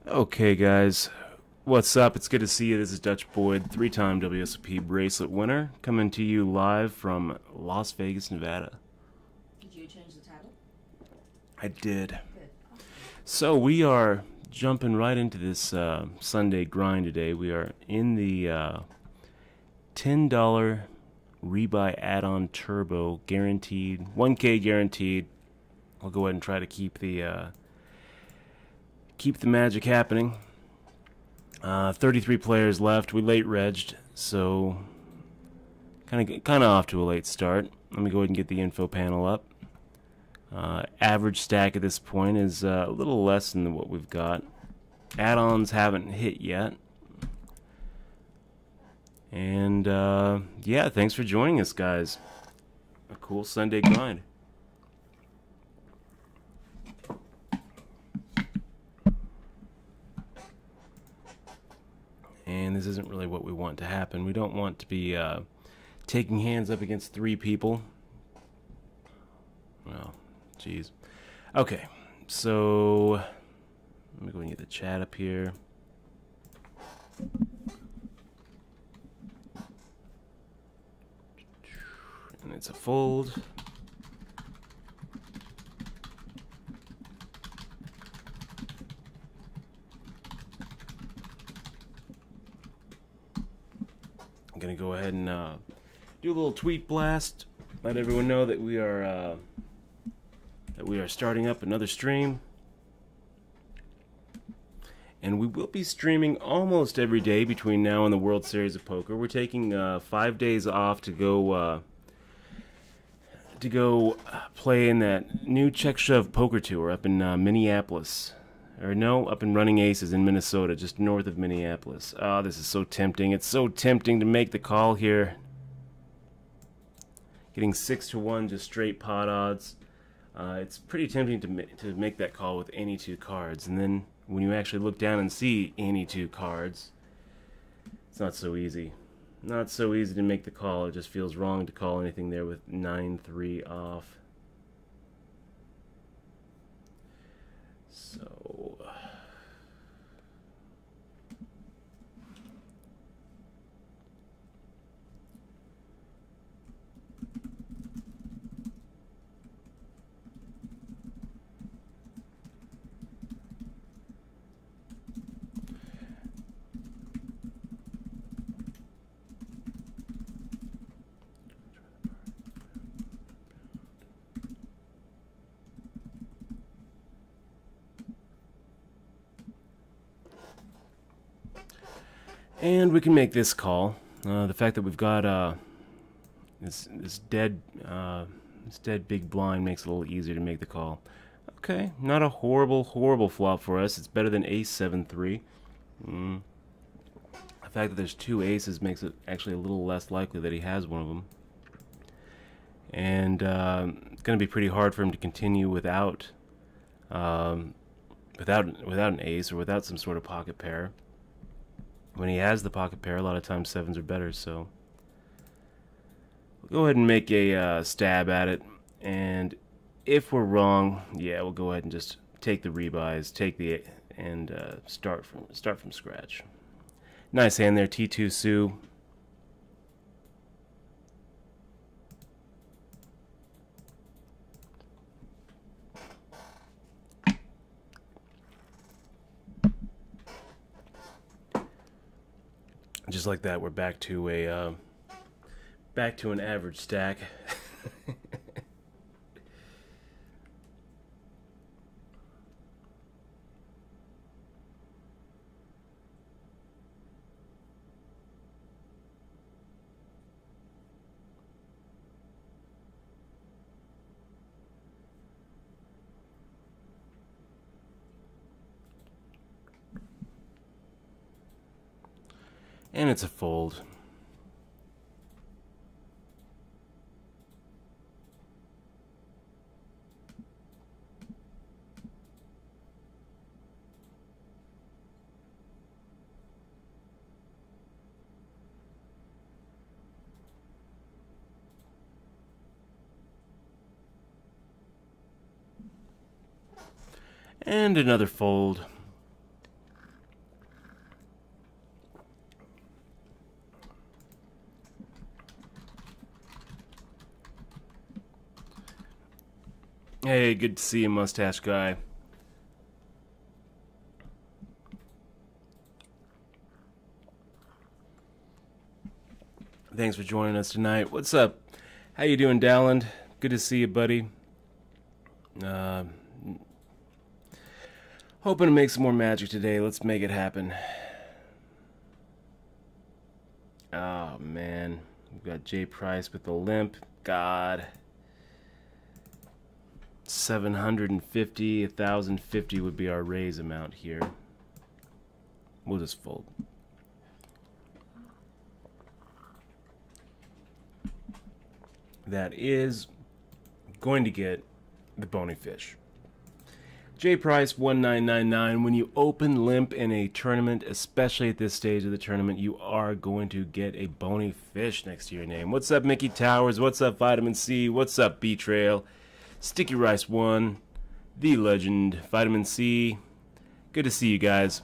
Okay, guys, what's up? It's good to see you. This is Dutch Boyd, three-time WSOP bracelet winner, coming to you live from Las Vegas, Nevada. Did you change the title? I did. Good. Awesome. So we are jumping right into this Sunday grind today. We are in the $10 rebuy add-on turbo, guaranteed, 1K guaranteed. I'll go ahead and try to keep the magic happening. 33 players left. We late regged, so kind of off to a late start. Let me go ahead and get the info panel up. Average stack at this point is a little less than what we've got. Add-ons haven't hit yet. And yeah, thanks for joining us, guys. A cool Sunday grind. And this isn't really what we want to happen. We don't want to be taking hands up against three people. Well, jeez. Okay, so let me go and get the chat up here. And it's a fold. I'm gonna go ahead and do a little tweet blast. Let everyone know that we are starting up another stream, and we will be streaming almost every day between now and the World Series of Poker. We're taking 5 days off to go play in that new Check Shove Poker Tour up in Minneapolis. Or no, up in Running Aces in Minnesota, just north of Minneapolis. Oh, this is so tempting. It's so tempting to make the call here. Getting 6-1, just straight pot odds. It's pretty tempting to make that call with any two cards. And then when you actually look down and see any two cards, it's not so easy. Not so easy to make the call. It just feels wrong to call anything there with 9-3 off. So and we can make this call. The fact that we've got this dead big blind makes it a little easier to make the call. Okay, not a horrible flop for us. It's better than ace 7-3. The fact that there's two aces makes it actually a little less likely that he has one of them. And it's going to be pretty hard for him to continue without an ace or without some sort of pocket pair. When he has the pocket pair, a lot of times sevens are better, so we'll go ahead and make a stab at it, and if we're wrong, yeah, we'll go ahead and just take the rebuys, and start from scratch. Nice hand there, T2 Sue. Just like that, we're back to an average stack. And it's a fold. And another fold. Hey, good to see you, mustache guy. Thanks for joining us tonight. What's up? How you doing, Dowland? Good to see you, buddy. Hoping to make some more magic today. Let's make it happen. Oh, man. We've got Jay Price with the limp. God. 750, 1,050 would be our raise amount here. We'll just fold. That is going to get the bony fish. J Price 1999. When you open limp in a tournament, especially at this stage of the tournament, you are going to get a bony fish next to your name. What's up, Mickey Towers? What's up, Vitamin C? What's up, B-Trail? Sticky Rice 1, The Legend, Vitamin C. Good to see you guys.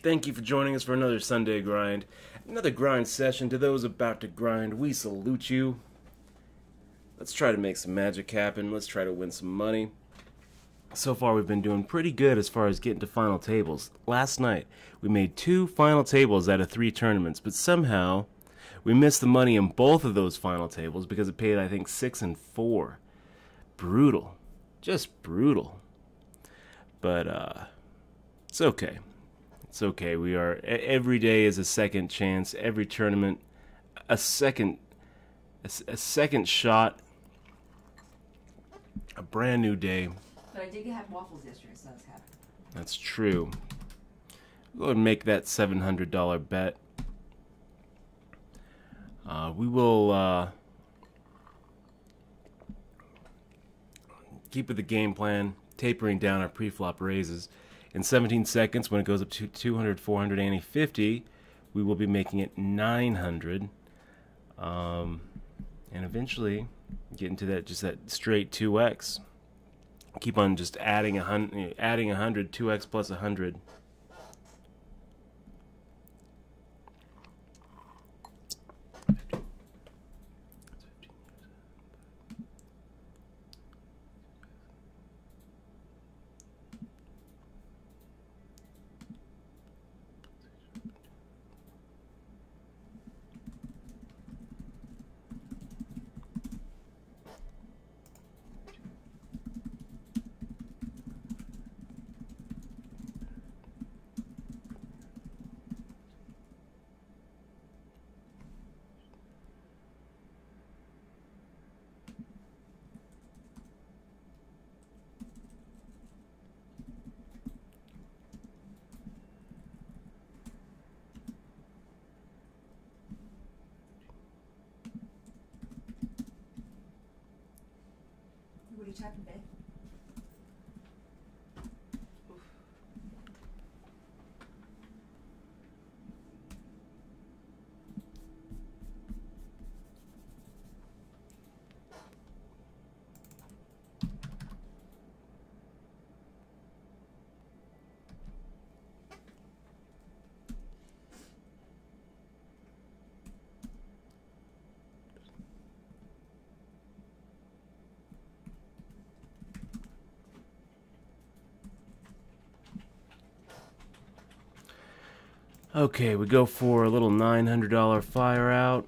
Thank you for joining us for another Sunday grind. Another grind session. To those about to grind, we salute you. Let's try to make some magic happen. Let's try to win some money. So far, we've been doing pretty good as far as getting to final tables. Last night, we made 2 final tables out of 3 tournaments, but somehow we missed the money in both of those final tables because it paid, I think, 6 and 4. Brutal. Just brutal. But, it's okay. It's okay. We are, every day is a second chance. Every tournament, a second shot. A brand new day. But I did have waffles yesterday, so I was happy. That's true. Go ahead and make that $700 bet. We will keep with the game plan, tapering down our pre-flop raises. In 17 seconds, when it goes up to 200, 400, and 50, we will be making it 900. And eventually get into that, just that straight 2x. Keep on just adding 100, 2x plus 100. What are you typing, babe? Okay, we go for a little $900 fire out.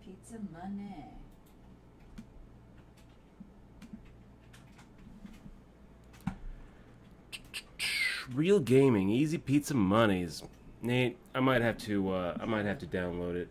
Pizza money. Real gaming, easy pizza monies. Nate, I might have to download it.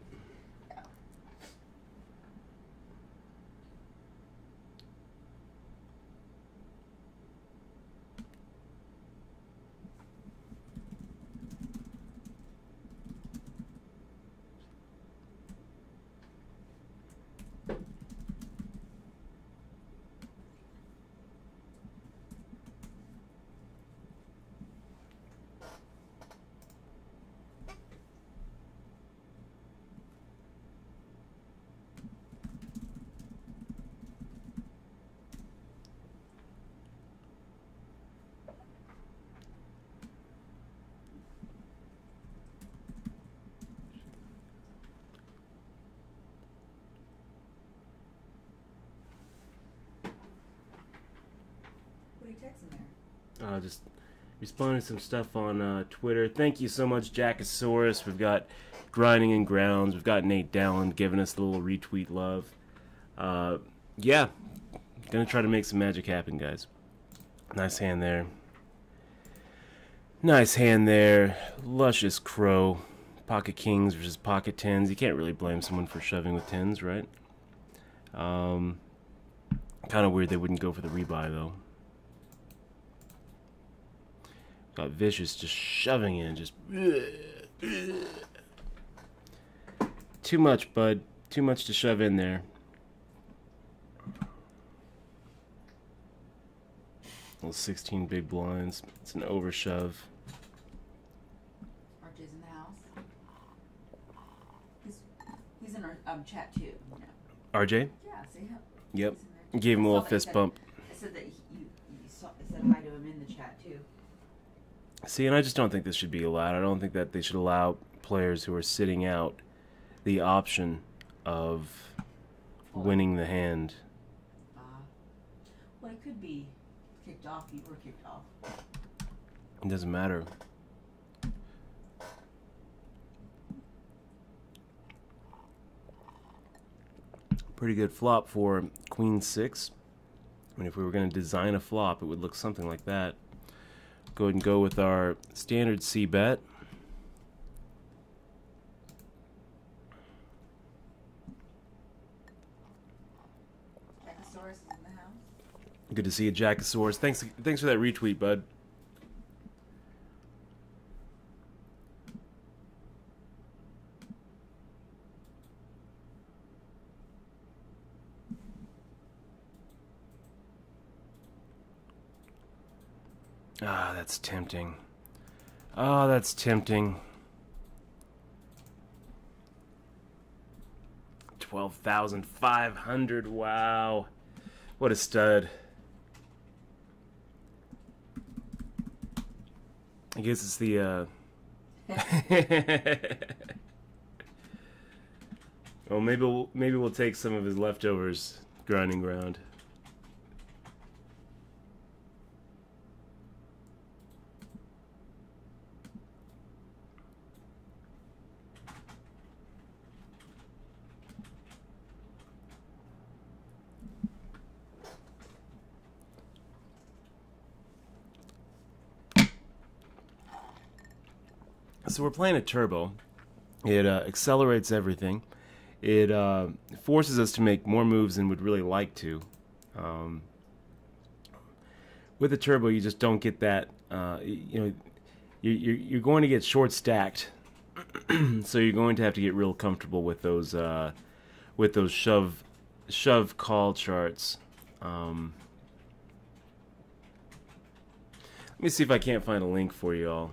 texting there? Just responding to some stuff on Twitter. Thank you so much, Jackosaurus. We've got Grinding and Grounds. We've got Nate Dowland giving us the little retweet love. Yeah, gonna try to make some magic happen, guys. Nice hand there. Nice hand there. Luscious Crow. Pocket Kings versus Pocket Tens. You can't really blame someone for shoving with tens, right? Kind of weird they wouldn't go for the rebuy, though. Got Vicious just shoving in, just... Too much, bud. Too much to shove in there. Little 16 big blinds. It's an overshove. RJ's in the house. He's in our chat too. You know. RJ? Yeah, see him. Yep. He's in there. Gave him a I little saw that fist said- bump. I said that you said hi to him in the chat too. See, and I just don't think this should be allowed. I don't think that they should allow players who are sitting out the option of winning the hand. Well, it could be kicked off. You were kicked off. It doesn't matter. Pretty good flop for Queen 6. I mean, if we were going to design a flop, it would look something like that. Go ahead and go with our standard C bet. Jackosaurus is in the house. Good to see you, Jackosaurus. Thanks for that retweet, bud. Ah, that's tempting. Oh, that's tempting. 12,500. Wow. What a stud. I guess it's the well, maybe we'll take some of his leftovers, Grinding Ground. So we're playing a turbo. It accelerates everything. It forces us to make more moves than we'd really like to. With a turbo, you just don't get that. You're going to get short stacked, so you're going to have to get real comfortable with those shove call charts. Let me see if I can't find a link for you all.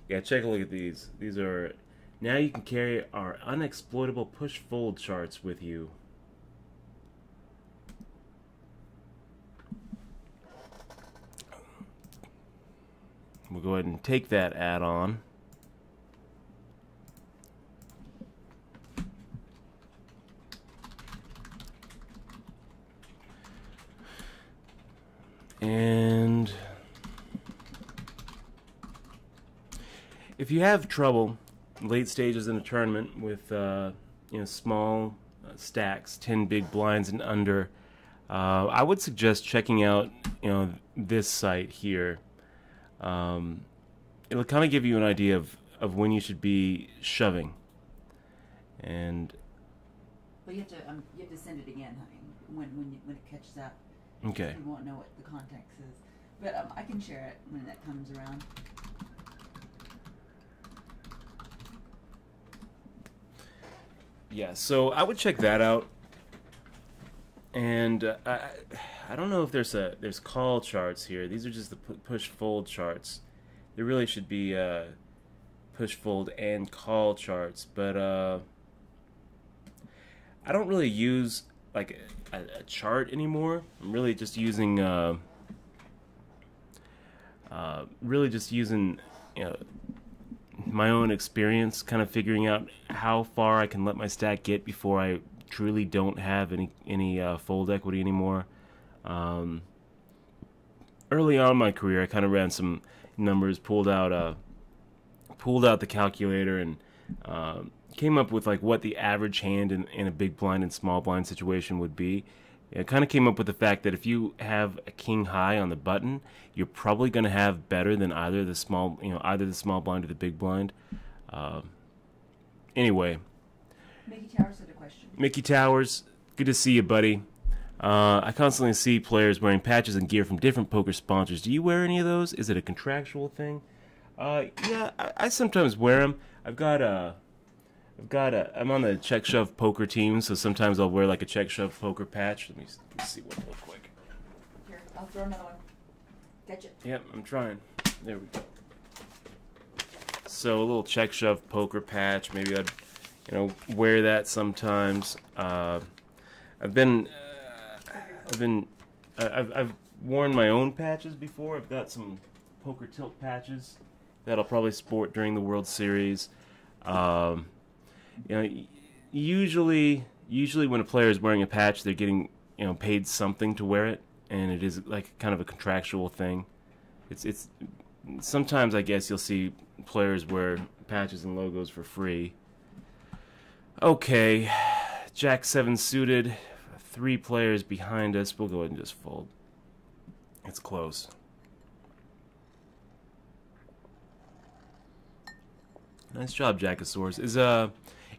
Yeah, take a look at these. These are... Now you can carry our unexploitable push-fold charts with you. We'll go ahead and take that add-on. And... if you have trouble late stages in a tournament with small stacks, 10 big blinds and under, I would suggest checking out this site here. It'll kind of give you an idea of when you should be shoving. And But you have to send it again, honey, when it catches up. okay. You won't know what the context is. But I can share it when that comes around. Yeah, so I would check that out. And I don't know if there's call charts here. These are just the push fold charts. There really should be push fold and call charts, but I don't really use like a chart anymore. I'm really just using really just using, you know, my own experience, kind of figuring out how far I can let my stack get before I truly don't have any fold equity anymore. Early on in my career, I kind of ran some numbers, pulled out the calculator, and came up with like what the average hand in a big blind and small blind situation would be. It kind of came up with the fact that if you have a king high on the button, you're probably going to have better than either the small blind or the big blind. Anyway, Mickey Towers had a question. Mickey Towers, good to see you, buddy. I constantly see players wearing patches and gear from different poker sponsors. Do you wear any of those? Is it a contractual thing? Yeah, I sometimes wear them. I'm on the check shove poker team, so sometimes I'll wear like a check shove poker patch. Let me see one real quick. Here, I'll throw another one. Catch it. Yep, I'm trying. There we go. So a little check shove poker patch. Maybe I'd, wear that sometimes. I've worn my own patches before. I've got some poker tilt patches that I'll probably sport during the World Series. Usually when a player is wearing a patch, they're getting paid something to wear it, and it is like kind of a contractual thing. It's sometimes I guess you'll see players wear patches and logos for free. Okay, Jack 7 suited, 3 players behind us. We'll go ahead and just fold. It's close. Nice job, Jackosaurus.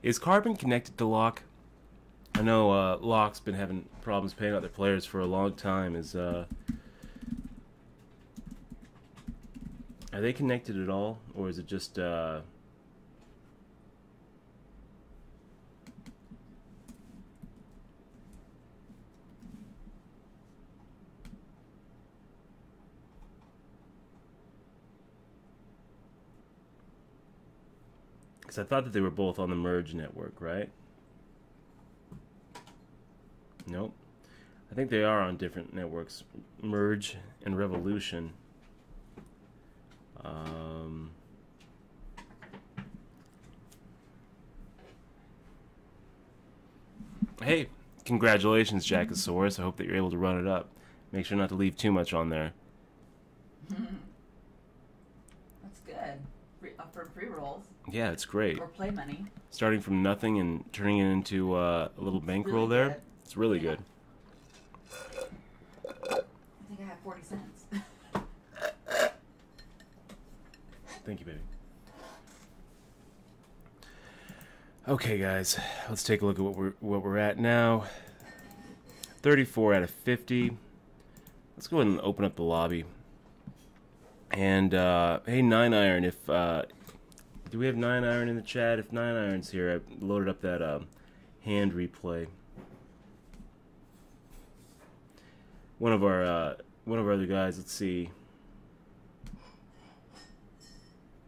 Is Carbon connected to Lock? I know Lock's been having problems paying out their players for a long time. Are they connected at all, or is it just because I thought that they were both on the Merge network, right? Nope. I think they are on different networks, Merge and Revolution. Hey, congratulations, Jackosaurus. I hope that you're able to run it up. Make sure not to leave too much on there. That's good. For free rolls. Yeah, it's great. Or play money. Starting from nothing and turning it into a little bankroll there. Good. It's really good. I think I have 40 cents. Thank you, baby. Okay, guys, let's take a look at what we're at now. 34 out of 50. Let's go ahead and open up the lobby. And hey, 9iron, if do we have 9iron in the chat? If 9iron's here, I loaded up that hand replay. One of our other guys. Let's see.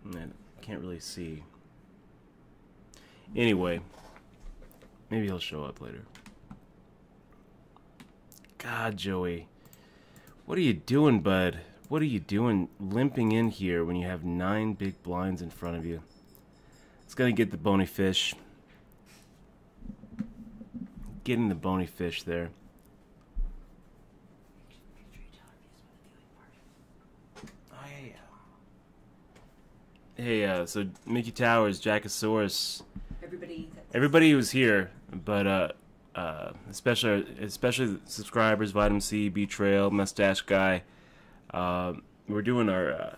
Man, I can't really see. Anyway, maybe he'll show up later. God, Joey, what are you doing, bud? What are you doing limping in here when you have 9 big blinds in front of you? It's gonna get the bony fish. Getting the bony fish there. Oh, yeah. Hey, so Mickey Towers, Jackosaurus. Everybody was here, but especially the subscribers, Vitamin C, B Trail, Mustache Guy. We're doing our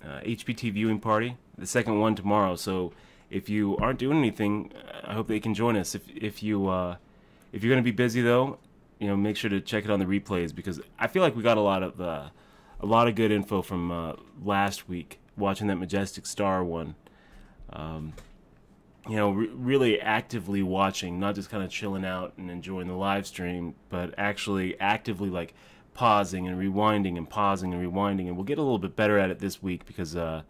HPT viewing party, the second one tomorrow. So if you aren't doing anything, I hope that you can join us. If you're gonna be busy though, make sure to check it on the replays, because I feel like we got a lot of good info from last week watching that Majestic Star one. Really actively watching, not just kind of chilling out and enjoying the live stream, but actually actively like pausing and rewinding and pausing and rewinding. And we'll get a little bit better at it this week because okay,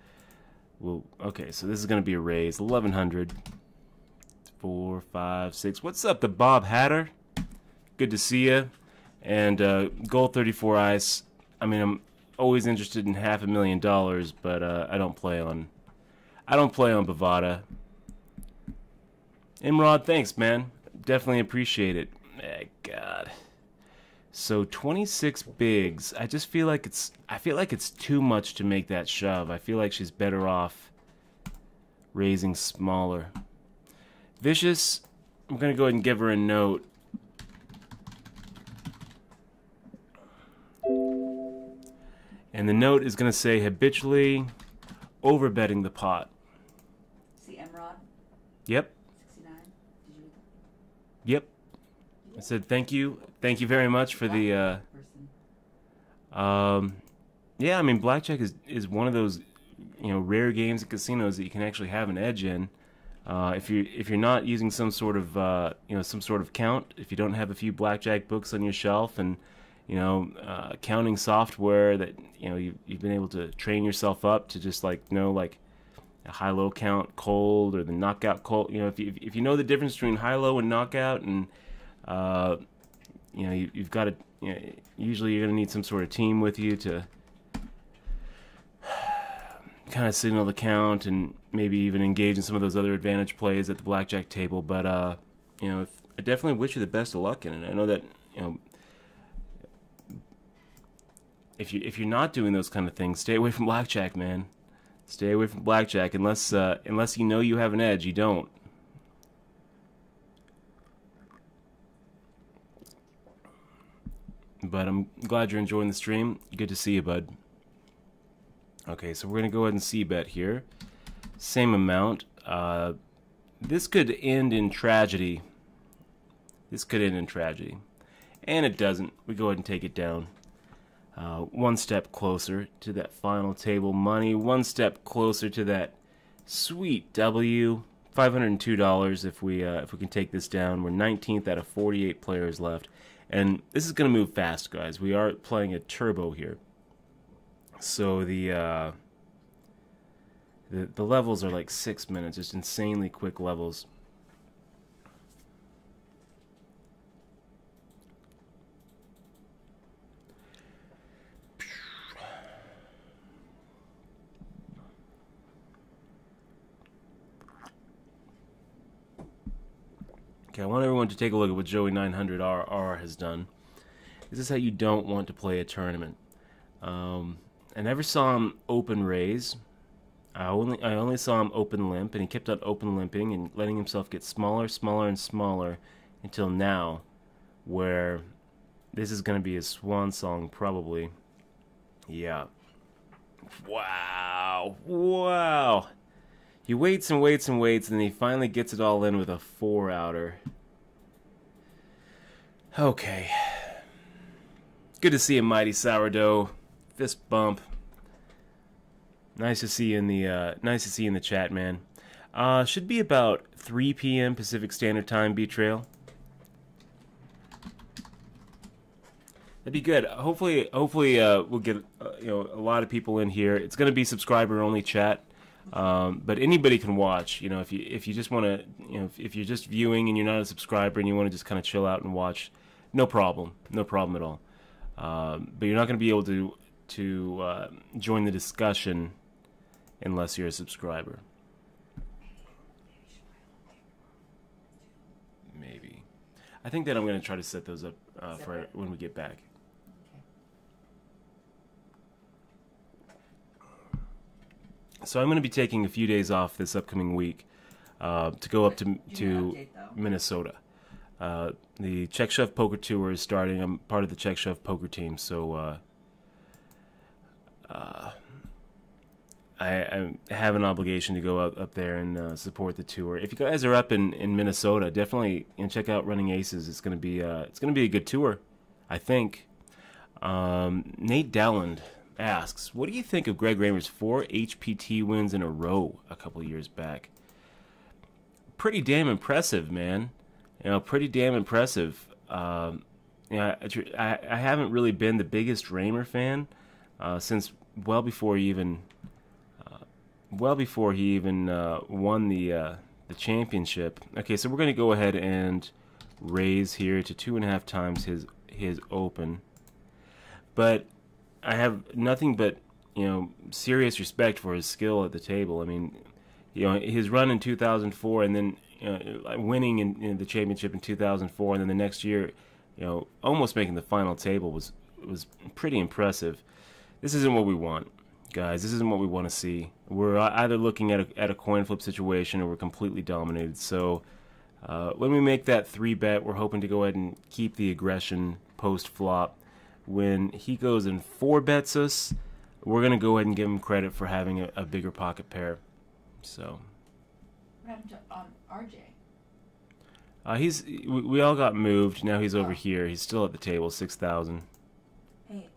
so this is going to be a raise. 1100. 4, 5, 6. What's up, the Bob Hatter? Good to see you. And Gold 34 Ice. I mean, I'm always interested in $500,000, but I don't play on Bovada. Imrod, thanks, man. Definitely appreciate it. God. So 26 bigs. I feel like it's too much to make that shove. I feel like she's better off raising smaller. Vicious, I'm gonna go ahead and give her a note. And the note is gonna say habitually overbetting the pot. See Emrod? Yep. 69. Did you read that? Yep. I said thank you. Thank you very much for the yeah, I mean blackjack is one of those, you know, rare games at casinos that you can actually have an edge in. If you're not using some sort of you know, some sort of count, if you don't have a few blackjack books on your shelf and, you know, counting software that, you know, you've been able to train yourself up to just like know like a high-low count cold or the knockout cold. You know, if you know the difference between high-low and knockout, and you know, you've got to, you know, usually you're gonna need some sort of team with you to kind of signal the count and maybe even engage in some of those other advantage plays at the blackjack table. But you know, I definitely wish you the best of luck in it. I know that, you know, if you're not doing those kind of things, stay away from blackjack, man. Stay away from blackjack unless you know you have an edge. You don't. But I'm glad you're enjoying the stream. Good to see you, bud. Okay, so we're going to go ahead and c-bet here. Same amount. This could end in tragedy. This could end in tragedy. And it doesn't. We go ahead and take it down. One step closer to that final table money. One step closer to that sweet W. $502 if we can take this down. We're 19th out of 48 players left. And this is going to move fast, guys. We are playing a turbo here. So the levels are like 6 minutes, just insanely quick levels. Okay, I want everyone to take a look at what Joey 900RR has done. This is how you don't want to play a tournament. I never saw him open raise. I only saw him open limp, and he kept on open limping and letting himself get smaller, smaller, and smaller until now, where this is going to be his swan song probably. Yeah. Wow. Wow. He waits and waits and waits, and then he finally gets it all in with a 4-outer. Okay. Good to see you, Mighty Sourdough. Fist bump. Nice to see you in the chat, man. Should be about 3 p.m. Pacific Standard Time, B-Trail. That'd be good. Hopefully we'll get you know, a lot of people in here. It's going to be subscriber only chat. But anybody can watch. You know, if you just want to, you know, if you're just viewing and you're not a subscriber and you want to just kind of chill out and watch, no problem at all. But you're not going to be able to join the discussion unless you're a subscriber. Maybe. I think that I'm going to try to set those up for when we get back. So I'm going to be taking a few days off this upcoming week to go up to Minnesota. The Czech Chef Poker Tour is starting. I'm part of the Czech Chef Poker team, so I have an obligation to go up there and support the tour. If you guys are up in Minnesota, definitely, you know, check out Running Aces. It's going to be a good tour, I think. Nate Dowland asks, what do you think of Greg Raymer's 4 HPT wins in a row a couple years back? Pretty damn impressive, man. You know, pretty damn impressive. You know, I haven't really been the biggest Raymer fan since well before he even won the championship. Okay, so we're going to go ahead and raise here to 2.5 times his open, but I have nothing but, you know, serious respect for his skill at the table. I mean, you know, his run in 2004 and then winning in the championship in 2004 and then the next year, you know, almost making the final table was pretty impressive. This isn't what we want, guys. This isn't what we want to see. We're either looking at a coin flip situation or we're completely dominated. So when we make that 3-bet, we're hoping to go ahead and keep the aggression post-flop. When he goes and 4-bets us, we're going to go ahead and give him credit for having a bigger pocket pair. So What happened to RJ? we all got moved. Now he's over here. He's still at the table, 6,000. Hey,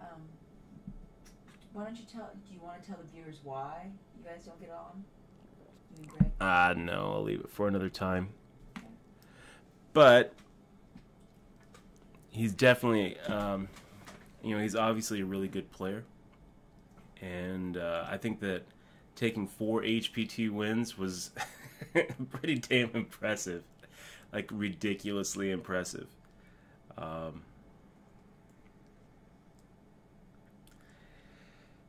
why don't you do you want to tell the viewers why you guys don't get on? You and Greg? No, I'll leave it for another time. Okay. But he's definitely, you know, he's obviously a really good player. And I think that taking 4 HPT wins was pretty damn impressive. Like, ridiculously impressive.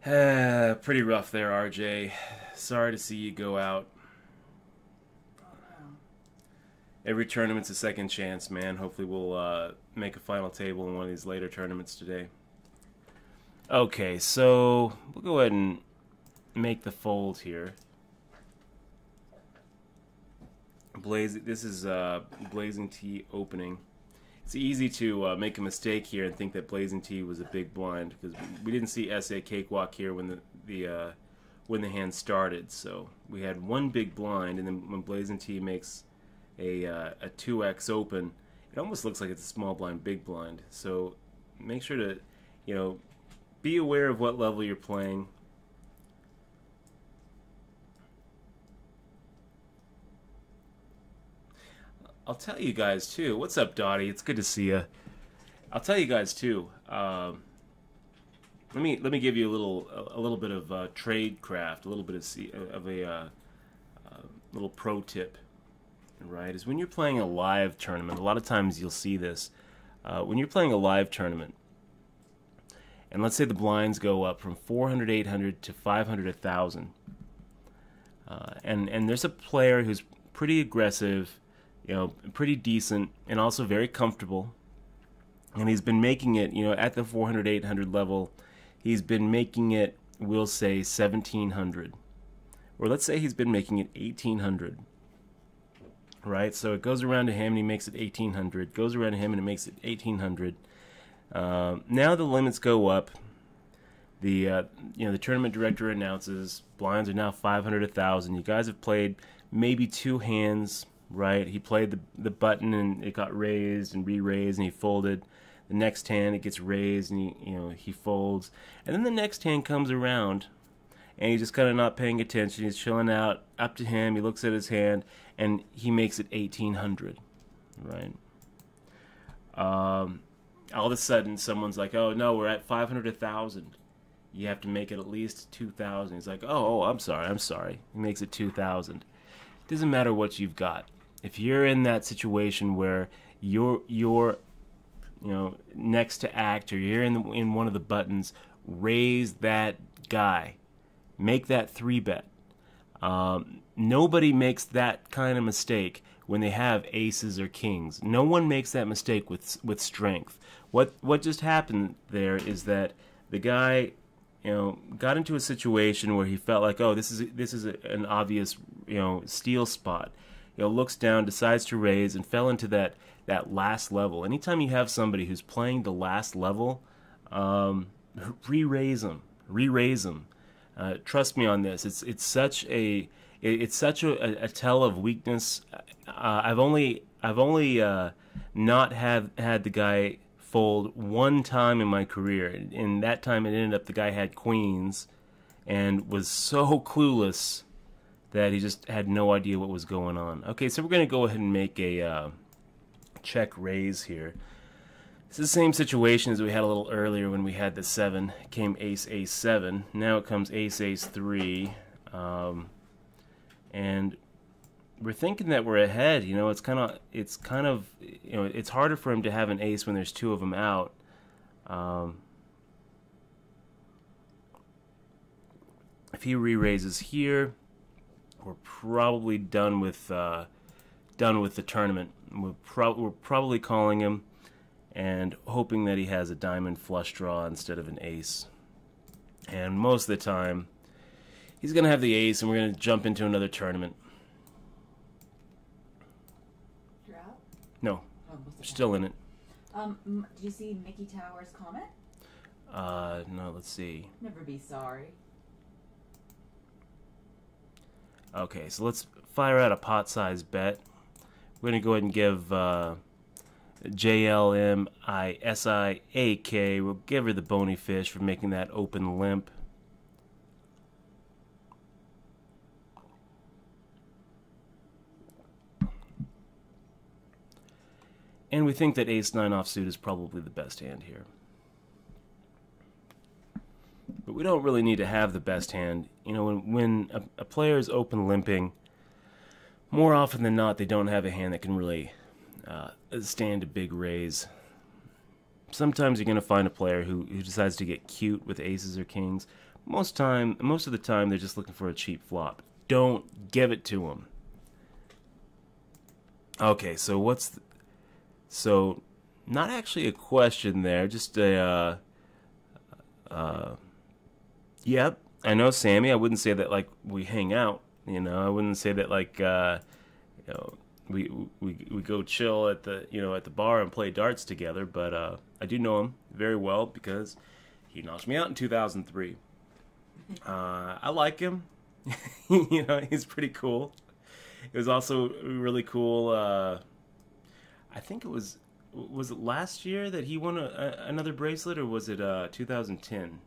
Pretty rough there, RJ. Sorry to see you go out. Every tournament's a second chance, man. Hopefully we'll make a final table in one of these later tournaments today. Okay, so we'll go ahead and make the fold here. This is Blazing T opening. It's easy to make a mistake here and think that Blazing T was a big blind because we didn't see SA Cakewalk here when the hand started. So we had one big blind, and then when Blazing T makes a 2x open, it almost looks like it's a small blind, big blind. So make sure to, you know, be aware of what level you're playing. I'll tell you guys too. What's up, Dottie? It's good to see you. I'll tell you guys too. Let me give you a little bit of trade craft, a little bit of a little pro tip. Right, is when you're playing a live tournament. A lot of times you'll see this when you're playing a live tournament. And let's say the blinds go up from 400, 800 to 500, 1,000. And there's a player who's pretty aggressive, you know, pretty decent, and also very comfortable. And he's been making it, you know, at the 400, 800 level, he's been making it, we'll say, 1,700. Or let's say he's been making it 1,800. Right? So it goes around to him and he makes it 1,800. Goes around to him and it makes it 1,800. Now the limits go up. The the tournament director announces blinds are now 500, 1,000. You guys have played maybe 2 hands, right? He played the button and it got raised and re-raised and he folded. The next hand it gets raised and he folds. And then the next hand comes around and he's just kind of not paying attention. He's chilling out. Up to him. He looks at his hand and he makes it 1,800, right? All of a sudden, someone's like, "Oh no, we're at 500, 1,000. You have to make it at least 2,000." He's like, "Oh, I'm sorry." He makes it 2,000. It doesn't matter what you've got. If you're in that situation where you're next to act or you're in one of the buttons, raise that guy. Make that 3-bet. Nobody makes that kind of mistake when they have aces or kings. No one makes that mistake with strength. What just happened there is that the guy, got into a situation where he felt like, oh, this is an obvious, steal spot. Looks down, decides to raise, and fell into that last level. Anytime you have somebody who's playing the last level, re-raise them. Trust me on this. It's such a tell of weakness. I've only not had the guy fold one time in my career. In that time, it ended up the guy had queens and was so clueless that he just had no idea what was going on. Okay, so we're going to go ahead and make a check raise here. It's the same situation as we had a little earlier when we had the 7. It came ace, ace, 7. Now it comes ace, ace, 3. And we're thinking that we're ahead. It's kind of it's harder for him to have an ace when there's 2 of them out. If he re-raises here, we're probably done with the tournament. We're probably calling him and hoping that he has a diamond flush draw instead of an ace. And most of the time, he's going to have the ace, and we're going to jump into another tournament. You're out? No, we're still in it. Did you see Mickey Towers' comment? No, let's see. Never be sorry. Okay, so let's fire out a pot-sized bet. We're going to go ahead and give JLMISIAK, we'll give her the bony fish for making that open limp. And we think that ace-9 offsuit is probably the best hand here. But we don't really need to have the best hand. You know, when a player is open limping, more often than not, they don't have a hand that can really stand a big raise. Sometimes you're going to find a player who decides to get cute with aces or kings. Most of the time, they're just looking for a cheap flop. Don't give it to them. Okay, so so not actually a question there, just a yep, I know, Sammy. I wouldn't say that like we hang out, you know. I wouldn't say that like you know, we go chill at the, you know, at the bar and play darts together, but I do know him very well because he knocked me out in 2003. I like him. You know, he's pretty cool. It was also really cool. I think it was it last year that he won another bracelet, or was it 2010?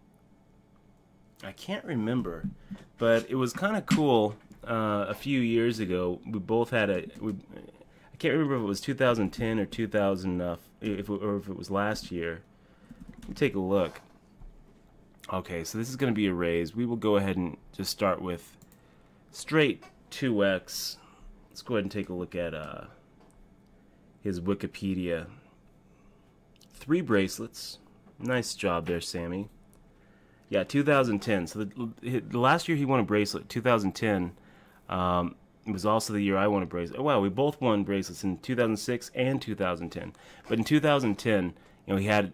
I can't remember, but it was kind of cool. A few years ago, we both had I can't remember if it was 2010 or 2000, or if it was last year. Let me take a look. Okay, so this is going to be a raise. We will go ahead and just start with straight 2x. Let's go ahead and take a look at his Wikipedia. 3 bracelets. Nice job there, Sammy. Yeah, 2010. So the last year he won a bracelet, 2010, it was also the year I won a bracelet. Oh, wow, we both won bracelets in 2006 and 2010. But in 2010, you know, he had,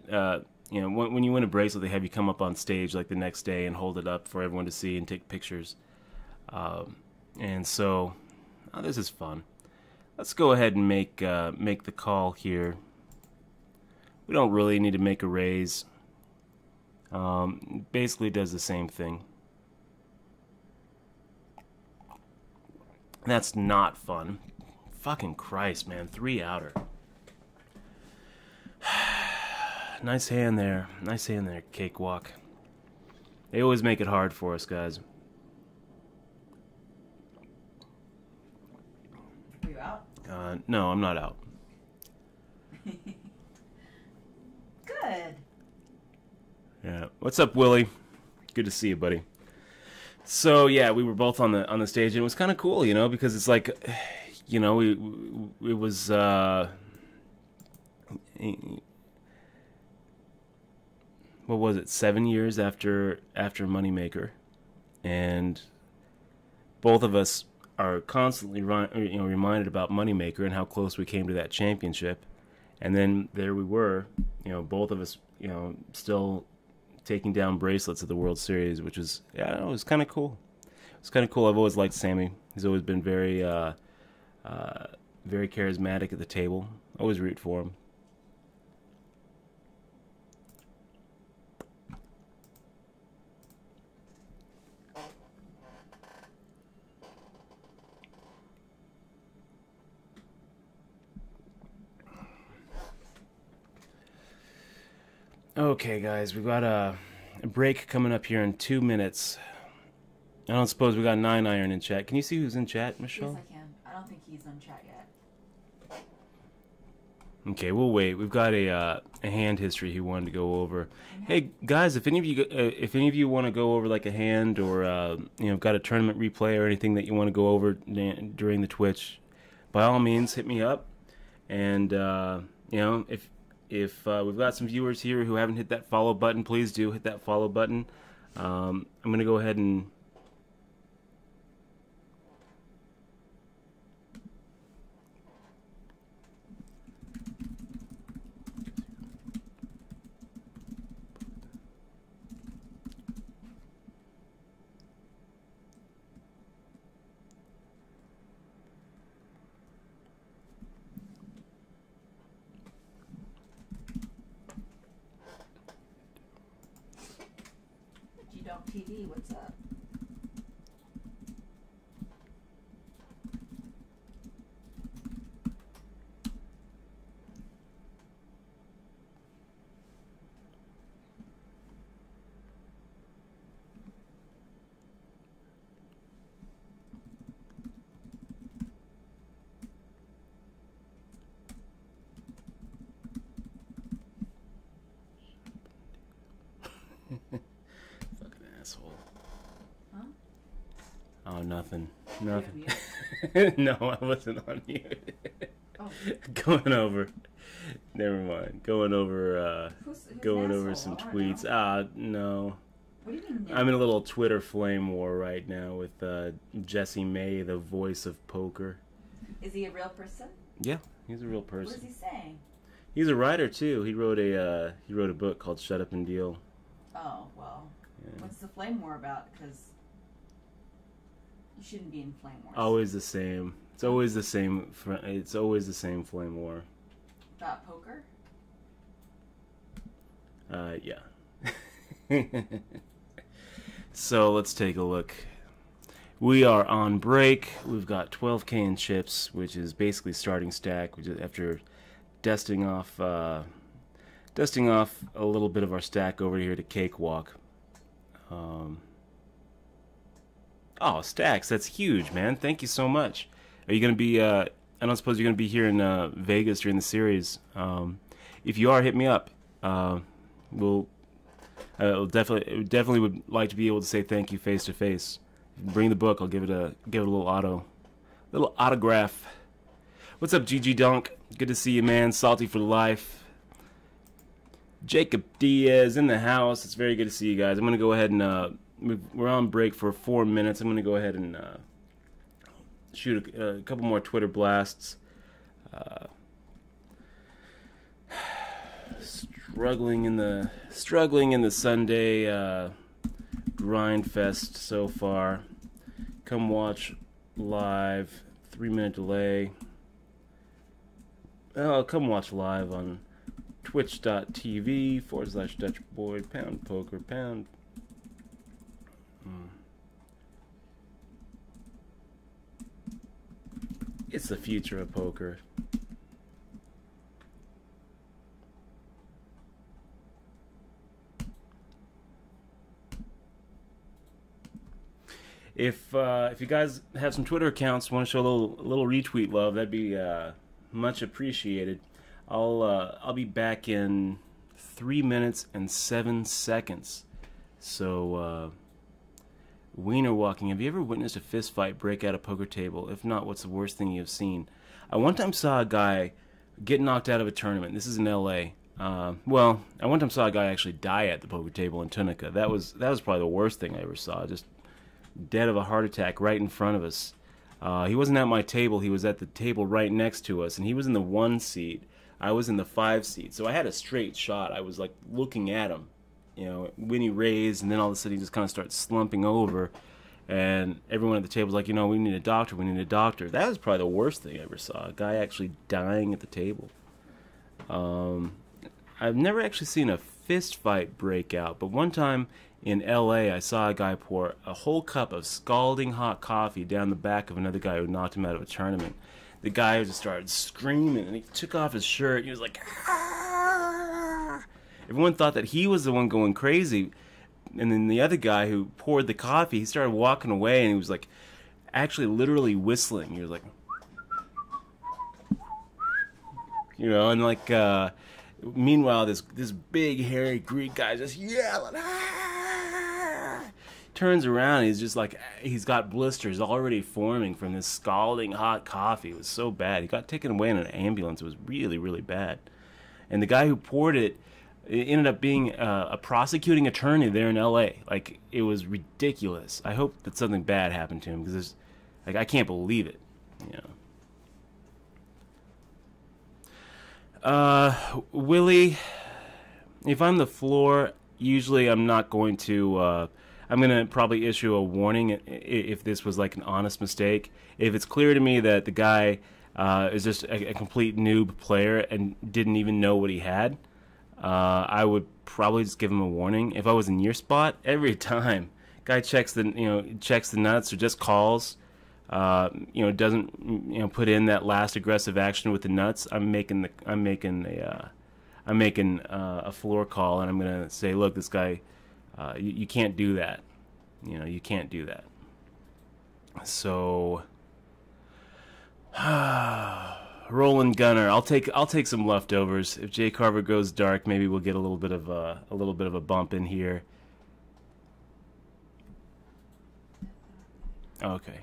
you know, when you win a bracelet, they have you come up on stage like the next day and hold it up for everyone to see and take pictures. And so, this is fun. Let's go ahead and make the call here. We don't really need to make a raise. Basically does the same thing. That's not fun. Fucking Christ, man. 3 outer. Nice hand there. Nice hand there, Cakewalk. They always make it hard for us, guys. Are you out? No, I'm not out. Good. Yeah. What's up, Willie? Good to see you, buddy. So yeah, we were both on the stage, and it was kind of cool, you know, because it's like, you know, it was what was it? 7 years after Moneymaker, and both of us are constantly reminded about Moneymaker and how close we came to that championship, and then there we were, you know, both of us, you know, still taking down bracelets at the World Series, which was, yeah, it was kind of cool. It's kind of cool. I've always liked Sammy. He's always been very charismatic at the table. Always root for him. Okay, guys, we've got a break coming up here in 2 minutes. I don't suppose we got 9 iron in chat. Can you see who's in chat, Michelle? Yes, I can. I don't think he's on chat yet. Okay, we'll wait. We've got a hand history he wanted to go over. Hey guys, if any of you want to go over like a hand, or you know, got a tournament replay or anything that you want to go over during the Twitch, by all means, hit me up. And you know, if we've got some viewers here who haven't hit that follow button, please do hit that follow button. I'm gonna go ahead and TV. What's up? Fucking asshole. Huh? Oh, nothing. You're Nothing. mute? No, I wasn't on mute. Oh. Going over. Never mind. Going over. Who's Going an over asshole? some I don't tweets. know. No. What do you mean? No? I'm in a little Twitter flame war right now with Jesse May, the voice of poker. Is he a real person? Yeah, he's a real What person. is he saying? He's a writer too. He wrote a book called Shut Up and Deal. Oh, well. Yeah. What's the flame war about? Because you shouldn't be in flame wars. Always the same. It's always the same. It's always the same flame war. About poker? Yeah. So let's take a look. We are on break. We've got 12K in chips, which is basically starting stack. We just, after dusting off a little bit of our stack over here to Cakewalk. Oh, stacks! That's huge, man. Thank you so much. Are you gonna be? I don't suppose you're gonna be here in Vegas during the series. If you are, hit me up. We'll definitely would like to be able to say thank you face to face. Bring the book. I'll give it a little autograph. What's up, GG Dunk? Good to see you, man. Salty for life. Jacob Diaz in the house. It's very good to see you guys. I'm gonna go ahead and we're on break for 4 minutes. I'm gonna go ahead and shoot a couple more Twitter blasts. Struggling in the Sunday grind fest so far. Come watch live. 3-minute delay. Come watch live on twitch.tv/DutchBoy pound poker pound. It's the future of poker. If you guys have some Twitter accounts, want to show a little retweet love, that'd be much appreciated. I'll be back in 3 minutes and 7 seconds. So wiener walking. Have you ever witnessed a fist fight break out a poker table? If not, what's the worst thing you've seen? I one time saw a guy get knocked out of a tournament. This is in L.A. Well, I one time saw a guy actually die at the poker table in Tunica. That was probably the worst thing I ever saw. Just dead of a heart attack right in front of us. He wasn't at my table. He was at the table right next to us, and he was in the 1 seat. I was in the 5 seat, so I had a straight shot. I was like looking at him, you know, when he raised, and then all of a sudden he just kind of starts slumping over, and everyone at the table was like, you know, we need a doctor, we need a doctor. That was probably the worst thing I ever saw, a guy actually dying at the table. I've never actually seen a fist fight break out, but one time in LA I saw a guy pour a whole cup of scalding hot coffee down the back of another guy who knocked him out of a tournament. The guy just started screaming, and he took off his shirt, and he was like, "Ah!" Everyone thought that he was the one going crazy, and then the other guy who poured the coffee, he started walking away, and he was like, actually literally whistling. He was like, you know, and like, meanwhile, this big hairy Greek guy just yelling, "Ah!" Turns around, he's just like, he's got blisters already forming from this scalding hot coffee. It was so bad. He got taken away in an ambulance. It was really, really bad. And the guy who poured it ended up being a prosecuting attorney there in L.A. Like, it was ridiculous. I hope that something bad happened to him, because like, I can't believe it, you know. Willie, if I'm the floor, usually I'm not going to, I'm going to probably issue a warning if this was like an honest mistake. If it's clear to me that the guy is just a complete noob player and didn't even know what he had, I would probably just give him a warning. If I was in your spot, every time Guy checks the nuts or just calls. Doesn't put in that last aggressive action with the nuts. I'm making a floor call, and I'm gonna say, look, this guy, you can't do that. You can't do that. So, Roland Gunner. I'll take some leftovers. If Jay Carver goes dark, maybe we'll get a little bit of a bump in here. Okay.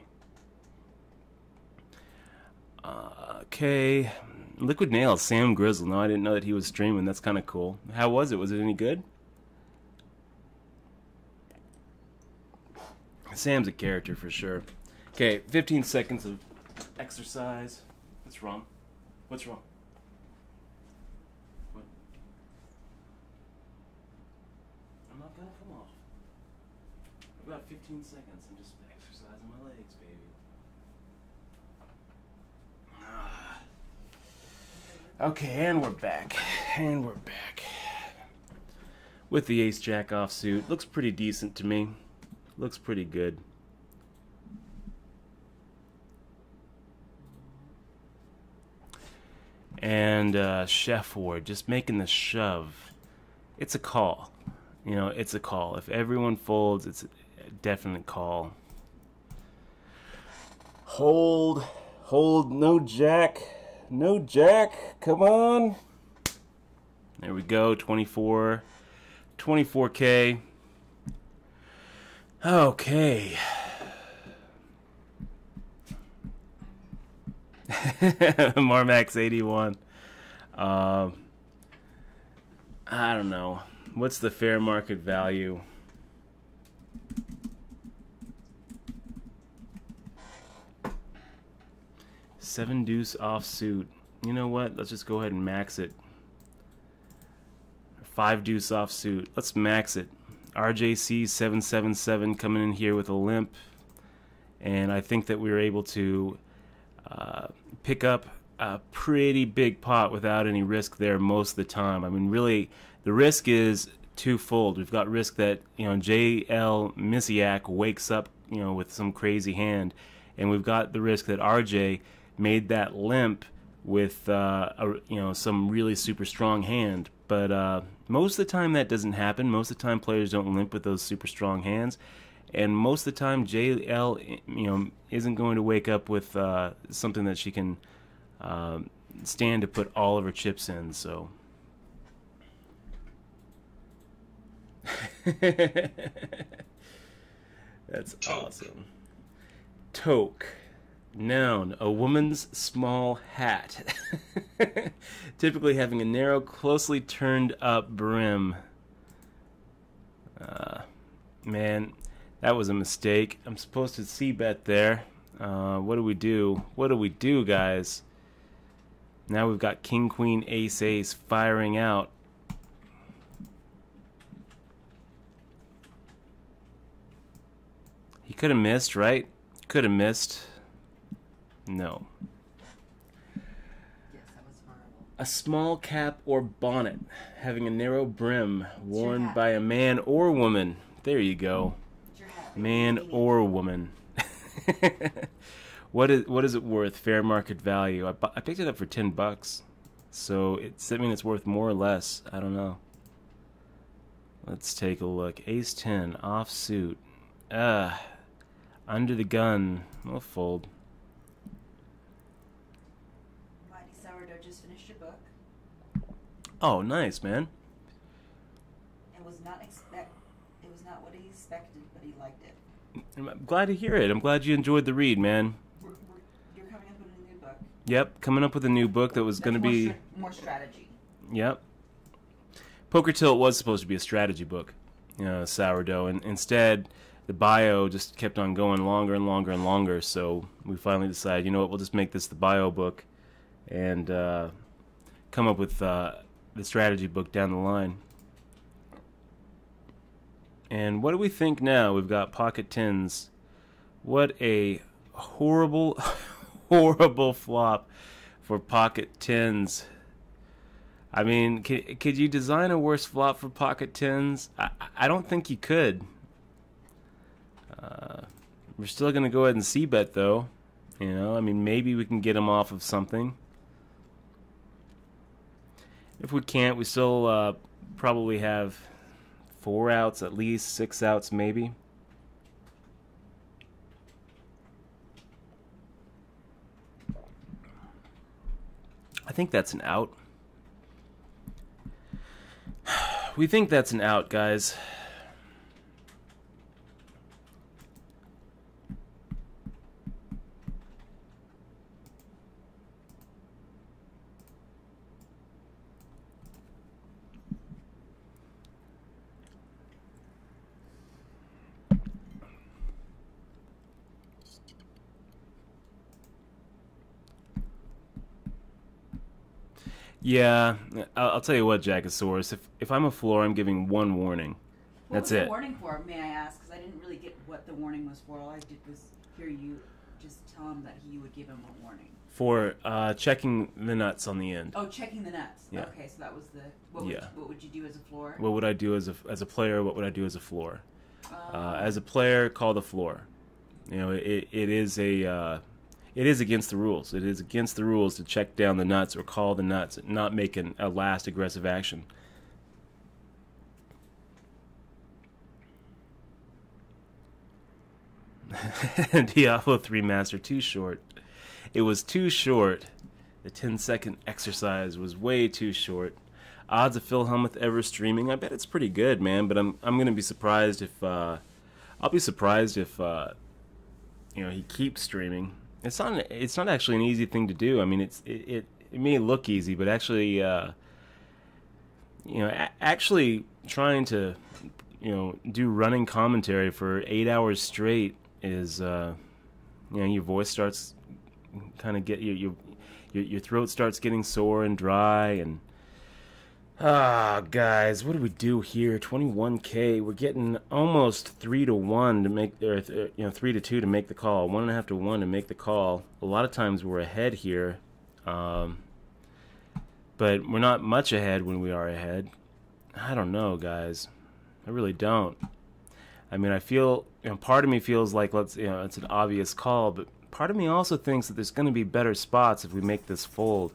Okay. Liquid Nails, Sam Grizzle. No, I didn't know that he was streaming. That's kind of cool. How was it? Was it any good? Sam's a character for sure. Okay, 15 seconds of exercise. What's wrong? What's wrong? What? I'm not gonna come off. I've got 15 seconds. I'm just exercising my legs, baby. Okay, and we're back. And we're back. With the Ace Jack offsuit. Looks pretty decent to me. Looks pretty good. And Chef Ward just making the shove. It's a call. It's a call. If everyone folds, it's a definite call. Hold. No jack. No jack. Come on. There we go. 24K. Okay. Marmax 81. I don't know. What's the fair market value? Seven deuce offsuit. You know what? Let's just go ahead and max it. Five deuce offsuit. Let's max it. RJC 777 coming in here with a limp, and I think that we were able to pick up a pretty big pot without any risk there most of the time. I mean, really, the risk is twofold. We've got risk that JL Misiak wakes up with some crazy hand, and we've got the risk that RJ made that limp with some really super strong hand. But most of the time that doesn't happen. Most of the time players don't limp with those super strong hands, and most of the time JL isn't going to wake up with something that she can stand to put all of her chips in. So that's awesome. Toque. Noun, a woman's small hat. Typically having a narrow, closely turned up brim. Man, that was a mistake. I'm supposed to c-bet there. What do we do? What do we do, guys? Now we've got king, queen, ace, ace firing out. He could have missed, right? Could have missed. No. Yes, that was horrible. A small cap or bonnet having a narrow brim worn by a man or woman. There you go. Man or woman. What is it worth? Fair market value. I picked it up for $10. So I mean it's worth more or less. I don't know. Let's take a look. Ace 10 offsuit. Under the gun. We'll fold. Just finished your book. Oh, nice, man. It was not what he expected, but he liked it. I'm glad to hear it. I'm glad you enjoyed the read, man. You're coming up with a new book. Yep, coming up with a new book that was going to be more strategy. Yep. Poker Tilt was supposed to be a strategy book, sourdough, and instead the bio just kept on going longer and longer and longer. So we finally decided, you know what, we'll just make this the bio book and come up with the strategy book down the line. And what do we think now? We've got pocket tens. What a horrible, horrible flop for pocket tens. I mean, could you design a worse flop for pocket tens? I don't think you could. We're still going to go ahead and c-bet, though. You know, I mean, maybe we can get him off of something. If we can't, we still probably have 4 outs, at least 6 outs, maybe. I think that's an out. We think that's an out, guys. Yeah, I'll tell you what, Jackosaurus. If I'm a floor, I'm giving 1 warning. That's it. What was the warning for, may I ask? Because I didn't really get what the warning was for. All I did was hear you just tell him that he would give him a warning. For checking the nuts on the end. Oh, checking the nuts. Yeah. Okay, so that was the... What would you do as a floor? What would I do as a player? What would I do as a floor? As a player, call the floor. You know, it is against the rules. It is against the rules to check down the nuts or call the nuts, not make a last aggressive action. Diablo 3 Master, too short. It was too short. The 10-second exercise was way too short. Odds of Phil Hellmuth ever streaming? I bet it's pretty good, man. But I'm gonna be surprised if I'll be surprised if you know, he keeps streaming. It's not actually an easy thing to do. I mean, it may look easy, but actually, you know, actually trying to, you know, do running commentary for 8 hours straight is, you know, your voice starts kind of your throat starts getting sore and dry, and guys, what do we do here? 21K. We're getting almost 3 to 1 to make, or you know, 3 to 2 to make the call. 1.5 to 1 to make the call. A lot of times we're ahead here, but we're not much ahead when we are ahead. I don't know, guys. I really don't. I mean, I feel, you know, part of me feels like it's an obvious call, but part of me also thinks that there's going to be better spots if we make this fold.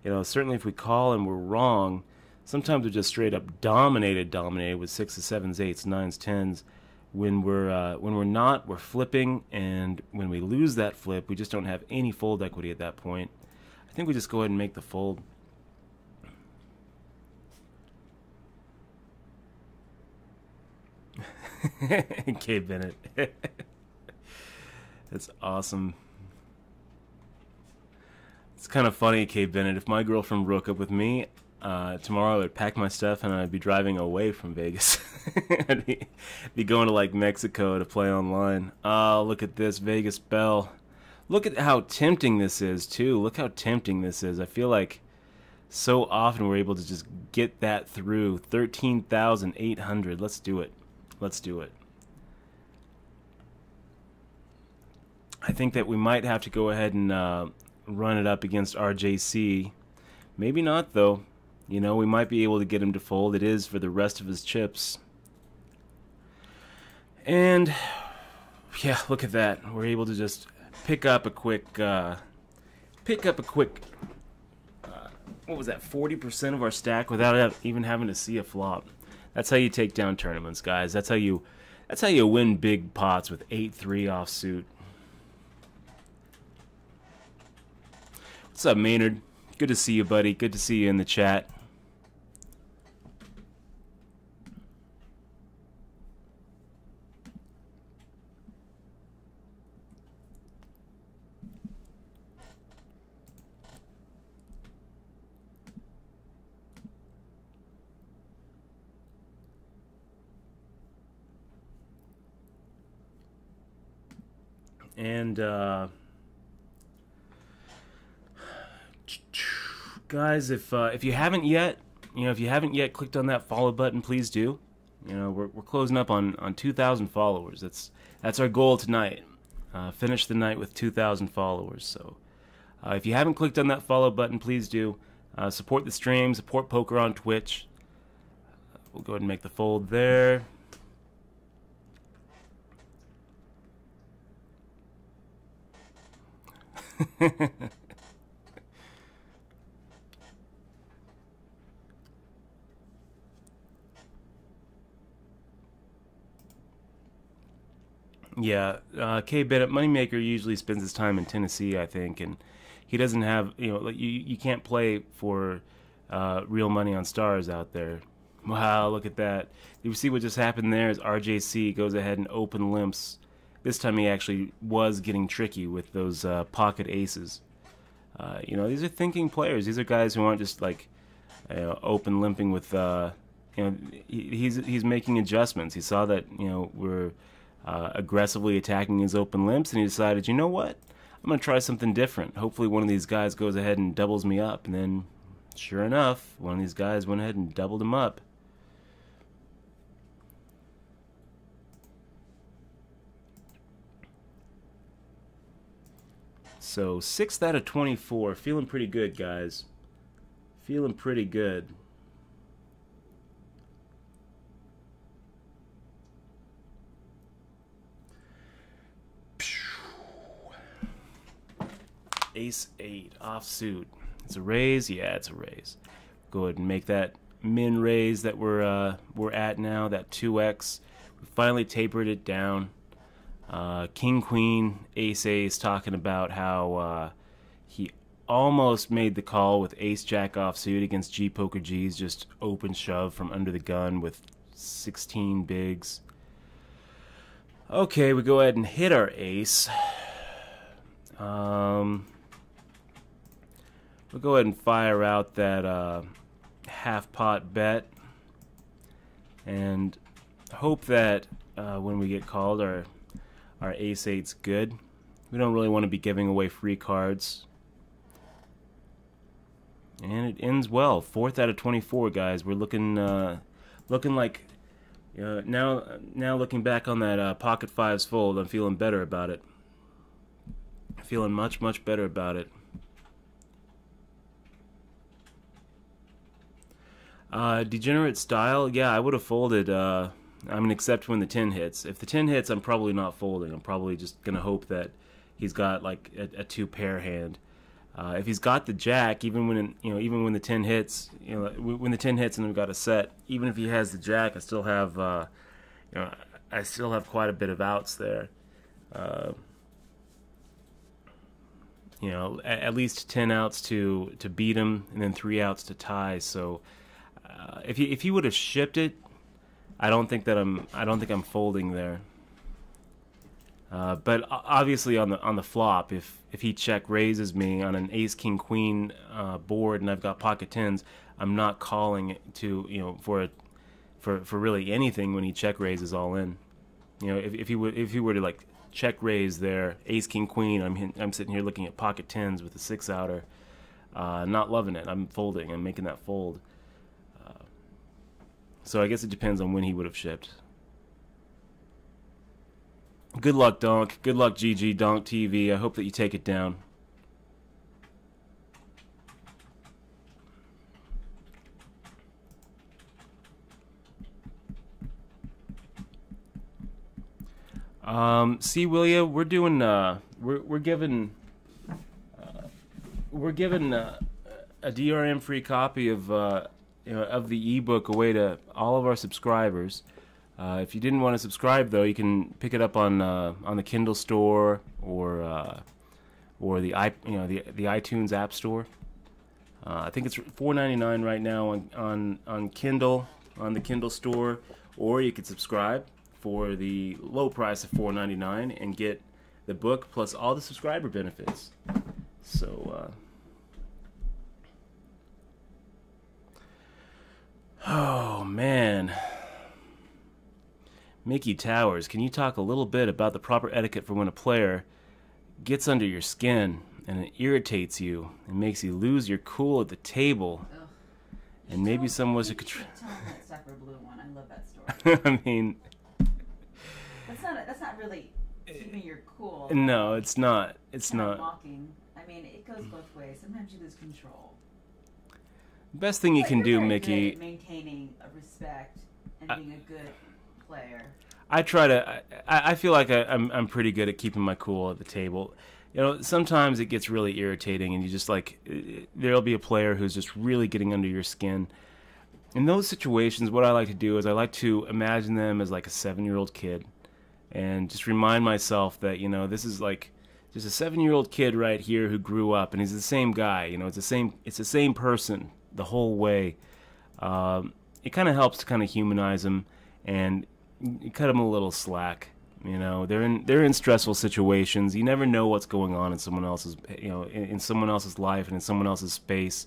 You know, certainly if we call and we're wrong, sometimes we're just straight up dominated with 6s, 7s, 8s, 9s, 10s. When we're not, we're flipping, and when we lose that flip, we just don't have any fold equity at that point. I think we just go ahead and make the fold. K. Bennett. That's awesome. It's kind of funny, K. Bennett. If my girlfriend broke up with me, tomorrow I would pack my stuff and I'd be driving away from Vegas. I'd be going to like Mexico to play online. Oh, look at this Vegas Bell. Look at how tempting this is too. Look how tempting this is. I feel like so often we're able to just get that through. 13,800. Let's do it. Let's do it. I think that we might have to go ahead and run it up against RJC. Maybe not, though. You know, we might be able to get him to fold. It is for the rest of his chips. And, yeah, look at that. We're able to just pick up a quick, what was that, 40% of our stack without even having to see a flop. That's how you take down tournaments, guys. That's how you win big pots with 8-3 offsuit. What's up, Maynard? Good to see you, buddy. Good to see you in the chat. And guys, if you haven't yet, clicked on that follow button, please do. You know, we're closing up on 2,000 followers. That's our goal tonight. Finish the night with 2,000 followers. So, if you haven't clicked on that follow button, please do. Support the stream. Support poker on Twitch. We'll go ahead and make the fold there. Yeah, K. Bennett, Moneymaker usually spends his time in Tennessee, I think, and he doesn't have, like you can't play for real money on stars out there. Wow, look at that. You see what just happened there is RJC goes ahead and open limps. This time he actually was getting tricky with those pocket aces. These are thinking players. These are guys who aren't just like open limping with, he's making adjustments. He saw that, we're aggressively attacking his open limps, and he decided, you know what? I'm going to try something different. Hopefully one of these guys goes ahead and doubles me up. And then, sure enough, one of these guys went ahead and doubled him up. So 6th out of 24. Feeling pretty good, guys. Feeling pretty good. Ace 8 offsuit. It's a raise. Yeah, it's a raise. Go ahead and make that min raise that we're at now. That 2x. We finally tapered it down. King Queen Ace Ace talking about how he almost made the call with Ace Jack offsuit against G Poker G's just open shove from under the gun with 16 bigs. Okay, we go ahead and hit our ace. We'll go ahead and fire out that half pot bet and hope that when we get called our ace 8's good. We don't really want to be giving away free cards. And it ends well. 4th out of 24, guys. We're looking like now looking back on that pocket fives fold, I'm feeling better about it. Feeling much better about it. Degenerate style, yeah, I would have folded. Except when the 10 hits. If the 10 hits, I'm probably not folding. I'm probably just gonna hope that he's got like a 2-pair hand. If he's got the jack, even when the 10 hits, when the 10 hits and we've got a set, even if he has the jack, I still have, I still have quite a bit of outs there. At least 10 outs to beat him, and then 3 outs to tie. So if he would have shipped it, I don't think I'm folding there. But obviously on the flop, if he check raises me on an ace king queen board and I've got pocket tens, I'm not calling it to for really anything when he check raises all in. If he were to like check raise there, ace king queen, I'm sitting here looking at pocket tens with a 6-outer, not loving it. I'm folding. I'm making that fold. So I guess it depends on when he would have shipped. Good luck, Donk. Good luck, GG Donk TV. I hope that you take it down. See, Willia, we're doing we're giving a DRM free copy of of the ebook away to all of our subscribers. If you didn't want to subscribe, though, you can pick it up on the Kindle store or the iTunes App Store. I think it's $4.99 right now on Kindle, on the Kindle store, or you could subscribe for the low price of $4.99 and get the book plus all the subscriber benefits. So oh man, Mickey Towers, can you talk a little bit about the proper etiquette for when a player gets under your skin and it irritates you and makes you lose your cool at the table? Ugh. And maybe someone was a control. Tell them that Sucker Blue one. I love that story. I mean, that's not really keeping your cool. no, it's not. It's kind of not. mocking. I mean, it goes both ways. Sometimes you lose control. Best thing you But can you're do, very Mickey. good at maintaining a respect and being a good player. I try to. I feel like I'm pretty good at keeping my cool at the table. you know, sometimes it gets really irritating, and you just like, there'll be a player who's just really getting under your skin. In those situations, what I like to do is I like to imagine them as like a 7-year-old kid, and just remind myself that, you know, this is like just a 7-year-old kid right here who grew up, and he's the same guy. You know, it's the same person the whole way. It kind of helps to kind of humanize them and cut them a little slack. You know, they're in stressful situations. You never know what's going on in someone else's, you know, in someone else's life and in someone else's space.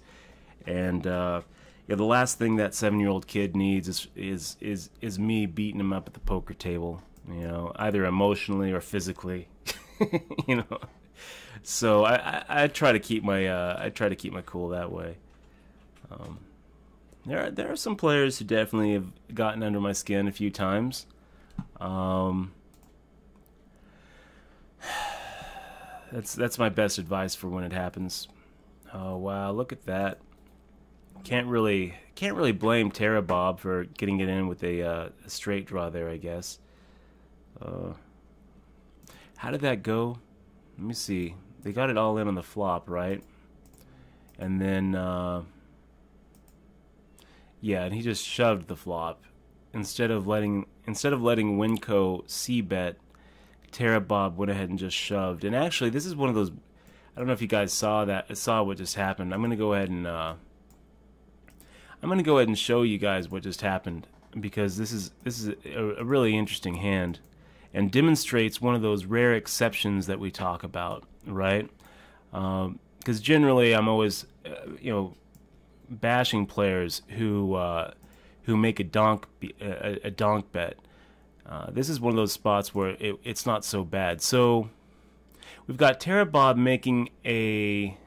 And yeah, the last thing that 7-year-old kid needs is me beating him up at the poker table. You know, either emotionally or physically. You know, so I try to keep my cool that way. There are some players who definitely have gotten under my skin a few times. That's my best advice for when it happens. Oh wow, look at that. Can't really blame Terra Bob for getting it in with a straight draw there, I guess. How did that go? Let me see. They got it all in on the flop, right? And then yeah, and he just shoved the flop instead of letting Winco c-bet. Terra Bob went ahead and just shoved. And actually, this is one of those. I don't know if you guys saw what just happened. I'm gonna go ahead and show you guys what just happened, because this is a really interesting hand, and demonstrates one of those rare exceptions that we talk about, right? Because generally, I'm always you know, bashing players who make a donk bet. This is one of those spots where it's not so bad. So we've got Terra Bob making a.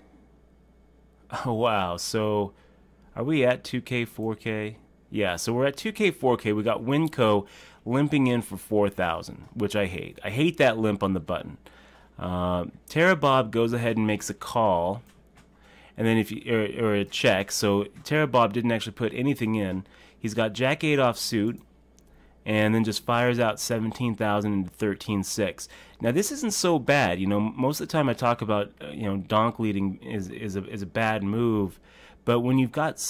Oh wow! So are we at 2K 4K? Yeah. So we're at 2K 4K. We got Winco limping in for 4,000, which I hate. I hate that limp on the button. Terra Bob goes ahead and makes a call, and then or a check. So Terra Bob didn't actually put anything in. He's got Jack 8 offsuit, and then just fires out 17,000 into 13-6. Now this isn't so bad. You know, most of the time I talk about you know, donk leading is a bad move, but when you've got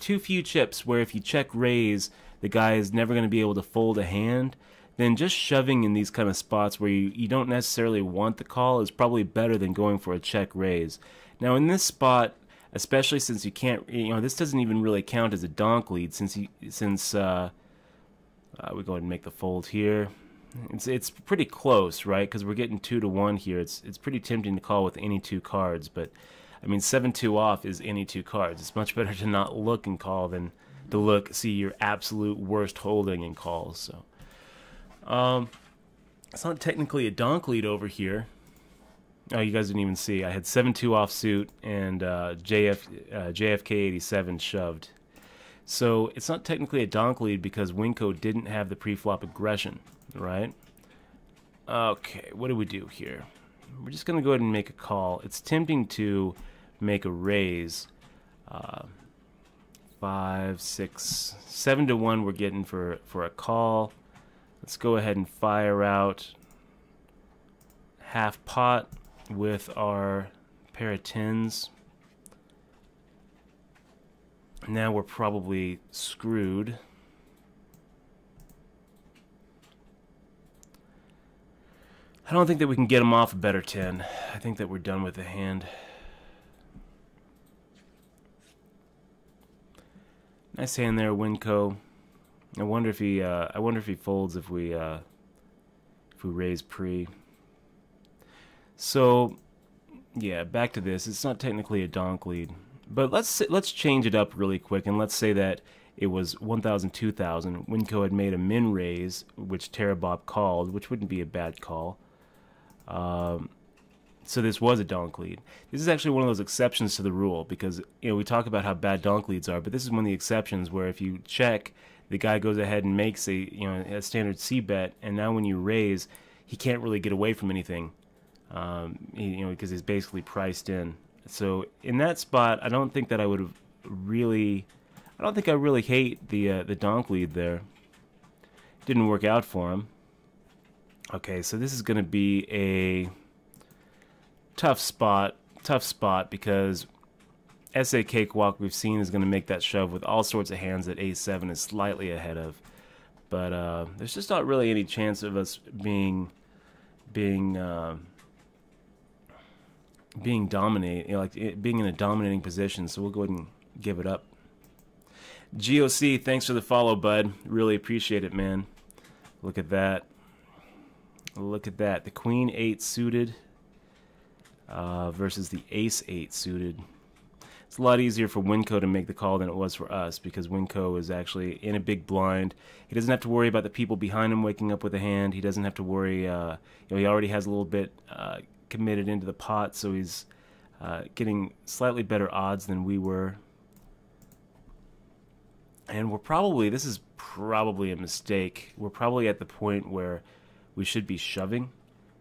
too few chips where if you check raise, the guy is never going to be able to fold a hand, then just shoving in these kind of spots where you don't necessarily want the call is probably better than going for a check raise. Now in this spot, especially since you can't, you know, this doesn't even really count as a donk lead since we go ahead and make the fold here. It's pretty close, right? Because we're getting 2-1 here. It's pretty tempting to call with any two cards, but I mean 7-2 off is any two cards. It's much better to not look and call than to see your absolute worst holding and calls. So it's not technically a donk lead over here. Oh, you guys didn't even see. I had 7-2 offsuit and JFK 87 shoved. So it's not technically a donk lead because Winco didn't have the pre-flop aggression, right? Okay, what do we do here? We're just going to go ahead and make a call. It's tempting to make a raise. 5, 6, 7-1 we're getting for a call. Let's go ahead and fire out half pot with our pair of tens. Now we're probably screwed. I don't think that we can get him off a better 10. I think that we're done with the hand. Nice hand there, Winco. I wonder if he folds if we raise pre. So yeah, back to this. It's not technically a donk lead. But let's change it up really quick, and let's say that it was 1,000, 2,000. Winco had made a min raise, which Terra Bob called, which wouldn't be a bad call. So this was a donk lead. This is actually one of those exceptions to the rule, because you know, we talk about how bad donk leads are, but this is one of the exceptions where if you check, the guy goes ahead and makes a standard C bet, and now when you raise, he can't really get away from anything, because he's basically priced in. So in that spot, I don't think that I would have really, I don't think I really hate the donk lead there. Didn't work out for him. Okay, so this is going to be a tough spot because SA Cakewalk we've seen is going to make that shove with all sorts of hands that A7 is slightly ahead of. But there's just not really any chance of us being dominate, like being in a dominating position. So we'll go ahead and give it up. GOC, thanks for the follow, bud. Really appreciate it, man. Look at that. Look at that. The Queen 8 suited versus the Ace 8 suited. It's a lot easier for Winco to make the call than it was for us because Winco is actually in a big blind. He doesn't have to worry about the people behind him waking up with a hand. He doesn't have to worry. He already has a little bit committed into the pot, so he's getting slightly better odds than we were. And this is probably a mistake. We're probably at the point where we should be shoving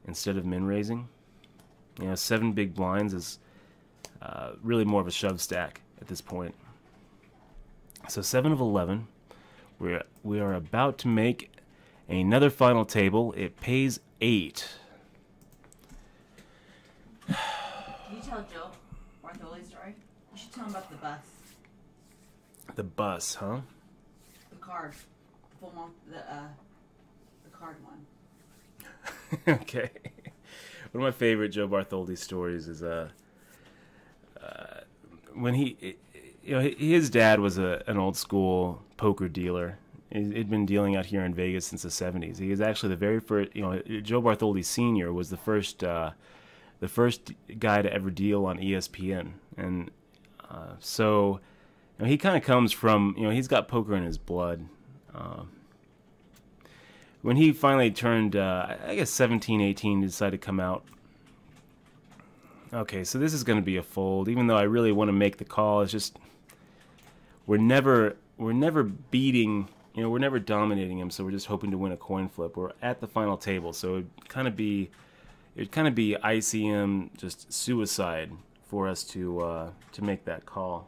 instead of min raising. 7 big blinds is really more of a shove stack at this point. So 7 of 11. We are about to make another final table. It pays 8. Can you tell Joe Bartholi's story? You should tell him about the bus. The bus, huh? The card. The full month, the card one. Okay. One of my favorite Joe Bartholdi stories is when his dad was an old school poker dealer. He'd been dealing out here in Vegas since the 70s. He was actually the very first, Joe Bartholdi Sr. was the first guy to ever deal on ESPN. And so he kind of comes from, he's got poker in his blood. When he finally turned, I guess 17, 18, he decided to come out. Okay, so this is going to be a fold. Even though I really want to make the call, it's just we're never beating, we're never dominating him. So we're just hoping to win a coin flip. We're at the final table, so it'd kind of be ICM just suicide for us to make that call.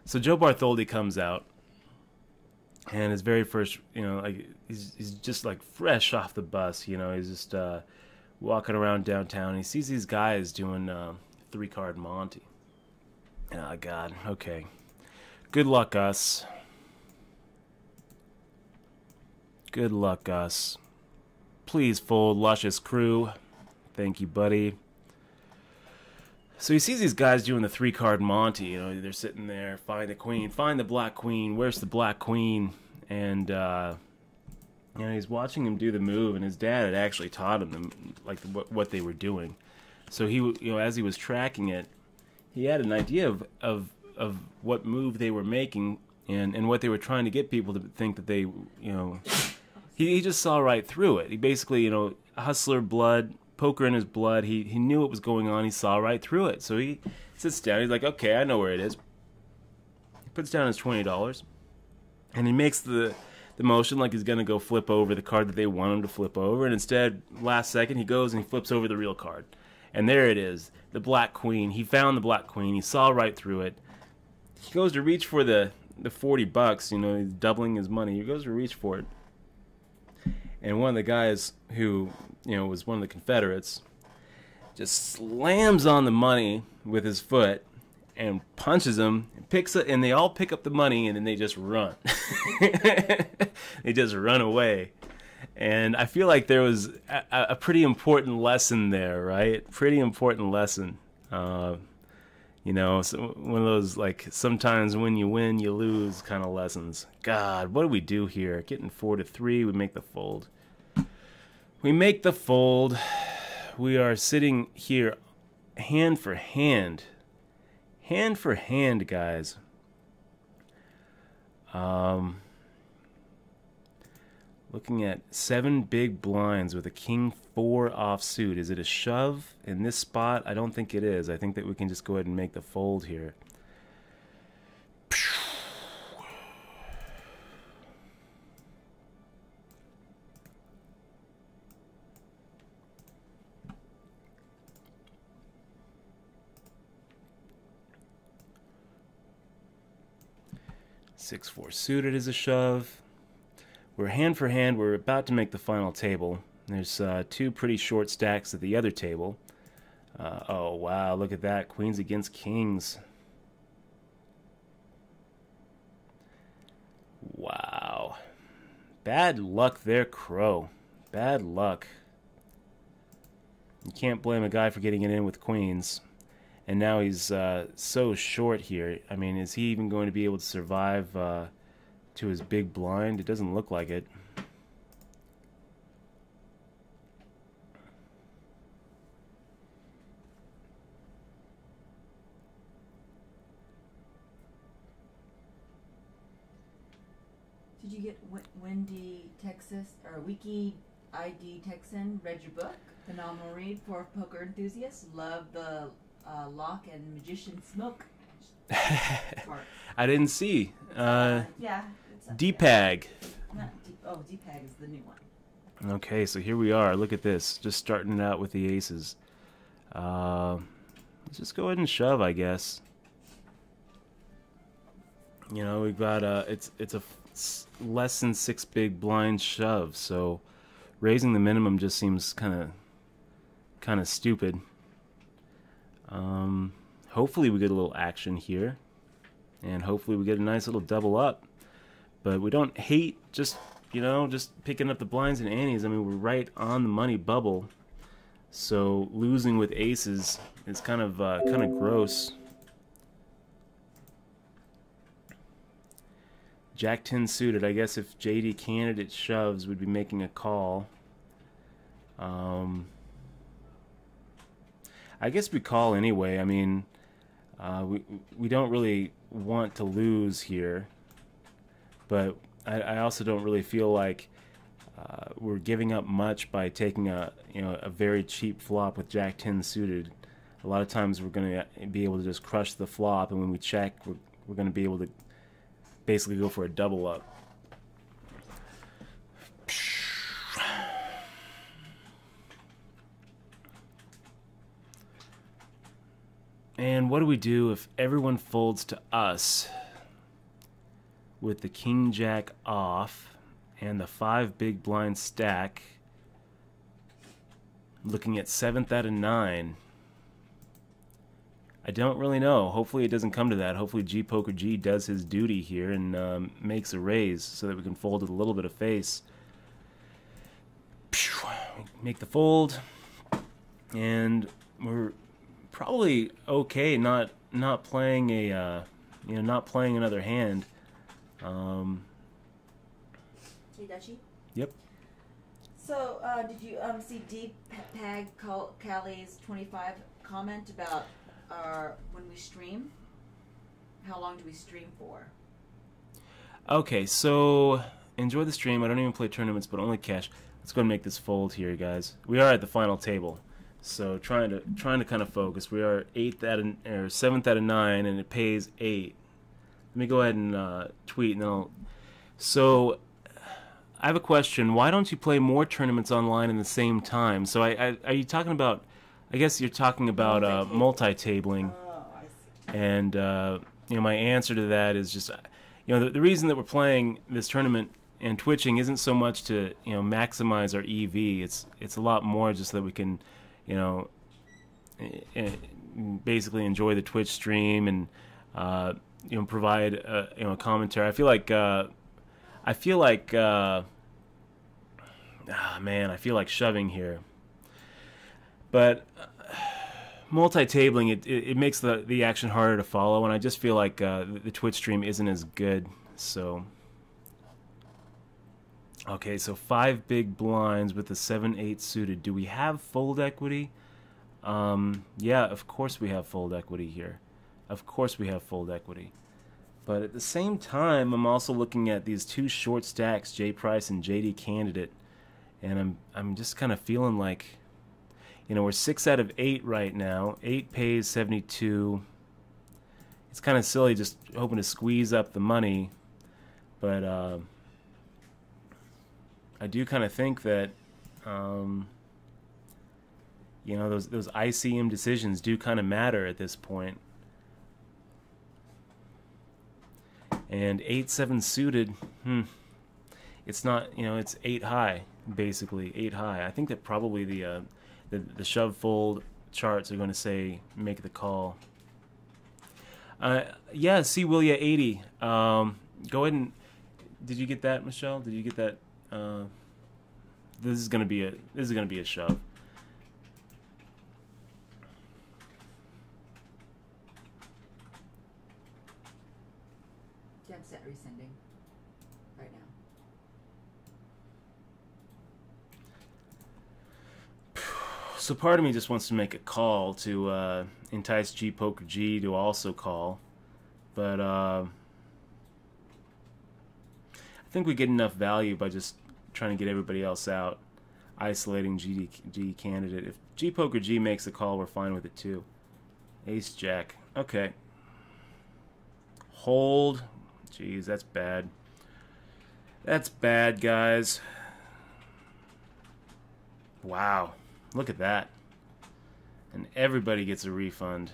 So Joe Bartholdi comes out, and his very first, he's just like fresh off the bus, he's just walking around downtown, and he sees these guys doing 3-card Monty. Oh, God, okay. Good luck, us. Good luck, us. Please fold, luscious crew. Thank you, buddy. So he sees these guys doing the 3-card Monty. They're sitting there, find the queen, find the black queen. Where's the black queen? And he's watching him do the move, and his dad had actually taught him what they were doing. So he, as he was tracking it, he had an idea of what move they were making and what they were trying to get people to think that they, he just saw right through it. He basically, hustler blood. Poker in his blood. He knew what was going on. He saw right through it. So he sits down. He's like, okay, I know where it is. He puts down his $20, and he makes the motion like he's going to go flip over the card that they want him to flip over. And instead, last second, he goes and he flips over the real card. And there it is, the black queen. He found the black queen. He saw right through it. He goes to reach for the $40. He's doubling his money. He goes to reach for it. And one of the guys who, was one of the Confederates, just slams on the money with his foot and punches him, and picks it, and they all pick up the money, and then they just run. They just run away. And I feel like there was a pretty important lesson there, right? Pretty important lesson. So one of those, like, sometimes when you win, you lose kind of lessons. God, what do we do here? Getting 4-3, we make the fold. We make the fold. We are sitting here hand for hand. Hand for hand, guys. Looking at 7 big blinds with a king 4 offsuit. Is it a shove in this spot? I don't think it is. I think that we can just go ahead and make the fold here. 6-4 suited is a shove. we're hand for hand. We're about to make the final table. There's two pretty short stacks at the other table. Oh, wow, look at that. Queens against kings. Wow. Bad luck there, Crow. Bad luck. You can't blame a guy for getting it in with queens. And now he's so short here. I mean, is he even going to be able to survive to his big blind? It doesn't look like it. Did you get Wendy Texas or Wiki ID Texan? Read your book? Phenomenal read for poker enthusiasts. Love the lock and magician smoke. I didn't see. Yeah. DPAG. DPAG is the new one. Okay, so here we are. Look at this. Just starting it out with the aces. Let's just go ahead and shove, I guess. You know, we've got it's a less than 6 big blind shove, so raising the minimum just seems kind of stupid. Hopefully we get a little action here, and hopefully we get a nice little double up. But we don't hate just picking up the blinds and antes. I mean, we're right on the money bubble, so losing with aces is kind of gross. Jack 10 suited. I guess if JD candidate shoves, we'd be making a call. I guess we call anyway. I mean, we don't really want to lose here, but I also don't really feel like we're giving up much by taking a very cheap flop with Jack 10 suited. A lot of times we're going to be able to just crush the flop, and when we check, we're going to be able to basically go for a double up. And what do we do if everyone folds to us with the king jack off and the 5 big blind stack, looking at 7th out of 9? I don't really know. Hopefully it doesn't come to that. Hopefully G Poker G does his duty here and makes a raise so that we can fold with a little bit of face. Make the fold, and we're probably okay not playing a not playing another hand. Hey, Dutchie? Yep. So, did you see DPAG Callie's 25 comment about when we stream? How long do we stream for? Okay, so enjoy the stream. I don't even play tournaments, but only cash. Let's go and make this fold here, guys. We are at the final table, so trying to kind of focus. We are 7th out of 9, and it pays 8. Let me go ahead and tweet, and then I'll. So I have a question. Why don't you play more tournaments online in the same time? So are you talking about? I guess you're talking about multi-tabling. Oh, I see. And my answer to that is just, the reason that we're playing this tournament and twitching isn't so much to maximize our EV. It's a lot more just so that we can basically enjoy the Twitch stream and provide a commentary. I feel like I feel like shoving here. But multi-tabling, it makes the action harder to follow, and I just feel like the Twitch stream isn't as good. So, okay, so 5 big blinds with the 7-8 suited. Do we have fold equity? Yeah, of course we have fold equity here. Of course we have fold equity. But at the same time, I'm also looking at these 2 short stacks, J Price and JD Candidate, and I'm just kind of feeling like, we're 6 out of 8 right now. 8 pays 72. It's kind of silly just hoping to squeeze up the money, but I do kind of think that those ICM decisions do kind of matter at this point. And 8-7 suited, it's not, you know, it's 8 high, basically 8 high. I think that probably the shove fold charts are going to say make the call. Yeah, see Willia 80. Go ahead and, did you get that, Michelle? Did you get that? This is gonna be a shove. Yeah, I'm set resending right now. So part of me just wants to make a call to entice G Poker G to also call, but I think we get enough value by just trying to get everybody else out, isolating G candidate. If G Poker G makes the call, we're fine with it too. Ace Jack. Okay. Hold. Jeez, that's bad. That's bad, guys. Wow. Look at that. And everybody gets a refund.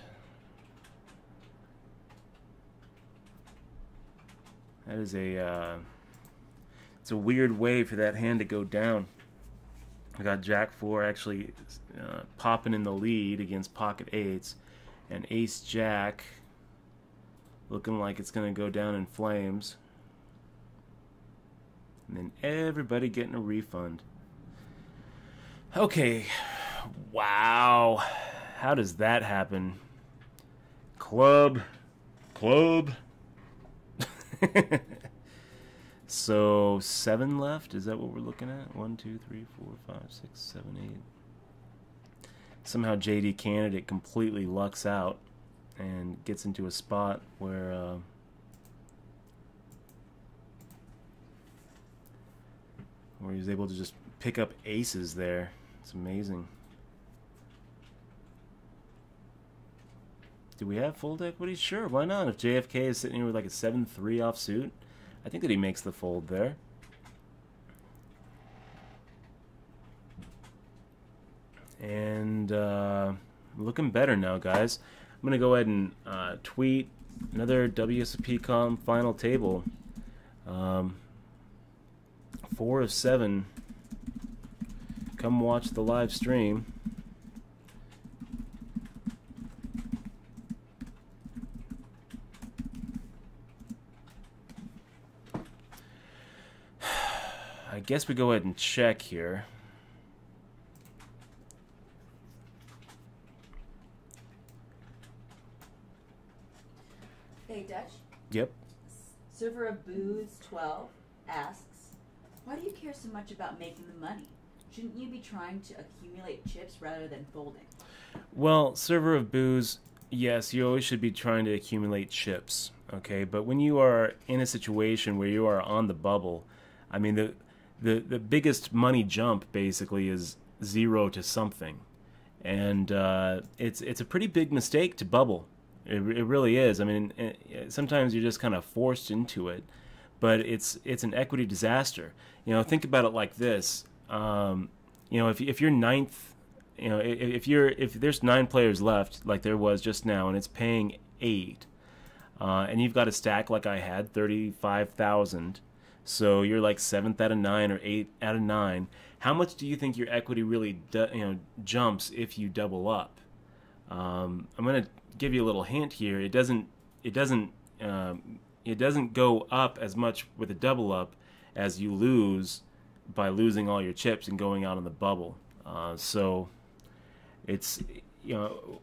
That is a it's a weird way for that hand to go down. I got Jack 4 actually popping in the lead against pocket eights, and Ace Jack looking like it's going to go down in flames. And then everybody getting a refund. Okay. Wow. How does that happen? Club. So 7 left. Is that what we're looking at? 1, 2, 3, 4, 5, 6, 7, 8. Somehow JD candidate completely lucks out and gets into a spot where he's able to just pick up aces there. It's amazing. Do we have fold equity? Sure, why not? If JFK is sitting here with like a 7-3 offsuit, I think that he makes the fold there. And looking better now, guys. I'm going to go ahead and tweet another WSOP final table. 4 of 7. Come watch the live stream. I guess we go ahead and check here. Hey, Dutch. Yep. Server of Booze 12 asks, why do you care so much about making the money? Shouldn't you be trying to accumulate chips rather than folding? Well, Server of Booze, yes, you always should be trying to accumulate chips, okay? But when you are in a situation where you are on the bubble, I mean, the biggest money jump basically is 0 to something. And it's a pretty big mistake to bubble. It really is. I mean, sometimes you're just kind of forced into it, but it's an equity disaster. You know, think about it like this. You know, if you're ninth, you know, if there's 9 players left, like there was just now, and it's paying 8, and you've got a stack like I had, 35,000, so you're like 7th out of 9 or 8th out of 9. How much do you think your equity really jumps if you double up? I'm gonna give you a little hint here. It doesn't go up as much with a double up as you lose by losing all your chips and going out on the bubble. So it's, you know,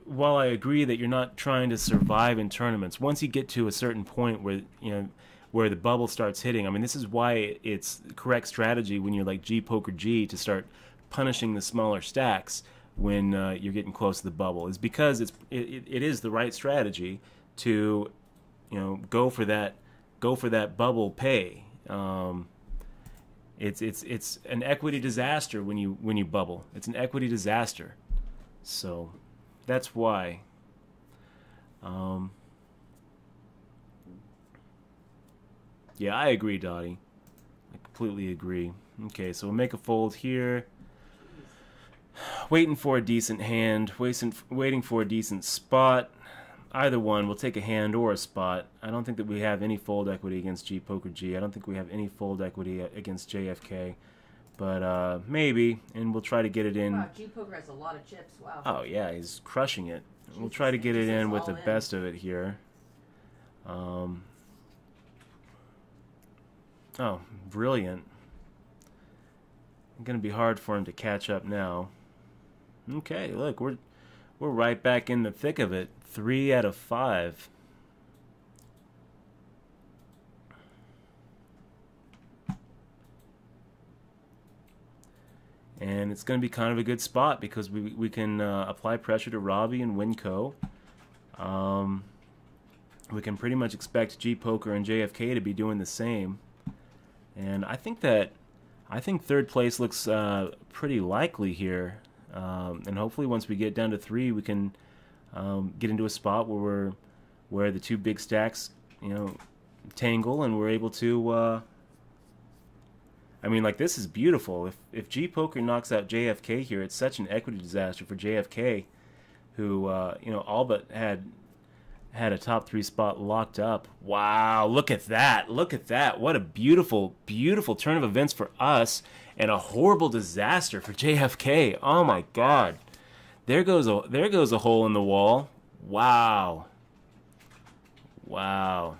while I agree that you're not trying to survive in tournaments, once you get to a certain point where, you know, where the bubble starts hitting, I mean, this is why it's the correct strategy when you're like G Poker G to start punishing the smaller stacks when you're getting close to the bubble, is because it is the right strategy to, you know, go for that bubble pay. It's an equity disaster when you bubble. It's an equity disaster. So that's why. Yeah, I agree, Dottie. I completely agree. Okay, so we'll make a fold here. Waiting for a decent hand. Waiting for a decent spot. either one. We'll take a hand or a spot. I don't think that we have any fold equity against G Poker G. I don't think we have any fold equity against JFK. But maybe, and we'll try to get it in. Wow, G Poker has a lot of chips. Wow. Oh yeah, he's crushing it. We'll try to get it in with the best of it here. Oh, brilliant. It's gonna be hard for him to catch up now. Okay, look, we're right back in the thick of it. 3 out of 5. And it's going to be kind of a good spot because we can apply pressure to Robbie and Winco. We can pretty much expect G Poker and JFK to be doing the same. And I think third place looks pretty likely here. And hopefully once we get down to 3, we can get into a spot where the two big stacks, tangle, and we're able to. I mean, like, this is beautiful. If G Poker knocks out JFK here, it's such an equity disaster for JFK, who all but had a top 3 spot locked up. Wow, look at that! Look at that! What a beautiful, beautiful turn of events for us, and a horrible disaster for JFK. Oh my God! There goes a hole in the wall. Wow. Wow.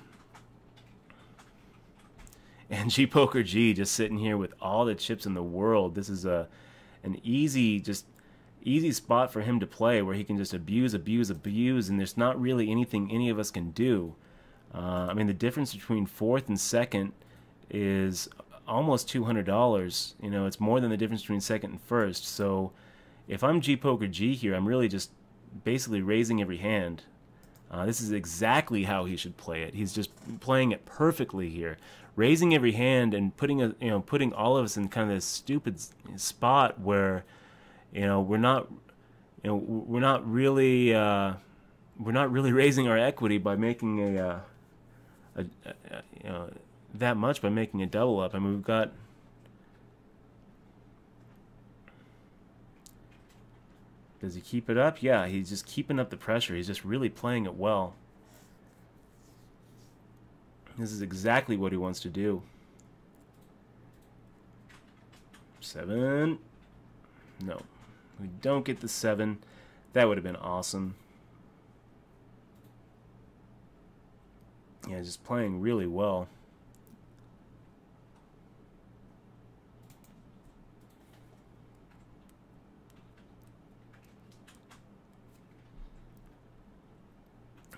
And G Poker G just sitting here with all the chips in the world. This is an easy spot for him to play, where he can just abuse, and there's not really anything any of us can do. I mean, the difference between 4th and 2nd is almost $200. It's more than the difference between 2nd and 1st. So if I'm G Poker G here, I'm really just basically raising every hand. This is exactly how he should play it. He's just playing it perfectly here, raising every hand and putting all of us in kind of this stupid spot where, we're not really raising our equity by making that much by making a double up. I mean, we've got. Does he keep it up? Yeah, he's just keeping up the pressure. He's just really playing it well. This is exactly what he wants to do. 7. No. We don't get the 7. That would have been awesome. Yeah, just playing really well.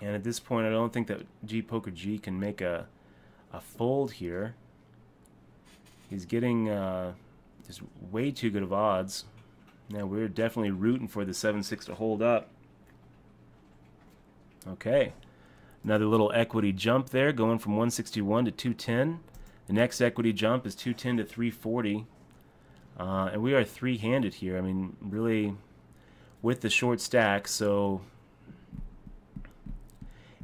And at this point, I don't think that G Poker G can make a fold here. He's getting just way too good of odds. Now we're definitely rooting for the 7-6 to hold up. Okay, another little equity jump there, going from 161 to 210. The next equity jump is 210 to 340. And we are 3-handed here. I mean, really, with the short stack, so.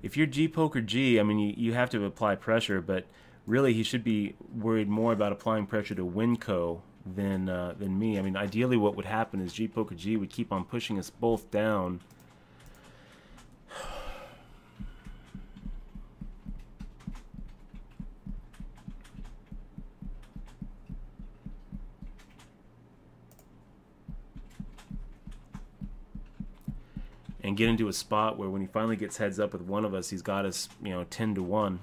If you're G Poker G, I mean, you have to apply pressure, but really he should be worried more about applying pressure to Winco than me. I mean, ideally what would happen is G Poker G would keep on pushing us both down. And get into a spot where when he finally gets heads up with one of us, he's got us, 10 to 1.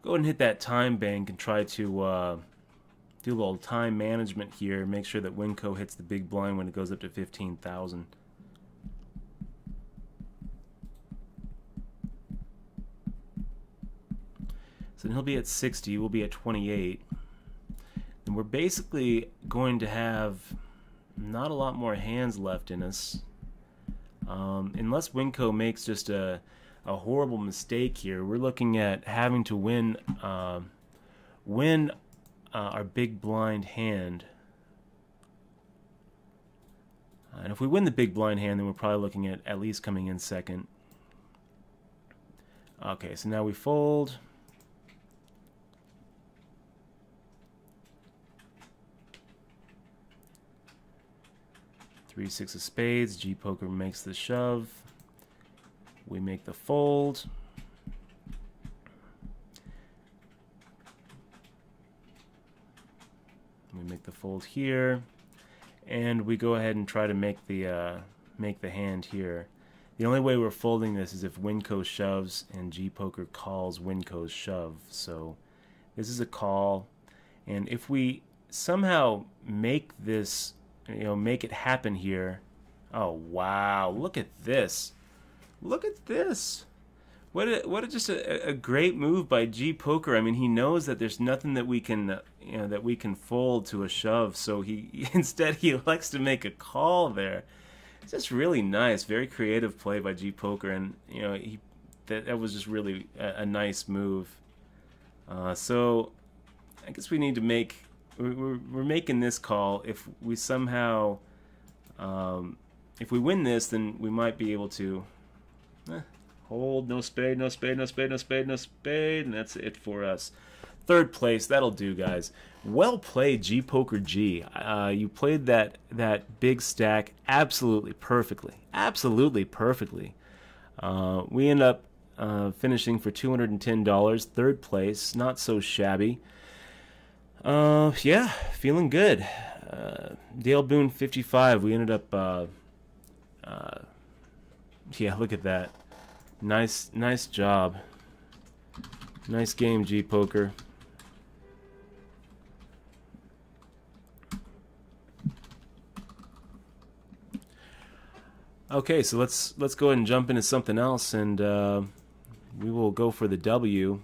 Go ahead and hit that time bank and try to do a little time management here. Make sure that Winco hits the big blind when it goes up to 15,000. So then he'll be at 60, we'll be at 28. And we're basically going to have not a lot more hands left in us. Unless Winco makes just a horrible mistake here, we're looking at having to win our big blind hand. And if we win the big blind hand, then we're probably looking at least coming in second. Okay, so now we fold. Three, six of spades. G poker makes the shove. We make the fold. We make the fold here, and we go ahead and try to make the hand here. The only way we're folding this is if Winco shoves and G poker calls Winco's shove. So this is a call, and if we somehow make this, make it happen here. Oh wow! Look at this! Look at this! What a just a great move by G poker. I mean, he knows that there's nothing that we can that we can fold to a shove. So he instead he likes to make a call there. It's just really nice, very creative play by G poker, and that was just really a nice move. So I guess we need to make we're making this call. If we somehow if we win this, then we might be able to. Hold, no spade, no spade, no spade, no spade, no spade, and that's it for us. Third place, that'll do, guys. Well played, G Poker G. You played that big stack absolutely perfectly. Absolutely perfectly. We end up finishing for $210. Third place, not so shabby. Yeah, feeling good. Dale Boone 55. We ended up. Yeah, look at that. Nice job. Nice game, G Poker. Okay, so let's go ahead and jump into something else, and we will go for the W.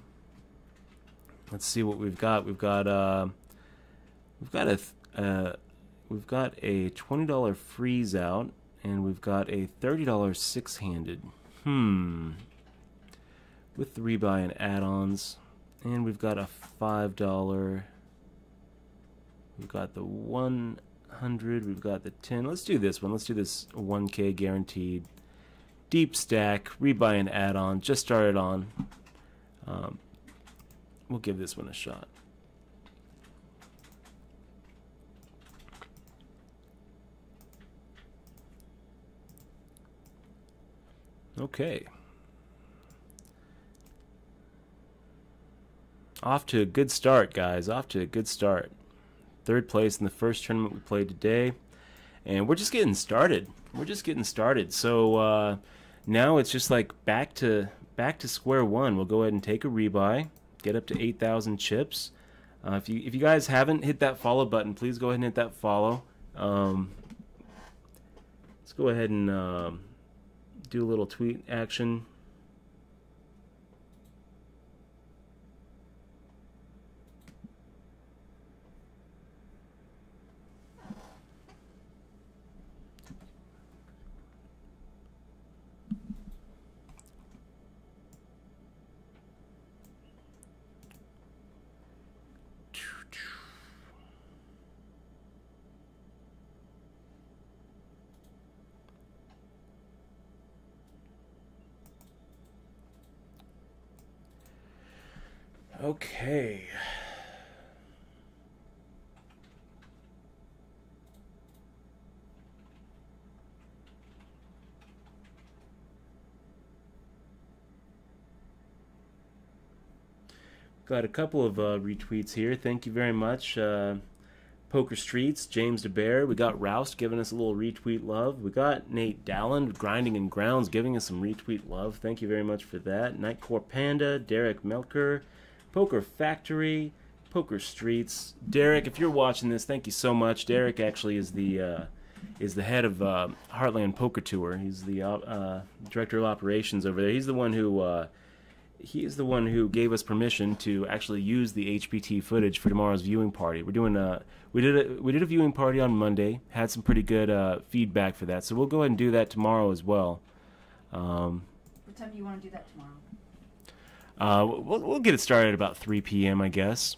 Let's see what we've got. We've got a $20 freeze out, and we've got a $30 six-handed. With the rebuy and add-ons, and we've got a $5. We've got the 100. We've got the 10. Let's do this one. Let's do this 1K guaranteed. Deep stack, rebuy and add-on. Just started on. We'll give this one a shot. Okay. Off to a good start, guys. Off to a good start. Third place in the first tournament we played today. And we're just getting started. We're just getting started. So now it's just like back to square one. We'll go ahead and take a rebuy. Get up to 8,000 chips. If you guys haven't hit that follow button, please go ahead and hit that follow. Let's go ahead and do a little tweet action. Okay. Got a couple of retweets here. Thank you very much. Poker Streets, James DeBear. We got Roust giving us a little retweet love. We got Nate Dowland, Grinding and Grounds, giving us some retweet love. Thank you very much for that. Nightcore Panda, Derek Melker, Poker Factory, Poker Streets. Derek, if you're watching this, thank you so much. Derek actually is the head of Heartland Poker Tour. He's the director of operations over there. He's the one who gave us permission to actually use the HPT footage for tomorrow's viewing party. We're doing we did a viewing party on Monday. Had some pretty good feedback for that, so we'll go ahead and do that tomorrow as well. What time do you want to do that tomorrow? We'll get it started at about 3 p.m. I guess.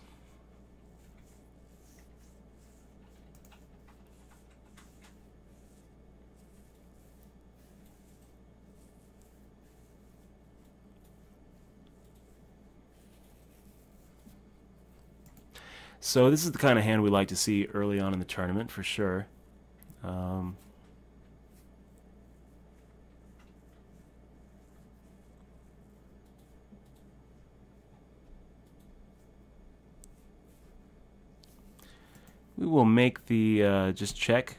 So this is the kind of hand we like to see early on in the tournament for sure. We will make the just check.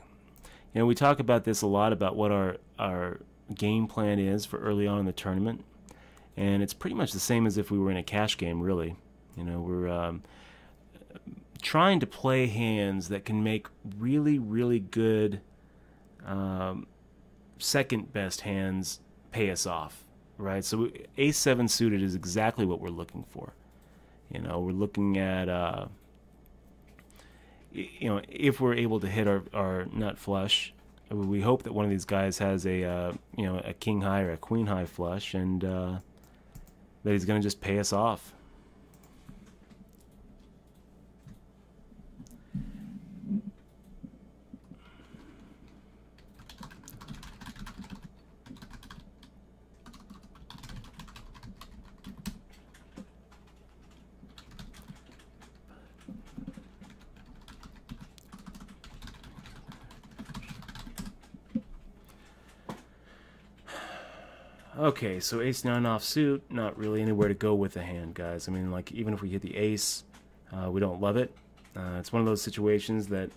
You know, we talk about this a lot about what our game plan is for early on in the tournament, and it's pretty much the same as if we were in a cash game, really. You know, we're trying to play hands that can make really, really good second best hands pay us off, right? So ace 7 suited is exactly what we're looking for. You know, we're looking at you know, if we're able to hit our nut flush, we hope that one of these guys has a you know, a king high or a queen high flush, and that he's going to just pay us off. Okay, so ace 9 offsuit, not really anywhere to go with the hand, guys. I mean, like, even if we hit the ace, we don't love it. It's one of those situations that,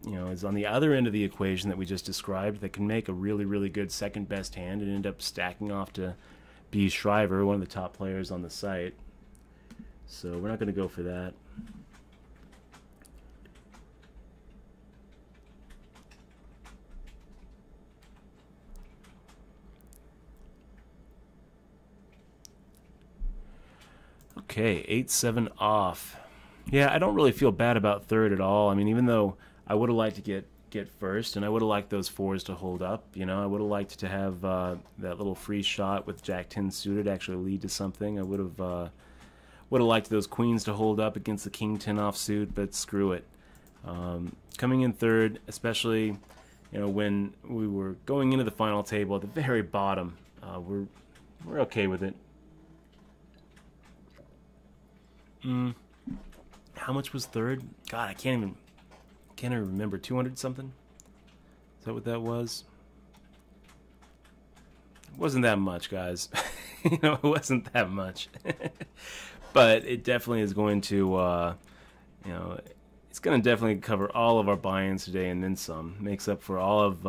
you know, is on the other end of the equation that we just described that can make a really, really good second best hand and end up stacking off to B. Shriver, one of the top players on the site. So we're not going to go for that. Okay, 8-7 off. Yeah, I don't really feel bad about third at all. I mean, even though I would have liked to get first, and I would have liked those fours to hold up. You know, I would have liked to have that little free shot with Jack 10 suited actually lead to something. I would have liked those queens to hold up against the King 10 offsuit, but screw it. Coming in third, especially, you know, when we were going into the final table at the very bottom, we're okay with it. How much was third? God, I can't even remember. 200 something? Is that what that was? It wasn't that much, guys. You know, it wasn't that much. But it definitely is going to, you know, it's going to definitely cover all of our buy-ins today and then some. Makes up for all of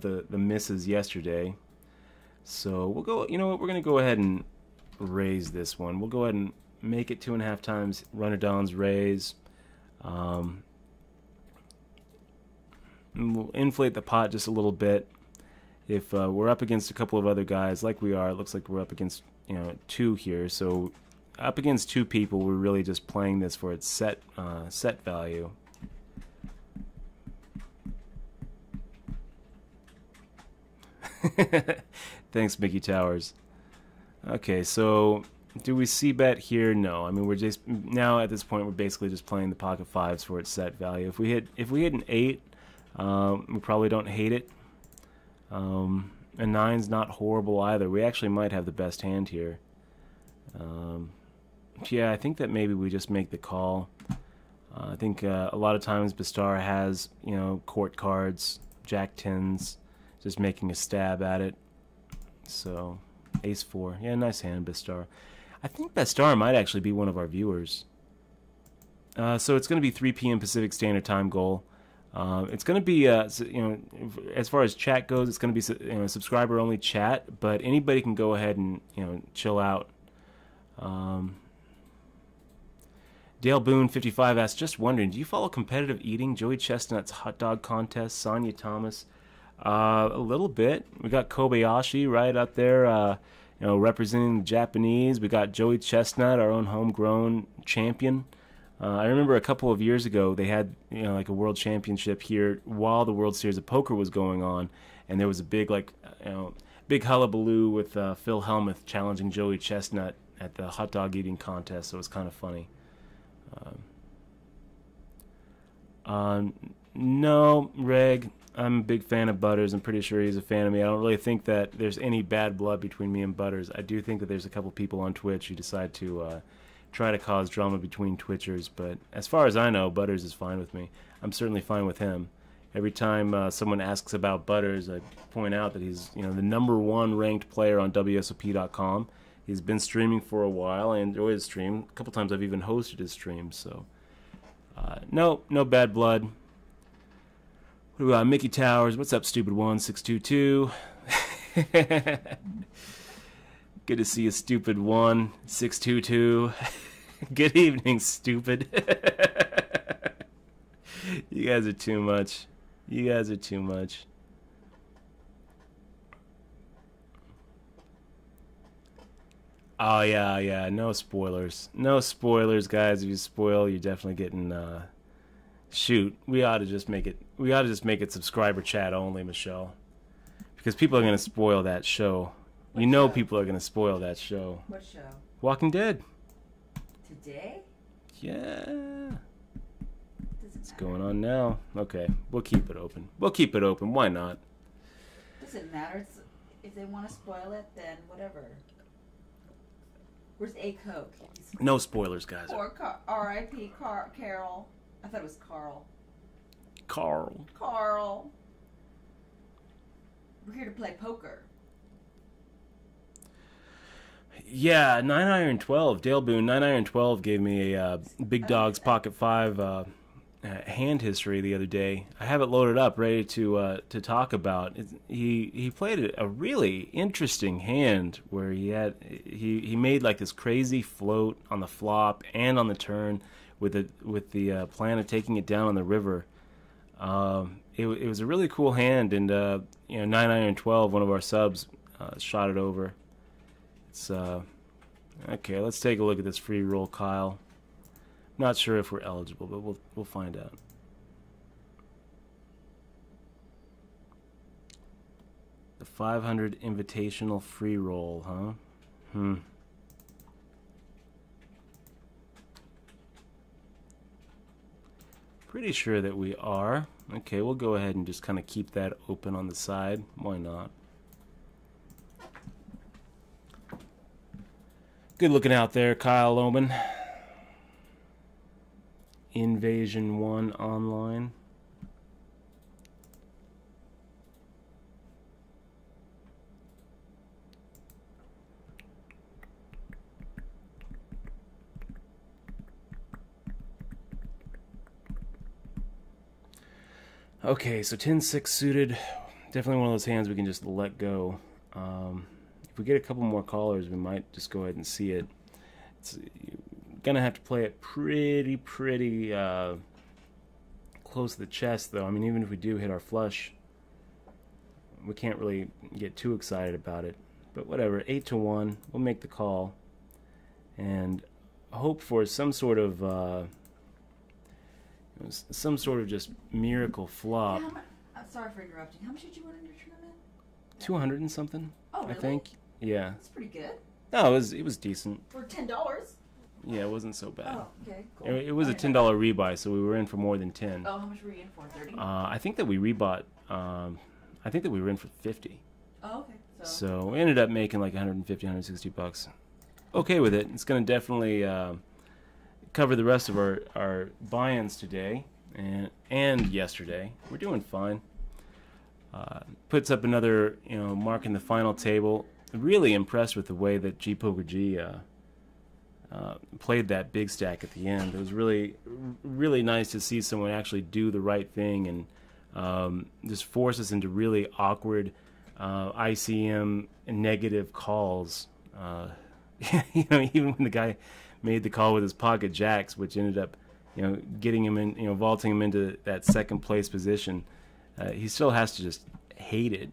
the misses yesterday. So we'll go. You know what? We're going to go ahead and raise this one. We'll go ahead and make it 2.5 times Runner-Don's raise. And we'll inflate the pot just a little bit. If we're up against a couple of other guys, like we are, it looks like we're up against, you know, 2 here. So up against 2 people, we're really just playing this for its set value. Thanks, Mickey Towers. Okay, so do we c-bet here? No. I mean, we're just now at this point we're basically just playing the pocket fives for its set value. If we hit an 8, we probably don't hate it. And 9's not horrible either. We actually might have the best hand here. Yeah, I think that maybe we just make the call. I think a lot of times Bastar has, you know, court cards, Jack 10s, just making a stab at it. So ace 4, yeah, nice hand, Bastar. I think Bastar might actually be one of our viewers. So it's going to be 3 p.m. Pacific Standard Time goal. It's going to be, you know, as far as chat goes, it's going to be, you know, subscriber only chat, but anybody can go ahead and, you know, chill out. Dale Boone 55 asks, just wondering, do you follow competitive eating? Joey Chestnut's hot dog contest, Sonia Thomas. A little bit. We got Kobayashi right up there, you know, representing the Japanese. We got Joey Chestnut, our own homegrown champion. I remember a couple of years ago they had, you know, like a world championship here while the World Series of Poker was going on, and there was a big, like, you know, big hullabaloo with Phil Hellmuth challenging Joey Chestnut at the hot dog eating contest. So it was kind of funny. No, Reg, I'm a big fan of Butters. I'm pretty sure he's a fan of me. I don't really think that there's any bad blood between me and Butters. I do think that there's a couple people on Twitch who decide to try to cause drama between Twitchers, but as far as I know, Butters is fine with me. I'm certainly fine with him. Every time someone asks about Butters, I point out that he's, you know, the #1 ranked player on WSOP.com. He's been streaming for a while. I enjoy his stream. A couple times I've even hosted his streams, so no bad blood. What do we got? Mickey Towers. What's up, stupid one? 622. Good to see you, stupid one. 622. Good evening, stupid. You guys are too much. You guys are too much. Oh yeah. No spoilers. No spoilers, guys. If you spoil, you're definitely getting shoot. We ought to just make it. We ought to just make it subscriber chat only, Michelle, because people are gonna spoil that show. What you know, show? people are gonna spoil that show. What show? Walking Dead. Today? Yeah. Doesn't What's matter. going on now? Okay, we'll keep it open. We'll keep it open. Why not? Doesn't matter. It's, if they want to spoil it, then whatever. Where's A Coke? No spoilers, guys. Or R.I.P. Carol. I thought it was Carl. Carl. Carl. We're here to play poker. Yeah, 9 Iron 12. Dale Boone, 9 Iron 12 gave me a Big Dog's Pocket 5 hand history the other day. I have it loaded up, ready to talk about. He played a really interesting hand where he made like this crazy float on the flop and on the turn with the plan of taking it down on the river. It was a really cool hand, and 9 Iron 12, one of our subs, shot it over. It's okay. Let's take a look at this free roll, Kyle. Not sure if we're eligible, but we'll find out. The 500 invitational free roll, huh? Pretty sure that we are. Okay, we'll go ahead and just kind of keep that open on the side. Why not? Good looking out there, Kyle Lohman. Invasion 1 online. Okay, so 10-6 suited. Definitely one of those hands we can just let go. If we get a couple more callers, we might just go ahead and see it. It's gonna have to play it pretty close to the chest, though. I mean, even if we do hit our flush, we can't really get too excited about it. But whatever, 8-1. We'll make the call and hope for some sort of just miracle flop. Yeah, I'm sorry for interrupting. How much did you win in your tournament? 200 and something. Oh, really? I think. Yeah. That's pretty good. No, it was decent. For $10. Yeah, it wasn't so bad. Oh, okay, cool. It was a $10 rebuy, so we were in for more than 10. Oh, how much were you in for? 30? I think that we rebought. I think that we were in for 50. Oh, okay. So we ended up making like 150, 160 bucks. Okay with it. It's going to definitely cover the rest of our buy-ins today and yesterday. We're doing fine. Puts up another mark in the final table. Really impressed with the way that G Poker G played that big stack at the end. It was really nice to see someone actually do the right thing and just force us into really awkward ICM negative calls. Even when the guy made the call with his pocket jacks, which ended up getting him in, vaulting him into that second place position, he still has to just hate it.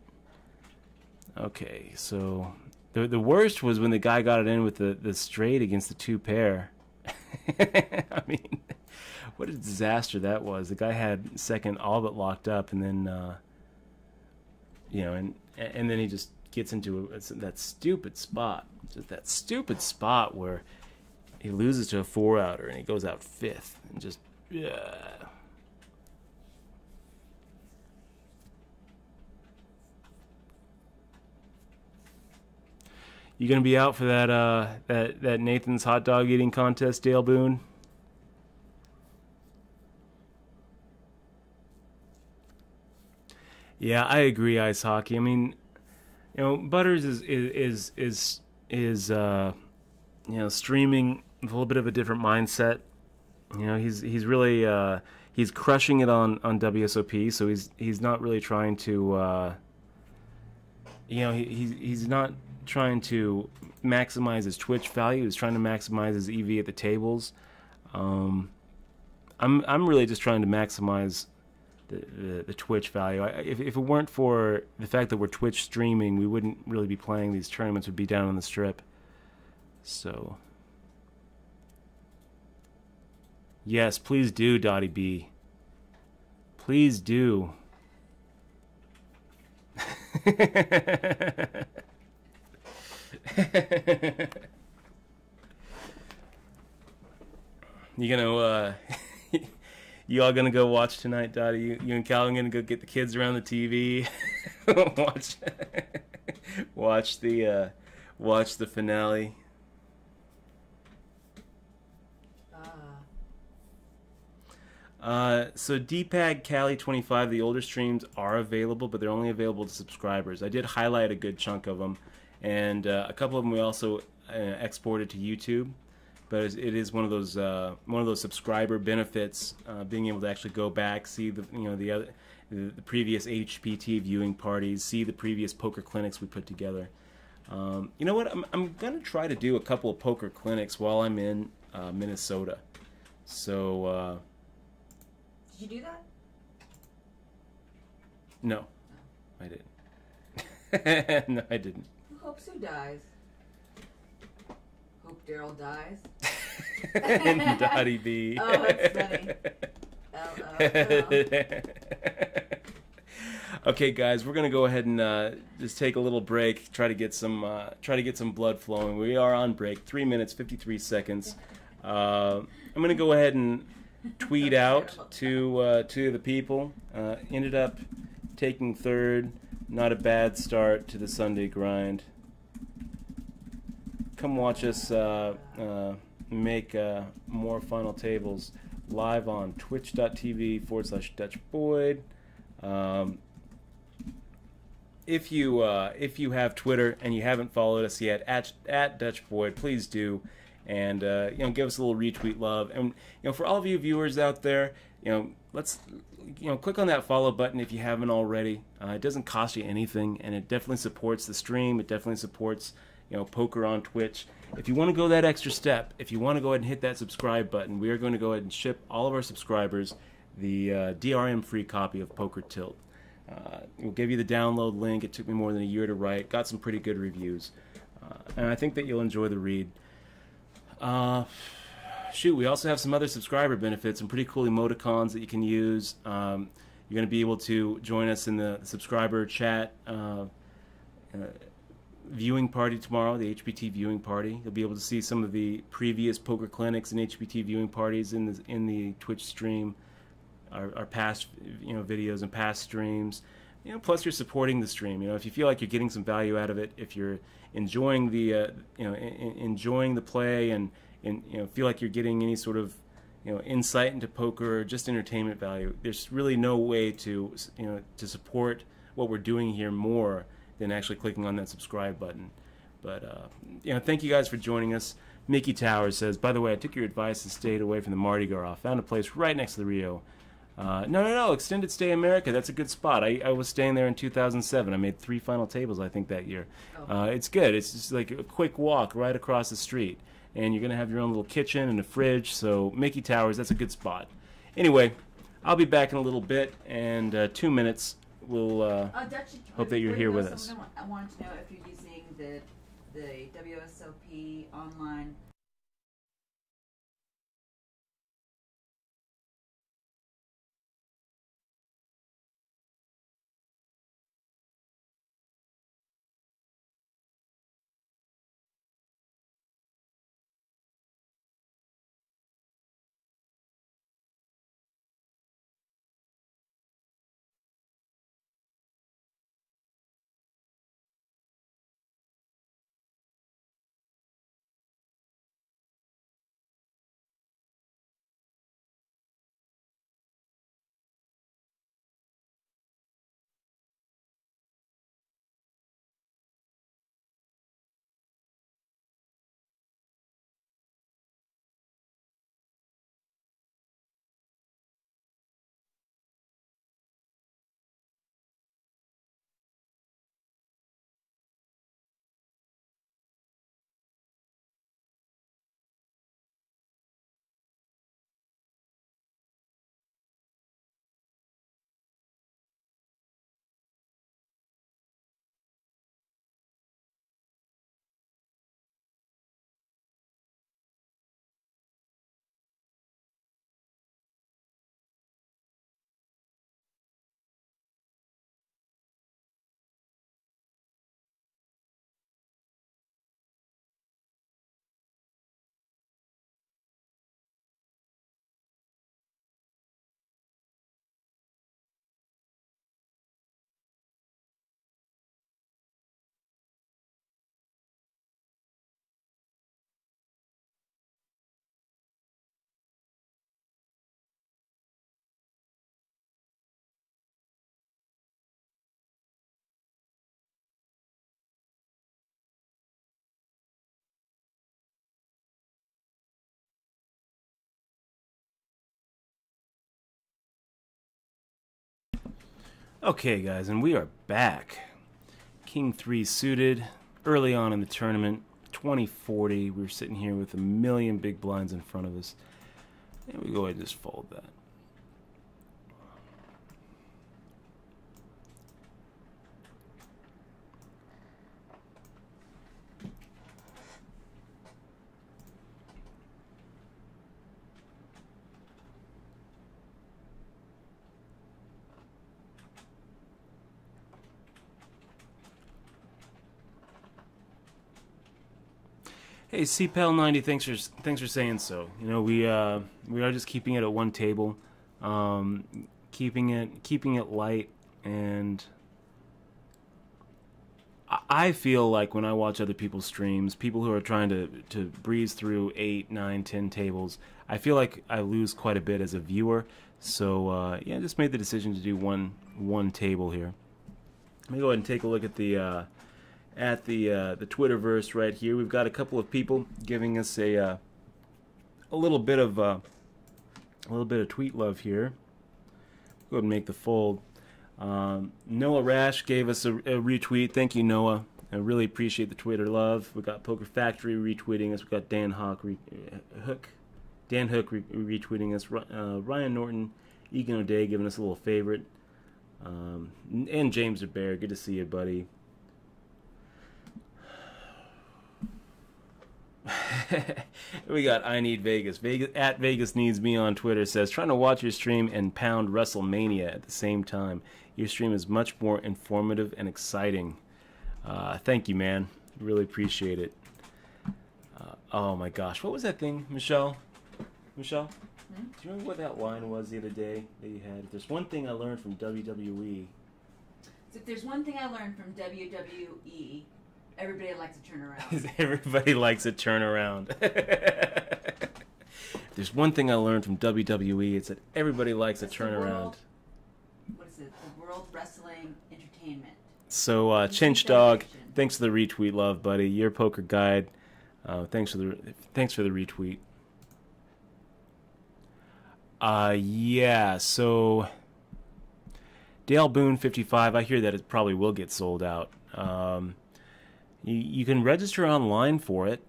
Okay, so the worst was when the guy got it in with the straight against the 2 pair. I mean, what a disaster that was. The guy had second all but locked up, and then and then he just gets into that stupid spot, just that stupid spot where he loses to a 4-outer and he goes out 5th and just You gonna be out for that that Nathan's hot dog eating contest, Dale Boone? Yeah, I agree. Ice hockey. I mean, Butters is streaming with a little bit of a different mindset. He's really he's crushing it on WSOP. So he's not really trying to he's not trying to maximize his Twitch value. He's trying to maximize his EV at the tables. Um, I'm really just trying to maximize the Twitch value. If it weren't for the fact that we're Twitch streaming, we wouldn't really be playing these tournaments. Would be down on the strip. So yes, please do, Dottie B. Please do. You gonna you all gonna go watch tonight, Dottie? You and Calvin gonna go get the kids around the TV, watch watch the finale. So DPAG Cali 25, the older streams are available, but they're only available to subscribers. I did highlight a good chunk of them, and a couple of them we also exported to YouTube. But it is one of those subscriber benefits, being able to actually go back, see the previous HPT viewing parties, see the previous poker clinics we put together. You know what? I'm gonna try to do a couple of poker clinics while I'm in Minnesota. So. Did you do that? No, I didn't. No, I didn't. Who hopes who dies? Hope Daryl dies. And Dottie B. Oh, that's funny. Okay, guys, we're gonna go ahead and just take a little break. Try to get some blood flowing. We are on break. 3 minutes 53 seconds. I'm gonna go ahead and tweet out to the people. Ended up taking third. Not a bad start to the Sunday grind. Come watch us make more final tables live on twitch.tv/DutchBoyd. If you have Twitter and you haven't followed us yet, at DutchBoyd, please do. And give us a little retweet love. And for all of you viewers out there, let's click on that follow button if you haven't already. It doesn't cost you anything, and it definitely supports the stream. It definitely supports poker on Twitch. If you want to go that extra step, if you want to go ahead and hit that subscribe button, we are going to go ahead and ship all of our subscribers the DRM free copy of Poker Tilt. We'll give you the download link. It took me more than a year to write. Got some pretty good reviews, and I think that you'll enjoy the read. Shoot, we also have some other subscriber benefits, some pretty cool emoticons that you can use. You're going to be able to join us in the subscriber chat viewing party tomorrow, the HPT viewing party. You'll be able to see some of the previous poker clinics and HPT viewing parties in the Twitch stream, our past videos and past streams. Plus you're supporting the stream. If you feel like you're getting some value out of it, if you're enjoying the enjoying the play and feel like you're getting any sort of insight into poker or just entertainment value, there's really no way to support what we're doing here more than actually clicking on that subscribe button. But thank you guys for joining us. Mickey Towers says, by the way, I took your advice and stayed away from the Mardi Gras. Found a place right next to the Rio. No, Extended Stay America. That's a good spot. I was staying there in 2007. I made 3 final tables, I think, that year. It's good. It's just like a quick walk right across the street. And you're going to have your own little kitchen and a fridge. So Mickey Towers, that's a good spot. Anyway, I'll be back in a little bit. And 2 minutes, we'll hope that you're here with us. I wanted to know if you're using the WSOP online Okay, guys, and we are back. King 3 suited, early on in the tournament, 2040. We were sitting here with a million big blinds in front of us. And we go ahead and just fold that. Hey, CPAL90, thanks for saying so. You know, we are just keeping it at one table, keeping it light, and I feel like when I watch other people's streams, people who are trying to breeze through 8, 9, 10 tables, I feel like I lose quite a bit as a viewer. So yeah, I just made the decision to do one table here. Let me go ahead and take a look at the Twitterverse right here. We've got a couple of people giving us a little bit of tweet love here. Go ahead and make the fold. Noah Rash gave us a retweet. Thank you, Noah. I really appreciate the Twitter love. We got Poker Factory retweeting us. We got Dan Hook retweeting us. Ryan Norton, Egan O'Day giving us a little favorite. And James Bear, good to see you, buddy. We got I Need Vegas. At Vegas Needs Me on Twitter says, trying to watch your stream and pound WrestleMania at the same time. Your stream is much more informative and exciting. Thank you, man. Really appreciate it. Oh my gosh, what was that thing, Michelle? Michelle, do you remember what that line was the other day that you had? If there's one thing I learned from WWE. So if there's one thing I learned from WWE, everybody likes a turnaround. Everybody likes a turnaround. There's one thing I learned from WWE. It's that everybody likes a turnaround. What is it? The World Wrestling Entertainment. So, Chinch Dog, thanks for the retweet, love, buddy. Your poker guide. Thanks for the retweet. Yeah. So, Dale Boone 55. I hear that it probably will get sold out. You can register online for it,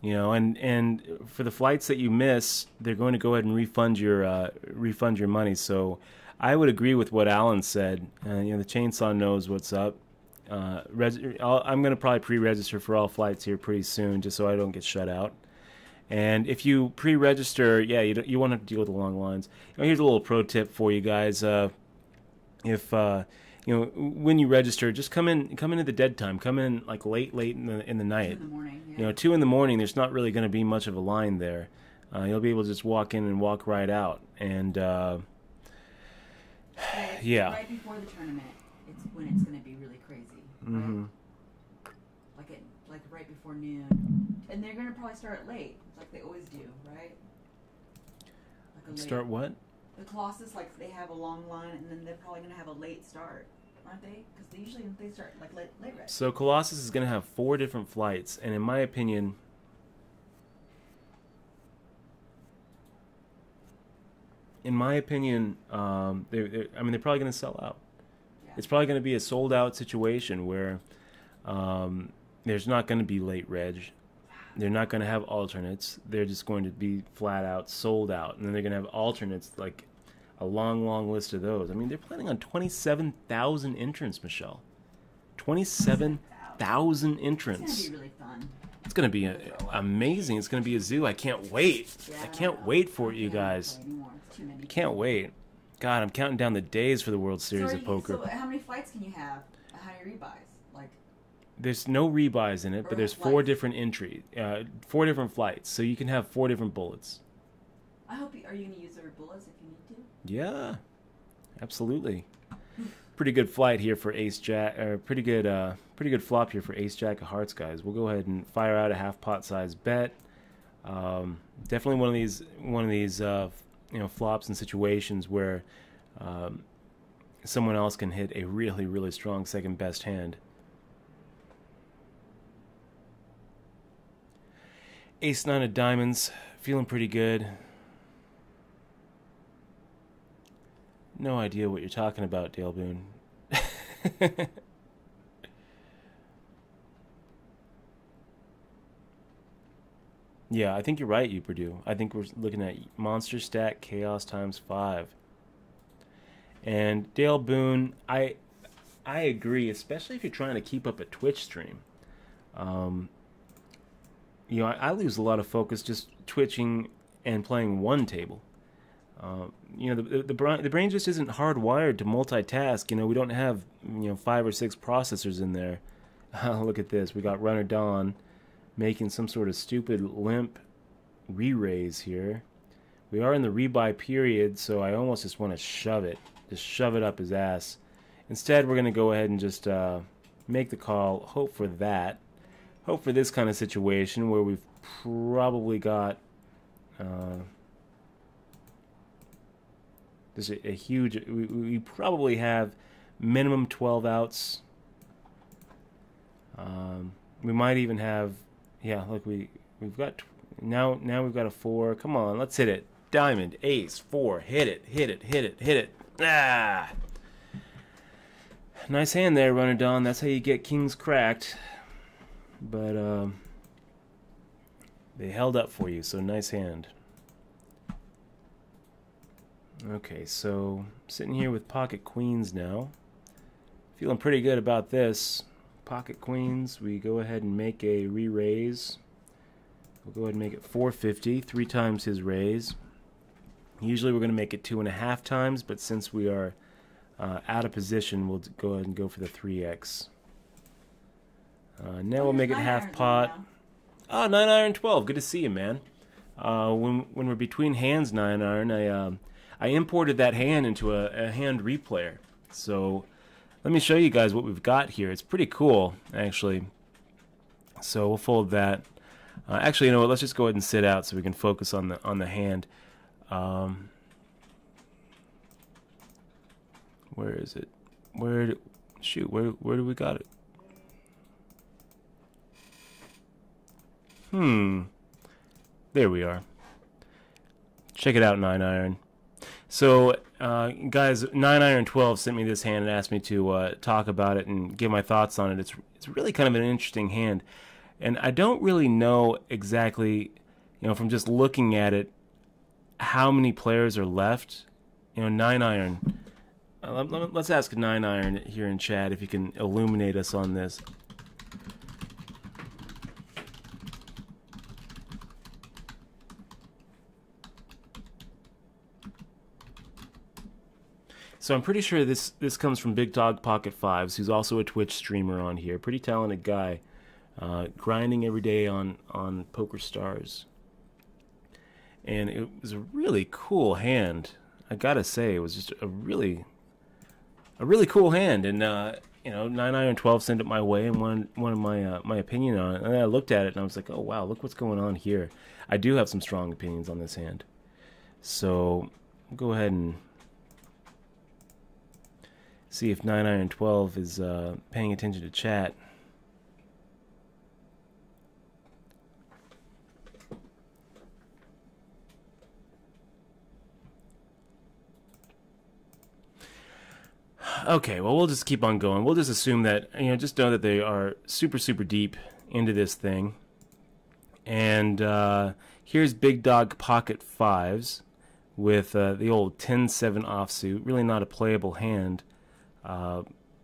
you know, and for the flights that you miss, they're going to go ahead and refund your money. So I would agree with what Alan said. You know, the Chainsaw knows what's up. I'm going to probably pre-register for all flights here pretty soon, just so I don't get shut out. And if you pre-register, yeah, you won't have to deal with the long lines. You know, here's a little pro tip for you guys. If you know, when you register, just come in at the dead time. Come in like late in the night. 2 in the morning. Yeah. You know, 2 in the morning. There's not really going to be much of a line there. You'll be able to just walk in and walk right out. And yeah. Right before the tournament, it's when it's going to be really crazy. Right? Mm-hmm. Like right before noon, and they're going to probably start late, like they always do, right? Like start what? The Colossus, like they have a long line, and then they're probably going to have a late start, aren't they? Because they start like late red. So Colossus is going to have 4 different flights, and in my opinion, they're probably going to sell out. Yeah. It's probably going to be a sold out situation where there's not going to be late reg. They're not going to have alternates. They're just going to be flat out sold out, and then they're going to have alternates, like a long list of those. I mean, they're planning on 27,000 entrants, Michelle. 27,000 entrants. It's going to be really fun. It's going to be amazing. It's going to be a zoo. I can't wait. Yeah, I can't wait for it, you guys. I can't wait. God, I'm counting down the days for the World Series of Poker. So how many flights can you have? How many rebuys? Like, there's no rebuys in it, but there's 4 different entries, 4 different flights, so you can have 4 different bullets. Are you going to use their bullets if you need to? Yeah, absolutely. Pretty good flight here for Ace Jack, or pretty good flop here for Ace Jack of Hearts, guys. We'll go ahead and fire out a half pot size bet. Definitely one of these flops and situations where someone else can hit a really strong second best hand. Ace 9 of diamonds, feeling pretty good. No idea what you're talking about, Dale Boone. Yeah, I think you're right, you Purdue. I think we're looking at monster stack chaos times 5. And Dale Boone, I agree, especially if you're trying to keep up a Twitch stream. Um, I lose a lot of focus just twitching and playing one table. The brain just isn't hardwired to multitask. We don't have 5 or 6 processors in there. Look at this. We got Runner Dawn making some sort of stupid limp re-raise here. We are in the rebuy period, so I almost just want to shove it up his ass. Instead, we're going to go ahead and just make the call, hope for that. Hope for this kind of situation where we've probably got just a huge... We probably have minimum 12 outs. We might even have... Yeah, look, we've got... Now we've got a 4. Come on, let's hit it. Diamond, ace, 4. Hit it, hit it, hit it, hit it. Ah! Nice hand there, Runner Dawn. That's how you get kings cracked. But they held up for you, so nice hand. Okay, so sitting here with pocket queens now. Feeling pretty good about this. Pocket queens, we go ahead and make a re-raise. We'll go ahead and make it 450, 3 times his raise. Usually we're going to make it 2.5 times, but since we are out of position, we'll go ahead and go for the 3x. Now we'll make it half pot. Oh, 9 iron 12. Good to see you, man. When we're between hands 9 iron, I imported that hand into a hand replayer. So let me show you guys what we've got here. It's pretty cool, actually. So we'll fold that. Actually, you know what? Let's just go ahead and sit out so we can focus on the hand. Where is it? Where do we got it? There we are. Check it out, 9 iron. So, guys, 9 iron 12 sent me this hand and asked me to talk about it and give my thoughts on it. It's really kind of an interesting hand, and I don't really know exactly, from just looking at it, how many players are left. 9 iron. Let's ask 9 iron here in chat if you can illuminate us on this. So I'm pretty sure this comes from Big Dog Pocket Fives, who's also a Twitch streamer on here. Pretty talented guy, grinding every day on Poker Stars. And it was a really cool hand. I gotta say, it was just a really cool hand. And 9 iron 12 sent it my way and wanted my opinion on it. And then I looked at it and I was like, oh wow, look what's going on here. I do have some strong opinions on this hand. So I'll go ahead and see if 9 iron 12 is paying attention to chat. Okay, well, we'll just keep on going. We'll just assume that, just know that they are super deep into this thing. And here's Big Dog Pocket Fives with the old 10-7 offsuit. Really not a playable hand.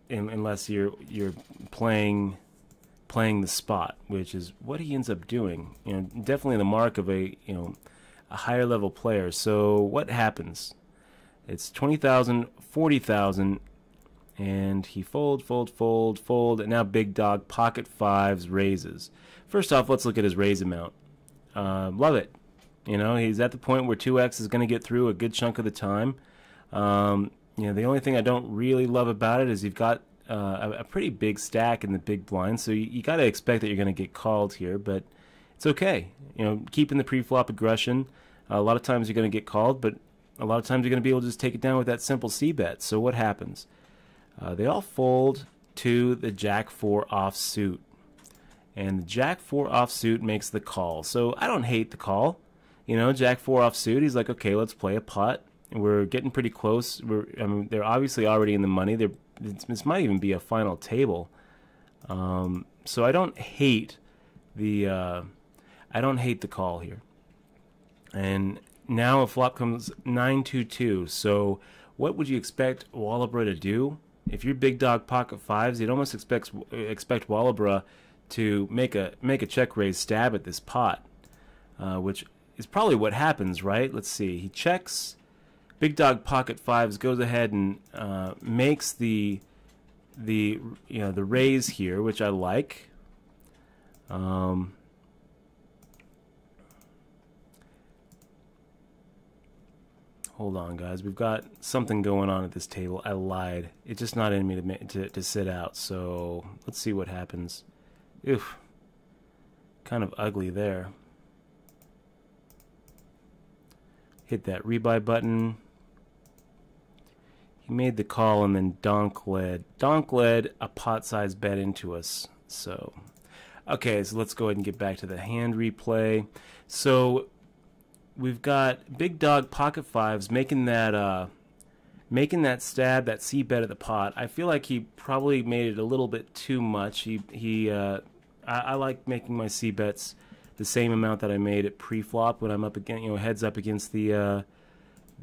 Unless you're playing the spot, which is what he ends up doing. Definitely the mark of a higher level player. So what happens? It's 20,000, 40,000, and he fold, and now Big Dog Pocket Fives raises. First off, let's look at his raise amount. Love it. He's at the point where 2x is going to get through a good chunk of the time. The only thing I don't really love about it is you've got a pretty big stack in the big blind, so you got to expect that you're going to get called here, but it's okay. Keeping the pre-flop aggression, a lot of times you're going to get called, but a lot of times you're going to be able to just take it down with that simple c-bet. So what happens? They all fold to the Jack-4 offsuit, and the Jack-4 offsuit makes the call. So I don't hate the call. Jack-4 offsuit, he's like, okay, let's play a pot. We're getting pretty close. They're obviously already in the money. They're this might even be a final table. So I don't hate the call here. And now a flop comes 9-2-2. So what would you expect Wallabra to do? If you're big dog pocket fives, you'd almost expect Wallabra to make a check raise stab at this pot, which is probably what happens, right? Let's see. He checks. Big dog pocket fives goes ahead and makes the raise here, which I like. Hold on, guys. We've got something going on at this table. I lied. It's just not in me to sit out. So let's see what happens. Oof. Kind of ugly there. Hit that rebuy button. He made the call and then donk led. Donk led a pot-sized bet into us. So, okay, so let's go ahead and get back to the hand replay. So we've got big dog pocket fives making that stab, that C bet at the pot. I feel like he probably made it a little bit too much. I like making my C bets the same amount that I made at pre-flop when I'm up against, heads up against the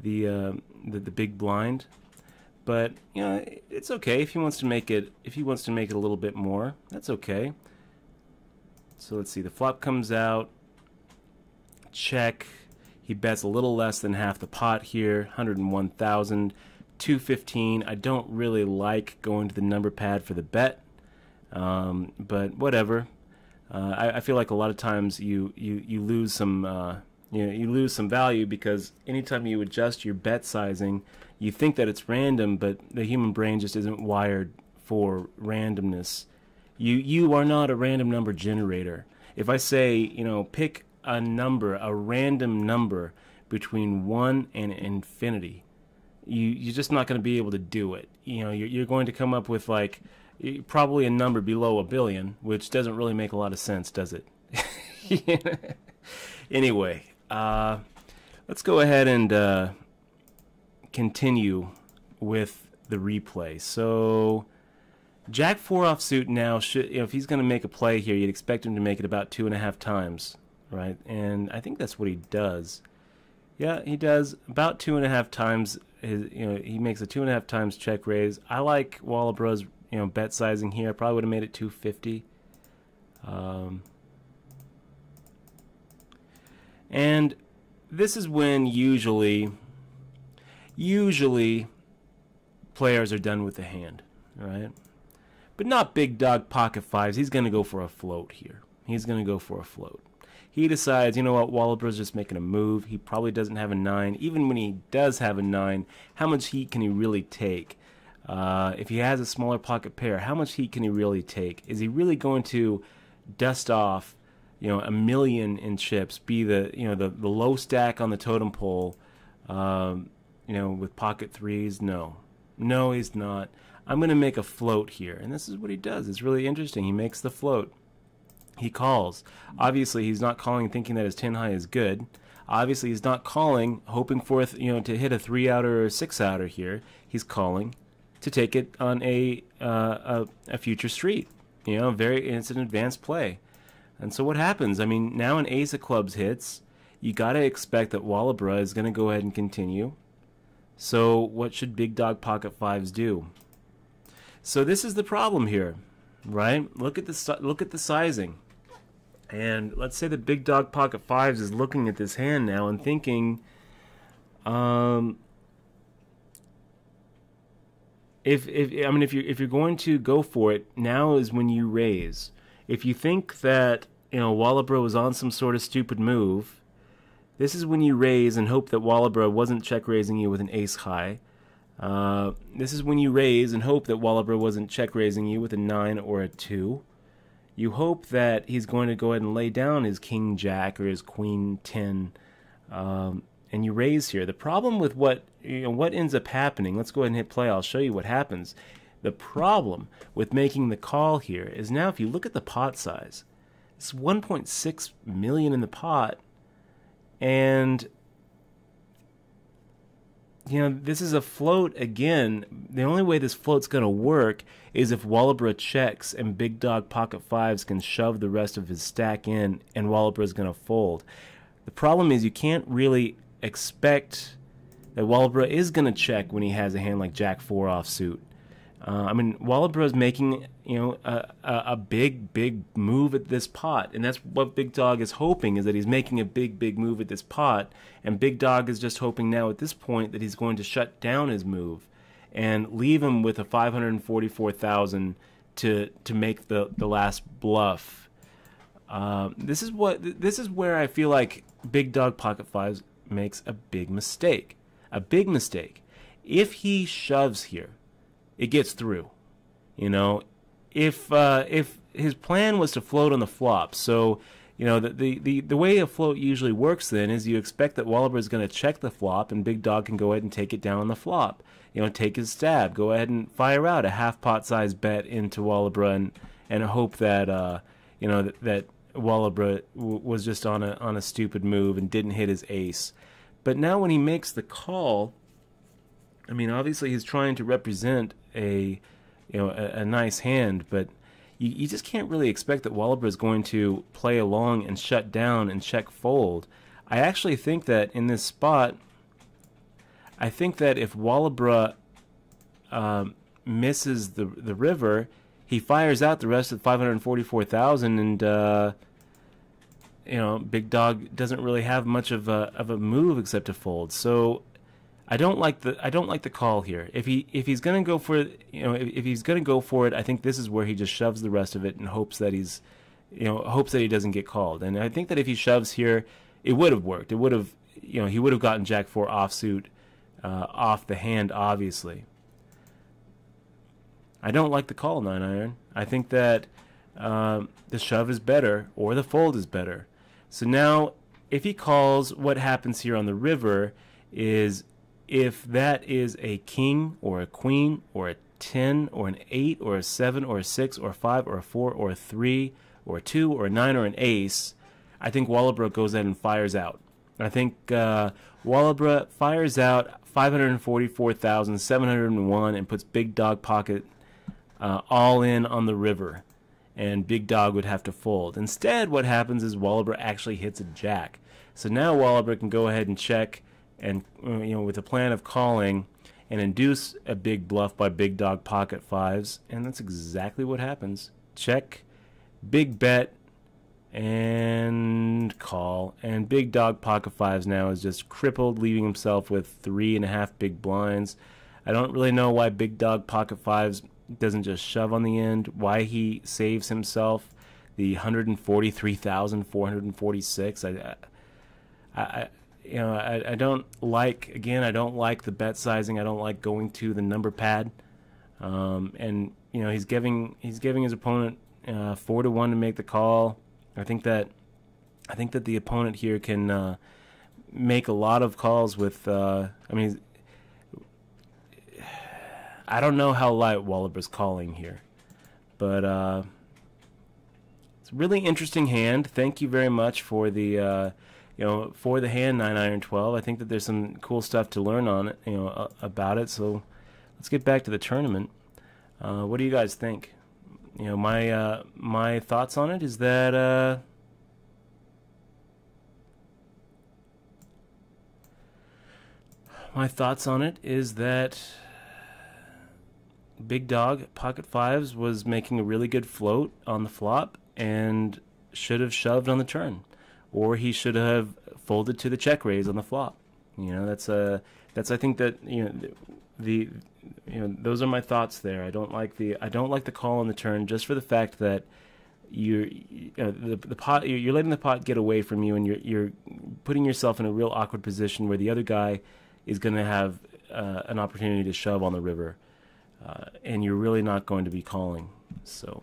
big blind. But it's okay if he wants to make it. If he wants to make it a little bit more, that's okay. So let's see. The flop comes out. Check. He bets a little less than half the pot here. 101,000. 215. I don't really like going to the number pad for the bet, but whatever. I feel like a lot of times you lose some you lose some value because anytime you adjust your bet sizing, you think that it's random, but the human brain just isn't wired for randomness. You are not a random number generator. If I say, pick a number, a random number between 1 and infinity, you're just not going to be able to do it. You're going to come up with like probably a number below a billion, which doesn't really make a lot of sense, does it? Anyway, let's go ahead and continue with the replay. So Jack 4 offsuit now should, if he's going to make a play here, you'd expect him to make it about 2.5 times, right? And I think that's what he does. Yeah, he does about 2.5 times. He makes a 2.5 times check raise. I like Wallabra's bet sizing here. I probably would have made it 250. And this is when usually players are done with the hand, right? But not big dog pocket fives. He's going to go for a float here. He's going to go for a float. He decides, you know what, Wallabra's just making a move. He probably doesn't have a 9. Even when he does have a 9, how much heat can he really take? If he has a smaller pocket pair, how much heat can he really take? Is he really going to dust off, a million in chips, be the low stack on the totem pole, with pocket threes? No, he's not. I'm going to make a float here, and this is what he does. It's really interesting. He makes the float. He calls. Obviously, he's not calling thinking that his 10 high is good. Obviously, he's not calling hoping for to hit a 3-outer or a 6-outer here. He's calling to take it on a future street. It's an advanced play. And so what happens? I mean, now an ace of clubs hits. You got to expect that Wallabra is going to go ahead and continue. So what should big dog pocket fives do? So this is the problem here, right? Look at the sizing. And let's say the big dog pocket fives is looking at this hand now and thinking, if you're going to go for it, now is when you raise. If you think that Wallabra was on some sort of stupid move, this is when you raise and hope that Wallabra wasn't check raising you with an ace high. This is when you raise and hope that Wallabra wasn't check raising you with a 9 or a 2. You hope that he's going to go ahead and lay down his king jack or his queen 10, and you raise here. The problem with what ends up happening, let's go ahead and hit play. I'll show you what happens. The problem with making the call here is now if you look at the pot size, it's 1.6 million in the pot, and this is a float again. The only way this float's going to work is if Wallabra checks and Big Dog Pocket Fives can shove the rest of his stack in, and Wallabra's going to fold. The problem is you can't really expect that Wallabra is going to check when he has a hand like Jack 4 offsuit. I mean, Wallabra is making a big move at this pot, and that's what Big Dog is hoping, is that he's making a big move at this pot, and Big Dog is just hoping now at this point that he's going to shut down his move and leave him with a 544,000 to make the last bluff. This is where I feel like Big Dog Pocket Fives makes a big mistake. A big mistake. If he shoves here, it gets through. If his plan was to float on the flop, so the way a float usually works then is you expect that Wallabra is going to check the flop and Big Dog can go ahead and take it down on the flop. Take his stab, go ahead and fire out a half pot size bet into Wallabra and hope that that Wallabra was just on a stupid move and didn't hit his ace. But now when he makes the call, I mean, obviously he's trying to represent a nice hand, but you just can't really expect that Wallabra is going to play along and shut down and check fold. I actually think that in this spot, I think that if Wallabra misses the river, he fires out the rest of 544,000, and Big Dog doesn't really have much of a move except to fold. So I don't like the call here. If he's gonna go for if he's gonna go for it, I think this is where he just shoves the rest of it and hopes that he doesn't get called. And I think that if he shoves here, it would have worked. It would have he would have gotten Jack 4 offsuit off the hand, obviously. I don't like the call 9-iron. I think that the shove is better or the fold is better. So now if he calls, what happens here on the river is, if that is a king or a queen or a 10 or an 8 or a 7 or a 6 or a 5 or a 4 or a 3 or a 2 or a 9 or an ace, I think Wallabra goes ahead and fires out. I think Wallabra fires out 544,701 and puts Big Dog Pocket all in on the river, and Big Dog would have to fold. Instead, what happens is Wallabra actually hits a jack. So now Wallabra can go ahead and check, and with a plan of calling, and induce a big bluff by Big Dog Pocket Fives, and that's exactly what happens. Check, big bet, and call, and Big Dog Pocket Fives now is just crippled, leaving himself with 3.5 big blinds. I don't really know why Big Dog Pocket Fives doesn't just shove on the end, why he saves himself the 143,446. I don't like, again, I don't like the bet sizing. I don't like going to the number pad, and he's giving his opponent 4-1 to make the call. I think that the opponent here can make a lot of calls with. I mean, I don't know how light Wallabra's calling here, but it's a really interesting hand. Thank you very much for the for the hand 9-iron 12. I think that there's some cool stuff to learn on it, about it. So let's get back to the tournament. What do you guys think? My thoughts on it is that Big Dog Pocket Fives was making a really good float on the flop and should have shoved on the turn, or he should have folded to the check raise on the flop. That's I think that those are my thoughts there. I don't like the call on the turn, just for the fact that you're letting the pot get away from you, and you're putting yourself in a real awkward position where the other guy is going to have an opportunity to shove on the river, and you're really not going to be calling. So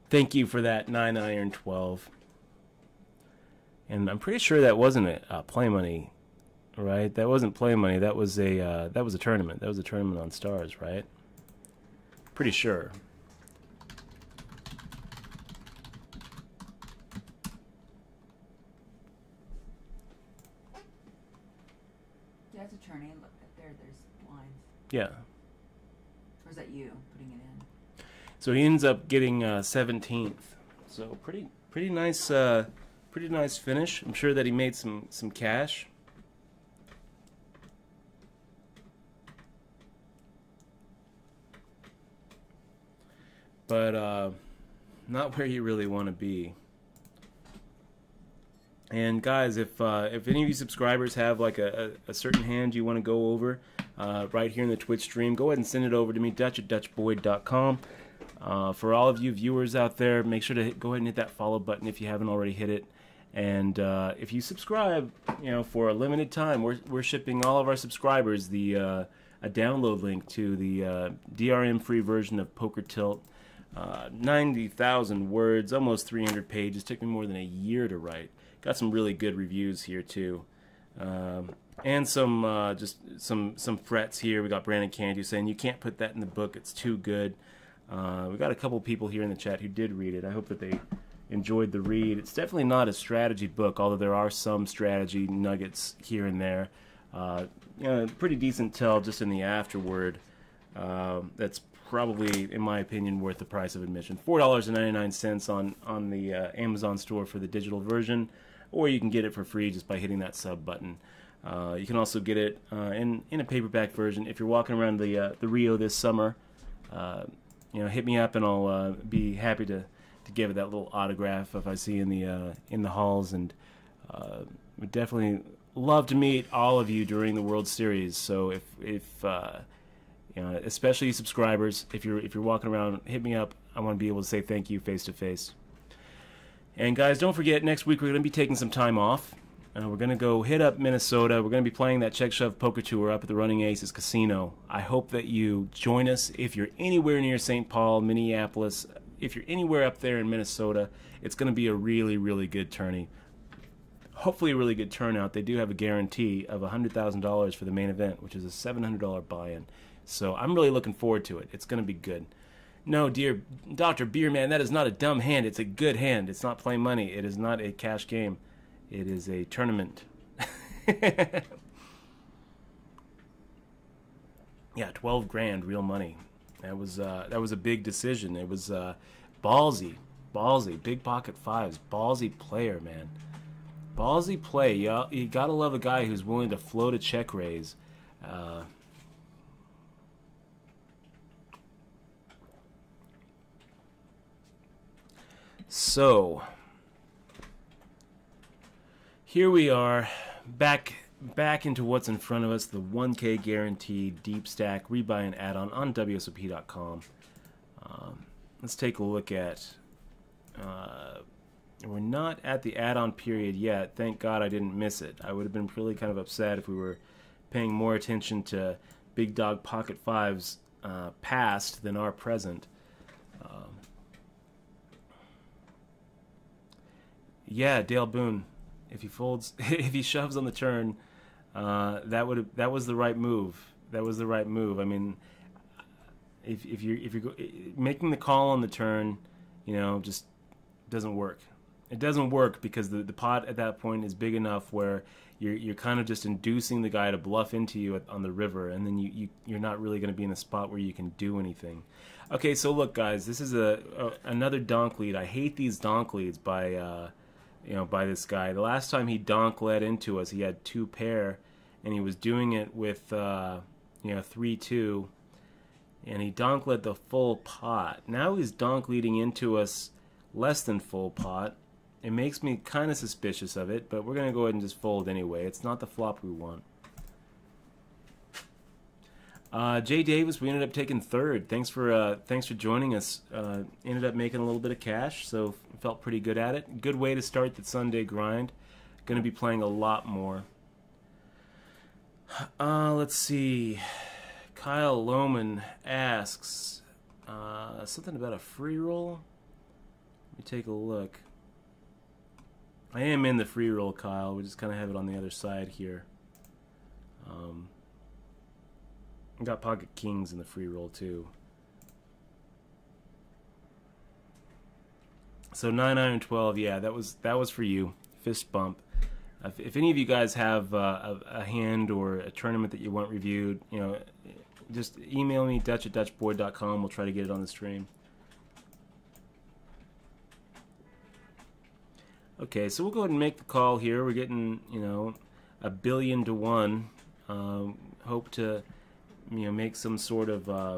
thank you for that 9-iron 12. And I'm pretty sure that wasn't a play money, right? That wasn't play money. That was a tournament. That was a tournament on Stars, right? Pretty sure. That's a turning. Look up there. There's blinds. Yeah. Or is that you putting it in? So he ends up getting 17th. So pretty nice finish. I'm sure that he made some cash. But not where you really want to be. And guys, if any of you subscribers have like a certain hand you want to go over right here in the Twitch stream, go ahead and send it over to me, Dutch@DutchBoyd.com. For all of you viewers out there, make sure to go ahead and hit that follow button if you haven't already hit it. And if you subscribe, you know, for a limited time, we're shipping all of our subscribers a download link to the DRM free version of Poker Tilt. 90,000 words, almost 300 pages. Took me more than a year to write. Got some really good reviews here too, and some just some frets here. We got Brandon Cantu saying you can't put that in the book; it's too good. We got a couple people here in the chat who did read it. I hope that they enjoyed the read. It's definitely not a strategy book, although there are some strategy nuggets here and there. You know, pretty decent tell just in the afterword. That's probably, in my opinion, worth the price of admission. $4.99 on the Amazon store for the digital version, or you can get it for free just by hitting that sub button. You can also get it in a paperback version. If you're walking around the Rio this summer, you know, hit me up and I'll be happy to give it that little autograph if I see you in the halls. And would definitely love to meet all of you during the World Series. So if you know, especially subscribers, if you're walking around, hit me up. I want to be able to say thank you face to face. And guys, don't forget, next week we're going to be taking some time off. We're going to go hit up Minnesota. We're going to be playing that Check Shove Poker Tour up at the Running Aces Casino. I hope that you join us. If you're anywhere near St. Paul, Minneapolis, if you're anywhere up there in Minnesota, it's going to be a really, really good tourney. Hopefully a really good turnout. They do have a guarantee of $100,000 for the main event, which is a $700 buy-in. So I'm really looking forward to it. It's going to be good. No, dear Dr. Beerman, that is not a dumb hand. It's a good hand. It's not play money. It is not a cash game. It is a tournament. Yeah, 12 grand real money. That was a big decision. It was ballsy, big pocket fives, ballsy player, man. Ballsy play. You gotta love a guy who's willing to float a check raise. So here we are, back into what's in front of us, the 1K guaranteed deep stack rebuy and add-on WSOP.com. Let's take a look at, we're not at the add-on period yet. Thank God I didn't miss it. I would have been really kind of upset if we were paying more attention to big dog pocket fives past than our present. Yeah, Dale Boone. If he folds, if he shoves on the turn, that was the right move. That was the right move. I mean, if you're making the call on the turn, you know, just doesn't work. It doesn't work because the pot at that point is big enough where you're kind of just inducing the guy to bluff into you on the river, and then you're not really going to be in a spot where you can do anything. Okay, so look, guys, this is another donk lead. I hate these donk leads by by this guy. The last time he donk led into us, he had 2 pair, and he was doing it with 3-2, and he donk led the full pot. Now he's donk leading into us less than full pot. It makes me kind of suspicious of it, but we're going to go ahead and just fold anyway. It's not the flop we want. Jay Davis, we ended up taking 3rd. Thanks for joining us. Ended up making a little bit of cash, so felt pretty good at it. Good way to start the Sunday grind. Going to be playing a lot more. Let's see. Kyle Lohman asks something about a free roll. Let me take a look. I am in the free roll, Kyle. We just kind of have it on the other side here. I got pocket kings in the free roll too. So 9, 9, and 12. Yeah, that was for you. Fist bump. if any of you guys have a hand or a tournament that you want reviewed, just email me, dutch@dutchboard.com. We'll try to get it on the stream. Okay, so we'll go ahead and make the call here. We're getting, 1 billion to 1. Hope to, make some sort of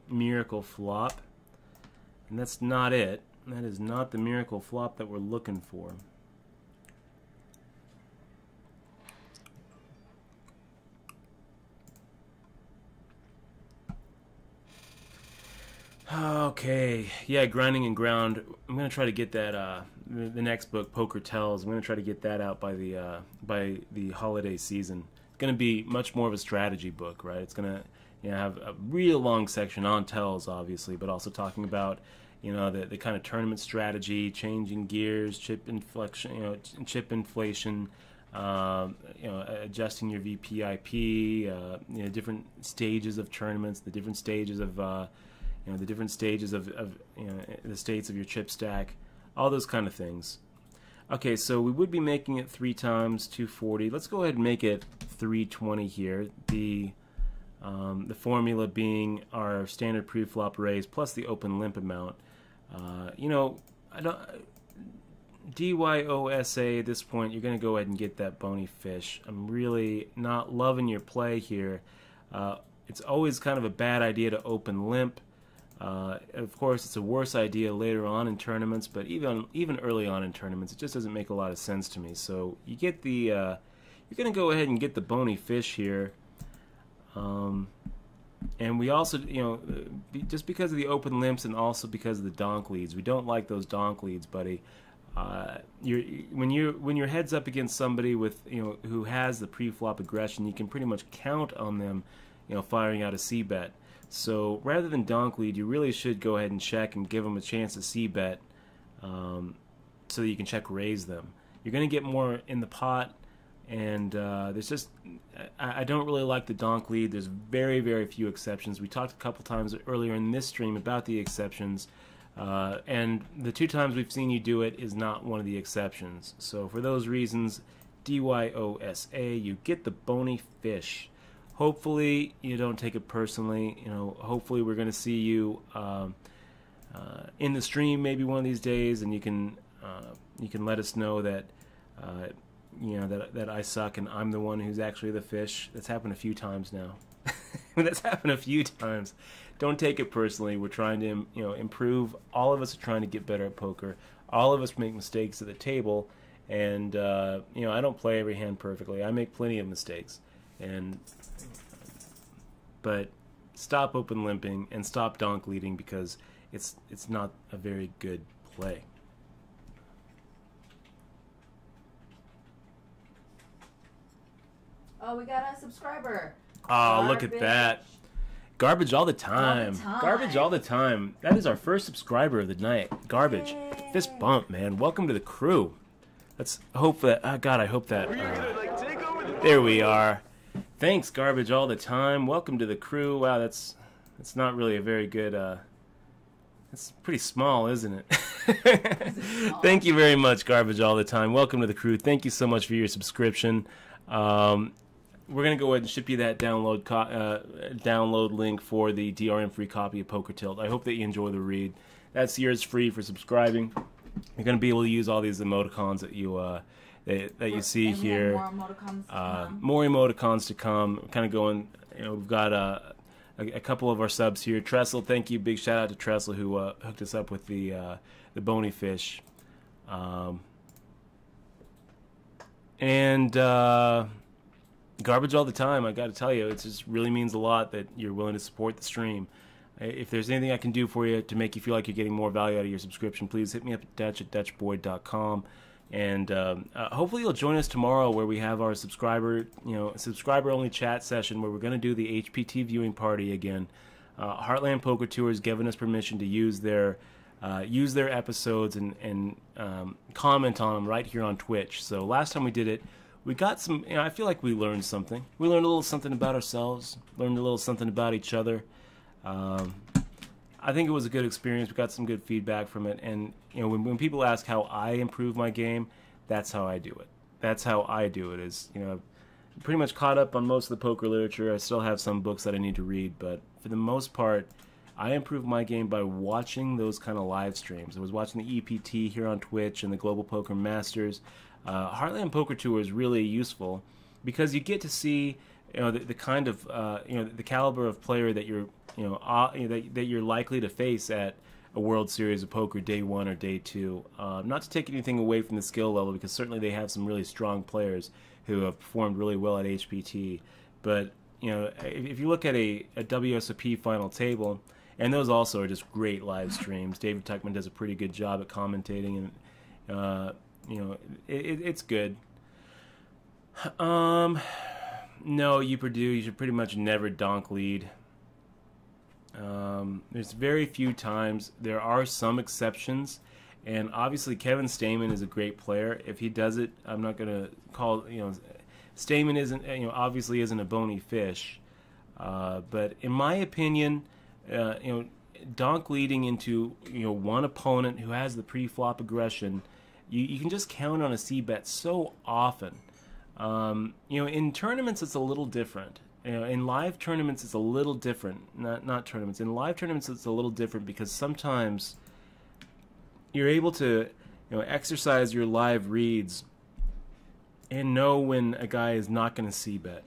miracle flop. And that's not it. That is not the miracle flop that we're looking for. Okay, yeah, Grinding and Ground. I'm gonna try to get that. The next book, Poker Tells. I'm gonna try to get that out by the holiday season. It's gonna be much more of a strategy book, right? It's gonna have a real long section on tells, obviously, but also talking about the kind of tournament strategy, changing gears, chip inflection, chip inflation. Adjusting your VPIP. Different stages of tournaments, the different stages of the states of your chip stack, all those kind of things. Okay, so we would be making it 3 times 240. Let's go ahead and make it 320 here. The formula being our standard pre-flop raise plus the open limp amount. DYOSA at this point, you're going to go ahead and get that bony fish. I'm really not loving your play here. It's always kind of a bad idea to open limp. Of course, it's a worse idea later on in tournaments, but even early on in tournaments, it just doesn't make a lot of sense to me. So you get the you're going to go ahead and get the bony fish here, and we also just because of the open limps and also because of the donk leads, we don't like those donk leads, buddy. When your heads up against somebody with who has the pre-flop aggression, you can pretty much count on them firing out a c-bet. So rather than donk lead, you really should go ahead and check and give them a chance to c-bet, so that you can check raise them. You're going to get more in the pot, and there's just I don't really like the donk lead. There's very, very few exceptions. We talked a couple times earlier in this stream about the exceptions, and the 2 times we've seen you do it is not one of the exceptions. So for those reasons, DYOSA, you get the bony fish. Hopefully you don't take it personally. Hopefully we're going to see you in the stream maybe one of these days, and you can let us know that that I suck and I'm the one who's actually the fish. That's happened a few times now. That's happened a few times. Don't take it personally. We're trying to improve. All of us are trying to get better at poker. All of us make mistakes at the table, and I don't play every hand perfectly. I make plenty of mistakes. But stop open limping and stop donk leading, because it's not a very good play. Oh, we got a subscriber. Oh, look at that. Garbage all the time. Garbage all the time. That is our first subscriber of the night. Garbage. Yay. Fist bump, man. Welcome to the crew. Let's hope that... God, I hope that... there we are. Thanks, Garbage all the time. Welcome to the crew. Wow, that's not really a very good... it's pretty small, isn't it? Thank you very much, Garbage all the time. Welcome to the crew. Thank you so much for your subscription. We're going to go ahead and ship you that download link for the DRM-free copy of Poker Tilt. I hope that you enjoy the read. That's yours free for subscribing. You're going to be able to use all these emoticons that you see here. More emoticons to come. Kind of going, we've got a couple of our subs here. Tressel, thank you. Big shout out to Tressel who hooked us up with the bony fish. Garbage all the time. I got to tell you, it just really means a lot that you're willing to support the stream. If there's anything I can do for you to make you feel like you're getting more value out of your subscription, please hit me up at dutch@dutchboard.com. And hopefully you'll join us tomorrow, where we have our subscriber-only chat session, where we're going to do the HPT viewing party again. Heartland Poker Tour has given us permission to use their episodes and comment on them right here on Twitch. So last time we did it, we got some. I feel like we learned something. We learned a little something about ourselves. Learned a little something about each other. I think it was a good experience. We got some good feedback from it, and when people ask how I improve my game, that's how I do it. That's how I do it. Is I'm pretty much caught up on most of the poker literature. I still have some books that I need to read, but for the most part, I improve my game by watching those kind of live streams. I was watching the EPT here on Twitch and the Global Poker Masters. Heartland Poker Tour is really useful because you get to see the kind of the caliber of player that that you're likely to face at a World Series of Poker day 1 or day 2. Not to take anything away from the skill level, because certainly they have some really strong players who have performed really well at HPT. But if you look at a WSOP final table, and those also are just great live streams. David Tuckman does a pretty good job at commentating, and it's good. No, you should pretty much never donk lead. There's very few times. There are some exceptions, and obviously Kevin Stamen is a great player. If he does it, I'm not gonna call Stamen isn't obviously isn't a bony fish, but in my opinion, donk leading into one opponent who has the pre-flop aggression, you can just count on a c-bet so often. In tournaments it's a little different. In live tournaments it's a little different. Not tournaments. In live tournaments it's a little different because sometimes you're able to exercise your live reads and know when a guy is not going to c-bet.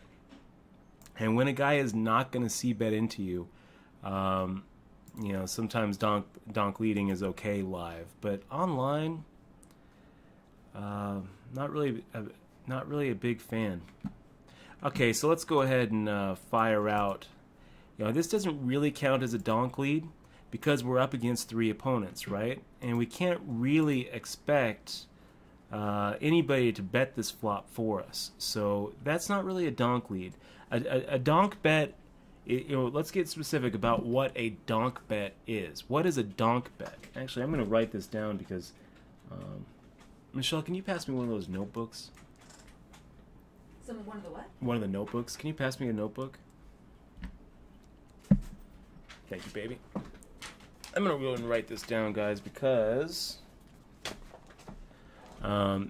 And when a guy is not going to c-bet into you, sometimes donk leading is okay live, but online, not really a big fan. Okay, so let's go ahead and fire out. This doesn't really count as a donk lead because we're up against 3 opponents, right? And we can't really expect anybody to bet this flop for us. So that's not really a donk lead. A donk bet, let's get specific about what a donk bet is. What is a donk bet? Actually, I'm going to write this down because... Michelle, can you pass me one of those notebooks? One of the what? One of the notebooks. Can you pass me a notebook? Thank you, baby. I'm going to go and write this down, guys, because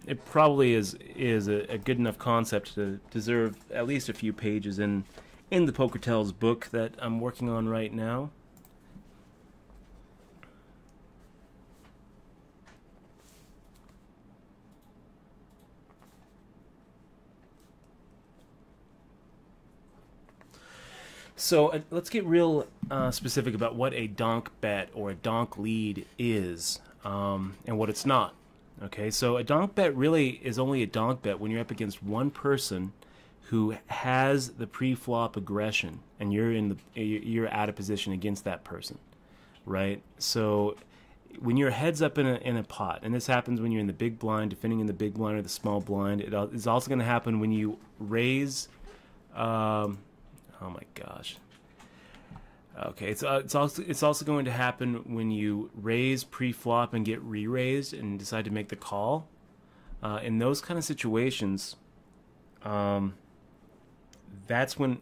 it probably is a good enough concept to deserve at least a few pages in the Poker Tells book that I'm working on right now. So let's get real specific about what a donk bet or a donk lead is and what it's not. Okay, so a donk bet really is only a donk bet when you're up against one person who has the pre-flop aggression and you're out of position against that person, right? So when you're heads up in a pot, and this happens when you're in the big blind, defending in the big blind or the small blind, it's also going to happen when you raise. Oh my gosh. Okay, it's also going to happen when you raise pre-flop and get re-raised and decide to make the call. In those kind of situations, that's when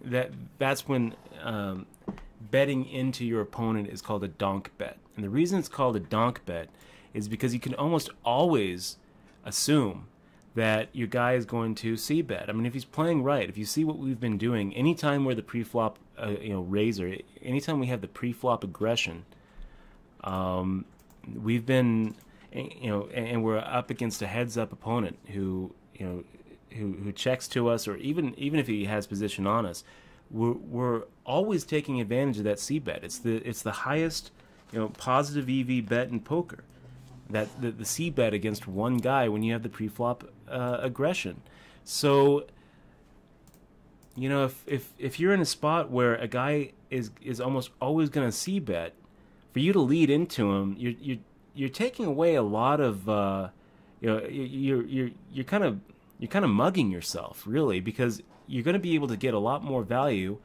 betting into your opponent is called a donk bet. And the reason it's called a donk bet is because you can almost always assume that your guy is going to c-bet. I mean, if he's playing right, if you see what we've been doing, anytime we're the pre-flop, raiser, anytime we have the pre-flop aggression, we've been, and we're up against a heads-up opponent who checks to us, or even if he has position on us, we're always taking advantage of that c-bet. It's the highest, positive EV bet in poker. That the c-bet against one guy when you have the pre-flop aggression. So, if you're in a spot where a guy is almost always going to c-bet, for you to lead into him, you're taking away a lot of you're kind of mugging yourself, really, because you're going to be able to get a lot more value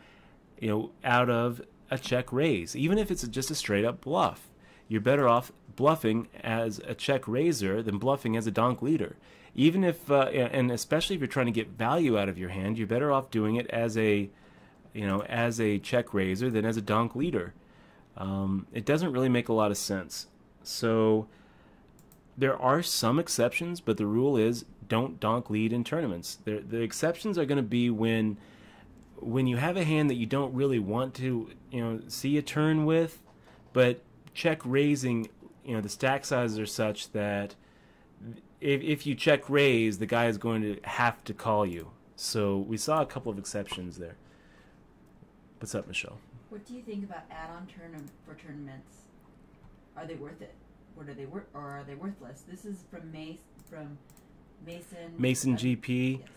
out of a check raise, even if it's just a straight up bluff. You're better off bluffing as a check raiser than bluffing as a donk leader. Even if, and especially if you're trying to get value out of your hand, you're better off doing it as a check raiser than as a donk leader. It doesn't really make a lot of sense. So there are some exceptions, but the rule is don't donk lead in tournaments. The exceptions are going to be when you have a hand that you don't really want to, see a turn with, but check raising, the stack sizes are such that if you check raise, the guy is going to have to call you. So we saw a couple of exceptions there. What's up, Michelle? What do you think about add-on for tournaments? Are they worth it? What are they or are they worthless? This is from Mason. Mason GP. Yes.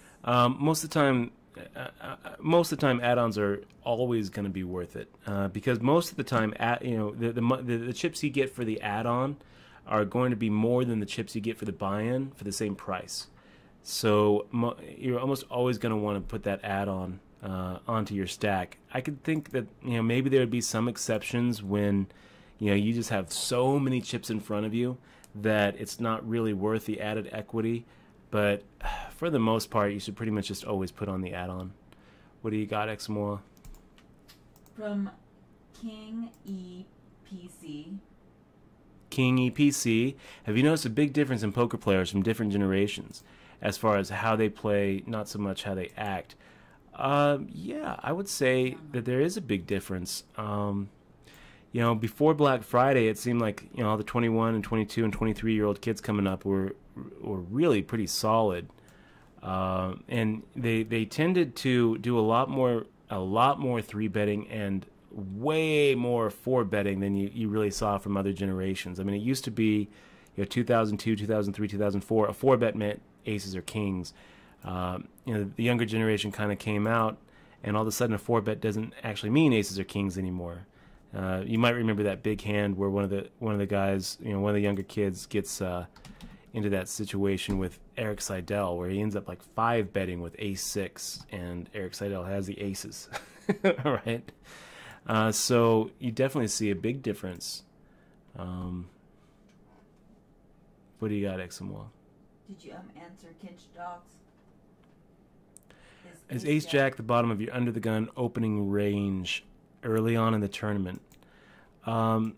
Most of the time, add-ons are always going to be worth it because most of the time, the chips you get for the add-on are going to be more than the chips you get for the buy-in for the same price. So you're almost always going to want to put that add-on onto your stack. I could think that maybe there would be some exceptions when you just have so many chips in front of you that it's not really worth the added equity. But for the most part, you should pretty much just always put on the add-on. What do you got, Exmoa? From King EPC. King EPC. Have you noticed a big difference in poker players from different generations as far as how they play, not so much how they act? Yeah, I would say that there is a big difference. Before Black Friday, it seemed like all the 21 and 22 and 23-year-old kids coming up were really pretty solid, and they tended to do a lot more 3-betting and way more 4-betting than you really saw from other generations. I mean, it used to be 2002, 2003, 2004, a 4-bet meant aces or kings. The younger generation kind of came out, and all of a sudden a 4-bet doesn't actually mean aces or kings anymore. You might remember that big hand where one of the guys, one of the younger kids gets into that situation with Eric Seidel, where he ends up like 5-betting with ace-6, and Eric Seidel has the aces. All right. So you definitely see a big difference. What do you got, Exmoa? Did you answer Kinch Dogs? Is Ace Jack the bottom of your under the gun opening range early on in the tournament? I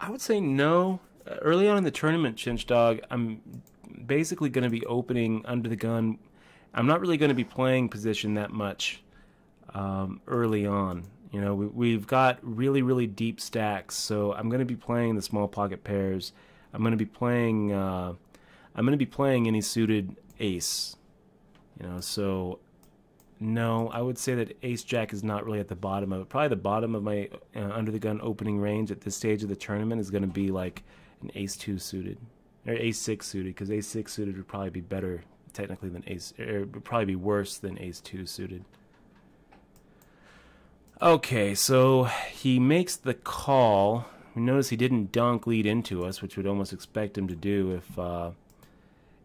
would say no. Early on in the tournament, Chinch Dog, I'm basically going to be opening under the gun. I'm not really going to be playing position that much early on. We've got really, really deep stacks, so I'm going to be playing the small pocket pairs. I'm going to be playing any suited ace. So no, I would say that Ace Jack is not really at the bottom of it. Probably the bottom of my under the gun opening range at this stage of the tournament is going to be like an Ace 2 suited or Ace 6 suited, because Ace 6 suited would probably be better technically than Ace, or would probably be worse than Ace 2 suited. Okay, so he makes the call. Notice he didn't donk lead into us, which we'd almost expect him to do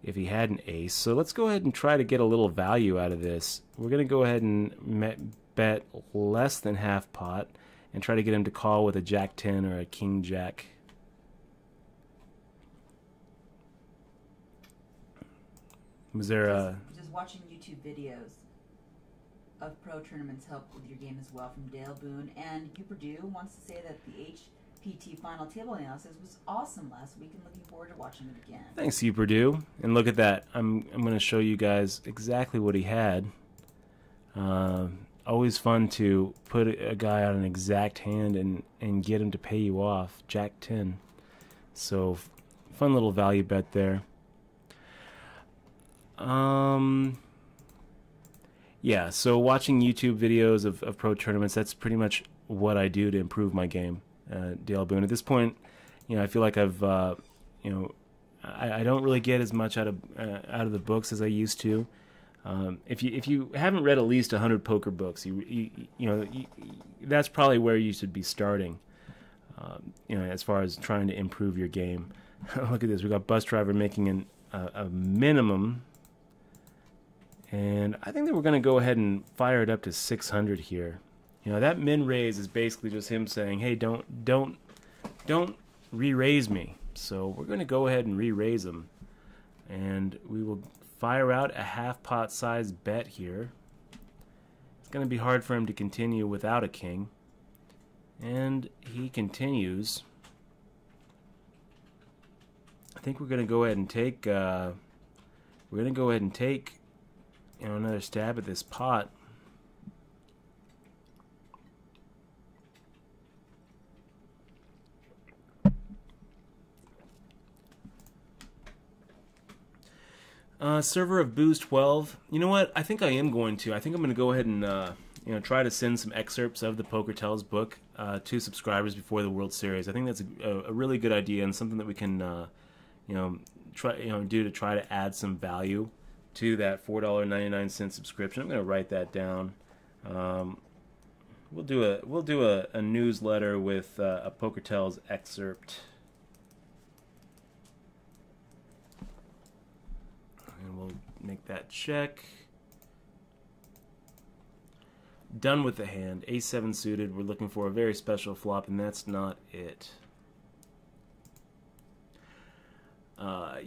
if he had an ace. So let's go ahead and try to get a little value out of this. We're going to go ahead and bet less than half pot and try to get him to call with a Jack 10 or a King Jack. Was there just watching YouTube videos of pro tournaments help with your game as well, from Dale Boone. And Hugh Purdue wants to say that the HPT final table analysis was awesome last week, and looking forward to watching it again. Thanks, Hugh Purdue. And look at that. I'm going to show you guys exactly what he had. Always fun to put a guy on an exact hand and get him to pay you off. Jack 10. So fun little value bet there. Yeah, so watching YouTube videos of pro tournaments, that's pretty much what I do to improve my game, Dale Boone. At this point, I feel like I've, I don't really get as much out of the books as I used to. If you haven't read at least 100 poker books, that's probably where you should be starting. As far as trying to improve your game. Look at this. We got Bus Driver making a minimum. And I think that we're going to go ahead and fire it up to 600 here. That min raise is basically just him saying, "Hey, don't re-raise me." So we're going to go ahead and re-raise him, and we will fire out a half pot size bet here. It's going to be hard for him to continue without a king. And he continues. I think we're gonna go ahead and take another stab at this pot. Server of Booze 12. You know what? I think I am going to. I think I'm going to go ahead and try to send some excerpts of the Poker Tells book to subscribers before the World Series. I think that's a really good idea and something that we can do to try to add some value to that $4.99 subscription. I'm going to write that down. We'll do a newsletter with a Poker Tells excerpt. And we'll make that check. Done with the hand. A7 suited. We're looking for a very special flop, and that's not it. Yeah,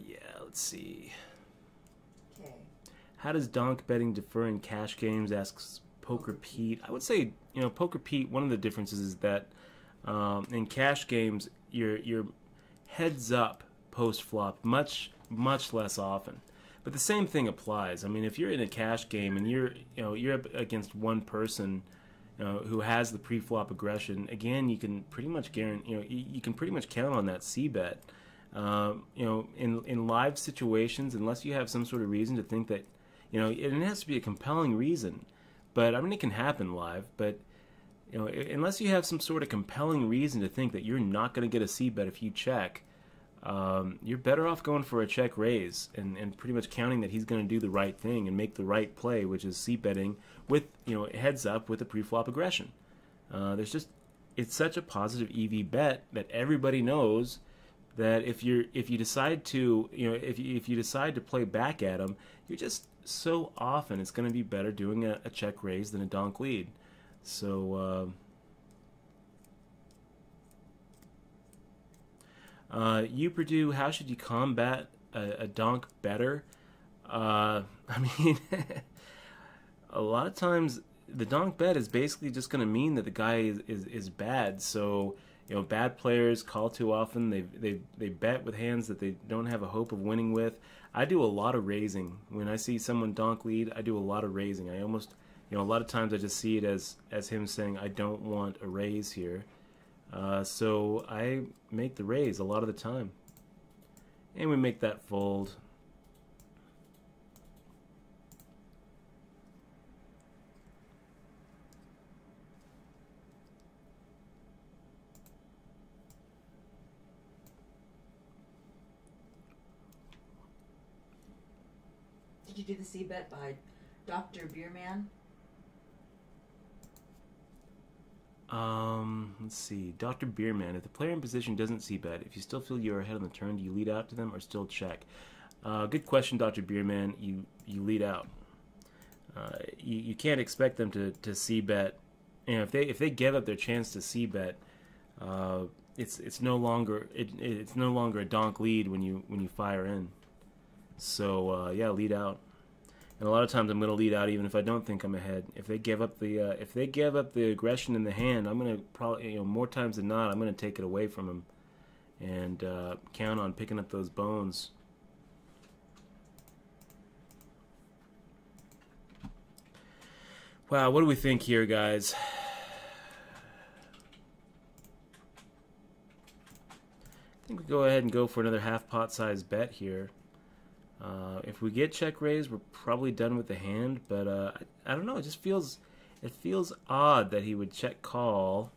let's see. Okay. How does donk betting differ in cash games? Asks Poker Pete. I would say, Poker Pete, one of the differences is that in cash games, you're heads up post flop much less often. But the same thing applies. I mean, if you're in a cash game and you're up against one person, who has the pre-flop aggression, again, you can pretty much guarantee, you can pretty much count on that c-bet. In live situations, unless you have some sort of reason to think that, and it has to be a compelling reason. But I mean, it can happen live. But unless you have some sort of compelling reason to think that you're not going to get a c-bet if you check. You're better off going for a check raise and pretty much counting that he's going to do the right thing and make the right play, which is c-betting with heads up with a pre-flop aggression. It's such a positive EV bet that everybody knows that if you decide to if you decide to play back at him, you're just so often it's going to be better doing a check raise than a donk lead. So. Purdue, how should you combat a donk better? I mean, a lot of times the donk bet is basically just going to mean that the guy is bad. So, bad players call too often. They bet with hands that they don't have a hope of winning with. I do a lot of raising. When I see someone donk lead, I do a lot of raising. I almost, a lot of times I just see it as him saying, I don't want a raise here. So I make the raise a lot of the time. And we make that fold. Did you do the c-bet by Dr. Beerman? Let's see. Dr. Beerman, if the player in position doesn't c-bet, if you still feel you're ahead on the turn, do you lead out to them or still check? Good question, Dr. Beerman. You lead out. You can't expect them to c-bet. If they give up their chance to c-bet, it's no longer a donk lead when you fire in. So yeah, lead out. And a lot of times I'm going to lead out even if I don't think I'm ahead. If they give up the aggression in the hand, I'm going to probably more times than not I'm going to take it away from them and count on picking up those bones. Wow, what do we think here, guys? I think we go ahead and go for another half pot size bet here. If we get check raise, we're probably done with the hand, but I don't know. It feels odd that he would check call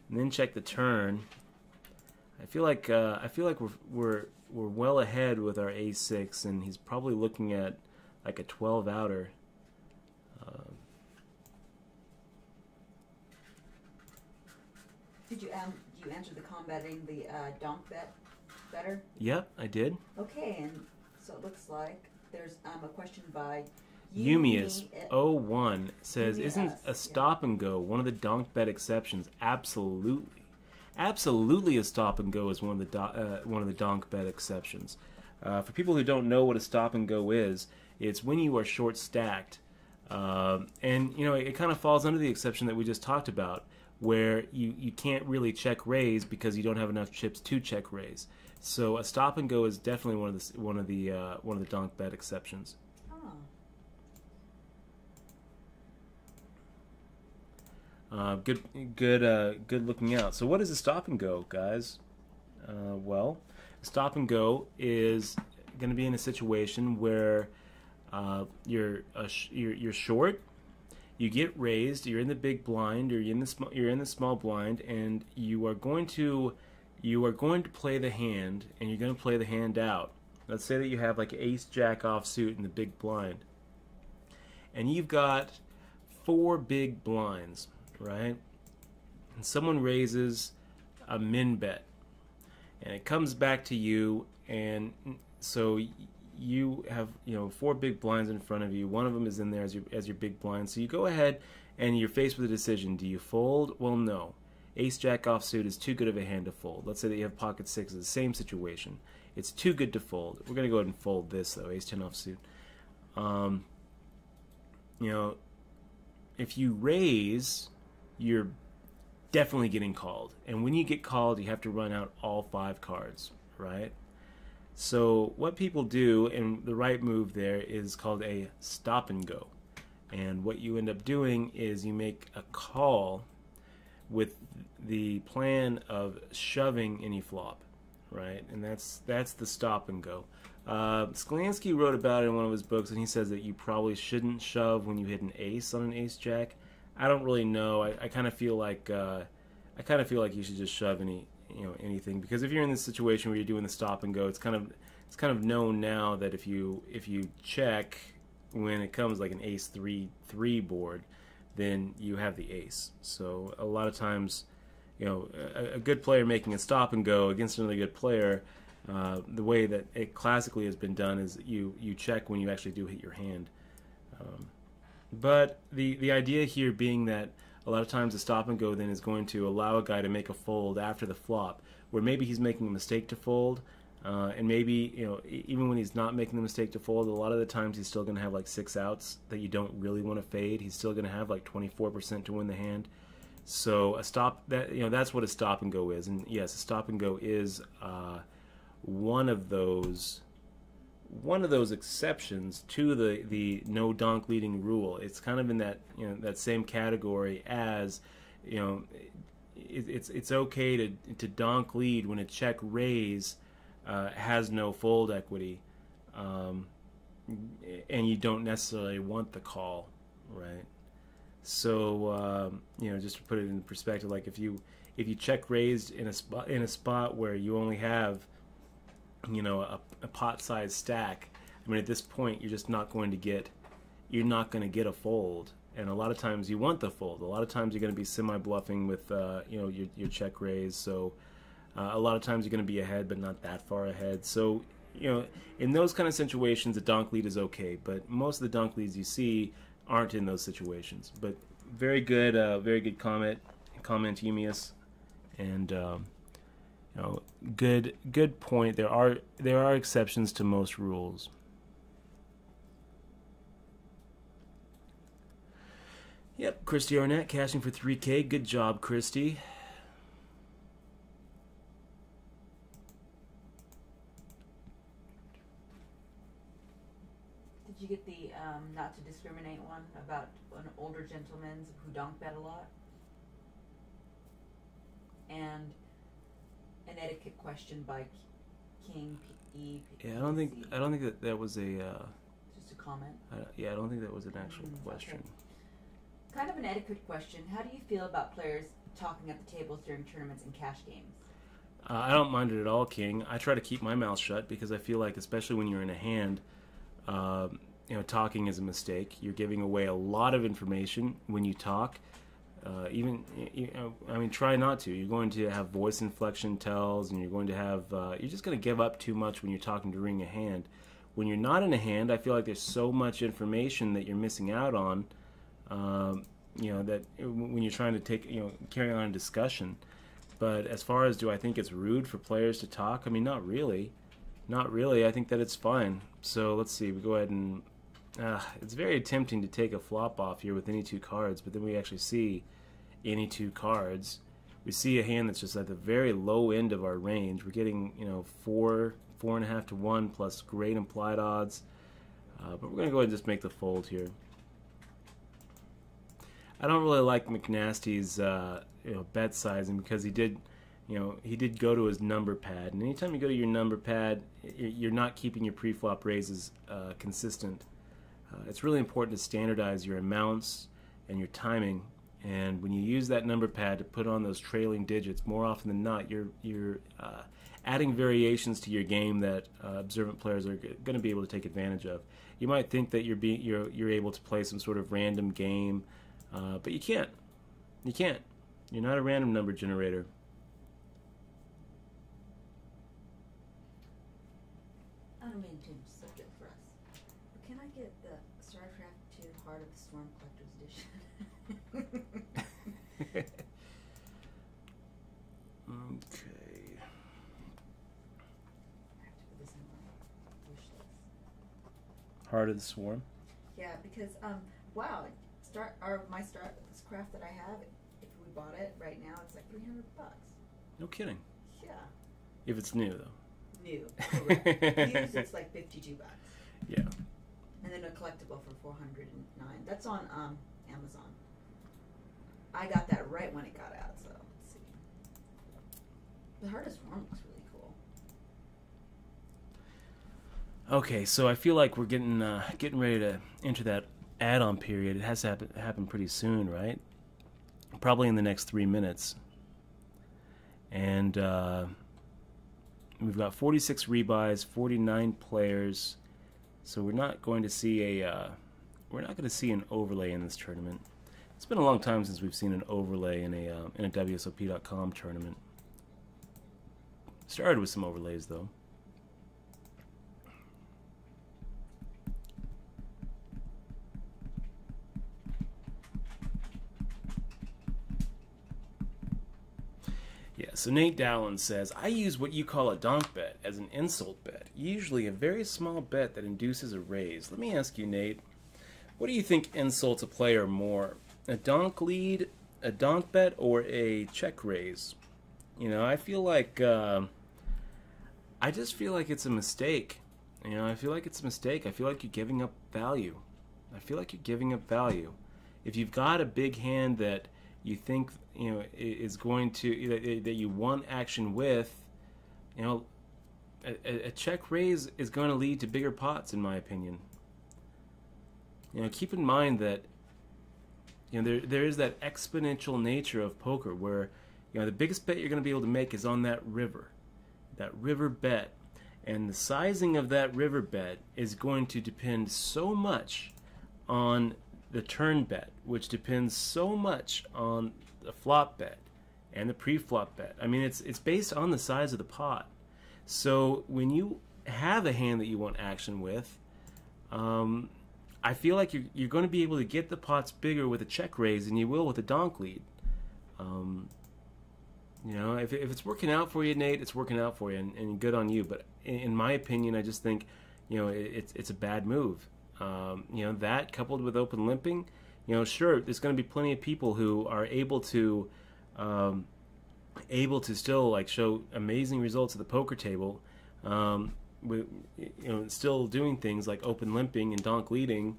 and then check the turn. I feel like we're well ahead with our a6, and he's probably looking at like a 12 outer. Did you answer the combating the donk bet better? Yep, I did. Okay, and so it looks like there's a question by Yumius01 says, isn't a stop and go one of the donk bet exceptions? Absolutely. Absolutely, a stop and go is one of the donk bet exceptions. For people who don't know what a stop and go is, it's when you are short stacked, and it kind of falls under the exception that we just talked about, where you can't really check raise because you don't have enough chips to check raise. So a stop and go is definitely one of the donk bet exceptions. Good looking out. So what is a stop and go, guys? Well, stop and go is going to be in a situation where you're short, you get raised, you're in the big blind, or you're in the small blind, and you are going to play the hand, and you're going to play the hand out. Let's say that you have like ace jack offsuit in the big blind, and you've got 4 big blinds, right? And someone raises a min bet, and it comes back to you, and so you have 4 big blinds in front of you. One of them is in there as your big blind. So you go ahead and you're faced with a decision. Do you fold? Well, no. Ace jack offsuit is too good of a hand to fold. Let's say that you have pocket 6, the same situation. It's too good to fold. We're going to go ahead and fold this though. Ace 10 offsuit. If you raise, you're definitely getting called. And when you get called, you have to run out all 5 cards, right? So what people do, and the right move there, is called a stop and go. And what you end up doing is you make a call with the plan of shoving any flop, right? And that's the stop and go. Sklansky wrote about it in one of his books, and he says that you probably shouldn't shove when you hit an ace on an ace jack. I don't really know. I kind of feel like you should just shove anything, because if you're in this situation where you're doing the stop and go, it's kind of known now that if you check when it comes like an ace 3 board, then you have the ace. So a lot of times, a good player making a stop and go against another good player, the way that it classically has been done is you check when you actually do hit your hand. But the idea here being that a lot of times the stop and go then is going to allow a guy to make a fold after the flop, where maybe he's making a mistake to fold, and maybe even when he's not making the mistake to fold, a lot of the times he's still going to have like 6 outs that you don't really want to fade. He's still going to have like 24% to win the hand. So that's what a stop and go is. And yes, a stop and go is one of those exceptions to the no donk leading rule. It's kind of in that that same category as it's okay to donk lead when a check raise has no fold equity, and you don't necessarily want the call, right? So just to put it in perspective, like if you check raised in a spot where you only have a pot-sized stack, I mean, at this point you're just not going to get a fold, and a lot of times you want the fold. A lot of times you're going to be semi-bluffing with your check raise, so a lot of times you're going to be ahead but not that far ahead. So in those kind of situations a donk lead is okay, but most of the donk leads you see aren't in those situations. But very good comment Eumius, and good point. There are exceptions to most rules. Yep, Christy Arnett cashing for 3K. Good job, Christy. Did you get the not to discriminate one about an older gentleman who donk bet a lot? And an etiquette question by King E. Yeah, I don't think that was a. Just a comment. I don't think that was an actual question. Okay. Kind of an etiquette question. How do you feel about players talking at the tables during tournaments and cash games? I don't mind it at all, King. I try to keep my mouth shut because I feel like, especially when you're in a hand, talking is a mistake. You're giving away a lot of information when you talk. Try not to. You're going to have voice inflection tells, and you're going to have. You're just going to give up too much when you're talking during a hand. When you're not in a hand, I feel like there's so much information that you're missing out on. That when you're trying to carry on a discussion. But as far as do I think it's rude for players to talk? I mean, not really. Not really. I think that it's fine. So let's see. We go ahead and it's very tempting to take a flop off here with any 2 cards, but then we actually see any two cards. We see a hand that's just at the very low end of our range. We're getting, 4.5 to 1 plus great implied odds. But we're going to go ahead and just make the fold here. I don't really like McNasty's bet sizing because he did go to his number pad, and anytime you go to your number pad, you're not keeping your pre-flop raises consistent. It's really important to standardize your amounts and your timing, and when you use that number pad to put on those trailing digits, more often than not, you're adding variations to your game that observant players are going to be able to take advantage of. You might think that you're able to play some sort of random game, but you can't. You can't. You're not a random number generator. I don't mean to change the subject for us, but can I get the StarCraft 2 Heart of the Storm Collector's Edition? Okay. I have to put this in my wish list. Heart of the Swarm. Yeah, because wow, my StarCraft that I have, if we bought it right now, it's like $300. No kidding. Yeah. If it's new, though. New. Correct. Used, it's like $52. Yeah. And then a collectible for $409. That's on Amazon. I got that right when it got out, so let's see. The Heart of Swarm looks really cool. Okay, so I feel like we're getting ready to enter that add-on period. It has to happen pretty soon, right? Probably in the next 3 minutes. And we've got 46 rebuys, 49 players. So we're not going to see an overlay in this tournament. It's been a long time since we've seen an overlay in a WSOP.com tournament. Started with some overlays though. Yeah, so Nate Dowland says, I use what you call a donk bet as an insult bet, usually a very small bet that induces a raise. Let me ask you, Nate, what do you think insults a player more? A donk lead, a donk bet, or a check raise? I feel like, I just feel like it's a mistake. I feel like it's a mistake. I feel like you're giving up value. If you've got a big hand that you think is going to that you want action with, a check raise is going to lead to bigger pots, in my opinion. Keep in mind that there is that exponential nature of poker where the biggest bet you're going to be able to make is on that river bet, and the sizing of that river bet is going to depend so much on the turn bet, which depends so much on the flop bet and the pre-flop bet. I mean, it's based on the size of the pot. So when you have a hand that you want action with, I feel like you're going to be able to get the pots bigger with a check raise than you will with a donk lead. If it's working out for you, Nate, it's working out for you, and good on you. But in my opinion, I just think it's a bad move. That coupled with open limping, sure, there's going to be plenty of people who are able to still like show amazing results at the poker table, with still doing things like open limping and donk leading.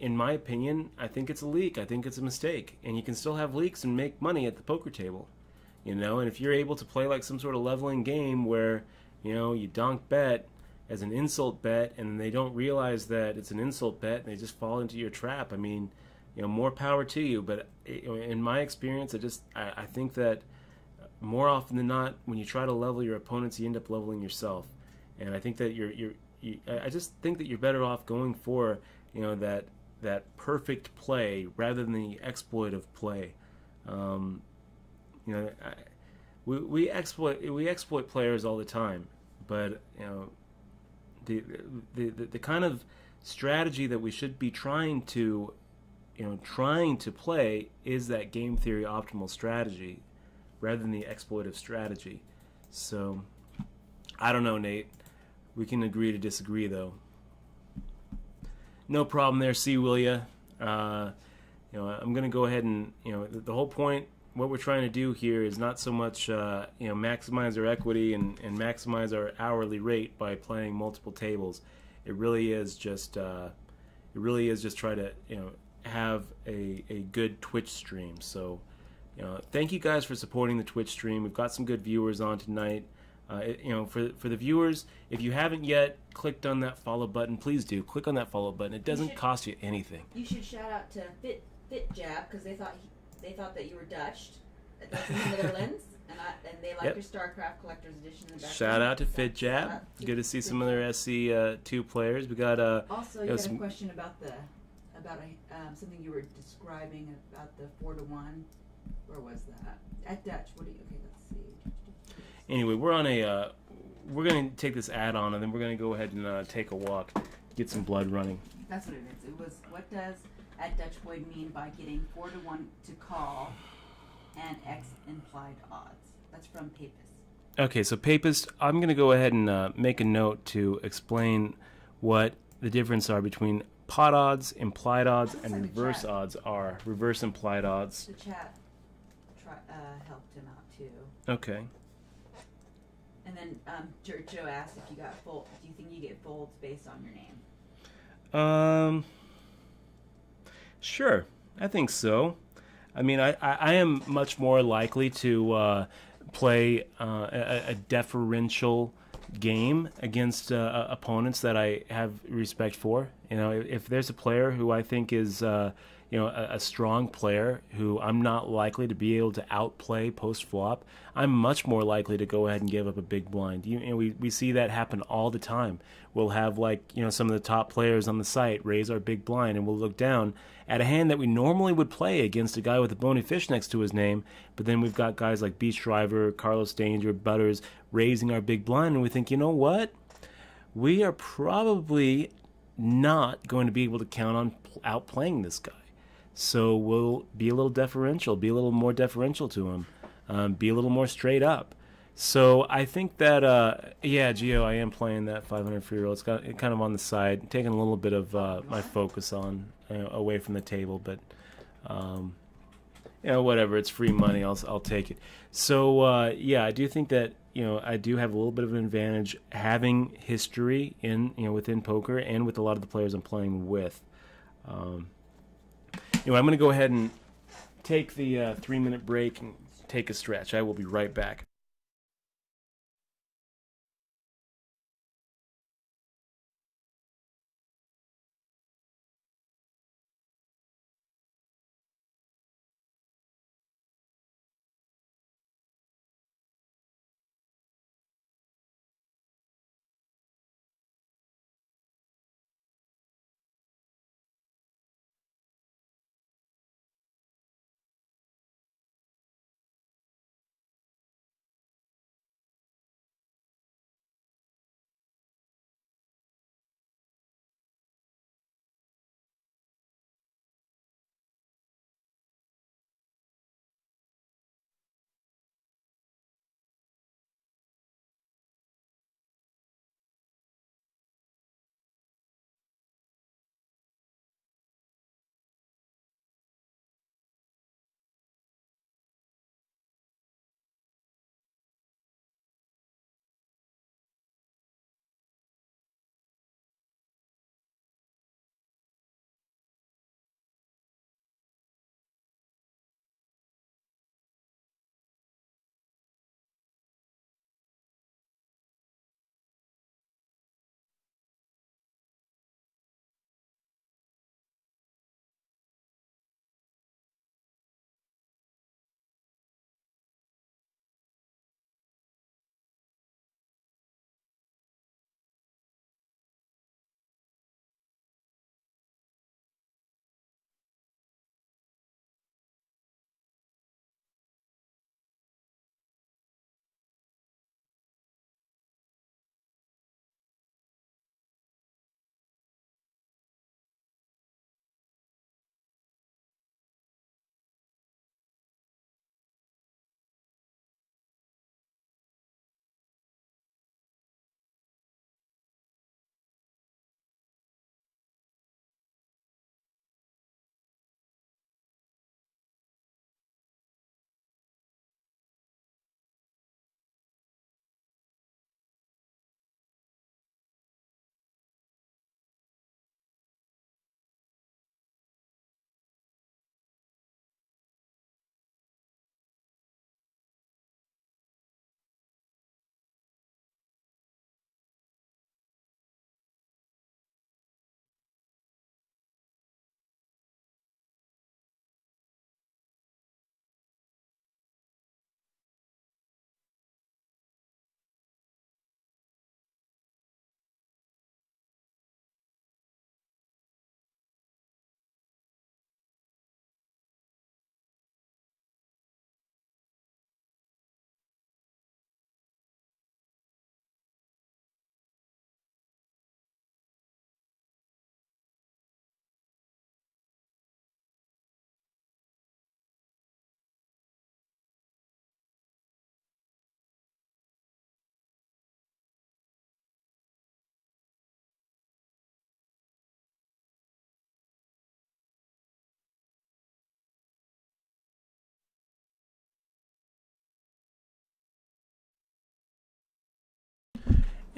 In my opinion, I think it's a leak. I think it's a mistake, and you can still have leaks and make money at the poker table. And if you're able to play like some sort of leveling game where you donk bet as an insult bet, and they don't realize that it's an insult bet, and they just fall into your trap. I mean, more power to you. But in my experience, I think that more often than not, when you try to level your opponents, you end up leveling yourself. And I think that I just think that you're better off going for that perfect play rather than the exploitive play. We exploit players all the time, but the kind of strategy that we should be trying to play is that game theory optimal strategy rather than the exploitive strategy. So I don't know, Nate. We can agree to disagree, though. No problem there, C. Willia. I'm going to go ahead and the whole point. What we're trying to do here is not so much maximize our equity and maximize our hourly rate by playing multiple tables. It really is just try to have a good Twitch stream. So thank you guys for supporting the Twitch stream. We've got some good viewers on tonight. For the viewers, if you haven't yet clicked on that follow button, please do click on that follow button. It doesn't cost you anything. You should shout out to FitJab because they thought that you were Dutch. That's in the Netherlands, and they like your StarCraft Collector's Edition in the back. Shout out to FitJab. Good to see some other SC2 players. We got also you had a question about something you were describing about the 4-to-1. Where was that? At Dutch. What do you? Okay, let's see. Anyway, we're gonna take this add-on and then we're gonna go ahead and take a walk, get some blood running. That's what it is. It was, what does at Dutch Boyd mean by getting 4-to-1 to call and X implied odds? That's from Papist. Okay, so Papist, I'm going to go ahead and make a note to explain what the difference are between pot odds, implied odds, and like reverse odds are. Reverse implied odds. The chat helped him out too. Okay. And then Joe asked if you got fold. Do you think you get folds based on your name? Sure. I think so. I mean, I am much more likely to play a deferential game against opponents that I have respect for. If there's a player who I think is a strong player who I'm not likely to be able to outplay post flop, I'm much more likely to go ahead and give up a big blind. We see that happen all the time. We'll have some of the top players on the site raise our big blind, and we'll look down at a hand that we normally would play against a guy with a bony fish next to his name, but then we've got guys like Beach Driver, Carlos Danger, Butters raising our big blind, and we think, you know what? We are probably not going to be able to count on outplaying this guy. So we'll be a little deferential, be a little more deferential to him, be a little more straight up. So I think that, Gio, I am playing that 500 free roll. It's got it kind of on the side, taking a little bit of my focus on away from the table, but whatever. It's free money. I'll take it. So I do think that I do have a little bit of an advantage having history in within poker and with a lot of the players I'm playing with. I'm going to go ahead and take the 3-minute break and take a stretch. I will be right back.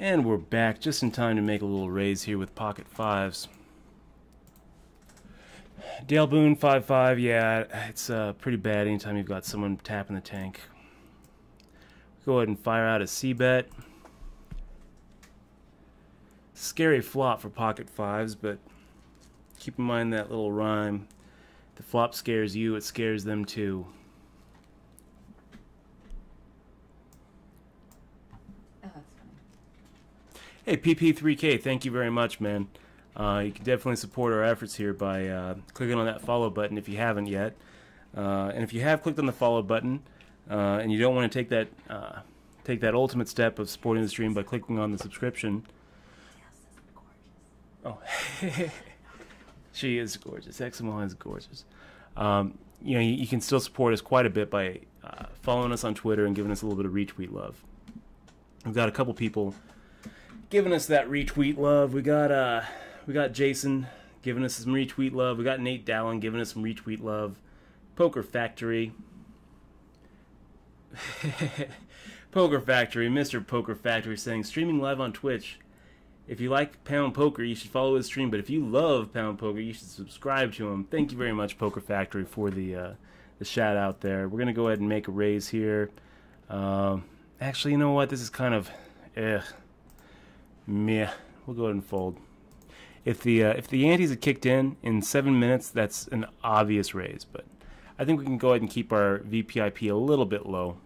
And we're back just in time to make a little raise here with pocket fives. Dale Boone 5-5, yeah, it's pretty bad anytime you've got someone tapping the tank. Go ahead and fire out a C-bet. Scary flop for pocket fives, but keep in mind that little rhyme. The flop scares you, it scares them too. Oh, that's funny. Hey, PP3K, thank you very much, man. You can definitely support our efforts here by clicking on that follow button if you haven't yet. And if you have clicked on the follow button and you don't want to take that ultimate step of supporting the stream by clicking on the subscription. Oh, she is gorgeous. XML is gorgeous. You know, you can still support us quite a bit by following us on Twitter and giving us a little bit of retweet love. We've got a couple people giving us that retweet love. We got Jason giving us some retweet love. We got Nate Dallin giving us some retweet love. Poker Factory. Poker Factory, Mr. Poker Factory saying, streaming live on Twitch. If you like Pound Poker, you should follow his stream. But if you love Pound Poker, you should subscribe to him. Thank you very much, Poker Factory, for the shout out there. We're going to go ahead and make a raise here. Actually, you know what? This is kind of meh. We'll go ahead and fold. If the antes had kicked in 7 minutes, that's an obvious raise. But I think we can go ahead and keep our VPIP a little bit low.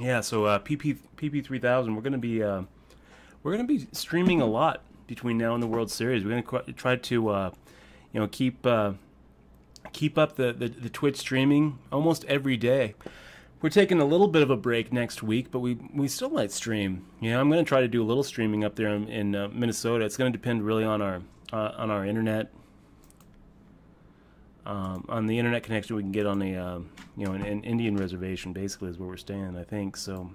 Yeah, so PP3000, we're gonna be streaming a lot between now and the World Series. We're gonna try to you know, keep up the Twitch streaming almost every day. We're taking a little bit of a break next week, but we still might stream. You know, I'm gonna try to do a little streaming up there in Minnesota. It's gonna depend really on our internet. On the internet connection we can get on a you know, an Indian reservation basically is where we're staying, I think. So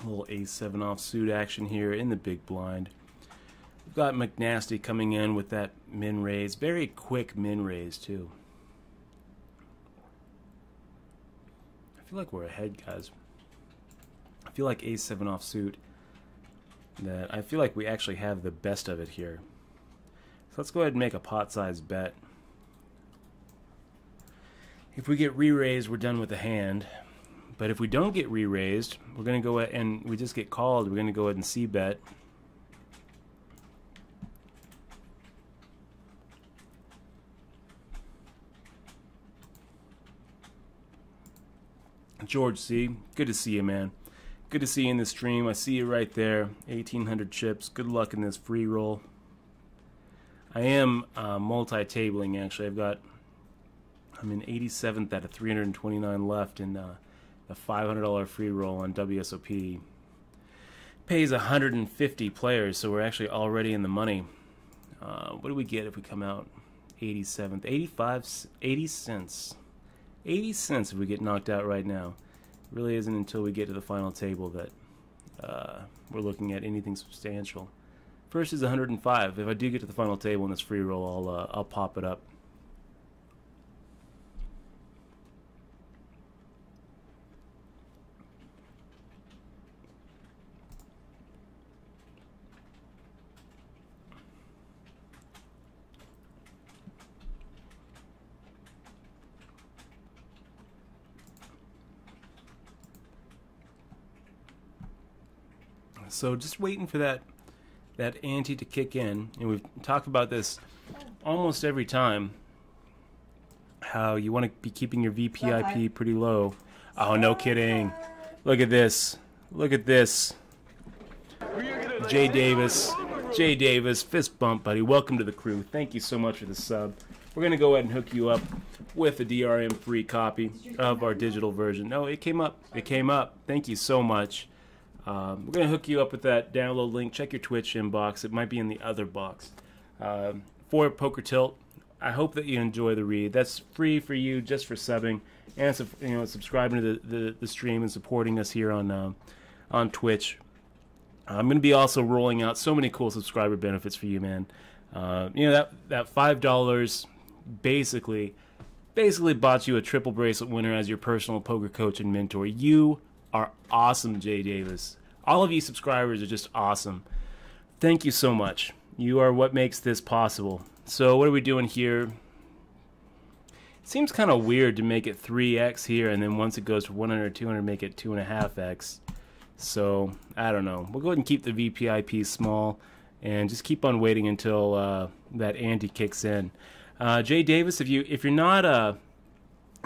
a little ace-7 offsuit action here in the big blind. We've got McNasty coming in with that min raise. Very quick min raise, too. I feel like we're ahead, guys. I feel like ace-7 offsuit. That I feel like we actually have the best of it here. So let's go ahead and make a pot-sized bet. If we get re-raised, we're done with the hand. But if we don't get re-raised, we're going to go ahead and we just get called. We're going to go ahead and C-bet. George C., good to see you, man. Good to see you in the stream. I see you right there. 1,800 chips. Good luck in this free roll. I am multi-tabling, actually. I'm in 87th out of 329 left in the $500 free roll on WSOP. Pays 150 players, so we're actually already in the money. What do we get if we come out 87th? 80 cents. 80 cents if we get knocked out right now. It really isn't until we get to the final table that we're looking at anything substantial. First is 105. If I do get to the final table in this free roll, I'll pop it up. So just waiting for that ante to kick in, and we've talked about this almost every time. How you want to be keeping your VPIP pretty low. Oh, no kidding! Look at this! Look at this! Jay Davis, fist bump, buddy. Welcome to the crew. Thank you so much for the sub. we're going to go ahead and hook you up with a DRM-free copy of our digital version. No, it came up. It came up. Thank you so much. We're going to hook you up with that download link. Check your Twitch inbox. It might be in the other box. For Poker Tilt, I hope that you enjoy the read. That's free for you just for subbing and subscribing to the stream and supporting us here on Twitch. I'm going to be also rolling out so many cool subscriber benefits for you, man. That $5 basically bought you a triple bracelet winner as your personal poker coach and mentor. You are awesome, Jay Davis. All of you subscribers are just awesome. Thank you so much. You are what makes this possible. So what are we doing here? It seems kind of weird to make it 3x here, and then once it goes to 100 or 200, make it 2.5x. So I don't know. We'll go ahead and keep the VPIP small, and just keep on waiting until that ante kicks in. Jay Davis, if you're not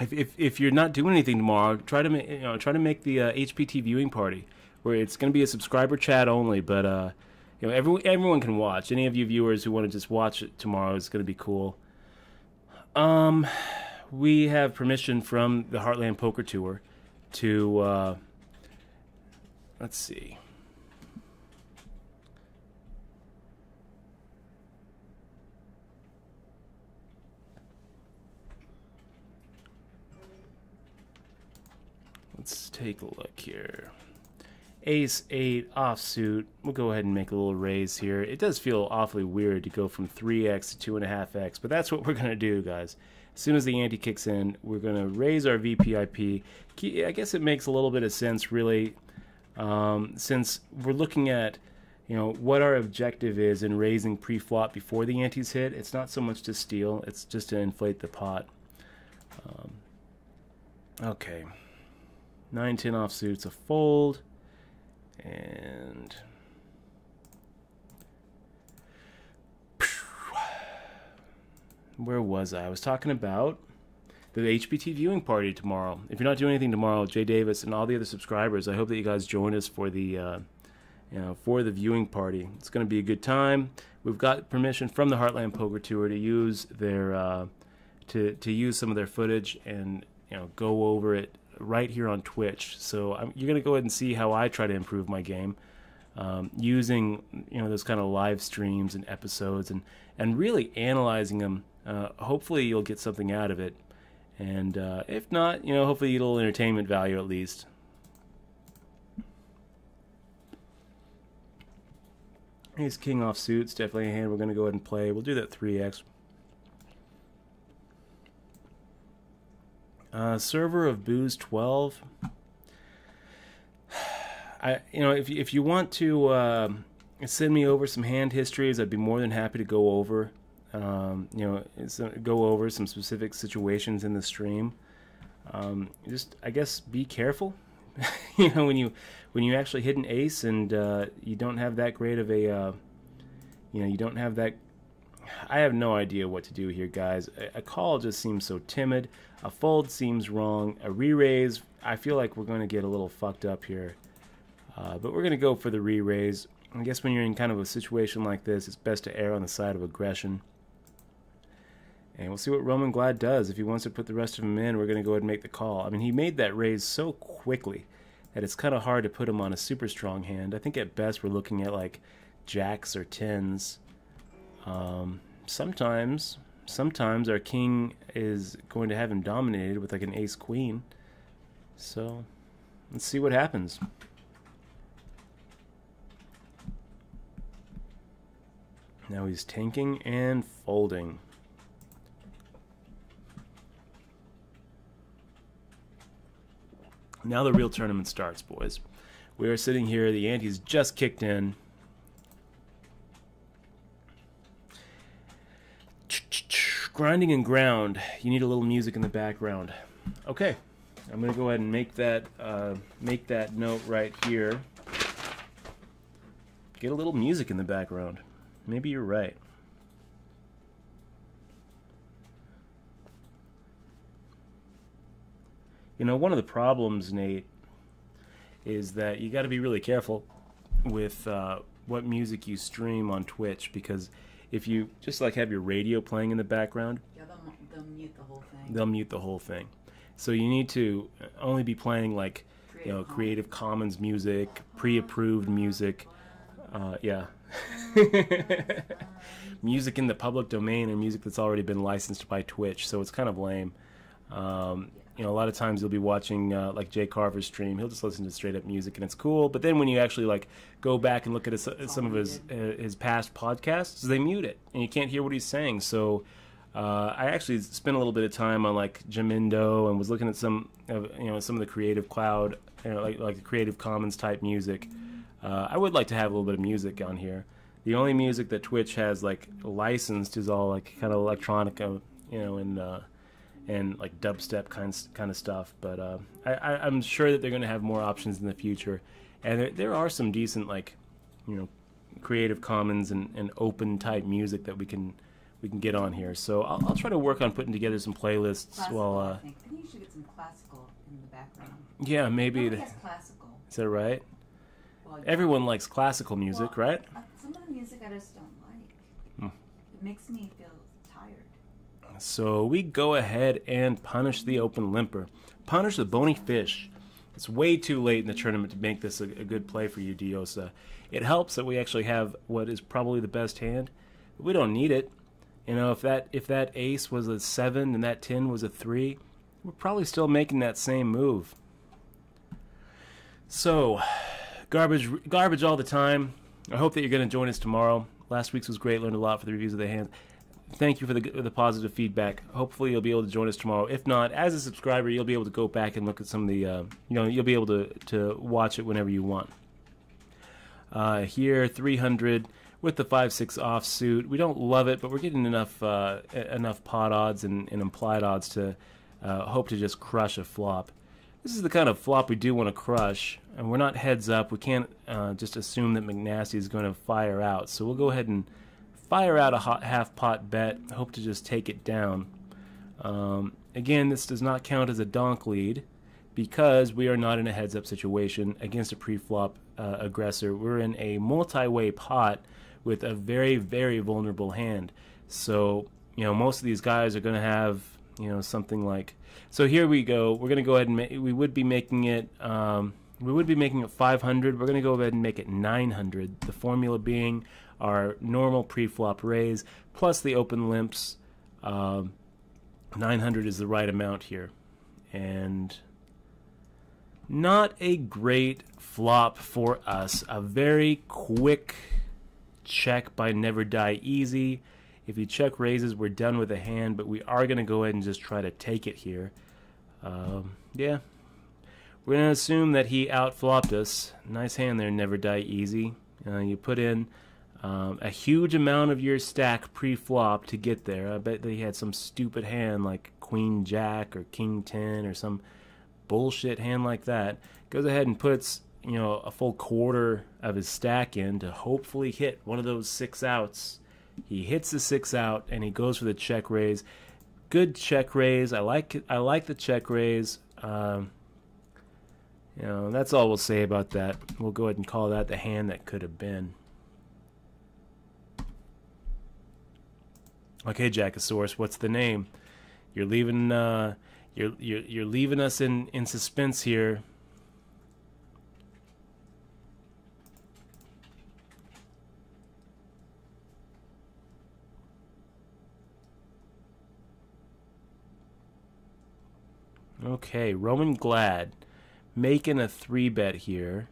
if you're not doing anything tomorrow, try to make the HPT viewing party, where it's going to be a subscriber chat only, but everyone can watch. Any of you viewers who want to just watch it tomorrow is going to be cool. We have permission from the Heartland Poker Tour to let's see. Let's take a look here. Ace 8 offsuit. We'll go ahead and make a little raise here. It does feel awfully weird to go from 3x to 2.5x, but that's what we're going to do, guys. As soon as the ante kicks in, we're going to raise our VPIP. I guess it makes a little bit of sense, really, since we're looking at what our objective is in raising pre-flop before the antes hit. It's not so much to steal, it's just to inflate the pot. Okay. 9-10 offsuit's a fold. And where was I? I was talking about the HPT viewing party tomorrow. If you're not doing anything tomorrow, Jay Davis and all the other subscribers, I hope that you guys join us for the for the viewing party. It's going to be a good time. We've got permission from the Heartland Poker Tour to use their to use some of their footage and go over it right here on Twitch. So you're going to go ahead and see how I try to improve my game, using those kind of live streams and episodes and really analyzing them. Hopefully you'll get something out of it, and if not, hopefully it'll entertainment value at least. Ace King off suits, definitely a hand we're going to go ahead and play. We'll do that 3x. Server of Booze 12. If you want to send me over some hand histories, I'd be more than happy to go over go over some specific situations in the stream. Just I guess be careful. When you actually hit an ace and you don't have that great of a you don't have that. I have no idea what to do here, guys. A call just seems so timid. A fold seems wrong. A re-raise, I feel like we're going to get a little fucked up here. But we're going to go for the re-raise. I guess when you're in kind of a situation like this, it's best to err on the side of aggression. And we'll see what Roman Glad does. If he wants to put the rest of them in, we're going to go ahead and make the call. I mean, he made that raise so quickly that it's kind of hard to put him on a super strong hand. I think at best we're looking at like jacks or tens. Sometimes our king is going to have him dominated with like an ace queen. So let's see what happens. Now he's tanking and folding. Now the real tournament starts, boys. We are sitting here, the ante's just kicked in. Grinding and ground. You need a little music in the background. Okay, I'm gonna go ahead and make that note right here. Get a little music in the background. Maybe you're right. One of the problems, Nate, is that you got to be really careful with what music you stream on Twitch, because if you just like have your radio playing in the background, they'll mute the whole thing. They'll mute the whole thing. So you need to only be playing like, Creative Commons music, pre-approved music. Yeah. Music in the public domain or music that's already been licensed by Twitch, so it's kind of lame. A lot of times you'll be watching like Jay Carver's stream. He'll just listen to straight up music and it's cool. But then when you actually like go back and look at some of his past podcasts, they mute it and you can't hear what he's saying. So I actually spent a little bit of time on like Jamindo and was looking at some of the Creative Cloud, like the Creative Commons type music. I would like to have a little bit of music on here. The only music that Twitch has like licensed is all like kind of electronica, and like dubstep kind of stuff. But I'm sure that they're going to have more options in the future, and there are some decent like Creative Commons and open type music that we can get on here. So I'll try to work on putting together some playlists. Classical, I think you should get some classical in the background. Yeah, maybe. Nobody has classical. Is that right? Well, everyone likes classical music, right? Some of the music I just don't like. It makes me feel tired. So we go ahead and punish the open limper. Punish the bony fish. It's way too late in the tournament to make this a good play for you, Diosa. It helps that we actually have what is probably the best hand, but we don't need it. If that ace was a 7 and that 10 was a 3, we're probably still making that same move. So, garbage all the time. I hope that you're going to join us tomorrow. Last week's was great. Learned a lot for the reviews of the hands. Thank you for the positive feedback. Hopefully you'll be able to join us tomorrow. If not, as a subscriber, you'll be able to go back and look at some of the, you'll be able to watch it whenever you want. Here, 300 with the 5-6 offsuit. We don't love it, but we're getting enough pot odds and implied odds to hope to just crush a flop. This is the kind of flop we do want to crush, and we're not heads up. We can't just assume that McNasty is going to fire out. So we'll go ahead and fire out a half pot bet, hope to just take it down. Again, this does not count as a donk lead because we are not in a heads up situation against a pre-flop aggressor. We're in a multi-way pot with a very, very vulnerable hand. So, most of these guys are going to have, something like. So here we go. We're going to go ahead and we would be making it. We would be making it 500. We're going to go ahead and make it 900. The formula being our normal pre-flop raise plus the open limps. 900 is the right amount here, and not a great flop for us. A very quick check by Never Die Easy. If he check raises, we're done with the hand, but we are going to go ahead and just try to take it here. Yeah. We're going to assume that he outflopped us. Nice hand there, Never Die Easy. You put in a huge amount of your stack pre-flop to get there. I bet they had some stupid hand like Queen Jack or King 10 or some bullshit hand like that. Goes ahead and puts a full quarter of his stack in to hopefully hit one of those 6 outs. He hits the 6 out and he goes for the check raise. Good check raise. I like it. I like the check raise. That's all we'll say about that. We'll go ahead and call that the hand that could have been. Okay, Jackosaurus, what's the name? You're leaving. You're leaving us in suspense here. Okay, Roman Glad making a 3-bet here.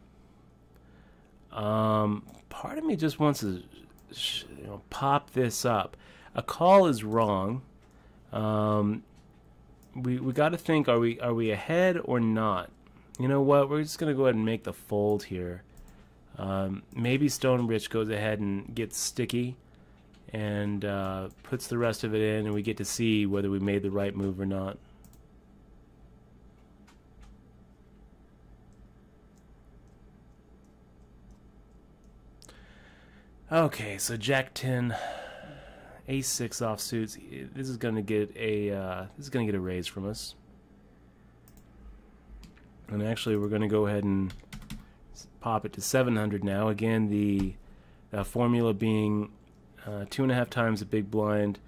Part of me just wants to pop this up. A call is wrong. We got to think: are we ahead or not? You know what? We're just gonna go ahead and make the fold here. Maybe Stone Rich goes ahead and gets sticky and puts the rest of it in, and we get to see whether we made the right move or not. Okay, so Jack 10, Ace 6 offsuits. This is gonna get a raise from us. And actually, we're gonna go ahead and pop it to 700 now. Again, the formula being 2.5 times the big blind.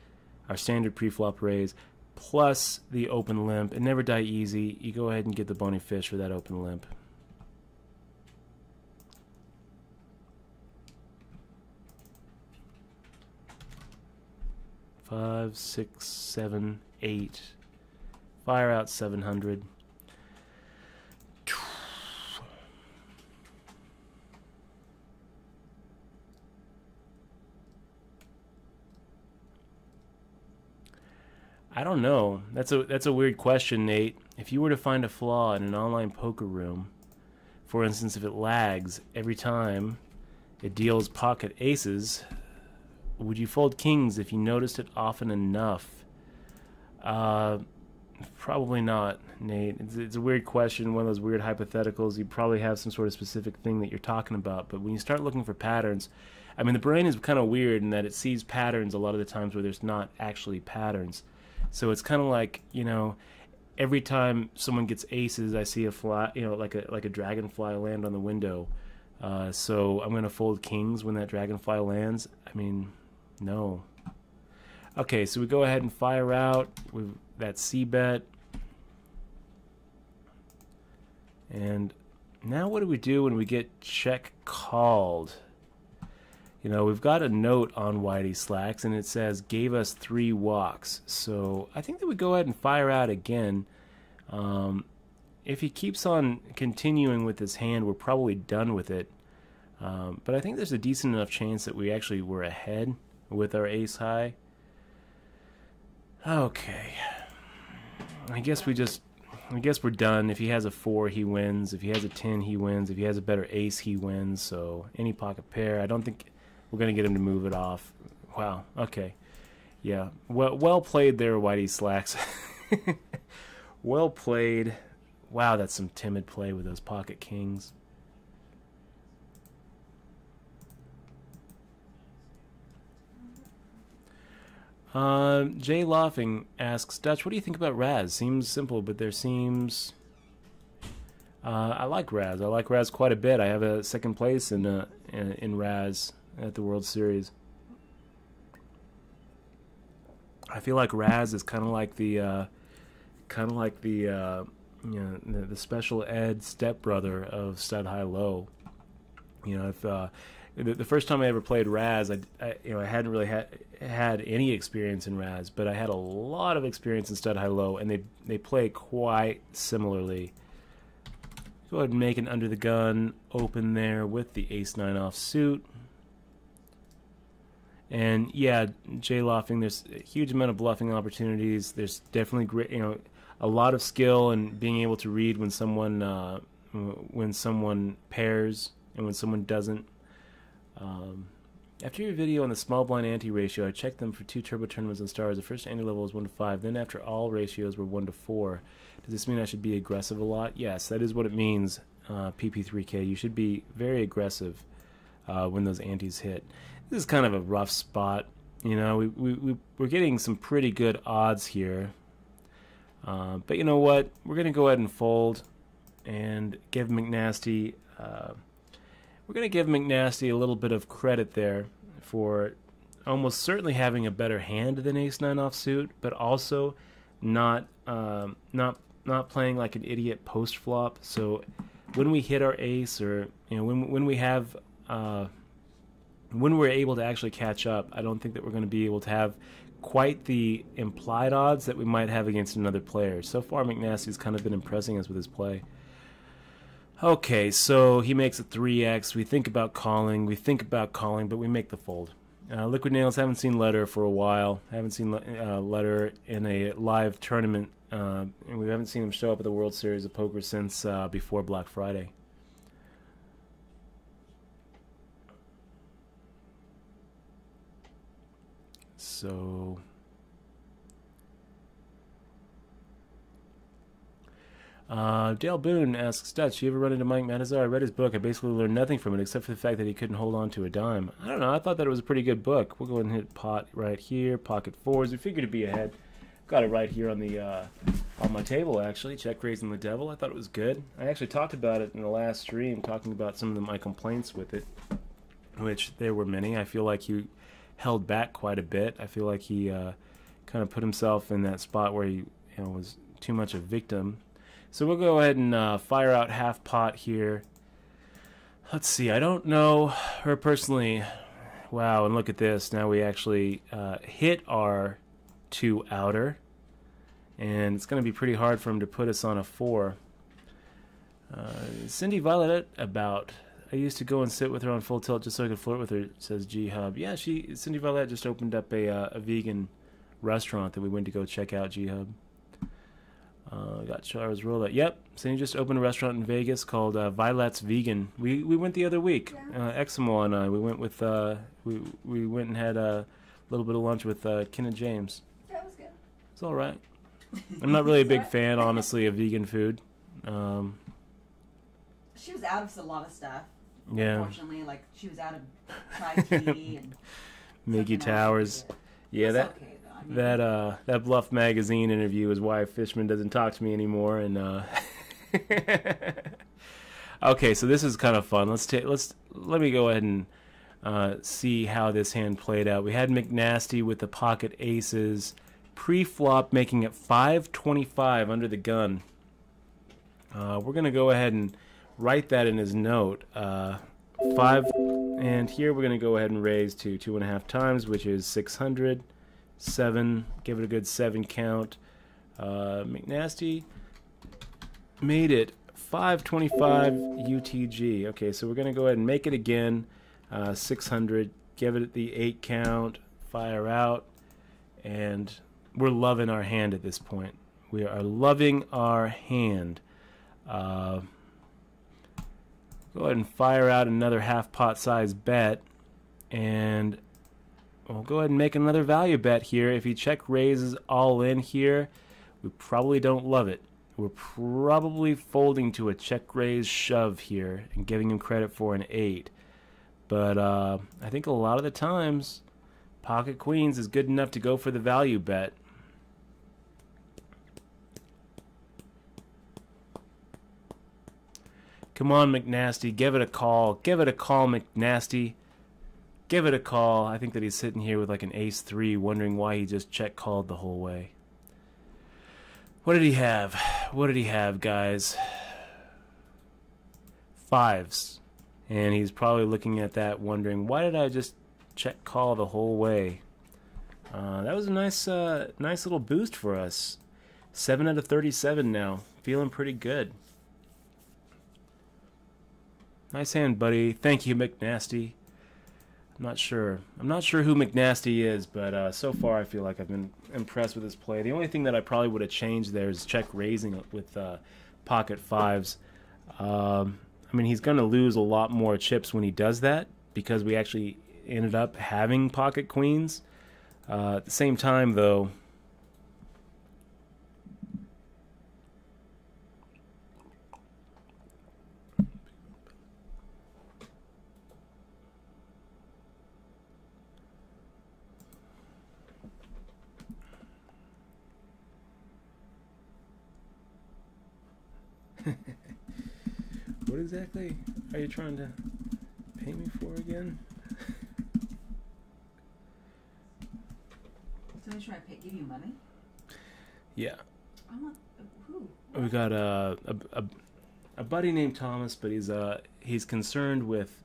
our standard pre-flop raise, plus the open limp, and never die easy. You go ahead and get the bony fish for that open limp. Five, 6, 7, 8. Fire out 700. I don't know. That's a weird question, Nate. If you were to find a flaw in an online poker room, for instance, if it lags every time it deals pocket aces, would you fold kings if you noticed it often enough? Probably not, Nate. It's a weird question, one of those weird hypotheticals. You probably have some sort of specific thing that you're talking about, but when you start looking for patterns, I mean, the brain is kind of weird in that it sees patterns a lot of the times where there's not actually patterns. So it's kind of like, you know, every time someone gets aces, I see a fly, you know, like a dragonfly land on the window. So I'm going to fold kings when that dragonfly lands. I mean, no. Okay, so we go ahead and fire out with that C-bet. And now what do we do when we get check called? You know, we've got a note on Whitey Slacks, and it says, gave us 3 walks. So I think that we go ahead and fire out again. If he keeps on continuing with his hand, we're probably done with it. But I think there's a decent enough chance that we actually were ahead with our ace high. Okay. I guess we're done. If he has a 4, he wins. If he has a 10, he wins. If he has a better ace, he wins. So any pocket pair, I don't think we're going to get him to move it off. Wow. Okay. Yeah. Well played there, Whitey Slacks. Well played. Wow, that's some timid play with those pocket kings. Jay Laughing asks, Dutch, what do you think about Raz? Seems simple, but there seems... I like Raz. I like Raz quite a bit. I have a second place in Raz at the World Series. I feel like Raz is kind of like the you know, the special ed stepbrother of Stud High Low. You know, if the first time I ever played Raz, I hadn't really had any experience in Raz, but I had a lot of experience in Stud High Low, and they play quite similarly. Go ahead and make an under the gun open there with the ace-9 offsuit. And yeah, Jay Laughing, there's a huge amount of bluffing opportunities. There's definitely great, you know, a lot of skill in being able to read when someone pairs and when someone doesn't. After your video on the small blind ante ratio, I checked them for 2 turbo tournaments on stars. The first ante level was 1 to 5. Then after all ratios were 1 to 4. Does this mean I should be aggressive a lot? Yes, that is what it means, PP3K. You should be very aggressive when those antes hit. This is kind of a rough spot. You know, we're getting some pretty good odds here. But you know what? We're going to go ahead and fold and give McNasty... we're going to give McNasty a little bit of credit there for almost certainly having a better hand than ace-9 offsuit, but also not playing like an idiot post flop. So when we hit our ace, or you know, when we have when we're able to actually catch up, I don't think that we're going to be able to have quite the implied odds that we might have against another player. So far, McNasty's kind of been impressing us with his play. Okay, so he makes a 3x. We think about calling, but we make the fold. Liquid Nails, haven't seen Letter for a while. Haven't seen Letter in a live tournament. And we haven't seen him show up at the World Series of Poker since before Black Friday. So... Dale Boone asks, Dutch, you ever run into Mike Matazar? I read his book. I basically learned nothing from it except for the fact that he couldn't hold on to a dime. I don't know. I thought that it was a pretty good book. We'll go ahead and hit pot right here. Pocket fours. We figured to be ahead. Got it right here on the on my table, actually. Check Raising the Devil. I thought it was good. I actually talked about it in the last stream, talking about some of my complaints with it, which there were many. I feel like he held back quite a bit. I feel like he kind of put himself in that spot where he was too much a victim. So we'll go ahead and fire out half pot here. Let's see, I don't know her personally. Wow, and look at this. Now we actually hit our 2 outer, and it's going to be pretty hard for him to put us on a 4. Cindy Violet about. I used to go and sit with her on Full Tilt just so I could flirt with her, says G Hub. Yeah, Cindy Violet just opened up a vegan restaurant that we went to go check out, G Hub. Got Charles Roulette. Yep, Cindy just opened a restaurant in Vegas called Violet's Vegan. We went the other week. Eximo and I. We went with we went and had a little bit of lunch with Ken and James. That was good. It's all right. I'm not really a big fan, honestly, of vegan food. She was out of a lot of stuff. Yeah. Unfortunately, like she was out of Chai tea and Mickey Towers. Yeah, That's okay, though. I mean, that Bluff magazine interview is why Fishman doesn't talk to me anymore. And okay, so this is kind of fun. Let me go ahead and see how this hand played out. We had McNasty with the pocket aces, pre-flop making it 525 under the gun. We're gonna go ahead and write that in his note. 5, and here we're going to go ahead and raise to 2.5 times, which is 600. 7, give it a good 7 count. McNasty made it 525 UTG. Okay, so we're going to go ahead and make it again. 600, give it the 8 count, fire out, and we're loving our hand at this point. We are loving our hand. Go ahead and fire out another half pot size bet, and we'll go ahead and make another value bet here. If he check raises all in here, we probably don't love it. We're probably folding to a check raise shove here and giving him credit for an 8. But I think a lot of the times pocket queens is good enough to go for the value bet. Come on, McNasty, give it a call. Give it a call, McNasty. Give it a call. I think that he's sitting here with like an ace-3, wondering why he just check called the whole way. What did he have? What did he have, guys? 5s. And he's probably looking at that wondering, why did I just check call the whole way? That was a nice little boost for us. 7 out of 37 now. Feeling pretty good. Nice hand, buddy. Thank you, McNasty. I'm not sure who McNasty is, but so far I feel like I've been impressed with his play. The only thing that I probably would have changed there is check raising with pocket 5s. I mean, he's going to lose a lot more chips when he does that because we actually ended up having pocket queens. At the same time, though, what exactly are you trying to pay me for again? Somebody's trying to give you money? Yeah. I want who? We got a buddy named Thomas, but he's concerned with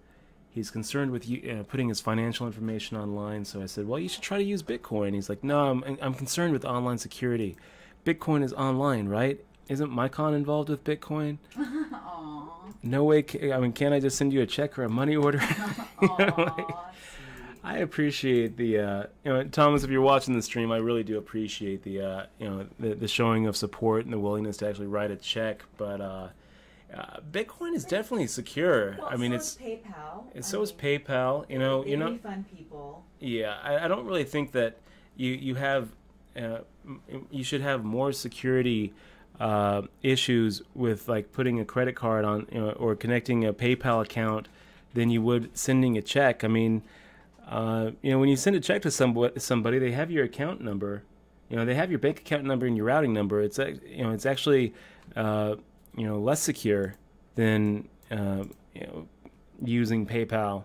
you putting his financial information online. So I said, well, you should try to use Bitcoin. He's like, no, I'm concerned with online security. Bitcoin is online, right? Isn't Mycon involved with Bitcoin? Aww. No way. I mean, can't I just send you a check or a money order? I appreciate the, Thomas, if you're watching the stream, I really do appreciate the, the showing of support and the willingness to actually write a check. But Bitcoin is definitely secure. Well, I mean, is PayPal. So is PayPal. They refund people. Yeah, I don't really think that you have, you should have more security issues with like putting a credit card on, or connecting a PayPal account than you would sending a check. I mean, when you send a check to somebody, they have your account number. They have your bank account number and your routing number. It's it's actually less secure than using PayPal.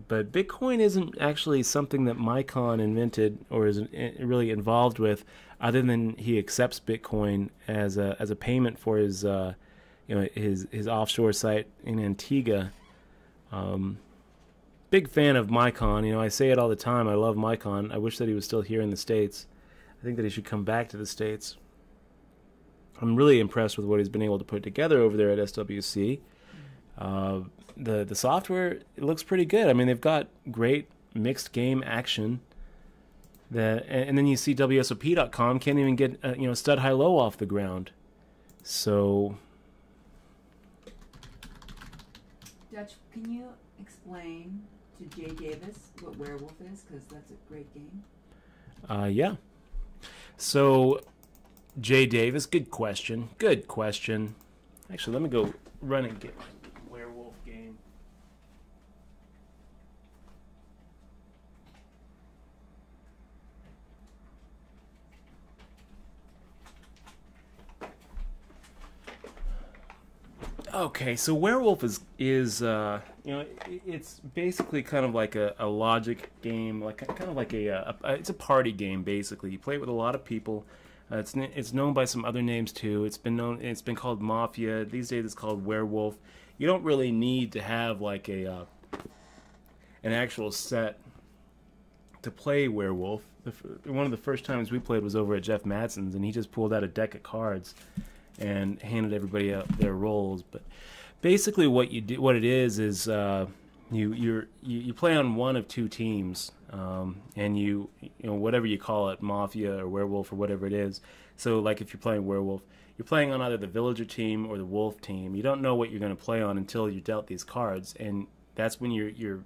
But Bitcoin isn't actually something that Micon invented or is really involved with, other than he accepts Bitcoin as a payment for his his offshore site in Antigua. Big fan of Micon. You know, I say it all the time. I love Micon. I wish that he was still here in the States. I think that he should come back to the States. I'm really impressed with what he's been able to put together over there at SWC. The software, it looks pretty good. I mean, they've got great mixed game action. And then you see WSOP.com can't even get stud high low off the ground. So, Dutch, can you explain to Jay Davis what Werewolf is? Because that's a great game. Yeah. So, Jay Davis, good question. Good question. Actually, let me go run and get my Werewolf game. Okay, so Werewolf is it's basically kind of like a logic game, like kind of like it's a party game basically. You play it with a lot of people. It's known by some other names too. It's been called Mafia. These days it's called Werewolf. You don't really need to have like an actual set to play Werewolf. One of the first times we played was over at Jeff Madsen's, and he just pulled out a deck of cards and handed everybody out their roles. But basically, what it is you play on one of two teams, and you whatever you call it, Mafia or Werewolf or whatever it is. So, like if you're playing Werewolf, you're playing on either the Villager team or the Wolf team. You don't know what you're going to play on until you're dealt these cards, and that's when you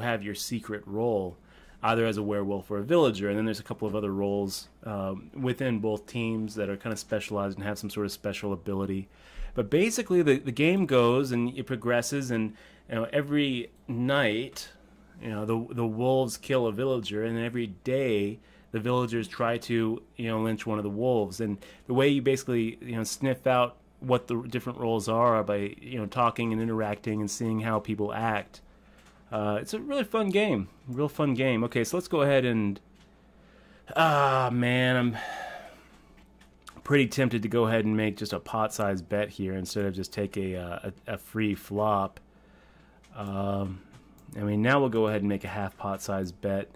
have your secret role, either as a Werewolf or a Villager. And then there's a couple of other roles within both teams that are kind of specialized and have some sort of special ability. But basically, the game goes and it progresses, and every night, the wolves kill a villager, and every day the villagers try to lynch one of the wolves. And the way you basically sniff out what the different roles are by talking and interacting and seeing how people act. It's a really fun game, real fun game. Okay, so let's go ahead and man, I'm pretty tempted to go ahead and make just a pot-sized bet here instead of just take a free flop. I mean, now we'll go ahead and make a half pot-sized bet.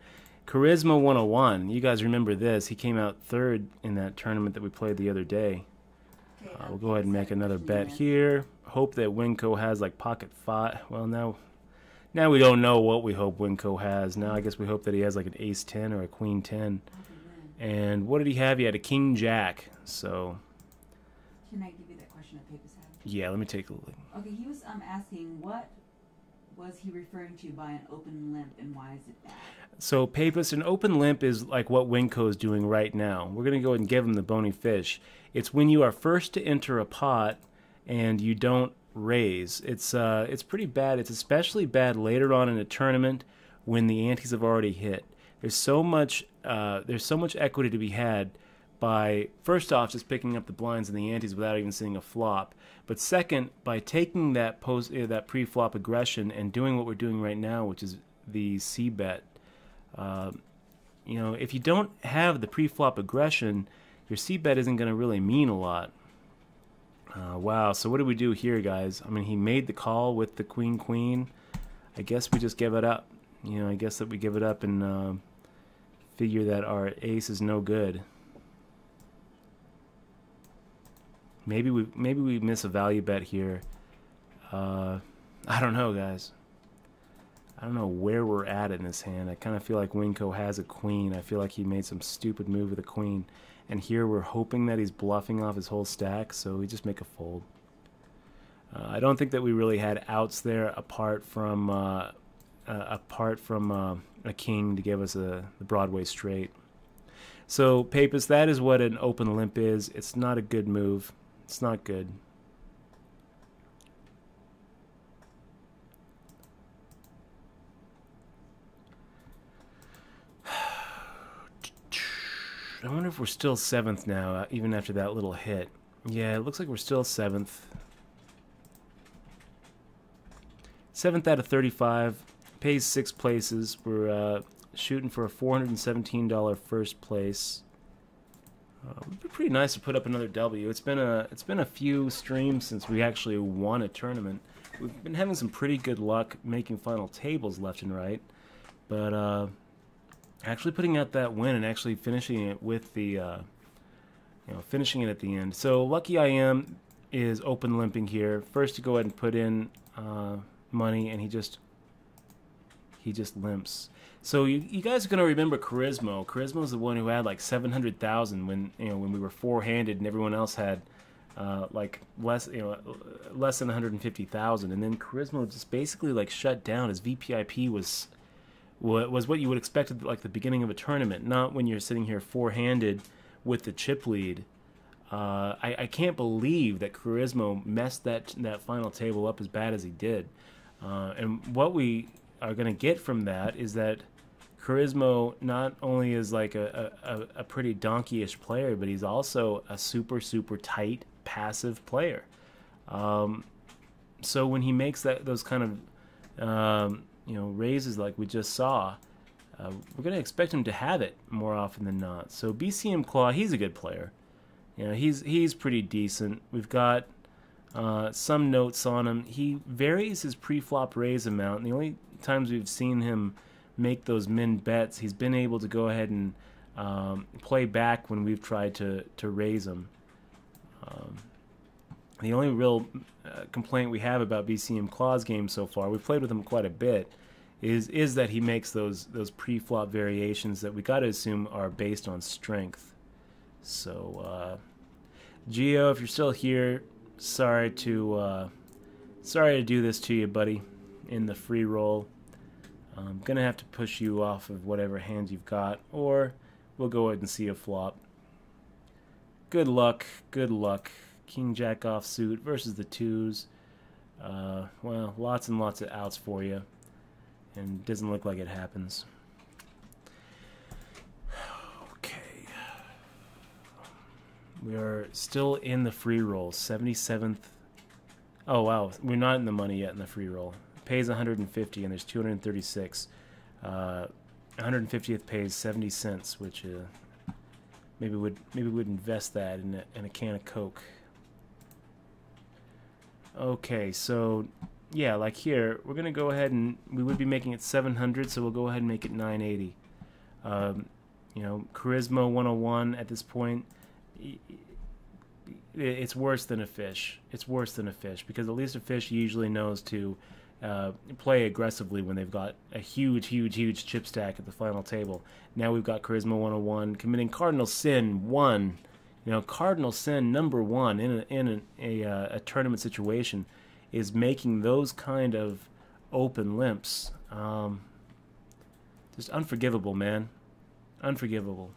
Charisma 101. You guys remember this? He came out third in that tournament that we played the other day. We'll go ahead and make another bet here. Hope that Winco has like pocket 5. Well, now we don't know what we hope Winco has. Now I guess we hope that he has like an ace 10 or a queen 10. And what did he have? He had a king jack. So, can I give you that question that Papus had? Yeah, let me take a look. Okay, he was asking what was he referring to by an open limp, and why is it bad? So, Papus, an open limp is like what Winco is doing right now. We're going to go ahead and give him the bony fish. It's when you are first to enter a pot and you don't raise. It's pretty bad. It's especially bad later on in a tournament when the antes have already hit. There's so much equity to be had by, first off, just picking up the blinds and the antes without even seeing a flop. But second, by taking that pre-flop aggression and doing what we're doing right now, which is the c-bet. If you don't have the pre-flop aggression, your c-bet isn't going to really mean a lot. Wow, so what do we do here, guys? I mean, he made the call with the queen-queen. I guess we just give it up. I guess that we give it up and figure that our ace is no good. Maybe we miss a value bet here. I don't know, guys. I don't know where we're at in this hand. I kind of feel like Winco has a queen. I feel like he made some stupid move with a queen. And here we're hoping that he's bluffing off his whole stack, so we just make a fold. I don't think that we really had outs there apart from a king to give us the Broadway straight. So, Papus, that is what an open limp is. It's not a good move. It's not good. I wonder if we're still 7th now, even after that little hit. Yeah, it looks like we're still 7th. 7th out of 35. pays 6 places. We're shooting for a $417 first place. It'd be pretty nice to put up another W. It's been a few streams since we actually won a tournament. We've been having some pretty good luck making final tables left and right, but actually putting out that win and actually finishing it with the finishing it at the end. So Lucky I Am is open limping here. First to go ahead and put in money, and he just limps. So you guys are gonna remember Charismo. Charismo's the one who had like 700,000 when we were four-handed and everyone else had like less than 150,000, and then Charismo just basically like shut down. His VPIP was what you would expect at like the beginning of a tournament, not when you're sitting here four-handed with the chip lead. I can't believe that Charismo messed that final table up as bad as he did, and what we are going to get from that is that Charismo not only is like a pretty donkey-ish player, but he's also a super tight passive player. So when he makes those kind of raises like we just saw, we're going to expect him to have it more often than not. So BCM Claw, he's a good player. He's pretty decent. We've got some notes on him. He varies his pre-flop raise amount, and the only times we've seen him make those min bets, he's been able to go ahead and play back when we've tried to raise him. The only real complaint we have about BCM Claw's game so far, we've played with him quite a bit, is that he makes those pre-flop variations that we got to assume are based on strength. So Gio, if you're still here, sorry to do this to you, buddy, in the free roll. I'm gonna have to push you off of whatever hands you've got, or we'll go ahead and see a flop. Good luck, good luck. King Jack offsuit versus the twos. Well, lots and lots of outs for you, and doesn't look like it happens. Okay, we are still in the free roll, 77th. Oh wow, we're not in the money yet in the free roll. Pays 150 and there's 236. 150th pays 70 cents, which maybe would invest that in a can of Coke. Okay, so yeah, like here we're gonna go ahead and we would be making it 700, so we'll go ahead and make it 980. Charisma 101 at this point. It's worse than a fish. It's worse than a fish because at least a fish usually knows to play aggressively when they've got a huge chip stack at the final table. Now we've got Charisma 101 committing cardinal sin 1. Cardinal sin number 1 in a tournament situation is making those kind of open limps. Just unforgivable, man. Unforgivable.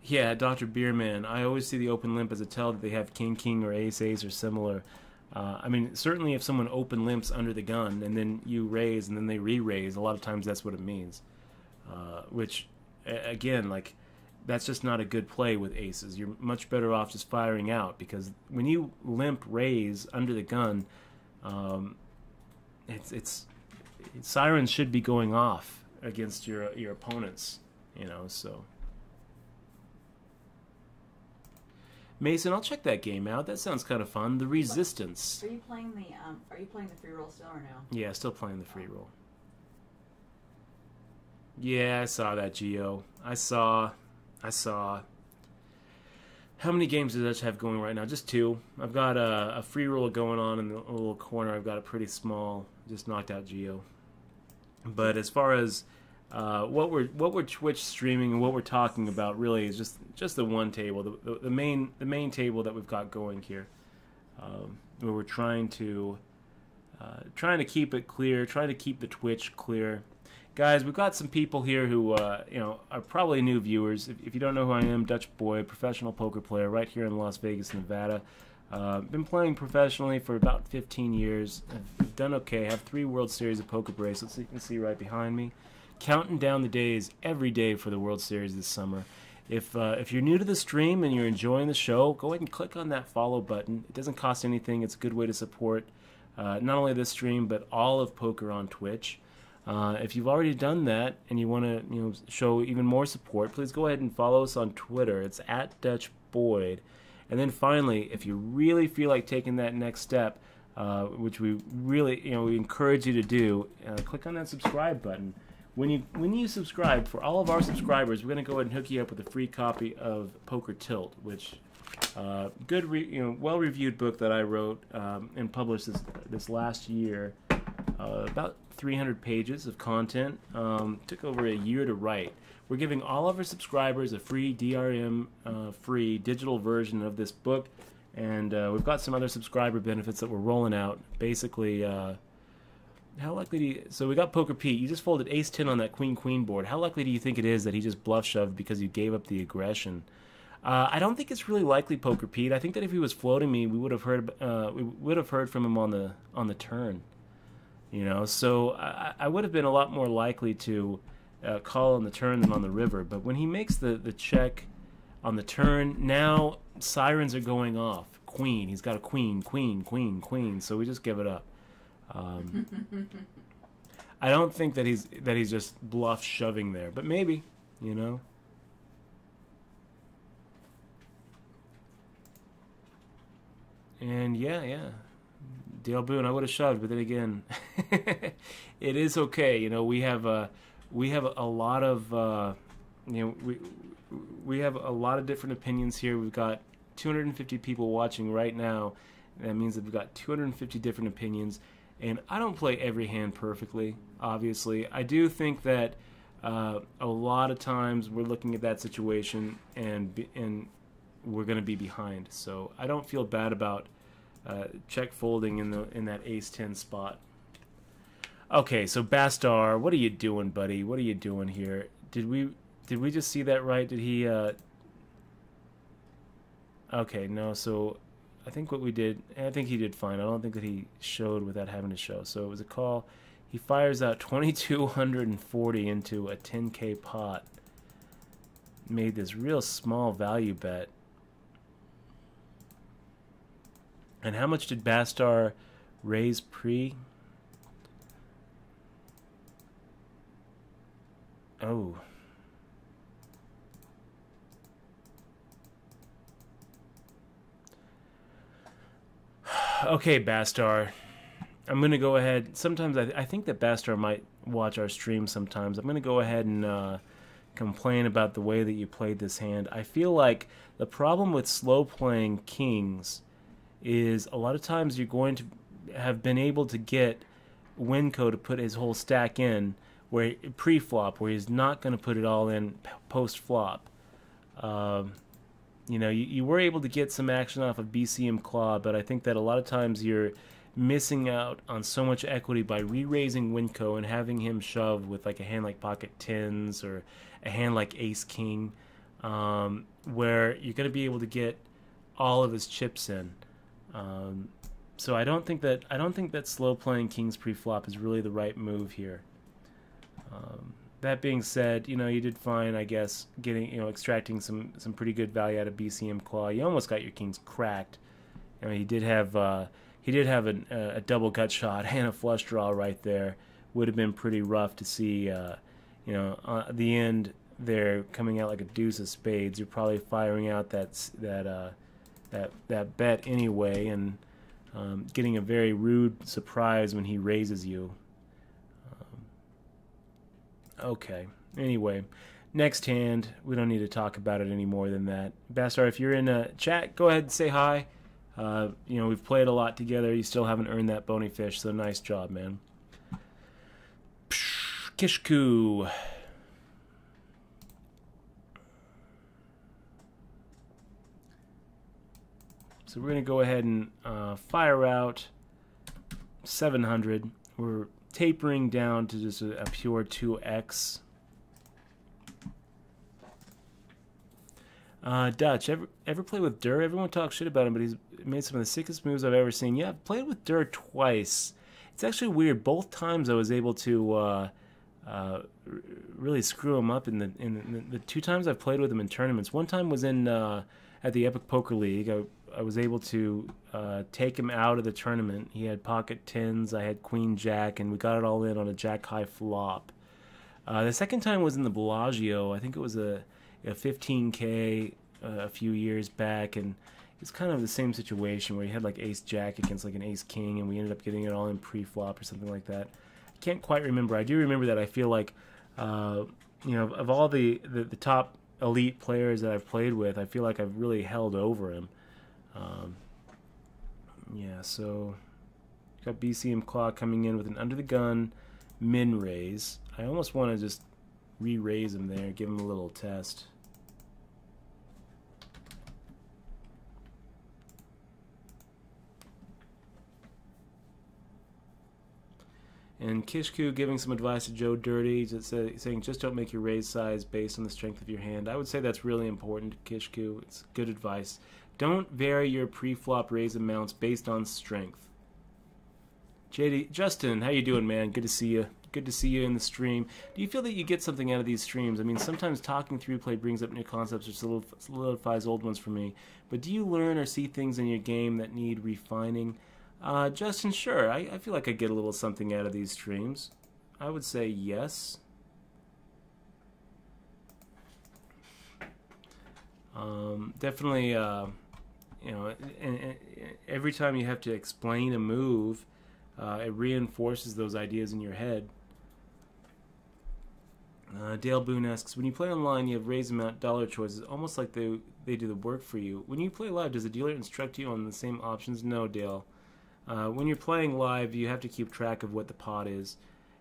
Yeah, Dr. Beerman, I always see the open limp as a tell that they have king or ace or similar. I mean, certainly if someone open limps under the gun and then you raise and then they re-raise, a lot of times that's what it means. Which, again, like, that's just not a good play with aces. You're much better off just firing out, because when you limp raise under the gun, sirens should be going off against your opponents, so. Mason, I'll check that game out. That sounds kind of fun. The Resistance. Are you playing the free roll still or no? Yeah, still playing the free roll. Yeah, I saw that, Gio. I saw. How many games does Dutch have going right now? Just 2. I've got a free roll going on in the little corner. I've got it pretty small. Just knocked out Gio. But as far as what we're Twitch streaming and what we're talking about really is just the one table, the main table that we've got going here, where we're trying to keep it clear, trying to keep the Twitch clear. Guys, we've got some people here who are probably new viewers. If you don't know who I am, Dutch Boy, professional poker player right here in Las Vegas, Nevada. Been playing professionally for about 15 years. I've done okay. I have 3 World Series of poker bracelets that you can see right behind me. Counting down the days every day for the World Series this summer. If you're new to the stream and you're enjoying the show, go ahead and click on that follow button. It doesn't cost anything. It's a good way to support not only this stream, but all of poker on Twitch. If you've already done that and you want to show even more support, please go ahead and follow us on Twitter. It's @DutchBoyd. And then finally, if you really feel like taking that next step, which we really we encourage you to do, click on that subscribe button. When you subscribe, for all of our subscribers, we're going to go ahead and hook you up with a free copy of Poker Tilt, which good well-reviewed book that I wrote and published this last year. About 300 pages of content. Took over a year to write. We're giving all of our subscribers a free DRM free digital version of this book, and we've got some other subscriber benefits that we're rolling out. Basically, how likely do you... So we got Poker Pete. You just folded ace-10 on that queen-queen board. How likely do you think it is that he just bluff-shoved because you gave up the aggression? I don't think it's really likely, Poker Pete. I think that if he was floating me, we would have heard from him on the turn. So I would have been a lot more likely to call on the turn than on the river. But when he makes the check on the turn, now sirens are going off. Queen. He's got a queen, queen, queen, queen. So we just give it up. I don't think that he's just bluff shoving there, but maybe, And yeah. Dale Boone, I would have shoved, but then again, it is okay. We have a lot of we have a lot of different opinions here. We've got 250 people watching right now. That means that we've got 250 different opinions, and I don't play every hand perfectly. Obviously, I do think that a lot of times we're looking at that situation and we're going to be behind. So I don't feel bad about check folding in that ace-10 spot. Okay, so Bastar, what are you doing, buddy? What are you doing here? Did we just see that right? Did he? Okay, no. So I think what we did, I think he did fine. I don't think that he showed without having to show. So it was a call. He fires out 2,240 into a 10K pot. Made this real small value bet. And how much did Bastar raise pre? Oh. Okay, Bastar. I'm going to go ahead. Sometimes I think that Bastar might watch our stream sometimes. I'm going to go ahead and complain about the way that you played this hand. I feel like the problem with slow playing kings is a lot of times you're going to have been able to get Winco to put his whole stack in where pre-flop, where he's not going to put it all in post-flop. You were able to get some action off of BCM Claw, but I think that a lot of times you're missing out on so much equity by re-raising Winco and having him shove with like a hand like pocket tens or a hand like ace king, where you're going to be able to get all of his chips in. So I don't think that slow playing kings pre-flop is really the right move here. That being said, you did fine, I guess, getting extracting some pretty good value out of BCM Claw. You almost got your kings cracked. He did have a double gut shot and a flush draw right there. Would have been pretty rough to see. At the end there coming out like a deuce of spades. You're probably firing out that bet anyway, and getting a very rude surprise when he raises you. Okay. Anyway, next hand. We don't need to talk about it any more than that. Bastar, if you're in chat, go ahead and say hi. We've played a lot together. You still haven't earned that bony fish, so nice job, man. Kishku. So we're going to go ahead and fire out 700. We're tapering down to just a pure 2x. Dutch, ever play with Durr? Everyone talks shit about him, but he's made some of the sickest moves I've ever seen. Yeah, I've played with Durr twice. It's actually weird. Both times I was able to really screw him up in the two times I've played with him in tournaments. One time was in at the Epic Poker League. I was able to take him out of the tournament. He had pocket tens, I had queen jack, and we got it all in on a jack high flop. The second time was in the Bellagio. I think it was a 15K a few years back, and it's kind of the same situation where he had like ace jack against like an ace king, and we ended up getting it all in pre-flop or something like that. I can't quite remember. I do remember that I feel like, of all the top elite players that I've played with, I feel like I've really held over him. Yeah, so got BCM Claw coming in with an under the gun min raise. I almost want to just re-raise him there, give him a little test. And Kishku giving some advice to Joe Dirty, just saying just don't make your raise size based on the strength of your hand. I would say that's really important, Kishku. It's good advice. Don't vary your pre-flop raise amounts based on strength. Justin, how you doing, man? Good to see you. Good to see you in the stream. Do you feel that you get something out of these streams? I mean, sometimes talking through play brings up new concepts or solidifies old ones for me. But do you learn or see things in your game that need refining? Justin, sure. I feel like I get a little something out of these streams. I would say yes. Definitely, and every time you have to explain a move, it reinforces those ideas in your head. Dale Boone asks, when you play online, you have raise amount dollar choices, almost like they do the work for you. When you play live, does the dealer instruct you on the same options? No, Dale. When you're playing live, you have to keep track of what the pot is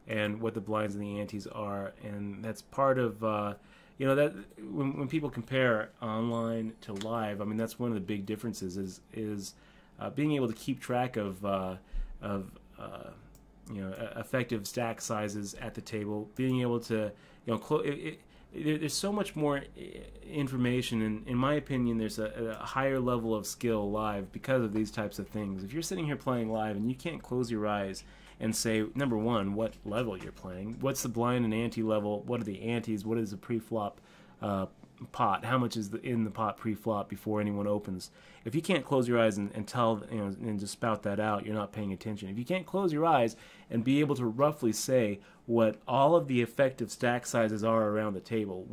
and what the blinds and the antes are, and that's part of that when people compare online to live. I mean, that's one of the big differences is being able to keep track of effective stack sizes at the table, being able to there's so much more information, and in my opinion there's a higher level of skill live because of these types of things. If you're sitting here playing live and you can't close your eyes and say, number one, what level you're playing, what's the blind and ante level, what are the antes, what is the pre-flop pot, how much is in the pot pre-flop before anyone opens. If you can't close your eyes and tell, and just spout that out, you're not paying attention. If you can't close your eyes and be able to roughly say what all of the effective stack sizes are around the table,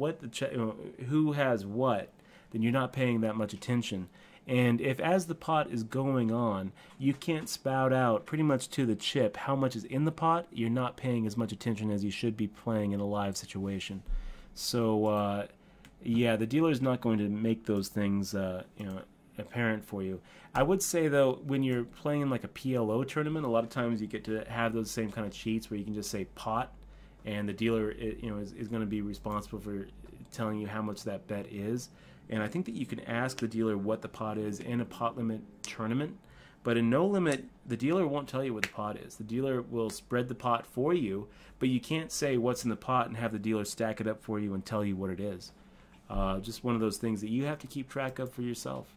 who has what, then you're not paying that much attention. And if as the pot is going on, you can't spout out pretty much to the chip how much is in the pot, you're not paying as much attention as you should be playing in a live situation. So yeah, the dealer is not going to make those things apparent for you. I would say though, when you're playing in like a PLO tournament, a lot of times you get to have those same kind of cheats where you can just say pot, and the dealer is going to be responsible for telling you how much that bet is. And I think that you can ask the dealer what the pot is in a pot limit tournament, but in no limit, the dealer won't tell you what the pot is. The dealer will spread the pot for you, but you can't say what's in the pot and have the dealer stack it up for you and tell you what it is. Just one of those things that you have to keep track of for yourself.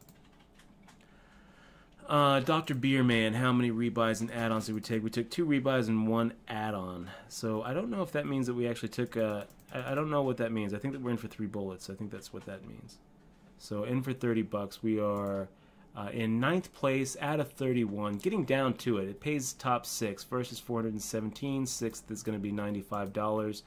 Dr. Beerman, how many rebuys and add-ons did we take? We took 2 rebuys and 1 add-on. So I don't know if that means that we actually took I don't know what that means. I think that we're in for 3 bullets. I think that's what that means. So in for 30 bucks. We are in 9th place out of 31. Getting down to it. It pays top 6. First is 417. 6th is going to be $95.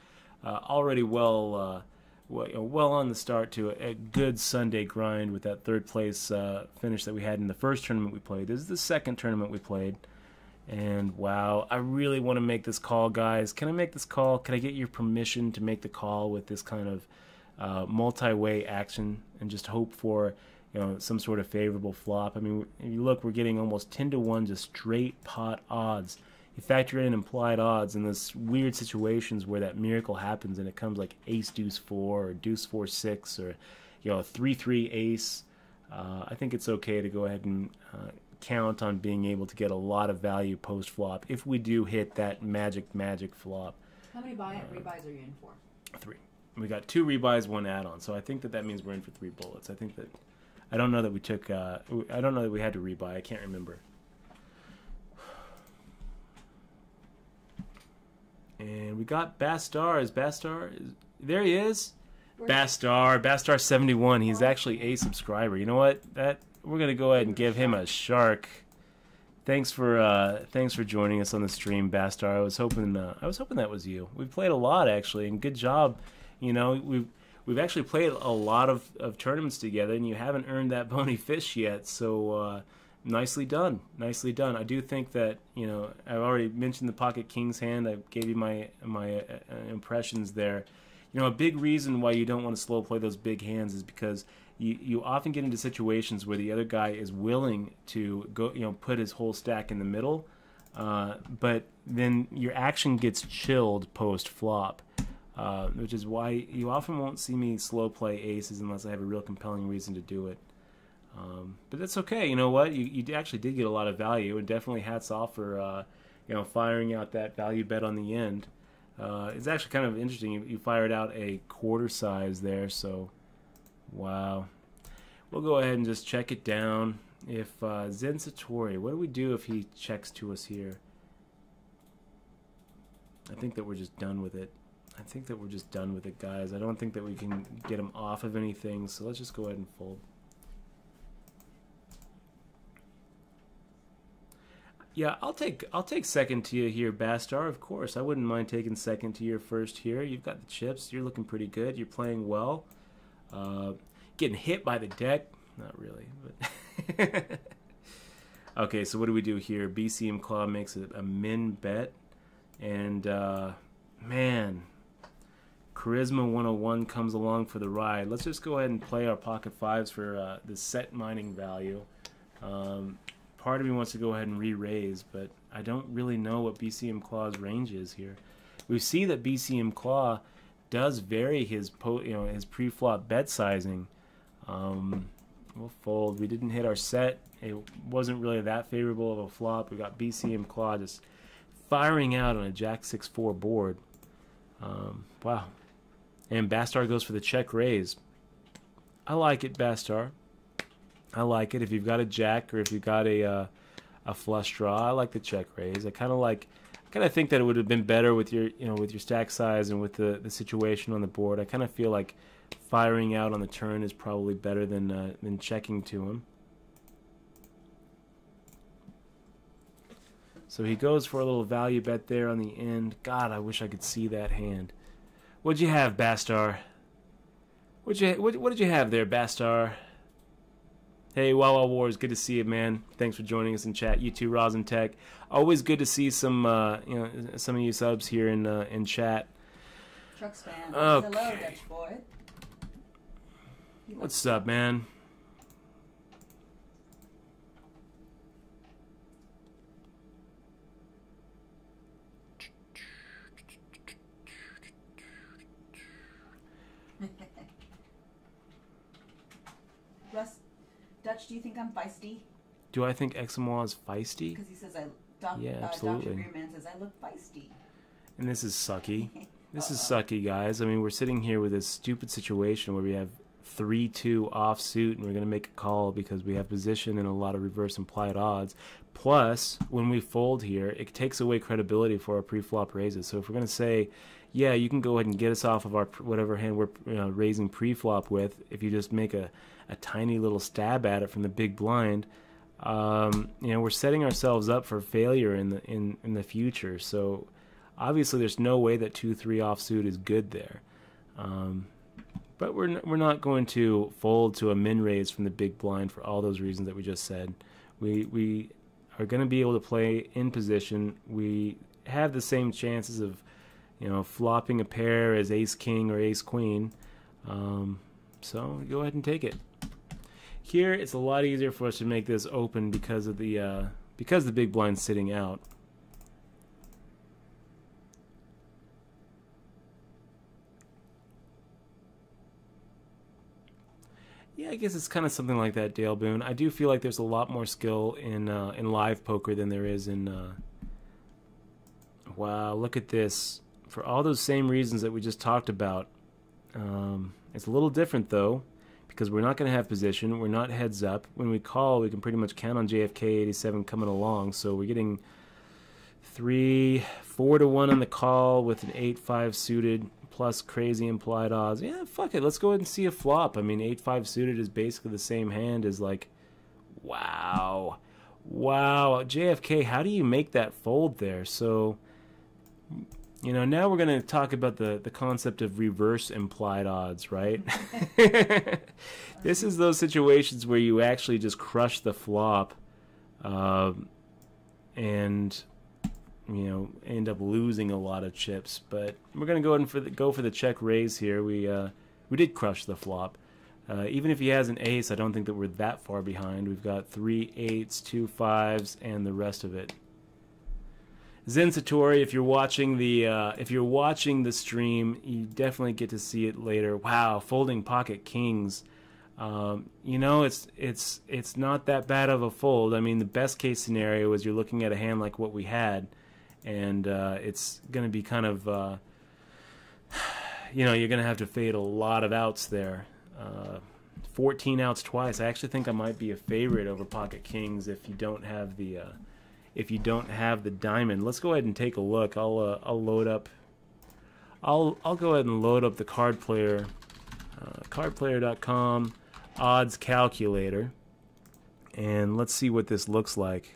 Already well on the start to a good Sunday grind with that 3rd place finish that we had in the first tournament we played. This is the 2nd tournament we played. And wow, I really want to make this call, guys. Can I make this call? Can I get your permission to make the call with this kind of multi-way action and just hope for some sort of favorable flop? I mean, if you look, we're getting almost 10-to-1 just straight pot odds. You factor in implied odds in this weird situations where that miracle happens and it comes like ace deuce 4 or deuce 4 6 or a 3-3 ace. I think it's okay to go ahead and count on being able to get a lot of value post flop if we do hit that magic flop. How many rebuys are you in for? 3. We got 2 rebuys, 1 add-on. So I think that means we're in for 3 bullets. I don't know that we took. I don't know that we had to rebuy. I can't remember. And we got Bastar. There he is. Bastar 71. He's actually a subscriber. You know what? we're gonna go ahead and give him a shark. Thanks for joining us on the stream, Bastar. I was hoping that was you. We've played a lot actually, and good job. You know, we've actually played a lot of tournaments together, and you haven't earned that bony fish yet. So nicely done, nicely done. I do think that, you know, I've already mentioned the Pocket King's hand. I gave you my impressions there. You know, a big reason why you don't want to slow play those big hands is because you often get into situations where the other guy is willing to go, you know, put his whole stack in the middle, but then your action gets chilled post flop, which is why you often won't see me slow play aces unless I have a real compelling reason to do it. But that's okay. You know what? You actually did get a lot of value, and definitely hats off for you know, firing out that value bet on the end. It's actually kind of interesting. You fired out a quarter size there, so. Wow. We'll go ahead and just check it down. If Zen Satori, what do we do if he checks to us here? I think that we're just done with it. I think that we're just done with it, guys. I don't think that we can get him off of anything, so let's just go ahead and fold. Yeah, I'll take second to you here, Bastar, of course. I wouldn't mind taking second to your first here. You've got the chips. You're looking pretty good. You're playing well. Getting hit by the deck, not really, but okay. So what do we do here? BCM Claw makes a min bet, and man, Charisma 101 comes along for the ride. Let's just go ahead and play our pocket fives for the set mining value. Part of me wants to go ahead and re-raise, but I don't really know what BCM Claw's range is here. We see that BCM Claw does vary his his pre-flop bet sizing. We'll fold. We didn't hit our set. It wasn't really that favorable of a flop. We got BCM Claw just firing out on a Jack 6-4 board. Wow. And Bastar goes for the check raise. I like it, Bastar. I like it. If you've got a jack or if you've got a flush draw, I like the check raise. I kind of think that it would have been better with your, you know, with your stack size and with the situation on the board. I kind of feel like firing out on the turn is probably better than checking to him. So he goes for a little value bet there on the end. God, I wish I could see that hand. What'd you have, Bastar? What did you have there, Bastar? Hey, Wawa Wars, good to see you, man. Thanks for joining us in chat. You too, Rosin Tech. Always good to see some, you know, some of you subs here in chat. Trucks fan. Okay. Hello, Dutch boy. What's up, man? Russ, Dutch, do you think I'm feisty? Do I think Eximois is feisty? Because he says Yeah, Dr. absolutely. Beerman says I look feisty. And this is sucky. This is sucky, guys. I mean, we're sitting here with this stupid situation where we have 3-2 offsuit, and we're going to make a call because we have position and a lot of reverse implied odds. Plus, when we fold here, it takes away credibility for our pre-flop raises. So if we're going to say, yeah, you can go ahead and get us off of our whatever hand we're raising pre-flop with, if you just make a tiny little stab at it from the big blind, you know, we're setting ourselves up for failure in the future. So obviously, there's no way that 2-3 offsuit is good there. But we're not going to fold to a min raise from the big blind for all those reasons that we just said. We are going to be able to play in position. We have the same chances of, you know, flopping a pair as ace king or ace queen. So go ahead and take it. Here it's a lot easier for us to make this open because the big blind's sitting out. Yeah, I guess it's kind of something like that, Dale Boone. I do feel like there's a lot more skill in live poker than there is in. Wow, look at this. For all those same reasons that we just talked about, it's a little different though, because we're not going to have position. We're not heads up. When we call, we can pretty much count on JFK 87 coming along. So we're getting 4 to 1 on the call with an 8-5 suited. Plus crazy implied odds. Yeah, fuck it. Let's go ahead and see a flop. I mean, 8-5 suited is basically the same hand as like Wow. Wow. JFK, how do you make that fold there? So, you know, now we're going to talk about the concept of reverse implied odds, right? This is those situations where you actually just crush the flop and, you know, end up losing a lot of chips. But we're going to go ahead and go for the check raise here. We did crush the flop. Even if he has an ace, I don't think that we're that far behind. We've got 3 8s, 2 5s, and the rest of it. Zen Satori, if you're watching the stream, you definitely get to see it later. Wow, folding pocket kings. You know, it's not that bad of a fold. I mean, the best case scenario is you're looking at a hand like what we had, and it's going to be kind of, you know, you're going to have to fade a lot of outs there. 14 outs twice. I actually think I might be a favorite over pocket kings if you don't have the diamond. Let's go ahead and take a look. I'll load up. I'll go ahead and load up the card player, cardplayer.com odds calculator, and let's see what this looks like.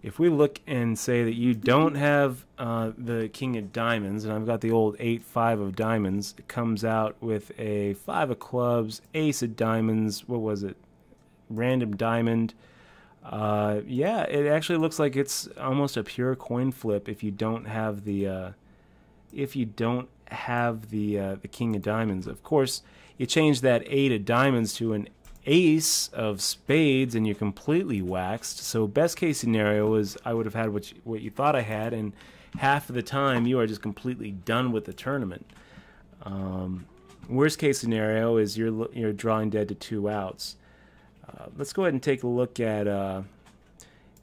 If we look and say that you don't have the king of diamonds, and I've got the old 8-5 of diamonds, it comes out with a 5 of clubs, ace of diamonds, what was it? Random diamond. Yeah, it actually looks like it's almost a pure coin flip if you don't have the king of diamonds. Of course, you change that 8 of diamonds to an ace of spades and you're completely waxed. So best case scenario is I would have had what you thought I had, and half of the time you are just completely done with the tournament. Worst case scenario is you're drawing dead to 2 outs. Let's go ahead and take a look at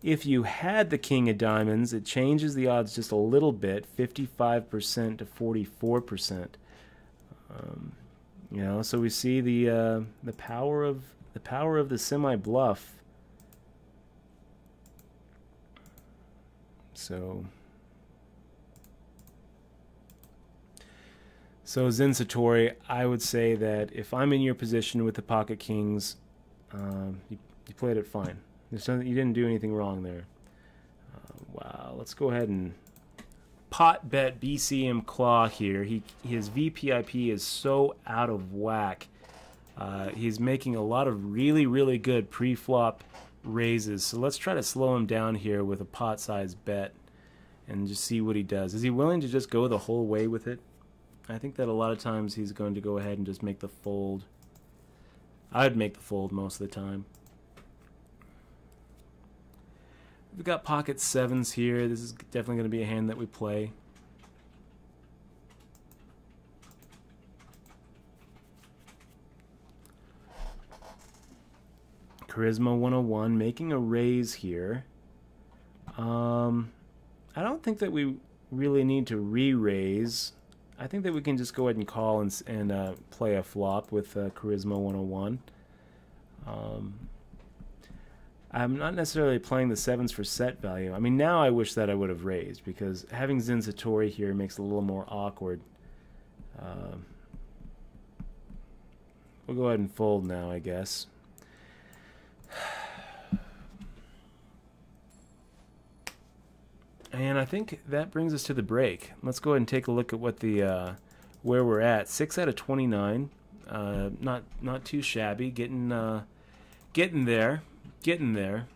if you had the king of diamonds. It changes the odds just a little bit, 55% to 44%. You know, so we see the power of the semi bluff. So Zen Satori, I would say that if I'm in your position with the pocket kings, you played it fine. You didn't do anything wrong there. Wow, let's go ahead and pot bet BCM Claw here. His VPIP is so out of whack. He's making a lot of really good pre-flop raises. So let's try to slow him down here with a pot-sized bet and just see what he does. Is he willing to just go the whole way with it? I think that a lot of times he's going to go ahead and just make the fold. I'd make the fold most of the time. We've got pocket 7s here. This is definitely going to be a hand that we play. Charisma 101, making a raise here. I don't think that we really need to re-raise. I think that we can just go ahead and call and play a flop with Charisma 101. I'm not necessarily playing the 7s for set value. I mean, now I wish that I would have raised, because having Zen Satori here makes it a little more awkward. We'll go ahead and fold now, I guess. And I think that brings us to the break. Let's go ahead and take a look at what the where we're at. 6 out of 29. Not too shabby. Getting there. Getting there.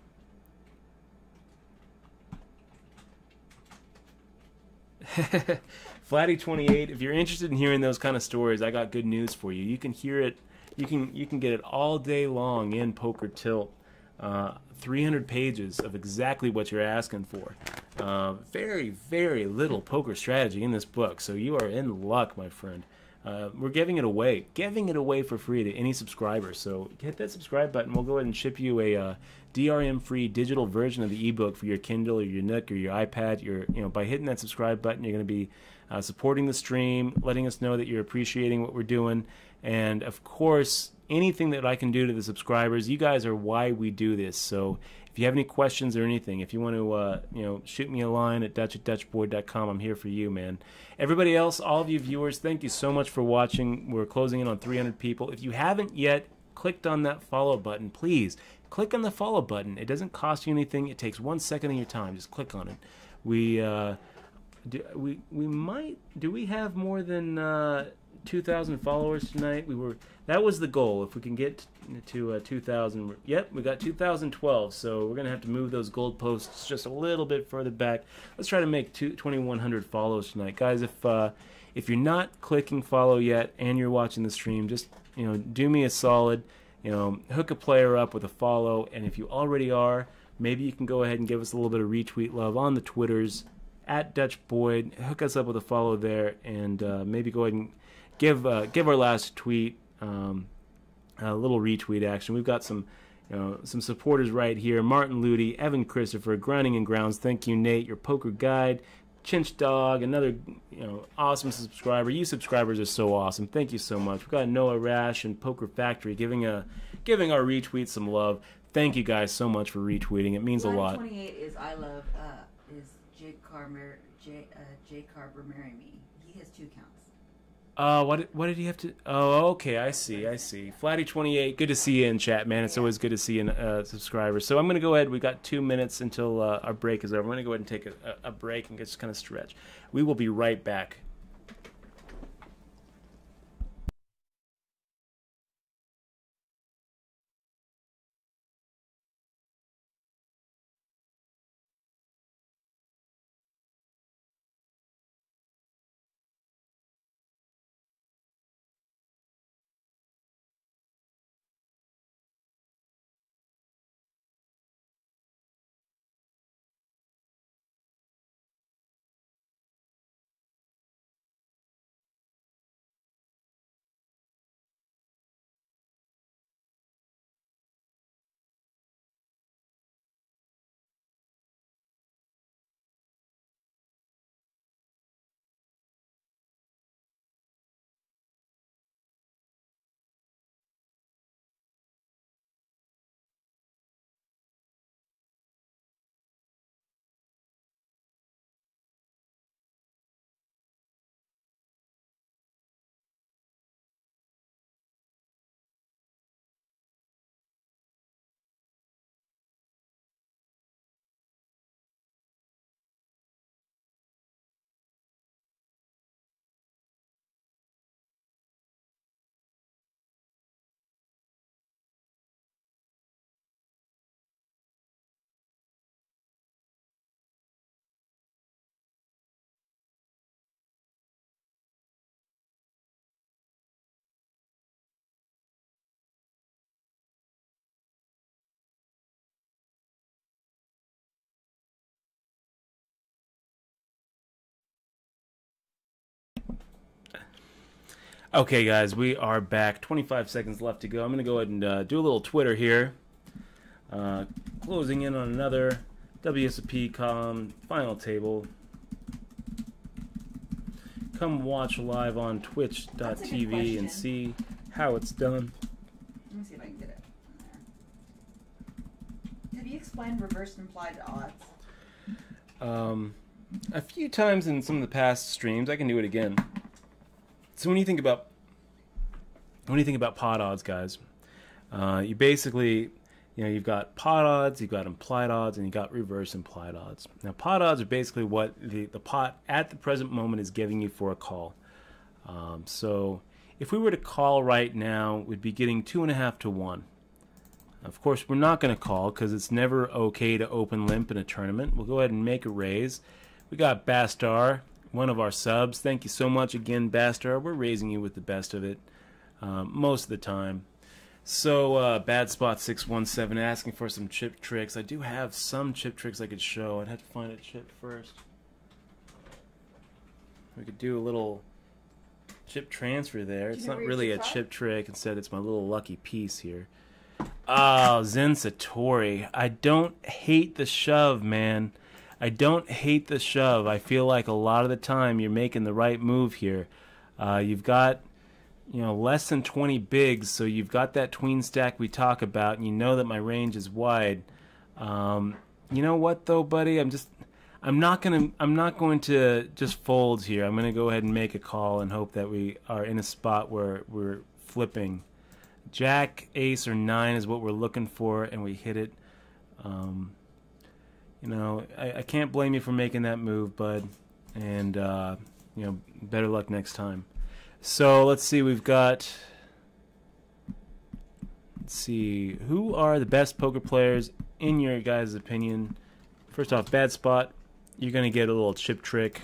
Flatty28, if you're interested in hearing those kind of stories, I got good news for you. You can hear it. You can get it all day long in Poker Tilt. 300 pages of exactly what you're asking for. Very little poker strategy in this book, so you are in luck, my friend. We're giving it away for free to any subscriber. So hit that subscribe button. We'll go ahead and ship you a DRM-free digital version of the ebook for your Kindle or your Nook or your iPad. By hitting that subscribe button, you're going to be supporting the stream, letting us know that you're appreciating what we're doing, and of course, anything that I can do to the subscribers. You guys are why we do this. So if If you have any questions or anything, if you want to, shoot me a line at dutch@dutchboy.com, I'm here for you, man. Everybody else, all of you viewers, thank you so much for watching. We're closing in on 300 people. If you haven't yet clicked on that follow button, please click on the follow button. It doesn't cost you anything. It takes 1 second of your time. Just click on it. Do we have more than 2,000 followers tonight? That was the goal. If we can get to 2,000, yep, we got 2,012. So we're gonna have to move those gold posts just a little bit further back. Let's try to make 2,100 follows tonight, guys. If you're not clicking follow yet and you're watching the stream, just do me a solid. Hook a player up with a follow, and if you already are, maybe you can go ahead and give us a little bit of retweet love on the Twitters at Dutch Boyd. Hook us up with a follow there, and maybe go ahead and give our last tweet a little retweet action. We've got some supporters right here: Martin Ludi, Evan Christopher, Grinding and Grounds. Thank you, Nate, your poker guide. Chinch Dog, another awesome subscriber. You subscribers are so awesome. Thank you so much. We've got Noah Rash and Poker Factory giving our retweet some love. Thank you guys so much for retweeting. It means a lot. 28 is I love is Jake Carver marry me. He has 2 counts. What did he have to? Oh, okay, I see. Flatty28, good to see you in chat, man. It's always good to see you subscribers. So I'm gonna go ahead. We've got 2 minutes until our break is over. I'm gonna go ahead and take a break and just kind of stretch. We will be right back. Okay, guys, we are back. 25 seconds left to go. I'm going to go ahead and do a little Twitter here. Closing in on another WSOP final table. Come watch live on twitch.tv and see how it's done. Let me see if I can get it in there. Have you explained reverse implied odds? A few times in some of the past streams. I can do it again. So when you think about pot odds, guys, you basically, you've got pot odds, you've got implied odds, and you've got reverse implied odds. Now, pot odds are basically what the pot at the present moment is giving you for a call. So if we were to call right now, we'd be getting 2.5 to 1. Of course, we're not going to call because it's never okay to open limp in a tournament. We'll go ahead and make a raise. We got Bastar, one of our subs. Thank you so much again, Bastar. We're raising you with the best of it most of the time. So, Bad Spot 617 asking for some chip tricks. I do have some chip tricks I could show. I'd have to find a chip first. We could do a little chip transfer there. It's not really a chip trick. Instead, it's my little lucky piece here. Oh, Zen Satori. I don't hate the shove, man. I don't hate the shove. I feel like a lot of the time you're making the right move here. You've got, less than 20 bigs, so you've got that tween stack we talk about, and you know that my range is wide. You know what though, buddy? I'm not going to just fold here. I'm gonna go ahead and make a call and hope that we are in a spot where we're flipping. Jack, ace, or 9 is what we're looking for, and we hit it. You know, I can't blame you for making that move, bud. And you know, better luck next time. So let's see. We've got. Let's see. Who are the best poker players in your guys' opinion? First off, bad spot. You're gonna get a little chip trick.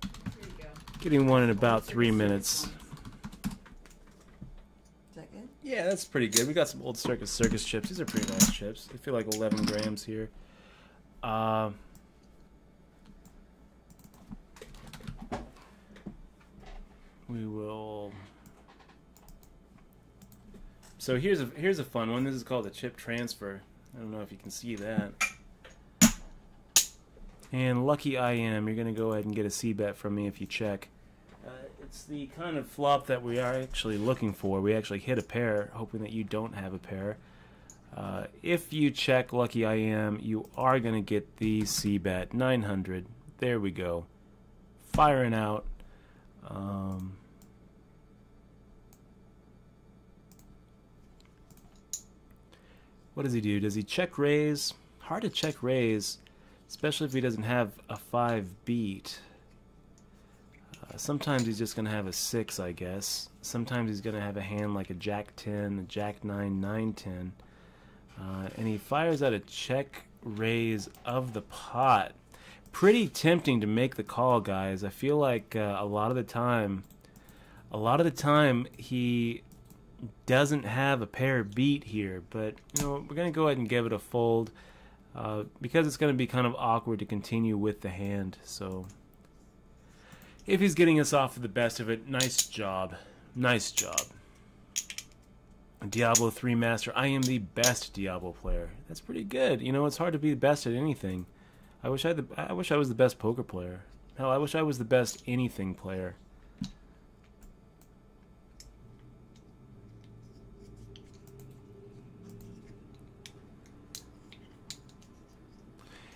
There you go. Getting one in about 3 minutes. Is that good? Yeah, that's pretty good. We got some old circus chips. These are pretty nice chips. They feel like 11 grams here. We will. So here's a fun one. This is called a chip transfer. I don't know if you can see that. And lucky I am. You're gonna go ahead and get a C bet from me if you check. It's the kind of flop that we are actually looking for. We actually hit a pair, hoping that you don't have a pair. If you check lucky I am, you are gonna get the C bet 900. There we go. Firing out. What does he do? Does he check raise? Hard to check raise, especially if he doesn't have a 5 beat. Sometimes he's just going to have a 6, I guess. Sometimes he's going to have a hand like a Jack 10, a Jack 9, 9, 10. And he fires out a check raise of the pot. Pretty tempting to make the call, guys. I feel like a lot of the time he doesn't have a pair beat here, but you know, we're going to go ahead and give it a fold because it's going to be kind of awkward to continue with the hand. So if he's getting us off of the best of it, nice job. Nice job. Diablo 3 Master. I am the best Diablo player. That's pretty good. You know, it's hard to be the best at anything. I wish I was the best poker player. Hell, I wish I was the best anything player.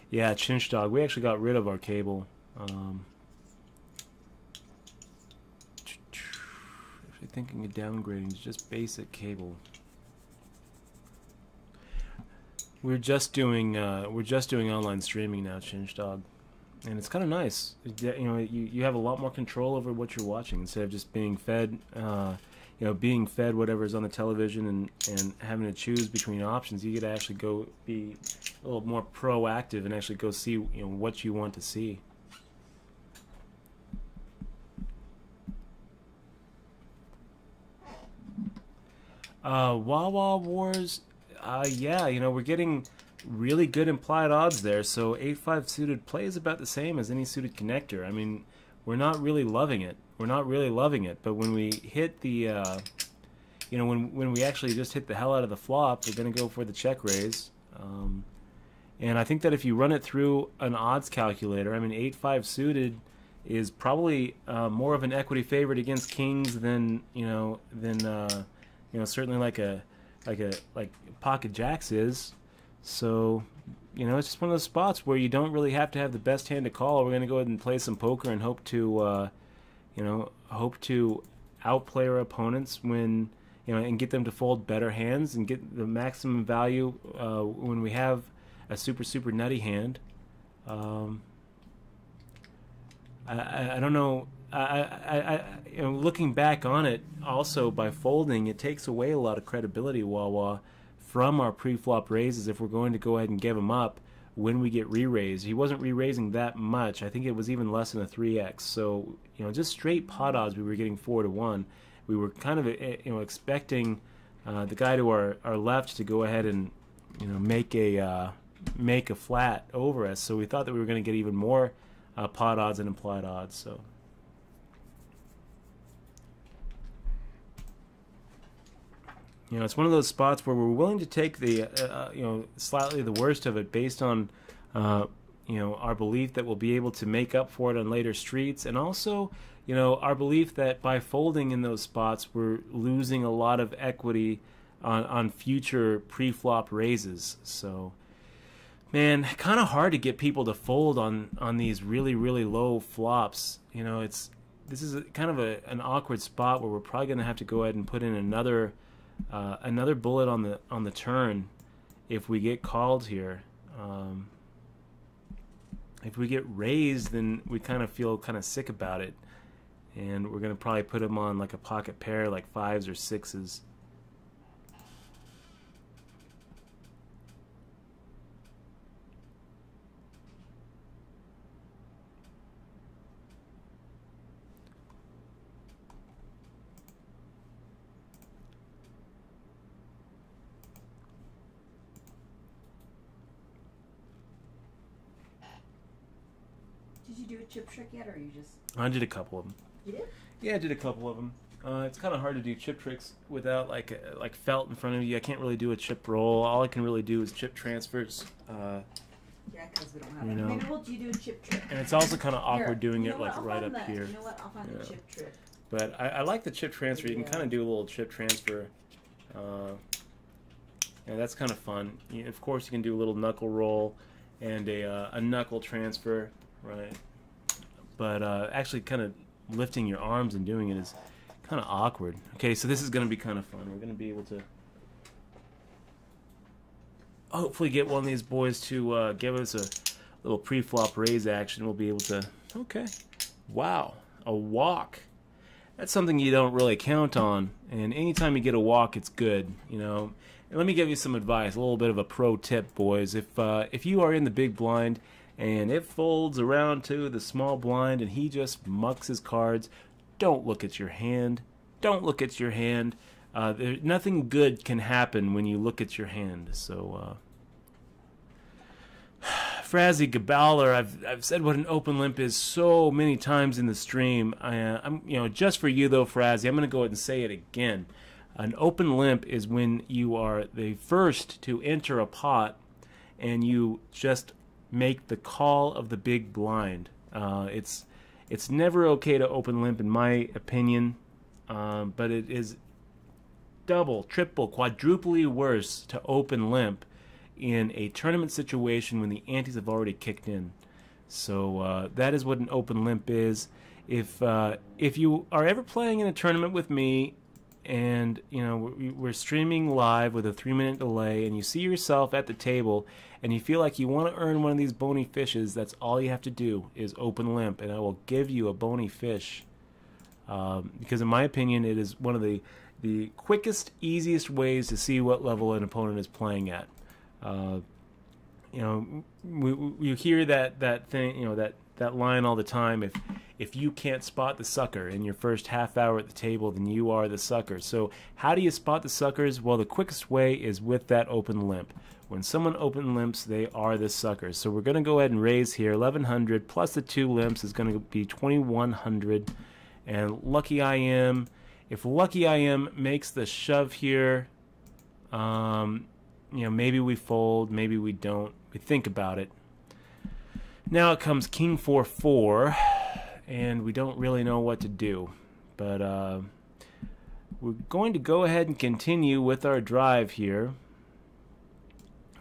Yeah, Chinch Dog. We actually got rid of our cable. Actually thinking of downgrading to just basic cable. We're just doing online streaming now, Chinch Dog, and it's kind of nice. You know, you have a lot more control over what you're watching instead of just being fed. You know, being fed whatever's on the television and having to choose between options. You get to actually go be a little more proactive and actually go see, you know, what you want to see. Wawa Wars, yeah, you know, we're getting really good implied odds there. So 8-5 suited plays about the same as any suited connector. I mean, we're not really loving it. We're not really loving it, but when we hit the, you know, when we actually just hit the hell out of the flop, we're going to go for the check raise. And I think that if you run it through an odds calculator, I mean, 8-5 suited is probably more of an equity favorite against kings than certainly like pocket jacks is. So, you know, it's just one of those spots where you don't really have to have the best hand to call. We're going to go ahead and play some poker and hope to outplay our opponents when, you know, and get them to fold better hands and get the maximum value when we have a super nutty hand. I don't know. You know, looking back on it, also by folding, it takes away a lot of credibility, Wawa, from our pre-flop raises if we're going to go ahead and give him up when we get re-raised. He wasn't re-raising that much. I think it was even less than a 3x. So, you know, just straight pot odds we were getting 4-1. We were kind of, you know, expecting the guy to our left to go ahead and, you know, make a flat over us. So we thought that we were going to get even more pot odds and implied odds. So. You know, it's one of those spots where we're willing to take the, you know, slightly the worst of it based on, you know, our belief that we'll be able to make up for it on later streets, and also, you know, our belief that by folding in those spots, we're losing a lot of equity on future pre-flop raises. So, Man, kind of hard to get people to fold on these really low flops. You know, this is kind of an awkward spot where we're probably going to have to go ahead and put in another bullet on the turn if we get called here. If we get raised, then we kind of feel kind of sick about it, and we're going to probably put them on like a pocket pair, like 5s or 6s. Did you do a chip trick yet, or you just? I did a couple of them. You did? Yeah, I did a couple of them. It's kind of hard to do chip tricks without like felt in front of you. I can't really do a chip roll. All I can really do is chip transfers. Yeah, because we don't have You it. know. Maybe we'll do a chip trick. And it's also kind of awkward Here, doing you it know what? like I'll right find up the- here. You know what? I'll find Yeah. a chip trick. But I like the chip transfer. You can kind of do a little chip transfer. Yeah, that's kind of fun. Of course, you can do a little knuckle roll and a knuckle transfer, right? But actually kind of lifting your arms and doing it is kind of awkward. Okay, so this is going to be kind of fun. We're going to be able to hopefully get one of these boys to give us a little pre-flop raise action. We'll be able to... Okay. Wow. A walk. That's something you don't really count on. And anytime you get a walk, it's good, you know. And let me give you some advice, a little bit of a pro tip, boys. If you are in the big blind and it folds around to the small blind and he just mucks his cards, don't look at your hand. Don't look at your hand. Nothing good can happen when you look at your hand. So, Frazzy Gaballer, I've said what an open limp is so many times in the stream. I'm just for you though, Frazzy, I'm going to go ahead and say it again. An open limp is when you are the first to enter a pot and you just make the call of the big blind. It's never okay to open limp in my opinion, but it is double, triple, quadruply worse to open limp in a tournament situation when the antes have already kicked in. So that is what an open limp is. If you are ever playing in a tournament with me and we're streaming live with a 3-minute delay and you see yourself at the table and you feel like you want to earn one of these bony fishes, that's all you have to do is open limp and I will give you a bony fish, because in my opinion it is one of the quickest, easiest ways to see what level an opponent is playing at. You hear that thing, that line all the time. If you can't spot the sucker in your first half hour at the table, then you are the sucker. So how do you spot the suckers? Well, the quickest way is with that open limp. When someone open limps, they are the suckers. So we're going to go ahead and raise here. 1100 plus the 2 limps is going to be 2100. And Lucky I Am, if Lucky I Am makes the shove here, maybe we fold, maybe we don't. We think about it. Now it comes King 4-4, and we don't really know what to do. But we're going to go ahead and continue with our drive here.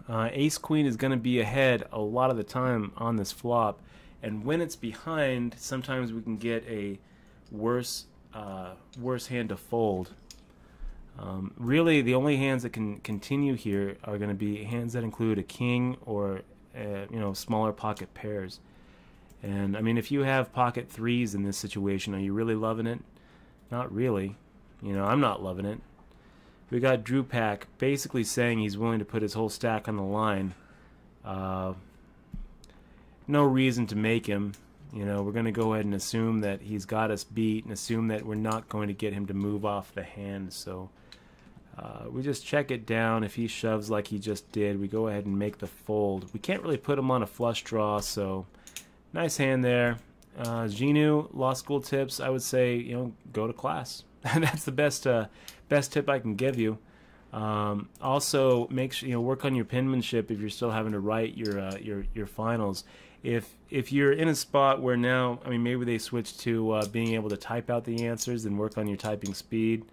Ace Queen is going to be ahead a lot of the time on this flop, and when it's behind, sometimes we can get a worse hand to fold. Really, the only hands that can continue here are going to be hands that include a king or smaller pocket pairs. And I mean, if you have pocket 3s in this situation, are you really loving it? Not really. I'm not loving it. We got Drew Pack basically saying he's willing to put his whole stack on the line. No reason to make him. We're going to go ahead and assume that he's got us beat and assume that we're not going to get him to move off the hand. So we just check it down. If he shoves like he just did, we go ahead and make the fold. We can't really put him on a flush draw, so nice hand there. Genu, law school tips, I would say, go to class. That's the best tip I can give you. Also, make sure work on your penmanship if you're still having to write your finals. If you're in a spot where now, maybe they switch to being able to type out the answers and work on your typing speed.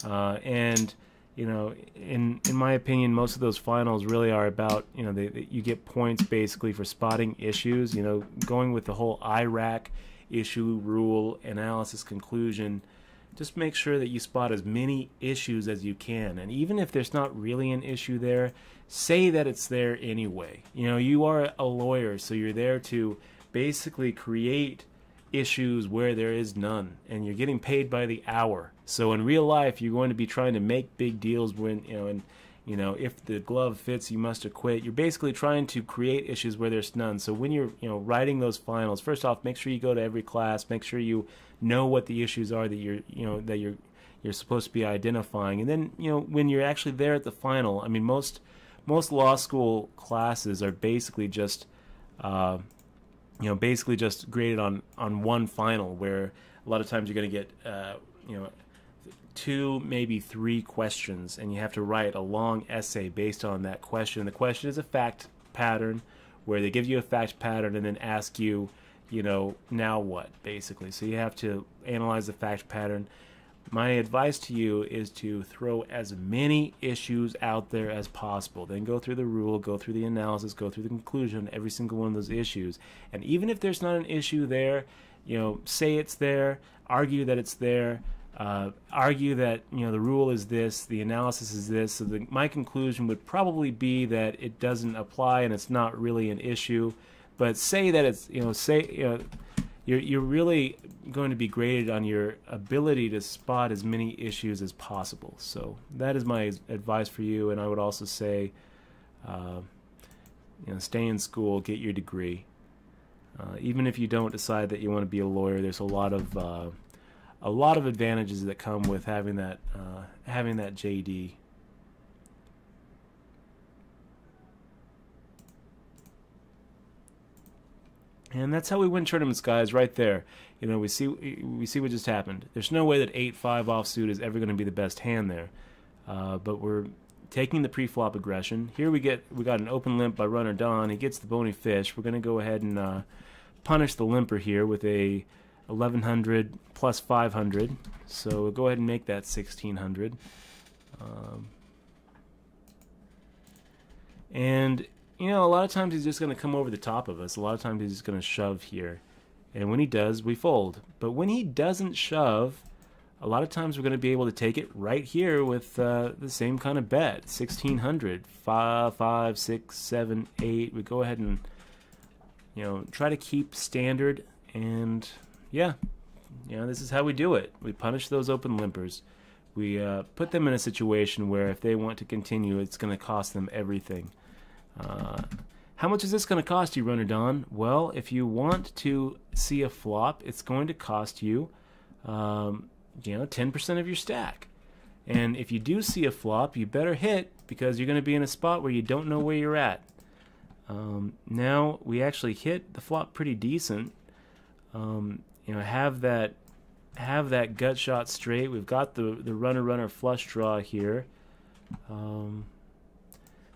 And you know, in my opinion, most of those finals really are about, you know, you get points basically for spotting issues. You know, going with the whole IRAC, issue, rule, analysis, conclusion. Just make sure that you spot as many issues as you can, and even if there's not really an issue there, say that it's there anyway. You know, you are a lawyer, so you're there to basically create issues where there is none, and you're getting paid by the hour. So in real life, you're going to be trying to make big deals when, you know, if the glove fits, you must acquit. You're basically trying to create issues where there's none. So when you're, you know, writing those finals, first off, make sure you go to every class, make sure you know what the issues are that you're supposed to be identifying. And then, you know, when you're actually there at the final, I mean, most law school classes are basically just basically just graded on one final, where a lot of times you're going to get, 2, maybe 3 questions, and you have to write a long essay based on that question. The question is a fact pattern, where they give you a fact pattern and then ask you, you know, now what, basically. So you have to analyze the fact pattern. My advice to you is to throw as many issues out there as possible. Then go through the rule, go through the analysis, go through the conclusion, every single one of those issues. And even if there's not an issue there, you know, say it's there, argue that it's there, argue that, you know, the rule is this, the analysis is this. So my conclusion would probably be that it doesn't apply and it's not really an issue. But say that it's, you know, you're really going to be graded on your ability to spot as many issues as possible. So that is my advice for you. And I would also say, stay in school, get your degree. Even if you don't decide that you want to be a lawyer, there's a lot of advantages that come with having that JD. And that's how we win tournaments, guys, right there. You know, we see what just happened. There's no way that 8-5 offsuit is ever going to be the best hand there. But we're taking the pre-flop aggression. Here we got an open limp by runner Don. He gets the bony fish. We're going to go ahead and punish the limper here with a 1100 plus 500. So we'll go ahead and make that 1600. And you know, a lot of times he's just going to come over the top of us. A lot of times he's just going to shove here. And when he does, we fold. But when he doesn't shove, a lot of times we're going to be able to take it right here with the same kind of bet. 1600, 5, 6, 7, 8. We go ahead and, you know, try to keep standard. And, yeah, you know, this is how we do it. We punish those open limpers. We put them in a situation where if they want to continue, it's going to cost them everything. How much is this going to cost you, Runner Don? Well, if you want to see a flop, it's going to cost you, 10% of your stack. And if you do see a flop, you better hit, because you're going to be in a spot where you don't know where you're at. Now we actually hit the flop pretty decent. Have that gut shot straight. We've got the runner flush draw here.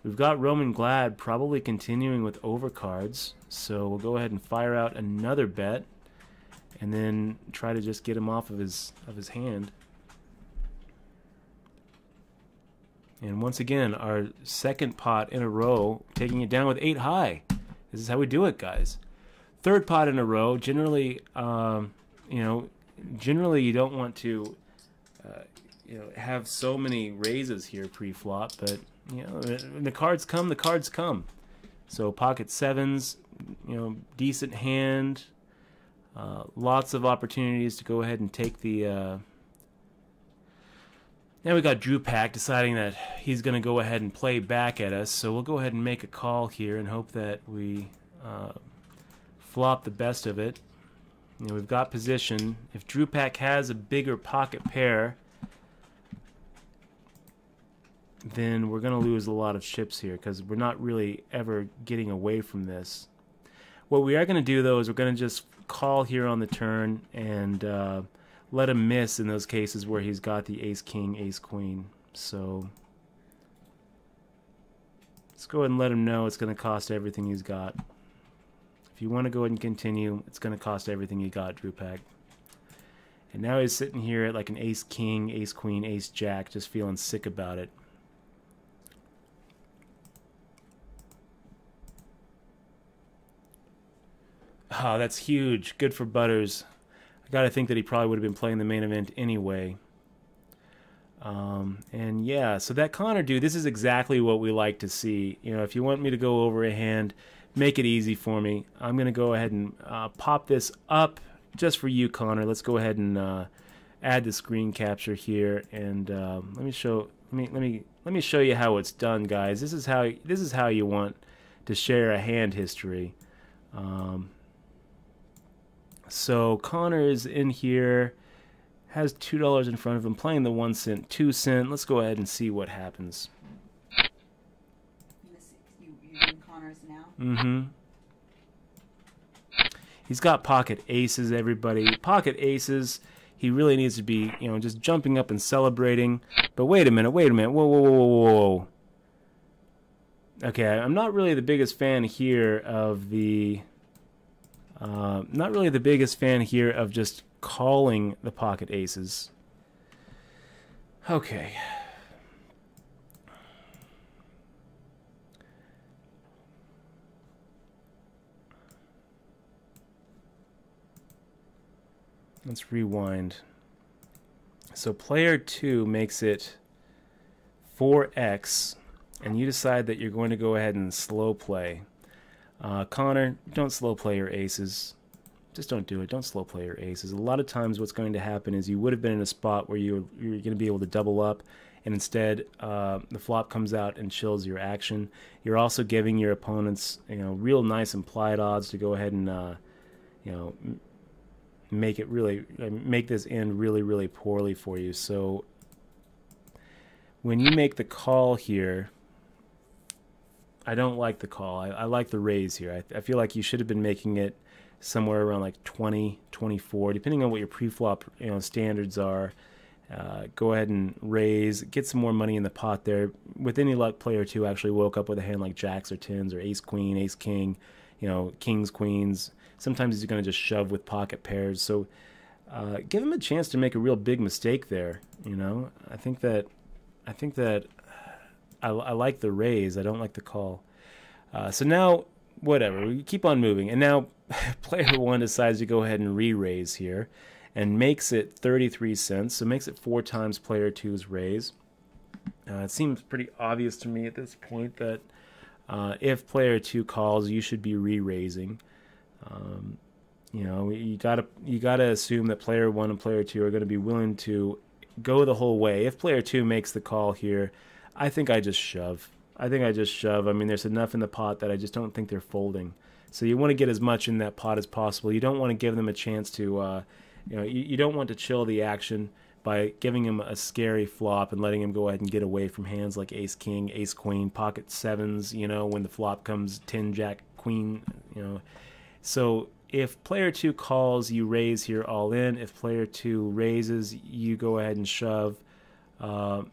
We've got Roman Glad probably continuing with overcards, so we'll go ahead and fire out another bet, and then try to just get him off of his hand. And once again, our second pot in a row, taking it down with 8 high. This is how we do it, guys. Third pot in a row. Generally, generally you don't want to, have so many raises here pre-flop, but when the cards come, the cards come. So pocket sevens, decent hand, lots of opportunities to go ahead and take the. Now we got Drew Pack deciding that he's going to go ahead and play back at us, so we'll go ahead and make a call here and hope that we flop the best of it. We've got position. If Drew Pack has a bigger pocket pair, then we're going to lose a lot of chips here, because we're not really ever getting away from this. What we are going to do, though, is we're going to just call here on the turn and let him miss in those cases where he's got the ace-king, ace-queen. So let's go ahead and let him know it's going to cost everything he's got. If you want to go ahead and continue, it's going to cost everything you got, Drew Pack. And now he's sitting here at like an ace king, ace queen, ace jack, just feeling sick about it. Oh, that's huge. Good for Butters. I gotta think that he probably would have been playing the main event anyway. And yeah, so that Connor dude, this is exactly what we like to see. You know, if you want me to go over a hand, make it easy for me. I'm gonna go ahead and pop this up just for you, Connor. Let's go ahead and add the screen capture here, and let me show you how it's done, guys. This is how you want to share a hand history. So Connor is in here, has $2 in front of him, playing the 1 cent, 2 cent. Let's go ahead and see what happens. You're in Connor's now? Mm-hmm. He's got pocket aces, everybody. Pocket aces. He really needs to be, you know, just jumping up and celebrating. But wait a minute. Whoa, whoa, whoa, whoa, whoa. Okay, I'm not really the biggest fan here of the... not really the biggest fan here of just calling the pocket aces. Okay. Let's rewind. So player 2 makes it 4x, and you decide that you're going to go ahead and slow play. Connor, don't slow play your aces. Just don't do it. Don't slow play your aces. A lot of times what's going to happen is you would have been in a spot where you're going to be able to double up, and instead the flop comes out and chills your action. You're also giving your opponents, you know, real nice implied odds to go ahead and you know, make this end really, really poorly for you. So when you make the call here, I don't like the call. I like the raise here. I feel like you should have been making it somewhere around like 20, 24, depending on what your pre-flop, you know, standards are. Go ahead and raise, get some more money in the pot there. With any luck, player 2 actually woke up with a hand like jacks or tens or ace queen, ace king, you know, kings, queens. Sometimes he's going to just shove with pocket pairs. So give him a chance to make a real big mistake there. You know, I think that I like the raise. I don't like the call. So now, whatever, we keep on moving. And now player 1 decides to go ahead and re-raise here and makes it 33 cents. So makes it 4 times player 2's raise. It seems pretty obvious to me at this point that if player 2 calls, you should be re-raising. You know, you gotta assume that player 1 and player 2 are going to be willing to go the whole way. If player 2 makes the call here, I think I just shove. I mean, there's enough in the pot that I just don't think they're folding. So you want to get as much in that pot as possible. You don't want to give them a chance to, you know, you don't want to chill the action by giving him a scary flop and letting him go ahead and get away from hands like ace king, ace queen, pocket sevens, you know, when the flop comes 10 jack queen, you know. So if player 2 calls, you raise here all in. If player 2 raises, you go ahead and shove.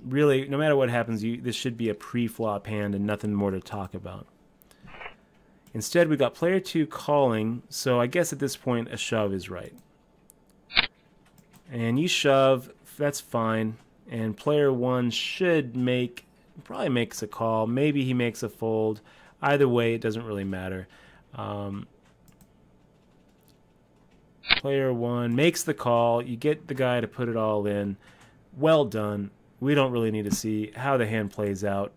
Really, no matter what happens, this should be a pre-flop hand and nothing more to talk about. Instead, we got player 2 calling, so I guess at this point a shove is right. And you shove, that's fine. And player 1 should probably makes a call. Maybe he makes a fold. Either way, it doesn't really matter. Player 1 makes the call. You get the guy to put it all in. Well done. We don't really need to see how the hand plays out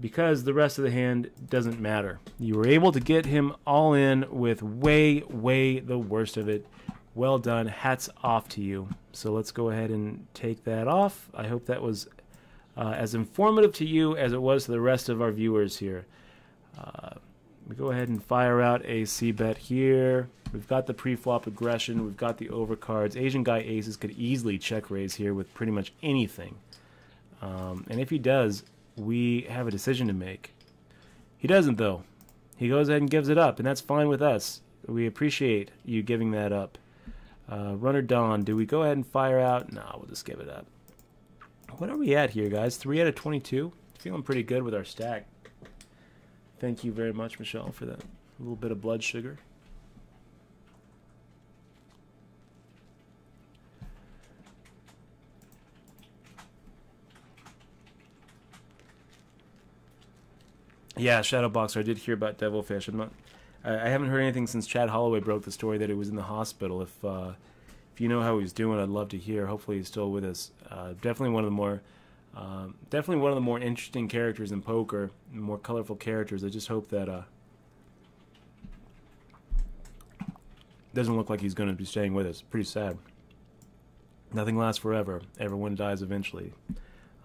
because the rest of the hand doesn't matter. You were able to get him all in with way, way the worst of it. Well done. Hats off to you. So let's go ahead and take that off. I hope that was as informative to you as it was to the rest of our viewers here. We go ahead and fire out a c-bet here. We've got the pre-flop aggression. We've got the overcards. Asian guy aces could easily check raise here with pretty much anything. And if he does, we have a decision to make. He doesn't, though. He goes ahead and gives it up, and that's fine with us. We appreciate you giving that up. Runner Don, do we go ahead and fire out? No, we'll just give it up. What are we at here, guys? 3 out of 22? Feeling pretty good with our stack. Thank you very much, Michelle, for that. A little bit of blood sugar. Yeah, Shadowboxer. I did hear about Devilfish. I haven't heard anything since Chad Holloway broke the story that he was in the hospital. If you know how he's doing, I'd love to hear. Hopefully, he's still with us. Definitely one of the more interesting characters in poker, more colorful characters. I just hope that doesn't look like he's going to be staying with us. Pretty sad. Nothing lasts forever. Everyone dies eventually.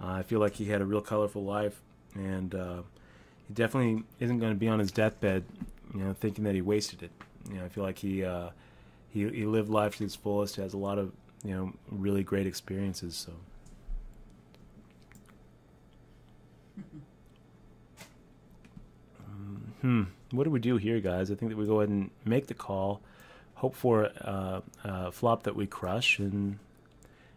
I feel like he had a real colorful life, and he definitely isn't going to be on his deathbed, thinking that he wasted it. I feel like he lived life to its fullest. Has a lot of really great experiences. So. What do we do here, guys? I think that we go ahead and make the call, hope for a flop that we crush, and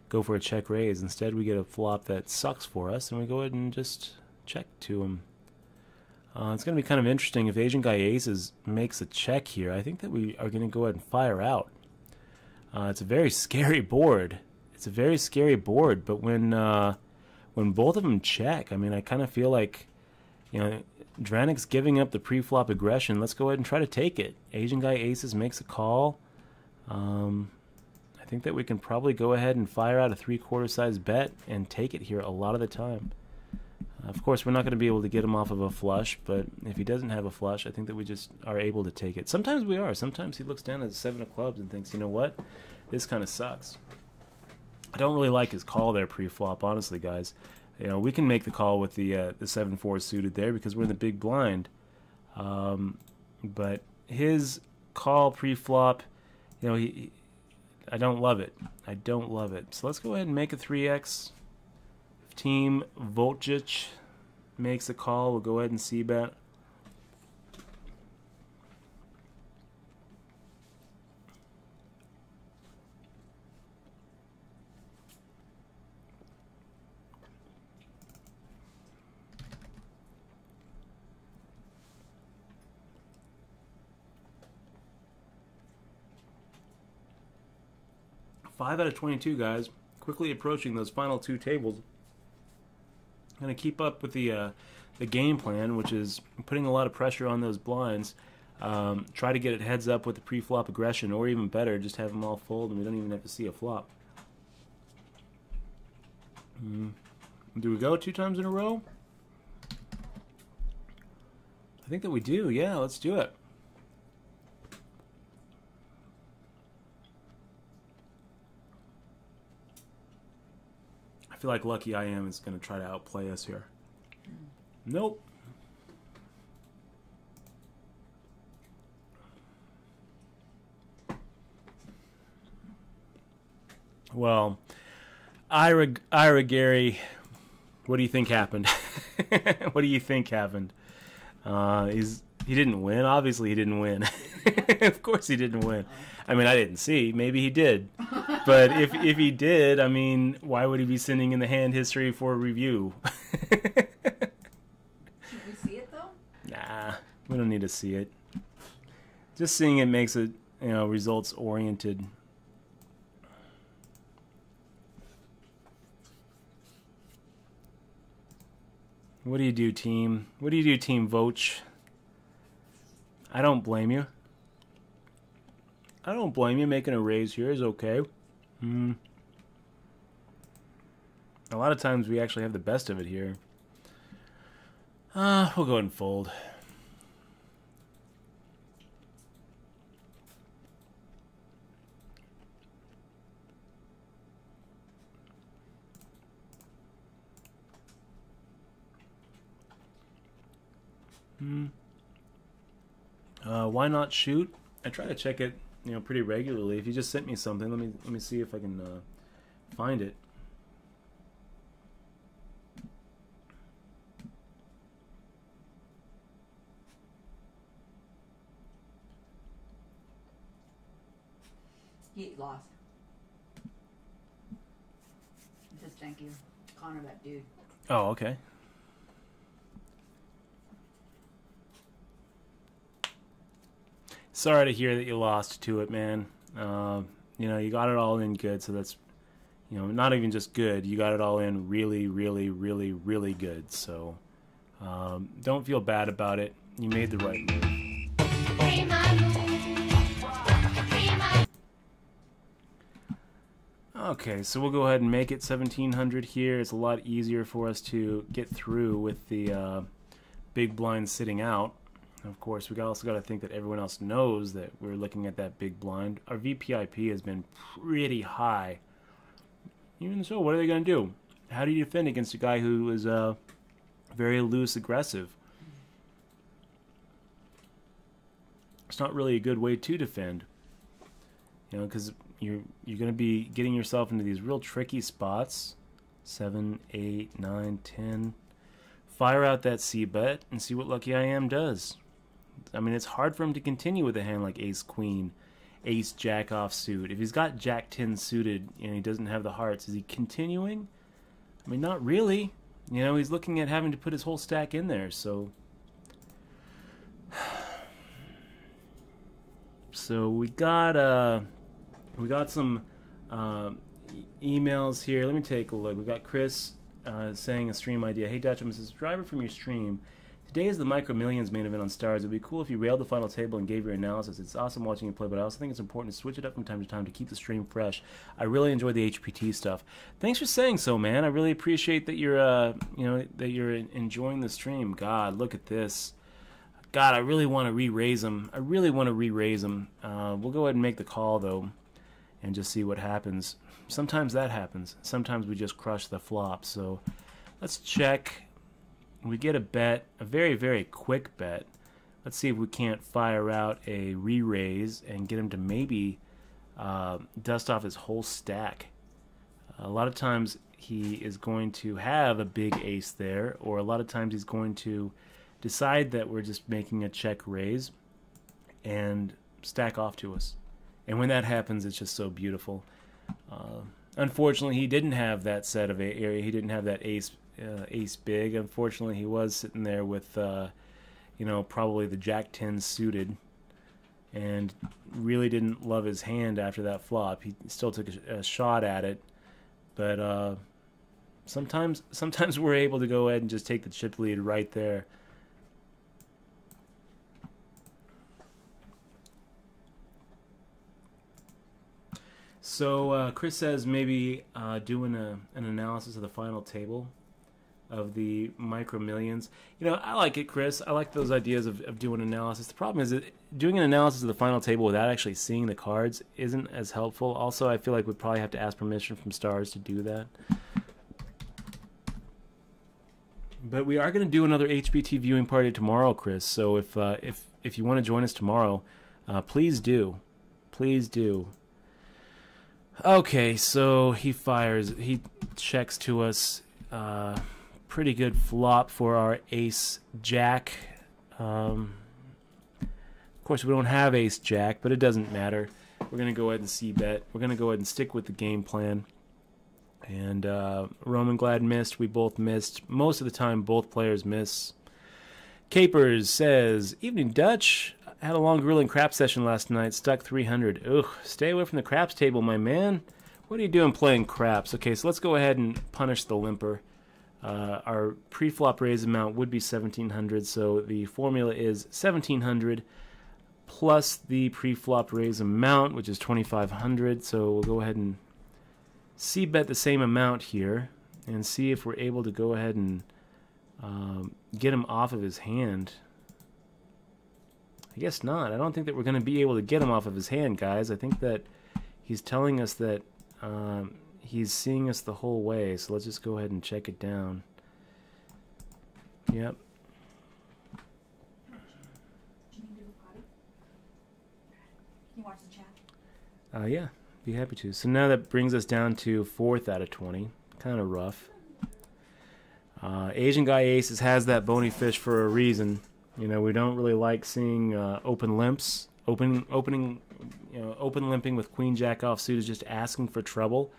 go for a check raise. Instead, we get a flop that sucks for us, and we go ahead and just check to him. It's going to be kind of interesting if Asian Guy Aces makes a check here. I think that we are going to go ahead and fire out. It's a very scary board. It's a very scary board, but when both of them check, I mean, I kind of feel like, Dranic's giving up the pre-flop aggression. Let's go ahead and try to take it. Asian Guy Aces makes a call. I think that we can probably go ahead and fire out a 3/4 size bet and take it here a lot of the time. Of course, we're not going to be able to get him off of a flush, but if he doesn't have a flush, I think that we just are able to take it. Sometimes we are. Sometimes he looks down at the 7 of clubs and thinks, you know what? This kind of sucks. I don't really like his call there pre-flop, honestly, guys. We can make the call with the 7-4 suited there because we're in the big blind. But his call pre-flop, I don't love it. I don't love it. So let's go ahead and make a 3x. If Team Volcic makes a call, we'll go ahead and c-bet. Five out of 22, guys. Quickly approaching those final two tables. Going to keep up with the game plan, which is putting a lot of pressure on those blinds. Try to get it heads up with the pre-flop aggression, or even better, just have them all fold and we don't even have to see a flop. Do we go 2 times in a row? I think that we do. Yeah, let's do it. I feel like Lucky I Am is going to try to outplay us here. Nope. Well, Ira Gary, what do you think happened? What do you think happened? He didn't win. Obviously, he didn't win. Of course, he didn't win. I mean, I didn't see. Maybe he did. But if he did, I mean, why would he be sending in the hand history for review? Should we see it though? Nah, we don't need to see it. Just seeing it makes it, results oriented. What do you do, team? What do you do, Team Voch? I don't blame you. I don't blame you. Making a raise here is okay. A lot of times we actually have the best of it here. We'll go ahead and fold. Why not shoot? I try to check it, pretty regularly. If you just sent me something, let me see if I can find it. He lost. Just thank you, Connor, that dude. Oh, okay. Sorry to hear that you lost to it, man. You got it all in good, so that's, not even just good. You got it all in really, really, really, really good. So, Don't feel bad about it. You made the right move. Okay, so we'll go ahead and make it 1700 here. It's a lot easier for us to get through with the big blind sitting out. Of course, we also got to think that everyone else knows that we're looking at that big blind. Our VPIP has been pretty high. Even so, what are they going to do? How do you defend against a guy who is very loose aggressive? It's not really a good way to defend. You know, because you're going to be getting yourself into these real tricky spots. 7, 8, 9, 10. Fire out that C-bet and see what Lucky I Am does. I mean, it's hard for him to continue with a hand like Ace-Queen, Ace-Jack offsuit. If he's got Jack-10 suited and he doesn't have the hearts, is he continuing? I mean, not really. You know, he's looking at having to put his whole stack in there, so... So we got some emails here. Let me take a look. We got Chris saying a stream idea. Hey Dutch, I'm a subscriber from your stream. Today is the Micro Millions main event on Stars. It would be cool if you railed the final table and gave your analysis. It's awesome watching you play, but I also think it's important to switch it up from time to time to keep the stream fresh. I really enjoy the HPT stuff. Thanks for saying so, man. I really appreciate that you're enjoying the stream. God, look at this. God, I really want to re-raise him. We'll go ahead and make the call, though, and just see what happens. Sometimes that happens. Sometimes we just crush the flop. So let's check. We get a bet, a very, very quick bet. Let's see if we can't fire out a re-raise and get him to maybe dust off his whole stack. A lot of times he is going to have a big ace there, or a lot of times he's going to decide that we're just making a check raise and stack off to us. And when that happens, it's just so beautiful. Unfortunately, he didn't have that set of area. He didn't have that ace big. Unfortunately, he was sitting there with, probably the Jack-10 suited, and really didn't love his hand after that flop. He still took a shot at it, but sometimes we're able to go ahead and just take the chip lead right there. So Chris says maybe doing an analysis of the final table of the Micro Millions. You know, I like it, Chris. I like those ideas of doing analysis. The problem is that doing an analysis of the final table without actually seeing the cards isn't as helpful. Also, I feel like we'd probably have to ask permission from Stars to do that. But we are going to do another HBT viewing party tomorrow, Chris. So if you want to join us tomorrow, please do. Please do. Okay, so he checks to us. Pretty good flop for our ace-jack. Of course, we don't have ace-jack, but it doesn't matter. We're going to go ahead and c-bet. We're going to go ahead and stick with the game plan. And Roman Glad missed. We both missed. Most of the time, both players miss. Capers says, Evening Dutch. I had a long grilling craps session last night. Stuck 300. Ugh, stay away from the craps table, my man. What are you doing playing craps? Okay, so let's go ahead and punish the limper. Our pre-flop raise amount would be 1,700, so the formula is 1,700 plus the pre-flop raise amount, which is 2,500. So we'll go ahead and c-bet the same amount here and see if we're able to go ahead and get him off of his hand. I guess not. I don't think that we're going to be able to get him off of his hand, guys. I think that he's telling us that he's seeing us the whole way. So let's just go ahead and check it down. Yep. Can you watch the chat? Yeah, be happy to. So now that brings us down to 4th out of 20. Kind of rough. Asian Guy Aces has that bony fish for a reason. You know, we don't really like seeing open limps. Open limping with Queen Jack offsuit is just asking for trouble.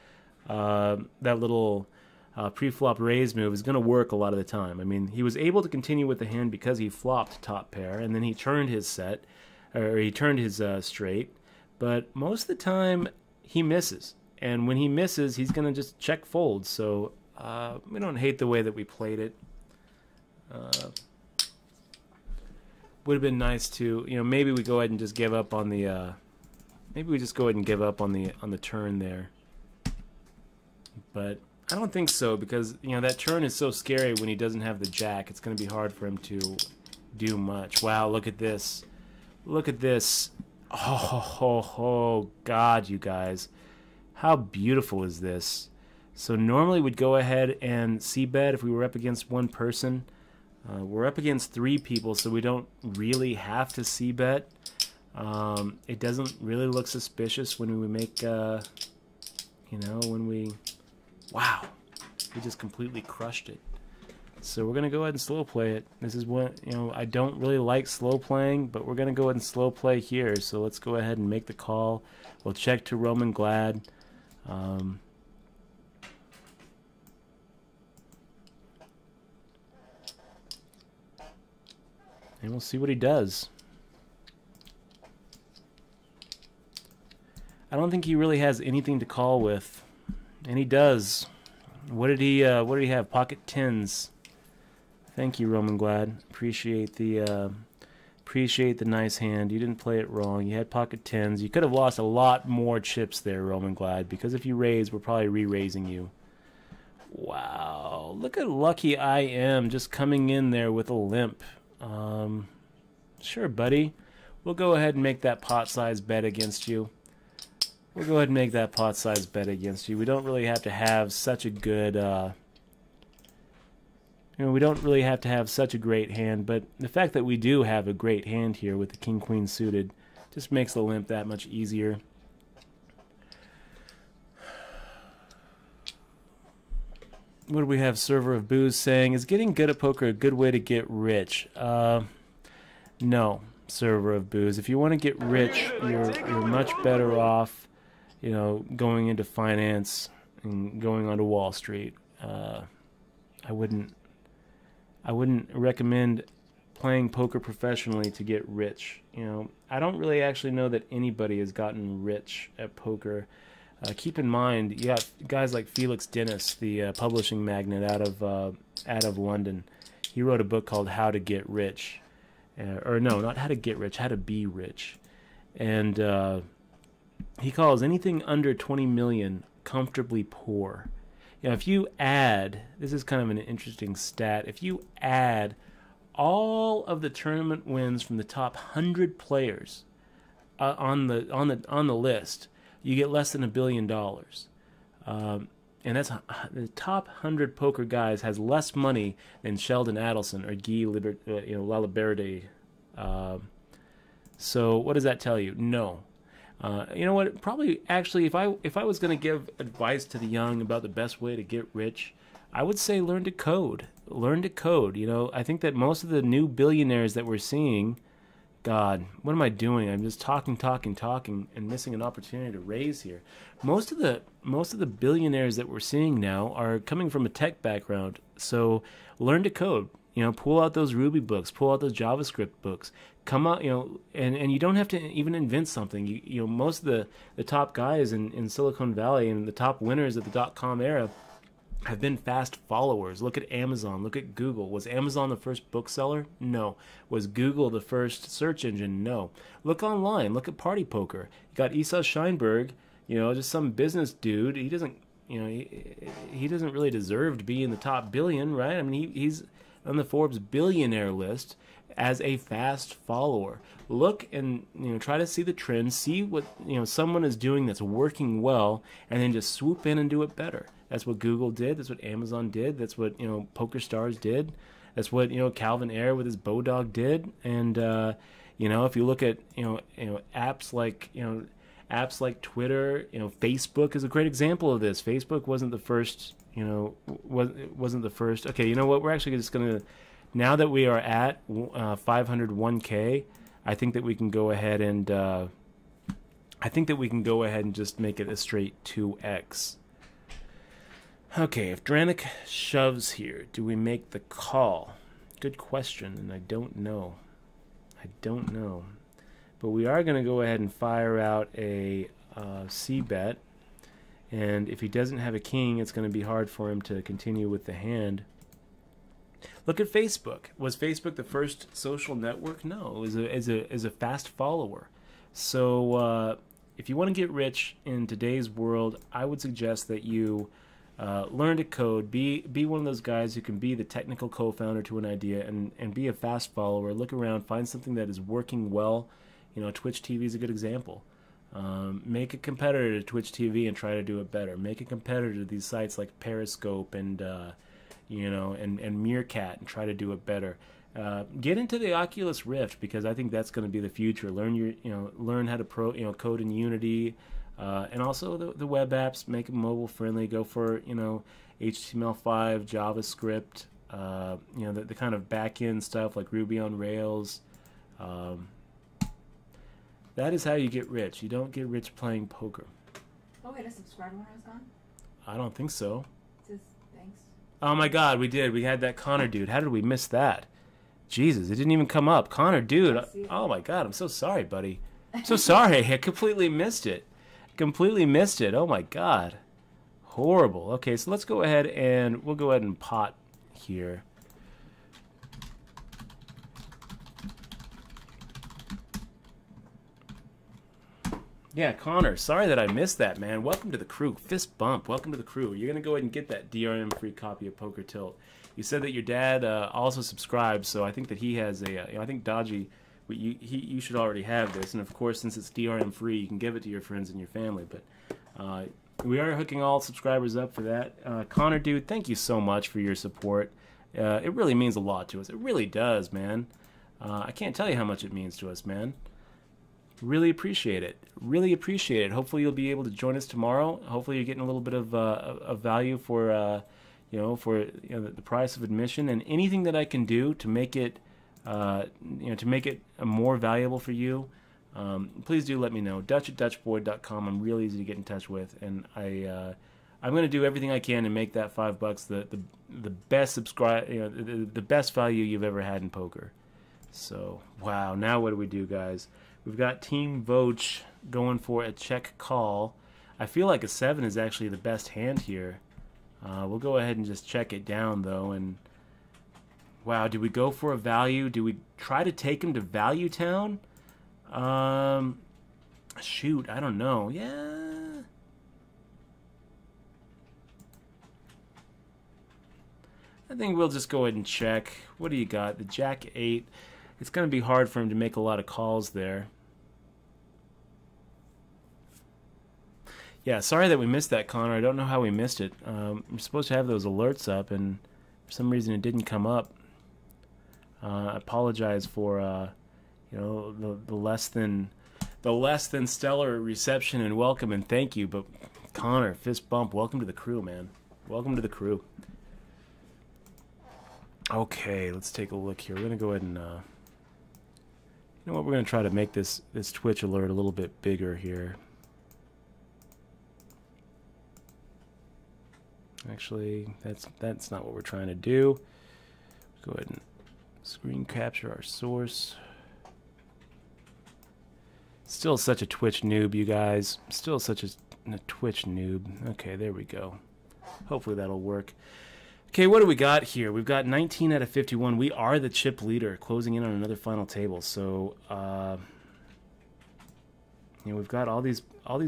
That little pre-flop raise move is going to work a lot of the time. I mean, he was able to continue with the hand because he flopped top pair, and then he turned his set, or he turned his straight. But most of the time, he misses. And when he misses, he's going to just check fold. So we don't hate the way that we played it. Would have been nice to, maybe we go ahead and just give up on the, maybe we just go ahead and give up on the turn there. But I don't think so, because, that turn is so scary when he doesn't have the jack. It's going to be hard for him to do much. Wow, look at this. Look at this. Oh, God, you guys. How beautiful is this? So normally we'd go ahead and c-bet if we were up against one person. We're up against 3 people, so we don't really have to c-bet. It doesn't really look suspicious when we make, when we... Wow, we just completely crushed it. So we're going to go ahead and slow play it. This is what, I don't really like slow playing, but we're going to go ahead and slow play here. So let's go ahead and make the call. We'll check to Roman Glad. And we'll see what he does. I don't think he really has anything to call with. And he does. What did he have? Pocket 10s. Thank you, Roman Glad. Appreciate the nice hand. You didn't play it wrong. You had pocket 10s. You could have lost a lot more chips there, Roman Glad, because if you raise, we're probably re-raising you. Wow. Look at lucky I am just coming in there with a limp. Sure, buddy. We'll go ahead and make that pot size bet against you. We'll go ahead and make that pot size bet against you. We don't really have to have such a good, we don't really have to have such a great hand, but the fact that we do have a great hand here with the king-queen suited just makes the limp that much easier. What do we have? Server of Booze saying, is getting good at poker a good way to get rich? No, Server of Booze. If you want to get rich, you're much better off, going into finance and going onto Wall Street. I wouldn't recommend playing poker professionally to get rich. I don't really actually know that anybody has gotten rich at poker. Keep in mind, you got guys like Felix Dennis, the publishing magnate out of London. He wrote a book called How to Get Rich, or no, not How to Get Rich, How to Be Rich, and he calls anything under 20 million comfortably poor. If you add, this is kind of an interesting stat, if you add all of the tournament wins from the top 100 players on the list, you get less than $1 billion. And that's the top 100 poker guys has less money than Sheldon Adelson or Guy Laliberte. So what does that tell you? No. You know what? Probably, actually, if I was going to give advice to the young about the best way to get rich, I would say learn to code. Learn to code. I think that most of the new billionaires that we're seeing, God, what am I doing? I'm just talking, and missing an opportunity to raise here. Most of the billionaires that we're seeing now are coming from a tech background. So learn to code. Pull out those Ruby books, pull out those JavaScript books. Come out, and you don't have to even invent something. Most of the top guys in Silicon Valley and the top winners of the .com era have been fast followers. Look at Amazon. Look at Google. Was Amazon the first bookseller? No. Was Google the first search engine? No. Look online. Look at Party Poker. You got Esau Scheinberg, just some business dude. He doesn't, he doesn't really deserve to be in the top billion, right? I mean, he's on the Forbes billionaire list as a fast follower. Look and try to see the trends, see what someone is doing that's working well, and then just swoop in and do it better. That's what Google did. That's what Amazon did. That's what PokerStars did. That's what Calvin Ayre with his Bodog did. And if you look at apps like Twitter, Facebook is a great example of this. Facebook wasn't the first. Wasn't the first. Okay, you know what? We're actually just gonna, now that we are at 501K, I think that we can go ahead and just make it a straight 2x. Okay, if Dranik shoves here, do we make the call? Good question, and I don't know. But we are going to go ahead and fire out a c-bet. And if he doesn't have a king, it's going to be hard for him to continue with the hand. Look at Facebook. Was Facebook the first social network? No, it was a fast follower. So if you want to get rich in today's world, I would suggest that you learn to code. Be one of those guys who can be the technical co-founder to an idea, and be a fast follower. Look around, find something that is working well. You know, Twitch TV is a good example. Make a competitor to Twitch TV and try to do it better. Make a competitor to these sites like Periscope and and Meerkat and try to do it better. Get into the Oculus Rift, because I think that's going to be the future. Learn how to code in Unity, and also the web apps. Make them mobile friendly. Go for HTML5, JavaScript. The kind of back end stuff like Ruby on Rails. That is how you get rich. You don't get rich playing poker. Oh, we had a subscriber when I was gone? I don't think so. It says thanks. Oh my god, we did. We had that Connor dude. How did we miss that? Jesus, it didn't even come up. Connor dude. Oh my god, I'm so sorry, buddy. I'm so sorry. I completely missed it. Oh my god. Horrible. Okay, so let's go ahead and we'll go ahead and pot here. Yeah, Connor, sorry that I missed that, man. Welcome to the crew. Fist bump. Welcome to the crew. You're going to go ahead and get that DRM-free copy of Poker Tilt. You said that your dad also subscribed, so I think that he has I think Dodgy, you should already have this. And, of course, since it's DRM-free, you can give it to your friends and your family. But we are hooking all subscribers up for that. Connor, dude, thank you so much for your support. It really means a lot to us. It really does, man. I can't tell you how much it means to us, man. Really appreciate it. Really appreciate it. Hopefully you'll be able to join us tomorrow. Hopefully you're getting a little bit of value for the price of admission, and anything that I can do to make it more valuable for you. Please do let me know. Dutch@dutchboy.com. I'm really easy to get in touch with, and I'm going to do everything I can to make that $5 the best the best value you've ever had in poker. So wow, now what do we do, guys? We've got Team Voch going for a check call. I feel like a 7 is actually the best hand here. We'll go ahead and just check it down, though. And wow, do we go for a value? Do we try to take him to Value Town? Shoot, I don't know. Yeah. I think we'll just go ahead and check. What do you got? The Jack 8. It's going to be hard for him to make a lot of calls there. Yeah, sorry that we missed that, Connor. I don't know how we missed it. We're supposed to have those alerts up, and for some reason it didn't come up. I apologize for the less than stellar reception and welcome and thank you. But Connor, fist bump. Welcome to the crew, man. Welcome to the crew. Okay, let's take a look here. We're gonna go ahead and you know what? We're gonna try to make this Twitch alert a little bit bigger here. Actually, that's not what we're trying to do. Go ahead and screen capture our source. Still such a Twitch noob, you guys. Still such a Twitch noob. Okay, there we go. Hopefully that'll work. Okay, what do we got here? We've got 19 out of 51. We are the chip leader, closing in on another final table. So, we've got all these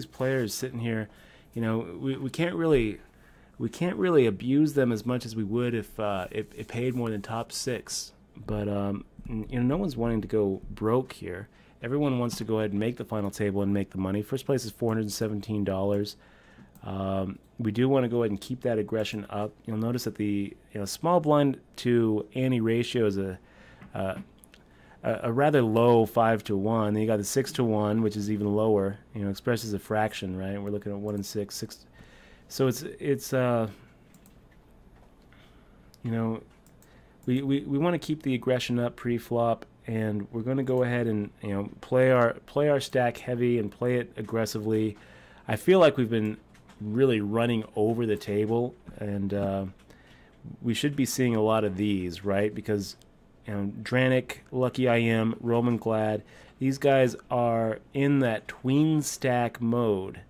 players sitting here. We can't really abuse them as much as we would if it paid more than top 6. But no one's wanting to go broke here. Everyone wants to go ahead and make the final table and make the money. First place is $417. We do want to go ahead and keep that aggression up. You'll notice that the small blind to ante ratio is a rather low 5-to-1. Then you got the 6-to-1, which is even lower. Expressed as a fraction, right? We're looking at 1 and 6. So it's we want to keep the aggression up pre-flop, and we're going to go ahead and play our stack heavy and play it aggressively. I feel like we've been really running over the table, and we should be seeing a lot of these, right? Because Dranik, Lucky I Am, Roman Glad, these guys are in that tween stack mode.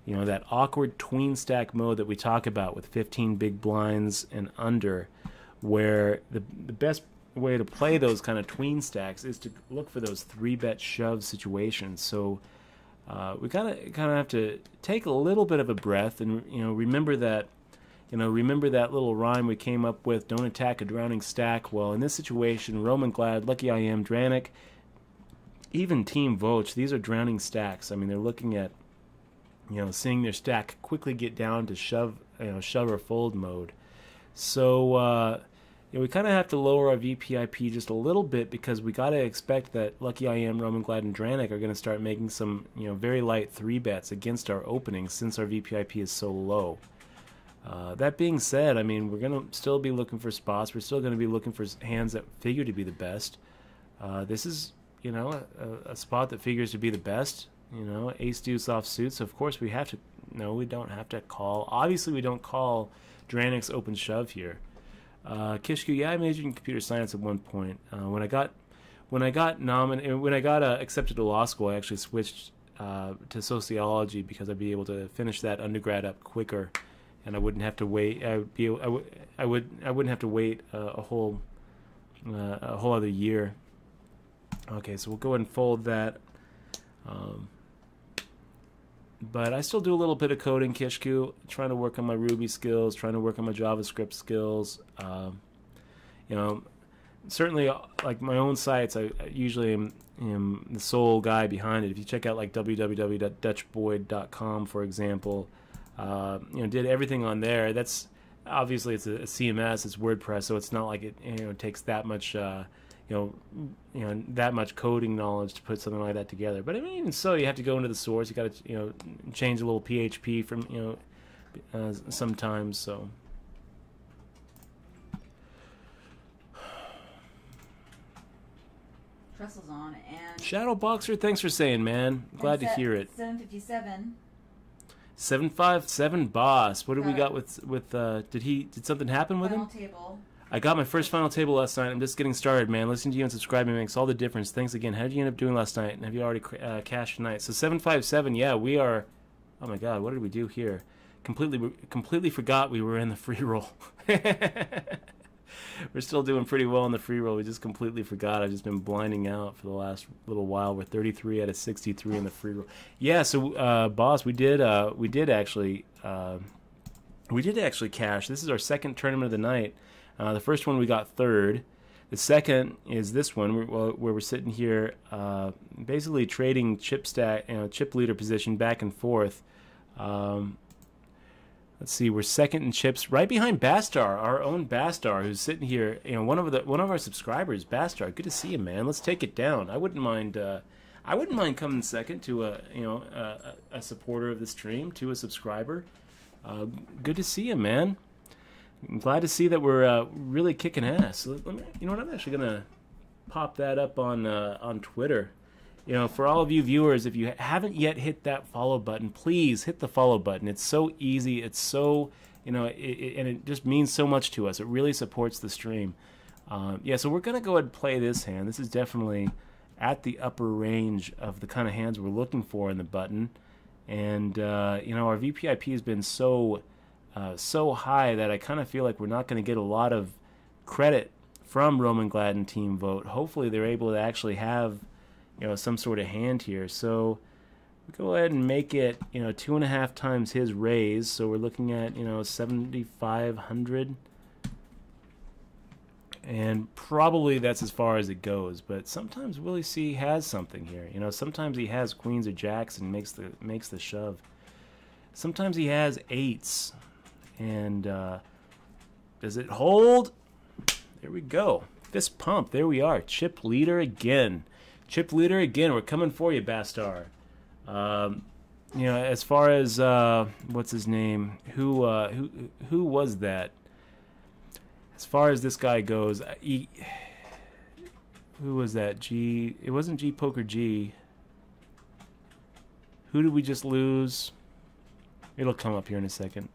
That awkward tween stack mode that we talk about with 15 big blinds and under. where the best way to play those kind of tween stacks is to look for those 3-bet shove situations. So we kind of have to take a little bit of a breath and remember that little rhyme we came up with: don't attack a drowning stack. Well, in this situation, Roman Glad, Lucky I Am, Dranik, even Team Voch, these are drowning stacks. I mean, they're looking at seeing their stack quickly get down to shove or fold mode. So we kind of have to lower our VPIP just a little bit, because we got to expect that Lucky I Am, Roman Glad, and Dranik are going to start making some very light 3-bets against our openings, since our VPIP is so low. That being said, I mean, we're going to still be looking for spots. We're still going to be looking for hands that figure to be the best. This is a spot that figures to be the best. Ace deuce offsuit. So of course we have to. No, we don't have to call. Obviously, we don't call Dranik's open shove here. Kishku, yeah, I majored in computer science at one point. When I got accepted to law school, I actually switched to sociology, because I'd be able to finish that undergrad up quicker, and I wouldn't have to wait. I wouldn't have to wait a whole other year. Okay, so we'll go ahead and fold that. But I still do a little bit of coding, Kishku, trying to work on my Ruby skills, trying to work on my JavaScript skills. Certainly, like my own sites, I usually am the sole guy behind it. If you check out like www.dutchboyd.com, for example, did everything on there. That's obviously it's a CMS, it's WordPress, so it's not like it takes that much that much coding knowledge to put something like that together. But I mean, even so, you have to go into the source. You got to change a little PHP from sometimes. So Trestle's on, and Shadow Boxer, thanks for saying, man. Glad to hear it. 757. 757 boss. What do we got with did something happen with him? Table. I got my first final table last night. I'm just getting started, man. Listening to you and subscribing makes all the difference. Thanks again. How did you end up doing last night? And have you already cashed tonight? So 757, yeah, we are. Oh my God, what did we do here? Completely forgot we were in the free roll. We're still doing pretty well in the free roll. We just completely forgot. I've just been blinding out for the last little while. We're 33 out of 63 in the free roll. Yeah, so boss, we did actually cash. This is our second tournament of the night. The first one we got third. The second is this one where we're sitting here, basically trading chip leader position back and forth. Let's see, we're second in chips, right behind Bastar, our own Bastar, who's sitting here. One of our subscribers, Bastar. Good to see you, man. Let's take it down. I wouldn't mind coming second to a supporter of the stream, to a subscriber. Good to see you, man. I'm glad to see that we're really kicking ass. So you know what? I'm actually gonna pop that up on Twitter. For all of you viewers, if you haven't yet hit that follow button, please hit the follow button. It's so easy. It's so and it just means so much to us. It really supports the stream. So we're gonna go ahead and play this hand. This is definitely at the upper range of the kind of hands we're looking for in the button, and our VPIP has been so high that I kind of feel like we're not going to get a lot of credit from Roman Glad and Team Vote. Hopefully they're able to actually have some sort of hand here. So we go ahead and make it 2.5 times his raise. So we're looking at 7,500, and probably that's as far as it goes. But sometimes Willie C has something here. Sometimes he has queens or jacks and makes the shove. Sometimes he has eights. And does it hold? There we go. Fist pump. There we are. Chip leader again. Chip leader again. We're coming for you, Bastar. As far as what's his name? Who was that? As far as this guy goes, who was that? G. It wasn't G Poker G. Who did we just lose? It'll come up here in a second.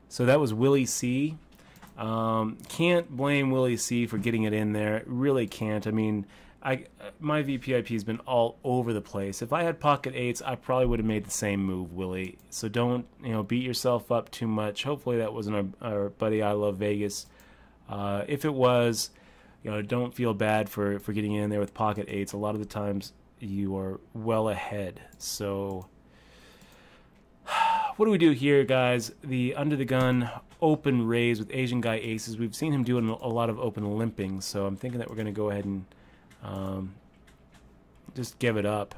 So that was Willie C. Can't blame Willie C for getting it in there. Really can't. I mean, my VPIP has been all over the place. If I had pocket eights, I probably would have made the same move, Willie. So don't, beat yourself up too much. Hopefully that wasn't our buddy I Love Vegas. If it was, don't feel bad for getting in there with pocket eights. A lot of the times you are well ahead. So what do we do here, guys? The under the gun open raise with Asian guy aces. We've seen him doing a lot of open limping, so I'm thinking that we're going to go ahead and just give it up.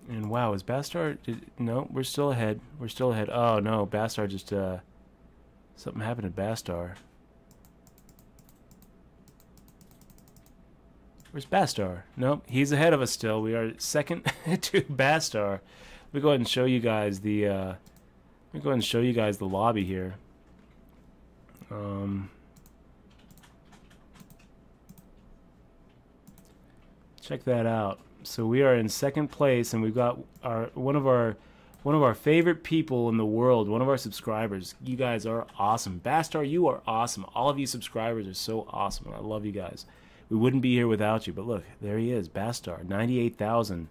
And wow, is Bastar? No, we're still ahead. We're still ahead. Oh no, Bastar just something happened to Bastar. Where's Bastar? Nope, he's ahead of us still. We are second to Bastar. Let me go ahead and show you guys the. Let me go ahead and show you guys the lobby here. Check that out. So we are in second place, and we've got one of our favorite people in the world, one of our subscribers. You guys are awesome. Bastar, you are awesome. All of you subscribers are so awesome. I love you guys. We wouldn't be here without you. But look, there he is, Bastar, 98,000.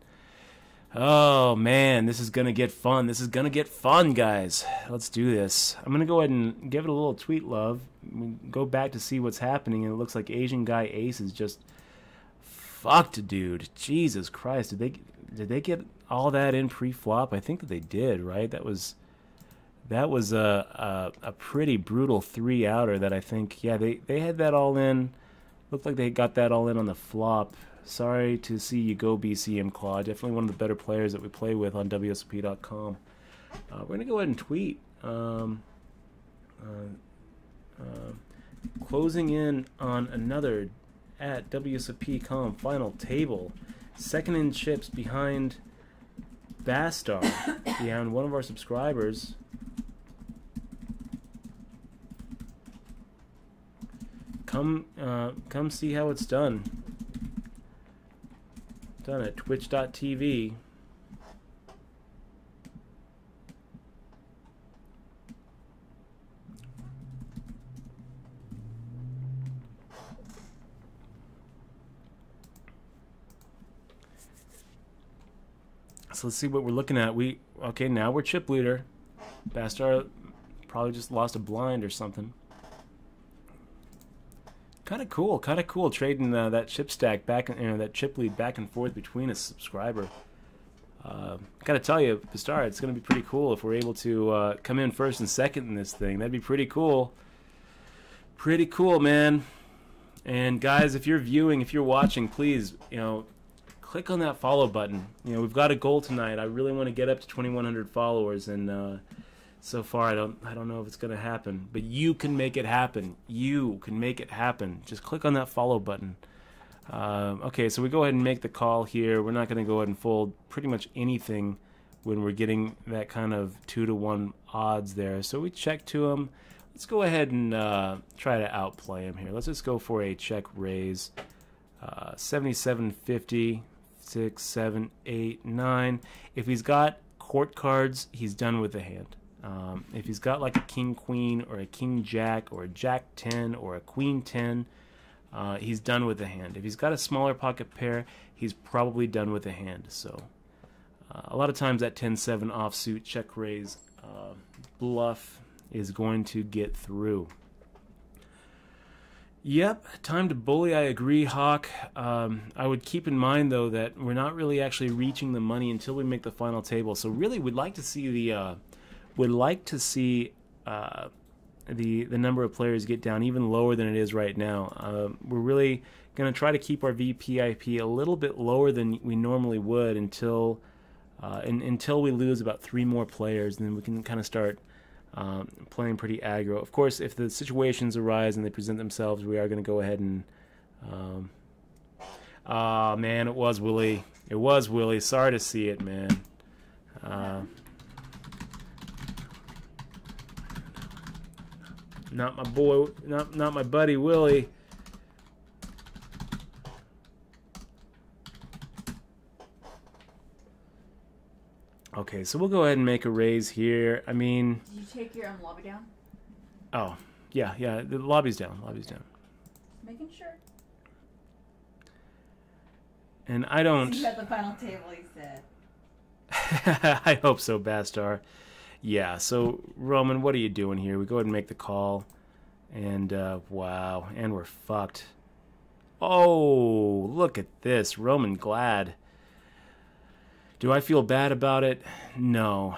Oh man, this is gonna get fun. This is gonna get fun, guys. Let's do this. I'm gonna go ahead and give it a little tweet love. Go back to see what's happening, and it looks like Asian guy ace is just fucked, dude. Jesus Christ, did they get all that in pre-flop? I think that they did, right? That was a pretty brutal 3-outer that I think, yeah, they had that all in. Looked like they got that all in on the flop. Sorry to see you go, BCM Claw. Definitely one of the better players that we play with on WSOP.com. We're going to go ahead and tweet. Closing in on another at WSOP.com final table. Second in chips behind Bastar, behind one of our subscribers. Come see how it's done. Done at twitch.tv. So let's see what we're looking at. Okay, now we're chip leader. Bastar probably just lost a blind or something. Kind of cool trading that chip stack back, that chip lead back and forth between a subscriber. Gotta tell you, Bastar, it's gonna be pretty cool if we're able to come in first and second in this thing. That'd be pretty cool. Pretty cool, man. And guys, if you're viewing, if you're watching, please, click on that follow button. We've got a goal tonight. I really want to get up to 2,100 followers, and so far I don't know if it's going to happen, but you can make it happen. You can make it happen. Just click on that follow button. Okay, so we go ahead and make the call here. We're not going to go ahead and fold pretty much anything when we're getting that kind of 2-to-1 odds there. So we check to him. Let's go ahead and try to outplay him here. Let's just go for a check raise. 77.50, 6, 7, 8, 9. If he's got court cards, he's done with the hand. If he's got like a king queen or a king jack or a jack 10 or a queen 10, he's done with the hand. If he's got a smaller pocket pair, he's probably done with the hand. So a lot of times that 10-7 offsuit check raise bluff is going to get through. Yep, time to bully. I agree, Hawk. I would keep in mind though that we're not really actually reaching the money until we make the final table. So really, we'd like to see the the number of players get down even lower than it is right now. We're really going to try to keep our VPIP a little bit lower than we normally would until we lose about 3 more players, and then we can kind of start playing pretty aggro. Of course, if the situations arise and they present themselves, we are going to go ahead and man, it was Willie. It was Willie. Sorry to see it, man. Not my boy, not my buddy Willie. Okay, so we'll go ahead and make a raise here. I mean... Did you take your lobby down? Oh, yeah, the lobby's down. Lobby's down. Making sure. And I don't... See you at the final table, he said. I hope so, Bastar. Yeah, so, Roman, what are you doing here? We go ahead and make the call. And, wow, and we're fucked. Oh, look at this. Roman Glad. Do I feel bad about it? No.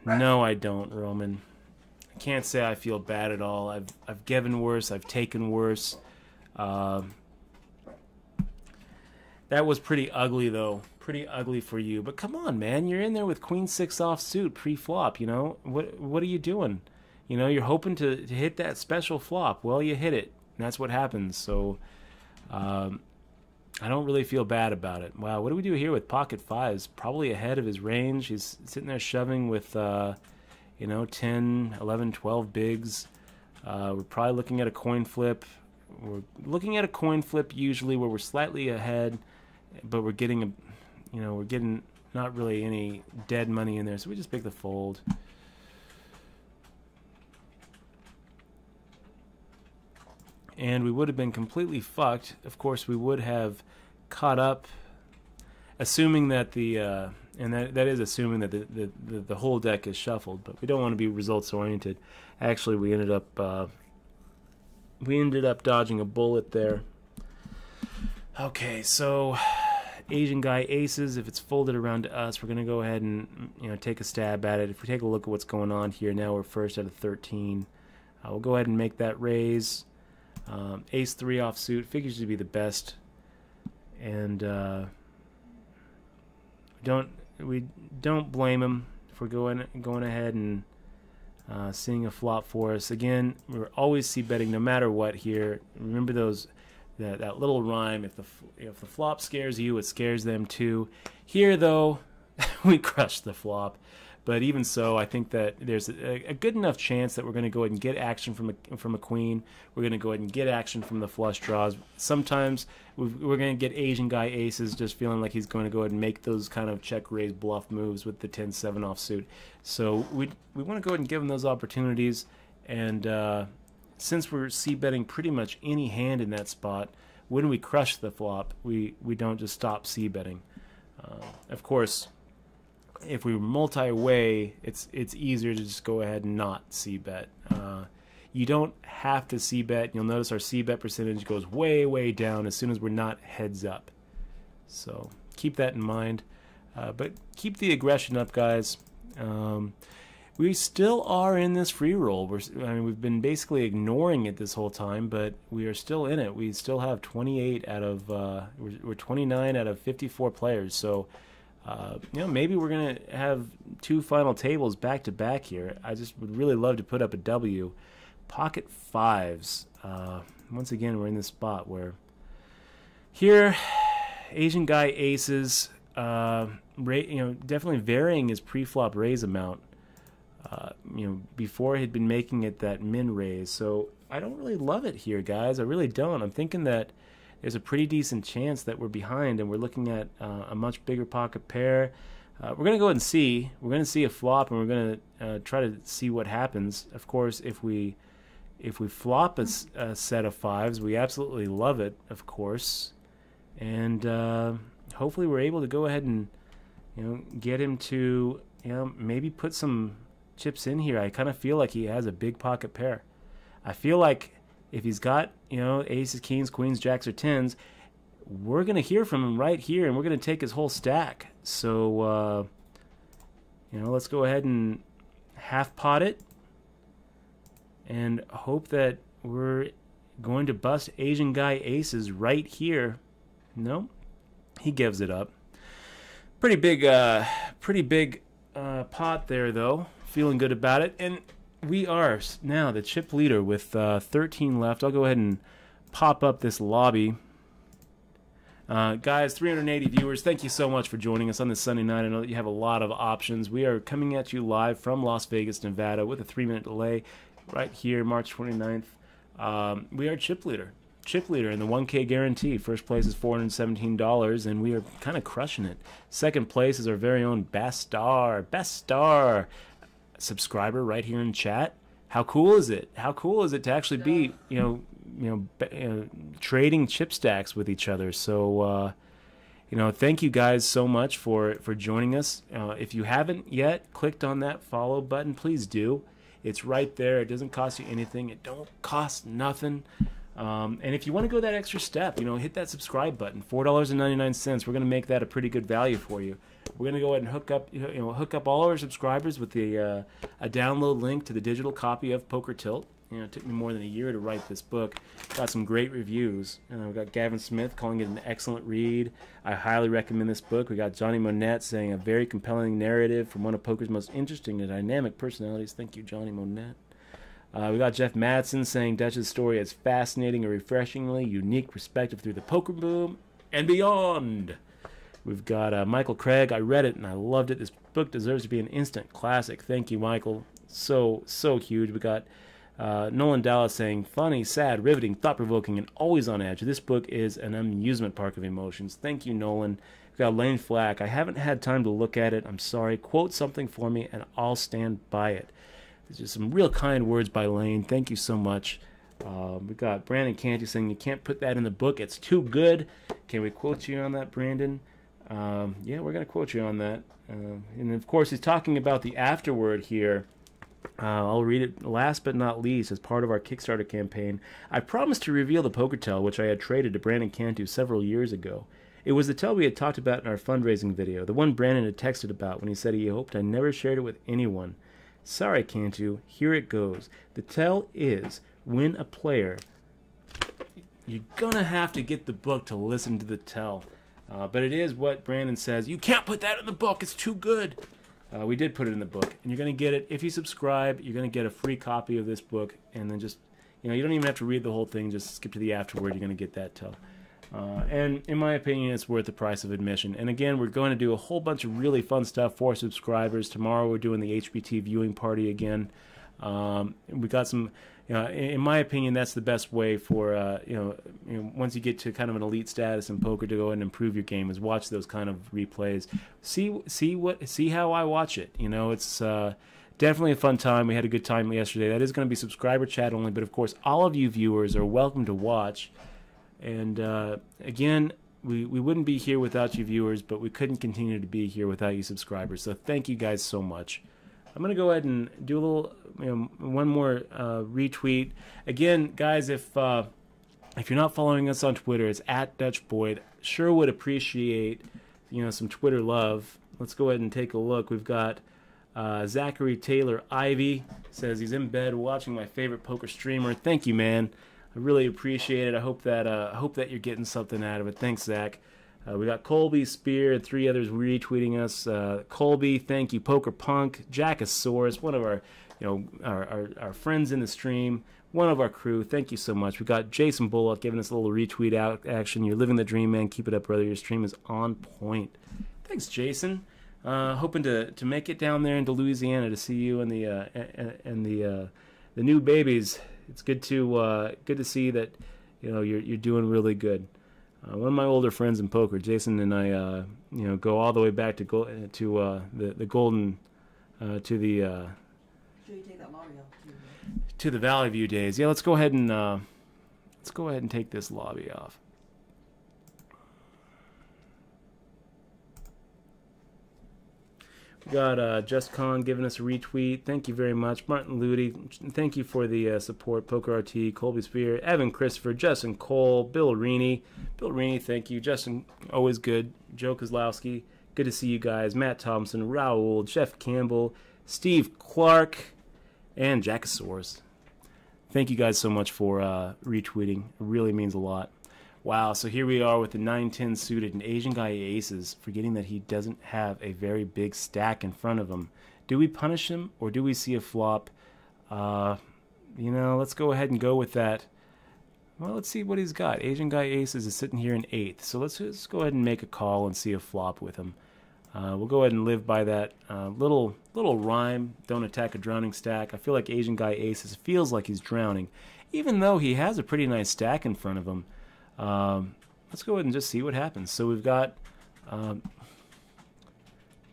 No, I don't, Roman. I can't say I feel bad at all. I've given worse. I've taken worse. That was pretty ugly, though. Pretty ugly for you. But come on, man. You're in there with Queen 6 offsuit pre-flop, you know? What are you doing? You know, you're hoping to hit that special flop. Well, you hit it. And that's what happens. So, I don't really feel bad about it. Wow, what do we do here with pocket fives? Probably ahead of his range. He's sitting there shoving with, you know, 10, 11, 12 bigs. We're probably looking at a coin flip. We're looking at a coin flip usually where we're slightly ahead, but we're getting we're getting not really any dead money in there, so we just pick the fold. And we would have been completely fucked. Of course, we would have caught up, assuming that the and that is assuming that the whole deck is shuffled. But we don't want to be results oriented. Actually, we ended up dodging a bullet there. Okay, so Asian guy aces. If it's folded around to us, we're gonna go ahead and take a stab at it. If we take a look at what's going on here, now we're first out of 13. We'll go ahead and make that raise. Ace 3 offsuit figures to be the best, and we don't blame him for going ahead and seeing a flop for us. Again, we're always c-betting no matter what here. Remember that little rhyme: if the flop scares you, it scares them too. Here though, we crushed the flop. But even so, I think that there's a good enough chance that we're going to go ahead and get action from a queen. We're going to go ahead and get action from the flush draws. Sometimes we're going to get Asian guy aces, just feeling like he's going to go ahead and make those kind of check raise bluff moves with the 10-7 offsuit. So we want to go ahead and give him those opportunities. And since we're c-betting pretty much any hand in that spot, when we crush the flop, we don't just stop c-betting. Of course, if we multi-way, it's easier to just go ahead and not c-bet. You don't have to c-bet. You'll notice our c-bet percentage goes way, way down as soon as we're not heads up. So keep that in mind. But keep the aggression up, guys. We still are in this free roll. We've been basically ignoring it this whole time, but we are still in it. We still have 28 out of we're 29 out of 54 players. So. Maybe we're going to have 2 final tables back to back here. I just would really love to put up a W. Pocket fives. Once again, we're in this spot where here, Asian guy aces, definitely varying his pre-flop raise amount. Before he'd been making it that min raise. So I don't really love it here, guys. I really don't. I'm thinking that there's a pretty decent chance that we're behind and we're looking at a much bigger pocket pair. We're going to go ahead and see. We're going to see a flop and we're going to try to see what happens. Of course, if we flop a set of fives, we absolutely love it, of course. And hopefully we're able to go ahead and get him to maybe put some chips in here. I kind of feel like he has a big pocket pair. I feel like if he's got, aces, kings, queens, jacks, or tens, we're going to hear from him right here, and we're going to take his whole stack. So, let's go ahead and half pot it and hope that we're going to bust Asian guy aces right here. No, he gives it up. Pretty big pot there, though. Feeling good about it. And we are now the chip leader with 13 left. I'll go ahead and pop up this lobby. Guys, 380 viewers, thank you so much for joining us on this Sunday night. I know that you have a lot of options. We are coming at you live from Las Vegas, Nevada with a 3-minute delay right here, March 29th. We are chip leader. chip leader in the 1K guarantee. First place is $417, and we are kind of crushing it. Second place is our very own Best Star subscriber right here in chat. How cool is it? How cool is it to actually be, trading chip stacks with each other? So, thank you guys so much for joining us. If you haven't yet clicked on that follow button, please do. It's right there. It doesn't cost you anything. It don't cost nothing. And if you want to go that extra step, hit that subscribe button. $4.99. We're going to make that a pretty good value for you. We're going to go ahead and hook up all our subscribers with a download link to the digital copy of Poker Tilt. It took me more than a year to write this book. Got some great reviews. We got Gavin Smith calling it an excellent read. I highly recommend this book. We got Johnny Monette saying a very compelling narrative from one of poker's most interesting and dynamic personalities. Thank you, Johnny Monette. We got Jeff Madsen saying Dutch's story is fascinating and refreshingly unique perspective through the poker boom and beyond. We've got Michael Craig. I read it and I loved it. This book deserves to be an instant classic. Thank you, Michael. So huge. We got Nolan Dallas saying funny, sad, riveting, thought-provoking, and always on edge. This book is an amusement park of emotions. Thank you, Nolan. We've got Lane Flack. I haven't had time to look at it. I'm sorry. Quote something for me and I'll stand by it. There's just some real kind words by Lane. Thank you so much. We've got Brandon Canty saying you can't put that in the book. It's too good. Can we quote you on that, Brandon? Yeah, we're going to quote you on that. And, of course, he's talking about the afterword here. I'll read it last but not least as part of our Kickstarter campaign. I promised to reveal the poker tell, which I had traded to Brandon Cantu several years ago. It was the tell we had talked about in our fundraising video, the one Brandon had texted about when he said he hoped I never shared it with anyone. Sorry, Cantu, here it goes. The tell is, when a player... You're going to have to get the book to listen to the tell. But it is what Brandon says. You can't put that in the book. It's too good. We did put it in the book. And you're going to get it. If you subscribe, you're going to get a free copy of this book. And then just, you don't even have to read the whole thing. Just skip to the afterword. You're going to get that tell. And in my opinion, it's worth the price of admission. And again, we're going to do a whole bunch of really fun stuff for subscribers. Tomorrow we're doing the HBT viewing party again. We got some, in my opinion, that's the best way for, once you get to kind of an elite status in poker to go and improve your game is watch those kind of replays. See how I watch it. It's definitely a fun time. We had a good time yesterday. That is going to be subscriber chat only, but of course, all of you viewers are welcome to watch. And again, we wouldn't be here without you viewers, but we couldn't continue to be here without you subscribers. So thank you guys so much. I'm going to go ahead and do a little, one more retweet. Again, guys, if you're not following us on Twitter, it's @DutchBoyd. Sure would appreciate, some Twitter love. Let's go ahead and take a look. We've got Zachary Taylor Ivy says he's in bed watching my favorite poker streamer. Thank you, man. I really appreciate it. I hope that you're getting something out of it. Thanks, Zach. We got Colby, Spear, and 3 others retweeting us. Colby, thank you. Poker Punk, Jackosaurus, one of our friends in the stream, one of our crew. Thank you so much. We got Jason Bullock giving us a little retweet out action. You're living the dream, man. Keep it up, brother. Your stream is on point. Thanks, Jason. Hoping to make it down there into Louisiana to see you and the new babies. It's good to see that you're doing really good. One of my older friends in poker, Jason, and I go all the way back to the golden to the Should you take that lobby off too? To the Valley View days. Yeah, let's go ahead and take this lobby off. We got Just Con giving us a retweet. Thank you very much. Martin Ludi, thank you for the support. Poker RT, Colby Spear, Evan Christopher, Justin Cole, Bill Reaney. Bill Reaney, thank you. Justin, always good. Joe Kozlowski, good to see you guys. Matt Thompson, Raoul, Jeff Campbell, Steve Clark, and Jackosaurus. Thank you guys so much for retweeting. It really means a lot. Wow, so here we are with the 9-10 suited and Asian guy aces, forgetting that he doesn't have a very big stack in front of him. Do we punish him or do we see a flop? Let's go ahead and go with that. Well, let's see what he's got. Asian guy aces is sitting here in 8th, so let's just go ahead and make a call and see a flop with him. We'll go ahead and live by that little rhyme, don't attack a drowning stack. I feel like Asian guy aces feels like he's drowning. even though he has a pretty nice stack in front of him. Let's go ahead and just see what happens. So we've got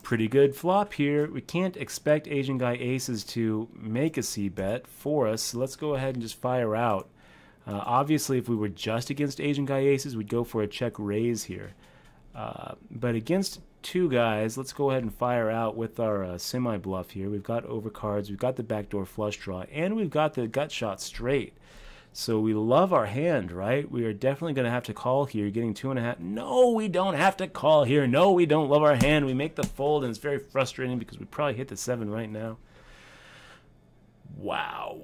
pretty good flop here. We can't expect Asian guy aces to make a c-bet for us, so let's go ahead and just fire out. Obviously, if we were just against Asian guy aces, we'd go for a check raise here. But against two guys, let's go ahead and fire out with our semi-bluff here. We've got overcards, we've got the backdoor flush draw, and we've got the gut shot straight. So we love our hand, right? We are definitely going to have to call here. Getting 2.5. No, we don't have to call here. No, we don't love our hand. We make the fold, and it's very frustrating because we probably hit the 7 right now. Wow.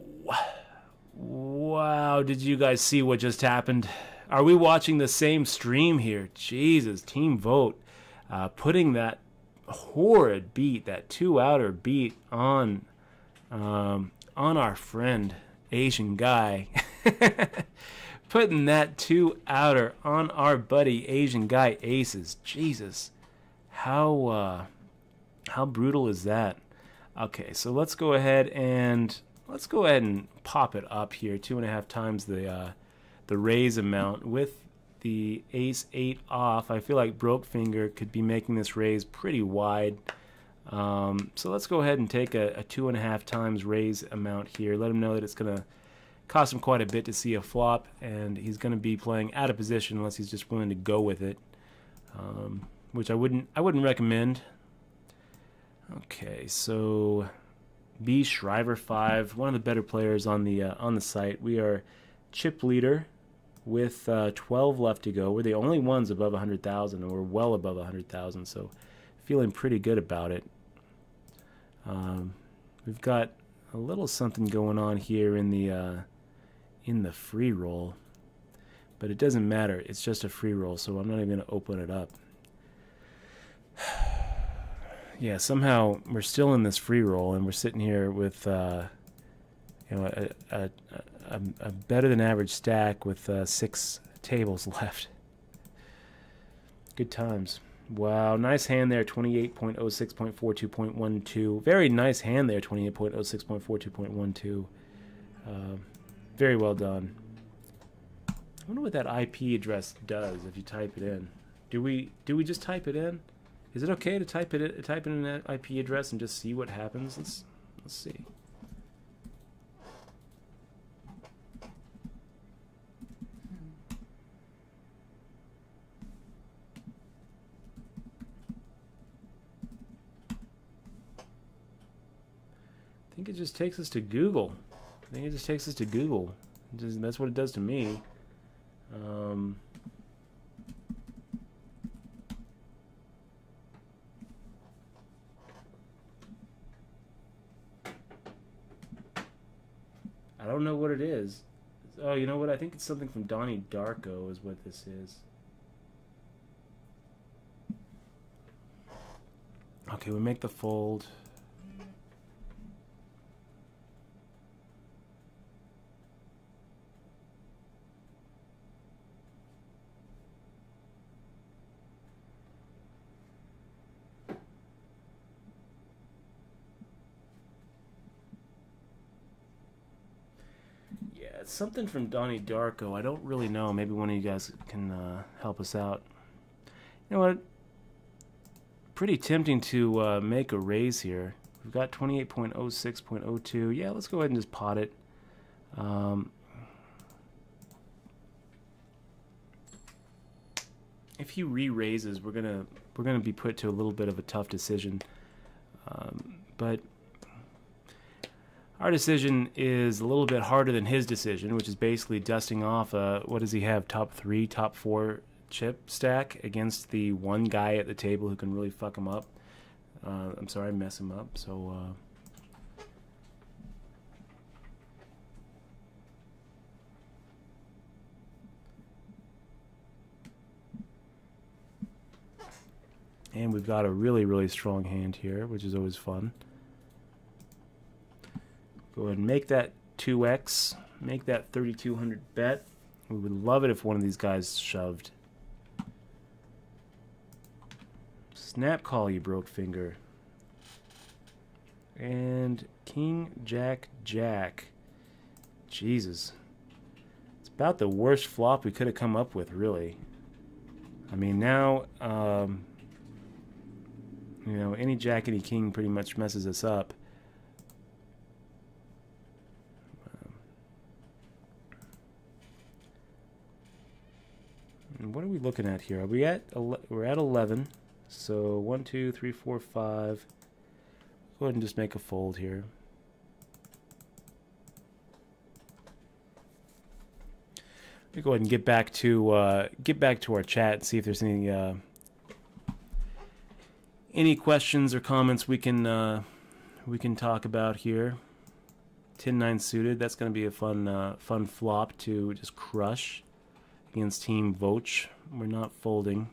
Wow, did you guys see what just happened? Are we watching the same stream here? Jesus, team vote. Putting that horrid beat, that 2-outer beat on our friend Asian guy. Putting that 2-outer on our buddy Asian guy aces. Jesus, how brutal is that? Okay, so let's go ahead and pop it up here, 2.5 times the raise amount with the ace 8 off. I feel like broke finger could be making this raise pretty wide. So let's go ahead and take a 2.5 times raise amount here. Let him know that it's gonna cost him quite a bit to see a flop, and he's going to be playing out of position unless he's just willing to go with it, which I wouldn't recommend. Okay, so B Shriver 5, one of the better players on the site. We are chip leader with 12 left to go. We're the only ones above 100,000, and we're well above 100,000, so feeling pretty good about it. We've got a little something going on here in the free roll, but it doesn't matter. It's just a free roll, so I'm not even going to open it up. Yeah, somehow we're still in this free roll, and we're sitting here with a better than average stack with 6 tables left. Good times. Wow, nice hand there, 28.06.42.12. Very nice hand there, 28.06.42.12. Very well done. I wonder what that IP address does if you type it in. Do we just type it in? Is it okay to type in that IP address and just see what happens? Let's see. I think it just takes us to Google. That's what it does to me. I don't know what it is. Oh, you know what? I think it's something from Donnie Darko is what this is. Okay, we make the fold. It's something from Donnie Darko. I don't really know. Maybe one of you guys can help us out. You know what? Pretty tempting to make a raise here. We've got 28.06.02. Yeah, let's go ahead and just pot it. If he re-raises, we're gonna be put to a little bit of a tough decision. But our decision is a little bit harder than his decision, which is basically dusting off what does he have, top 3, top 4 chip stack against the one guy at the table who can really fuck him up. I'm sorry, mess him up. So and we've got a really, really strong hand here, which is always fun. Go ahead and make that 2x, make that 3,200 bet. We would love it if one of these guys shoved. Snap call, you broke finger. And King, Jack, Jack. Jesus. about the worst flop we could have come up with, really. I mean, now, you know, any jack, any king pretty much messes us up. And what are we looking at here? Are we at? We're at 11. So 1, 2, 3, 4, 5. Go ahead and just make a fold here. Let me go ahead and get back to our chat and see if there's any questions or comments we can talk about here. 10-9 suited. That's going to be a fun flop to just crush against Team Voch. We're not folding,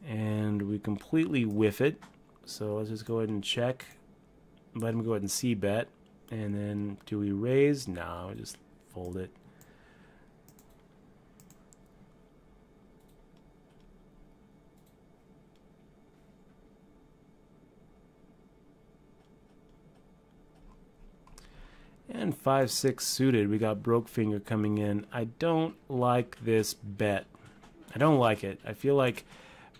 and we completely whiff it. So let's just go ahead and check. Let him go ahead and c-bet, and then do we raise? No, just fold it. And 5-6 suited. We got broke finger coming in. I don't like this bet. I don't like it. I feel like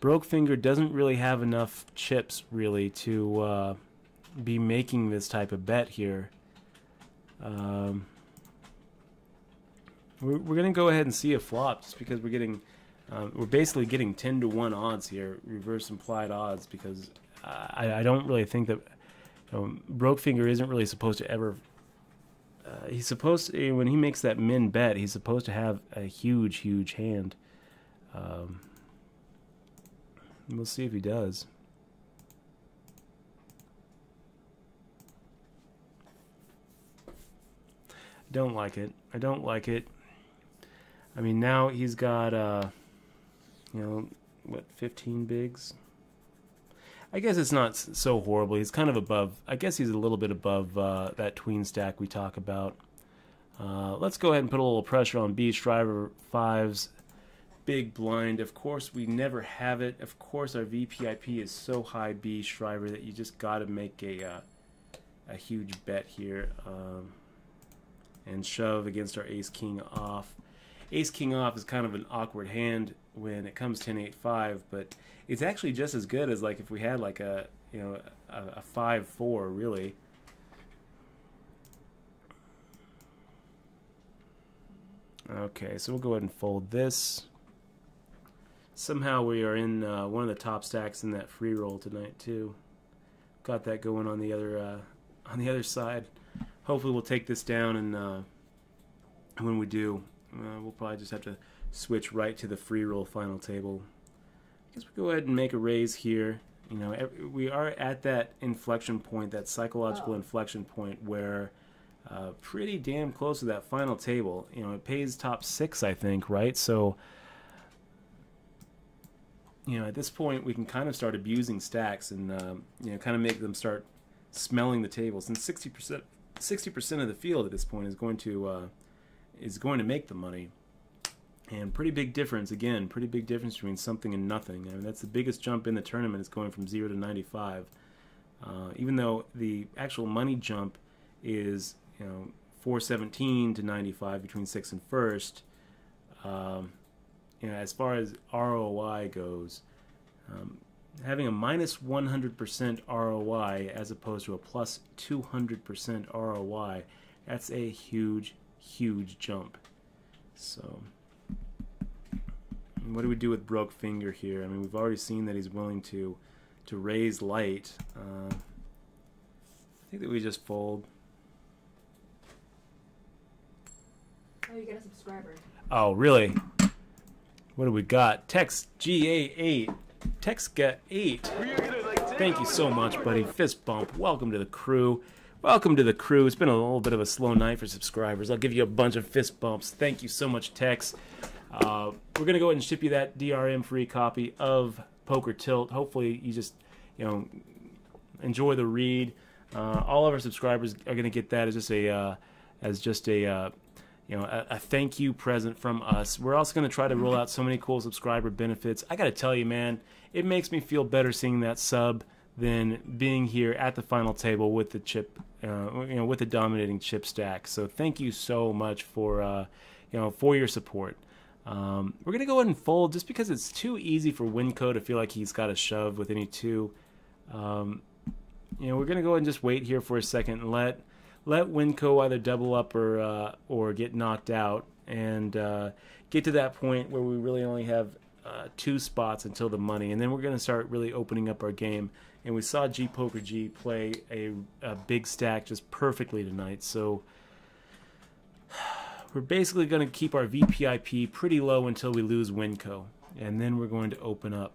broke finger doesn't really have enough chips really to be making this type of bet here. We're gonna go ahead and see a flop just because we're basically getting 10-to-1 odds here, reverse implied odds, because I don't really think that broke finger isn't really supposed to ever. He's supposed to, when he makes that min bet, he's supposed to have a huge hand. We'll see if he does. I don't like it. I don't like it. I mean, now he's got, you know, what, 15 bigs? I guess it's not so horrible. He's kind of above. I guess he's a little bit above that tween stack we talk about. Let's go ahead and put a little pressure on B. Shriver 5's big blind. Of course, we never have it. Of course, our VPIP is so high, B. Shriver, that you just got to make a huge bet here and shove against our Ace King off. Ace King off is kind of an awkward hand when it comes 10-8-5, but it's actually just as good as like if we had like a, you know, a 5-4 really. Okay, so we'll go ahead and fold this. Somehow we are in one of the top stacks in that free roll tonight too. Got that going on the other side. Hopefully we'll take this down, and when we do, we'll probably just have to switch right to the free roll final table. I guess we go ahead and make a raise here. You know, we are at that inflection point, that psychological inflection point where pretty damn close to that final table. You know, it pays top 6, I think, right? So, you know, at this point we can kind of start abusing stacks and you know, kind of make them start smelling the tables. And 60% of the field at this point is going to make the money. And pretty big difference, again, pretty big difference between something and nothing. I mean, that's the biggest jump in the tournament, is going from 0 to 95. Even though the actual money jump is, you know, 417 to 95 between 6th and 1st. You know, as far as ROI goes, having a minus 100% ROI as opposed to a plus 200% ROI, that's a huge jump. So, what do we do with broke finger here? I mean, we've already seen that he's willing to raise light. I think that we just fold. Oh, you got a subscriber. Oh, really? What do we got? Tex GA8. Tex got 8. Thank you so much, buddy. Fist bump. Welcome to the crew. Welcome to the crew. It's been a little bit of a slow night for subscribers. I'll give you a bunch of fist bumps. Thank you so much, Tex. We're going to go ahead and ship you that DRM free copy of Poker Tilt. Hopefully you just, you know, enjoy the read. All of our subscribers are going to get that as just a you know, a thank you present from us. We're also going to try to roll out so many cool subscriber benefits. I got to tell you, man, it makes me feel better seeing that sub than being here at the final table with the chip, with the dominating chip stack. So thank you so much for, for your support. We're gonna go ahead and fold just because it's too easy for Winco to feel like he's got a shove with any two. We're gonna go ahead and just wait here for a second and let Winco either double up or get knocked out, and get to that point where we really only have 2 spots until the money, and then we're gonna start really opening up our game. And we saw G Poker G play a big stack just perfectly tonight, so we're basically going to keep our VPIP pretty low until we lose Winco, and then we're going to open up.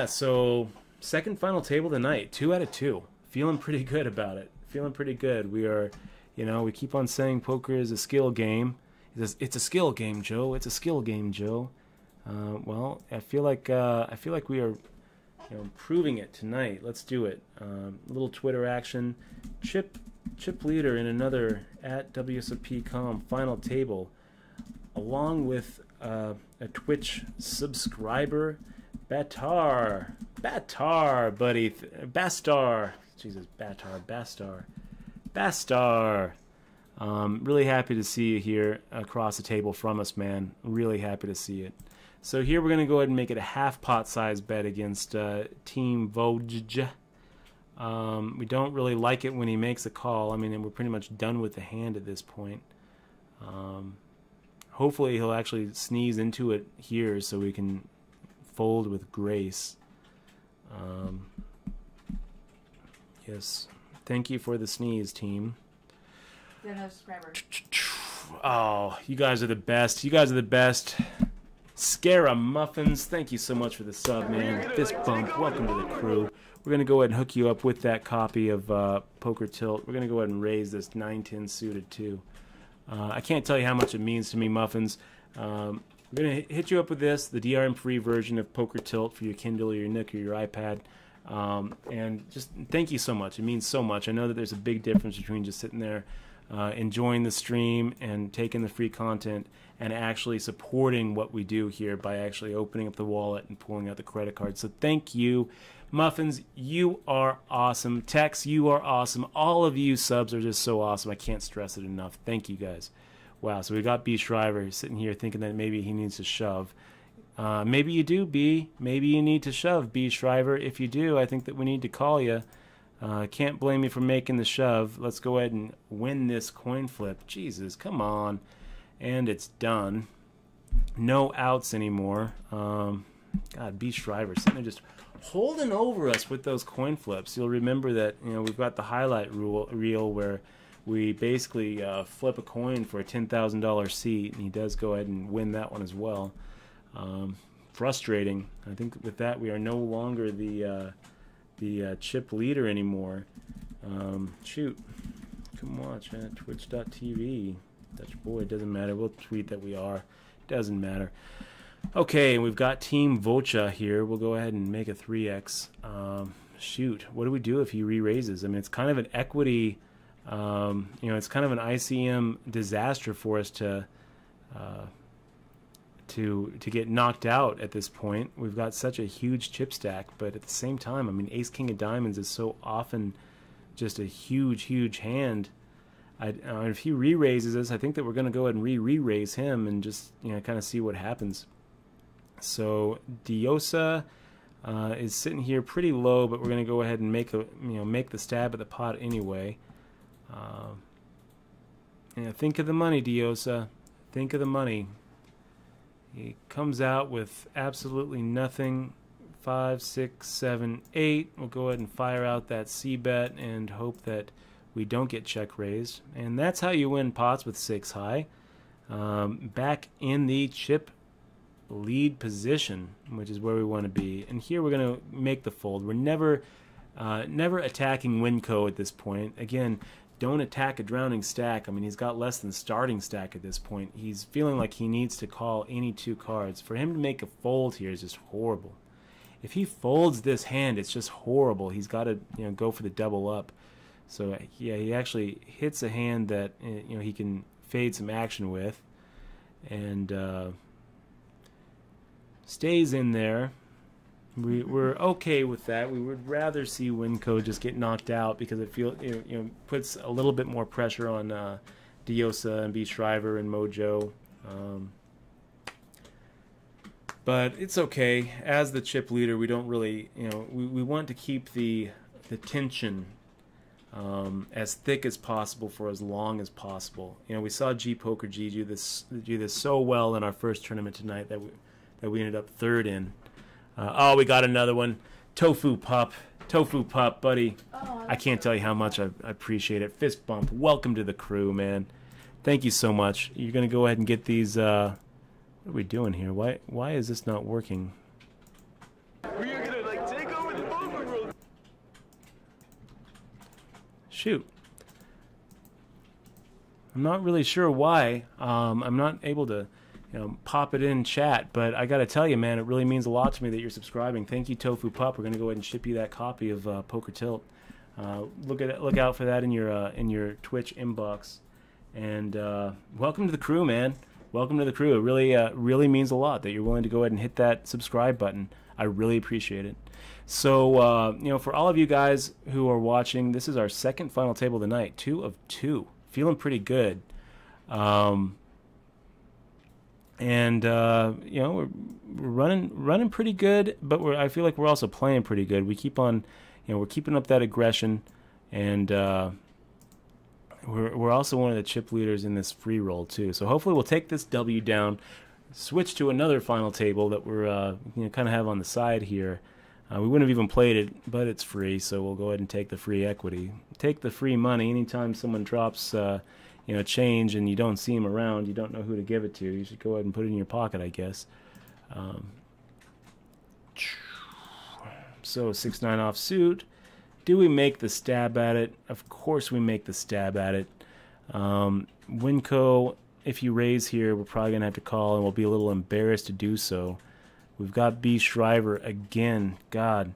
So second final table tonight, 2 out of 2. Feeling pretty good about it. Feeling pretty good. We are, we keep on saying poker is a skill game. It's a skill game, Joe. It's a skill game, Joe. Well, I feel like we are, proving it tonight. Let's do it. A little Twitter action. Chip leader in another at WSOP.com final table, along with a Twitch subscriber, Batar, buddy, Bastar. Jesus, Bastar. Really happy to see you here across the table from us, man. Really happy to see it. So here we're going to go ahead and make it a half pot size bet against Team Voj. We don't really like it when he makes a call. I mean, we're pretty much done with the hand at this point. Hopefully he'll actually sneeze into it here so we can fold with grace. Yes. Thank you for the sneeze, team. Oh, you guys are the best. You guys are the best. Scaramuffins, thank you so much for the sub, man. Fist bump, welcome to the crew. We're going to go ahead and hook you up with that copy of Poker Tilt. We're going to go ahead and raise this 9-10 suited too. I can't tell you how much it means to me, Muffins. We're going to hit you up with this, the DRM-free version of Poker Tilt for your Kindle or your Nook or your iPad. And just thank you so much. It means so much. I know that there's a big difference between just sitting there enjoying the stream and taking the free content and actually supporting what we do here by actually opening up the wallet and pulling out the credit card. So thank you. Muffins, you are awesome. Tex, you are awesome. All of you subs are just so awesome. I can't stress it enough. Thank you guys. Wow, so we got B. Shriver sitting here thinking that maybe he needs to shove. Maybe you do, B. Maybe you need to shove, B. Shriver. If you do, I think that we need to call you. Can't blame you for making the shove. Let's go ahead and win this coin flip. Jesus, come on. And it's done. No outs anymore. God, B. Shriver sitting there just holding over us with those coin flips. You'll remember that we've got the highlight reel where we basically flip a coin for a $10,000 seat, and he does go ahead and win that one as well. Frustrating. I think with that we are no longer the chip leader anymore. Shoot, come watch at twitch.tv. Dutch boy, doesn't matter. We'll tweet that we are. Doesn't matter. Okay, we've got Team Vocha here. We'll go ahead and make a 3x. Shoot, what do we do if he re-raises? I mean, it's kind of an equity. It's kind of an ICM disaster for us to get knocked out at this point. We've got such a huge chip stack, but at the same time, I mean, Ace King of Diamonds is so often just a huge hand. If he re-raises us, I think that we're going to go ahead and re-raise him and just kind of see what happens. So Diosa is sitting here pretty low, but we're going to go ahead and make the stab at the pot anyway. Think of the money, Diosa. Think of the money. He comes out with absolutely nothing. 5, 6, 7, 8. We'll go ahead and fire out that C bet and hope that we don't get check raised. And that's how you win pots with 6 high. Back in the chip lead position, which is where we want to be. And here we're going to make the fold. We're never attacking Winco at this point. Again, don't attack a drowning stack. I mean, he's got less than starting stack at this point. He's feeling like he needs to call any 2 cards. For him to make a fold here is just horrible. If he folds this hand, it's just horrible. He's got to go for the double up. So yeah, he actually hits a hand that he can fade some action with, and stays in there. We're okay with that. We would rather see Winco just get knocked out because it puts a little bit more pressure on Diosa and B. Shriver and Mojo. But it's okay. As the chip leader, we don't really, we want to keep the tension as thick as possible for as long as possible. We saw G Poker G do this so well in our first tournament tonight that we ended up third in. Oh, we got another one. Tofu Pup, buddy. Oh, I can't tell you how much I appreciate it. Fist bump. Welcome to the crew, man. Thank you so much. You're gonna go ahead and get these. What are we doing here? Why is this not working? We are gonna take over the poker world. Shoot. I'm not really sure why. I'm not able to, pop it in chat, but I gotta tell you, man, it really means a lot to me that you're subscribing. Thank you, Tofu Pup. We're gonna go ahead and ship you that copy of Poker Tilt. Look out for that in your Twitch inbox. And welcome to the crew, man. Welcome to the crew. It really means a lot that you're willing to go ahead and hit that subscribe button. I really appreciate it. So, for all of you guys who are watching, this is our second final table of the night. 2 of 2. Feeling pretty good. We're running pretty good, but I feel like we're also playing pretty good. We keep on, we're keeping up that aggression, and we're also one of the chip leaders in this free roll too. So hopefully we'll take this W down, switch to another final table that we're kind of have on the side here. We wouldn't have even played it, but it's free, so we'll go ahead and take the free equity, take the free money. Anytime someone drops change and you don't see him around, you don't know who to give it to, you should go ahead and put it in your pocket, I guess. So 6-9 offsuit. Do we make the stab at it? Of course we make the stab at it. Winco, if you raise here, we're probably going to have to call, and we'll be a little embarrassed to do so. We've got B. Shriver again. God,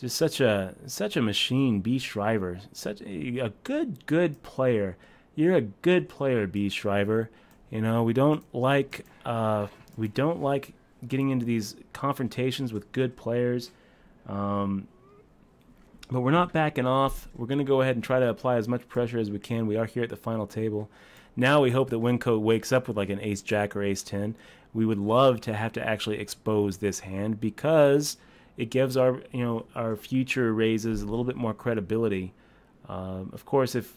just such a machine, B. Shriver. Such a good player. You're a good player, B. Shriver. We don't like getting into these confrontations with good players. But we're not backing off. We're going to go ahead and try to apply as much pressure as we can. We are here at the final table. Now we hope that Winco wakes up with like an ace-jack or ace-10. We would love to have to actually expose this hand because it gives our future raises a little bit more credibility. Of course, if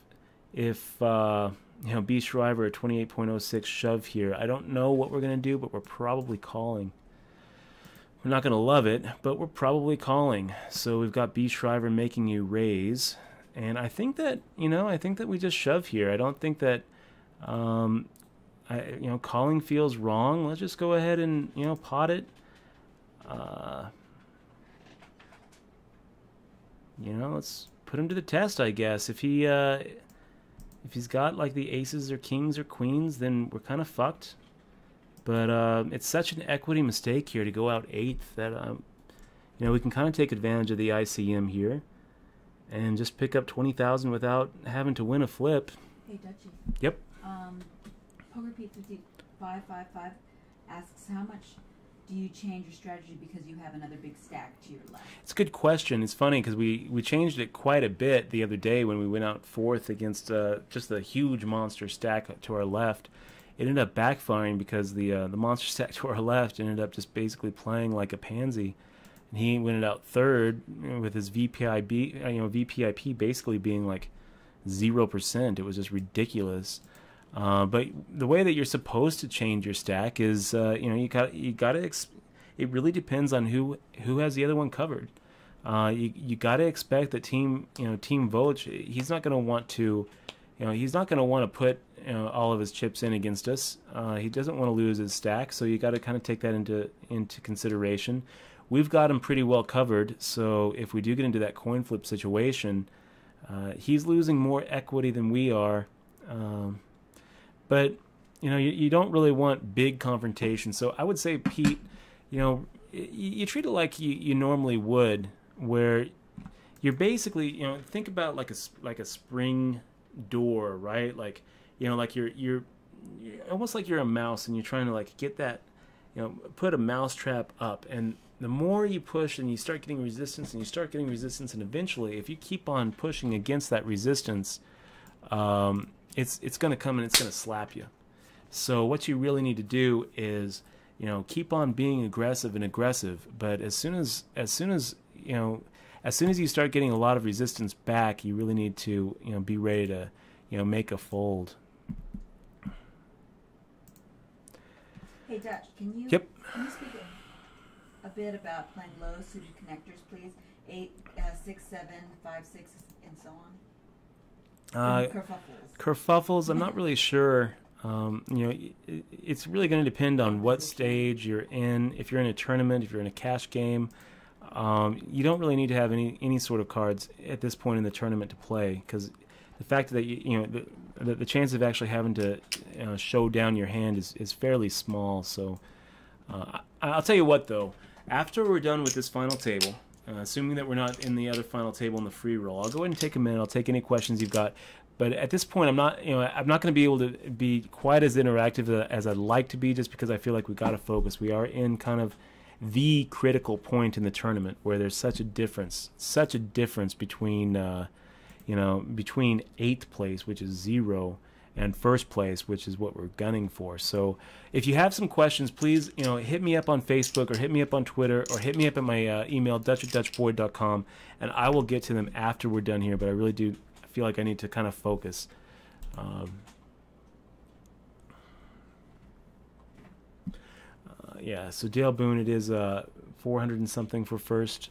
B. Shriver at 28.06 shove here, I don't know what we're going to do, but we're probably calling. We're not going to love it, but we're probably calling. So we've got B. Shriver making you raise. And I think that, we just shove here. I don't think that, calling feels wrong. Let's just go ahead and, pot it. Let's put him to the test, I guess. If he's got like the aces or kings or queens, then we're kind of fucked. But it's such an equity mistake here to go out 8th that we can kind of take advantage of the ICM here and just pick up 20,000 without having to win a flip. Hey, Dutchie. Yep. Poker Pete 5555 asks, how much do you change your strategy because you have another big stack to your left? It's a good question. It's funny because we changed it quite a bit the other day when we went out 4th against just a huge monster stack to our left. It ended up backfiring because the monster stack to our left ended up just basically playing like a pansy, and he went out 3rd with his VPIP basically being like 0%. It was just ridiculous. But the way that you're supposed to change your stack is you got to. It really depends on who has the other one covered. You got to expect that Team Voch, he's not going to want to. He's not going to want to put all of his chips in against us. He doesn't want to lose his stack, so you got to kind of take that into consideration. We've got him pretty well covered, so if we do get into that coin flip situation, he's losing more equity than we are. But you don't really want big confrontation. So I would say, Pete, you treat it like you normally would, where you're basically think about like a spring door, right? Like like you're almost like you're a mouse and you're trying to like get that put a mouse trap up, and the more you push and you start getting resistance and you start getting resistance, and eventually, if you keep on pushing against that resistance, it's going to come and it's going to slap you. So what you really need to do is, you know, keep on being aggressive and aggressive. But as soon as you start getting a lot of resistance back, you really need to, you know, be ready to, you know, make a fold. Hey Dutch, can you Yep. can you speak a bit about playing low suited connectors, please? 8, 6, 7, 5, 6, and so on. Kerfuffles. Kerfuffles, I'm not really sure. You know, it's really going to depend on what stage you're in. If you're in a tournament, if you're in a cash game, you don't really need to have any sort of cards at this point in the tournament to play, because the fact that the chance of actually having to show down your hand is fairly small. So I'll tell you what, though, after we're done with this final table, assuming that we're not in the other final table in the free roll, I'll go ahead and take a minute. I'll take any questions you've got. But at this point, I'm not going to be able to be quite as interactive as I'd like to be, just because I feel like we got to focus. We are in kind of the critical point in the tournament where there's such a difference between between 8th place, which is 0, and 1st place, which is what we're gunning for. So if you have some questions, please, hit me up on Facebook or hit me up on Twitter or hit me up at my email, dutch@dutchboyd.com, and I will get to them after we're done here. But I really do feel like I need to kind of focus. Yeah, so Dale Boone, it is 400 and something for 1st,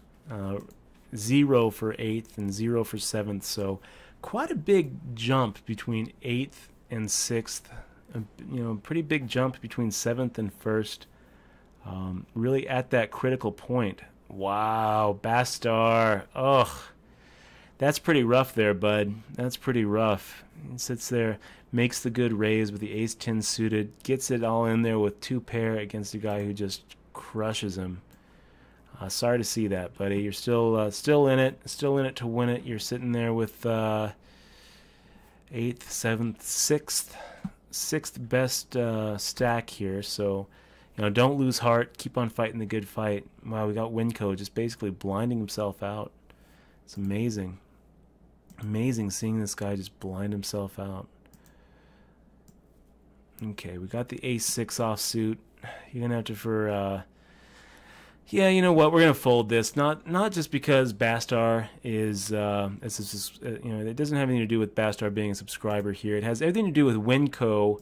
0 for 8th, and 0 for 7th. So quite a big jump between 8th and 6th. Pretty big jump between 7th and 1st. Really at that critical point. Wow, Bastar. Ugh. That's pretty rough there, bud. That's pretty rough. He sits there, makes the good raise with the ace-10 suited, gets it all in there with 2 pair against a guy who just crushes him. Sorry to see that, buddy. You're still in it to win it. You're sitting there with 8th, 7th, 6th best stack here. So, don't lose heart. Keep on fighting the good fight. Wow, we got Winco just basically blinding himself out. It's amazing. Amazing seeing this guy just blind himself out. Okay, we got the ace-6 offsuit. You're gonna have to yeah, you know what? We're gonna fold this. Not just because Bastar is it doesn't have anything to do with Bastar being a subscriber here. It has everything to do with Winco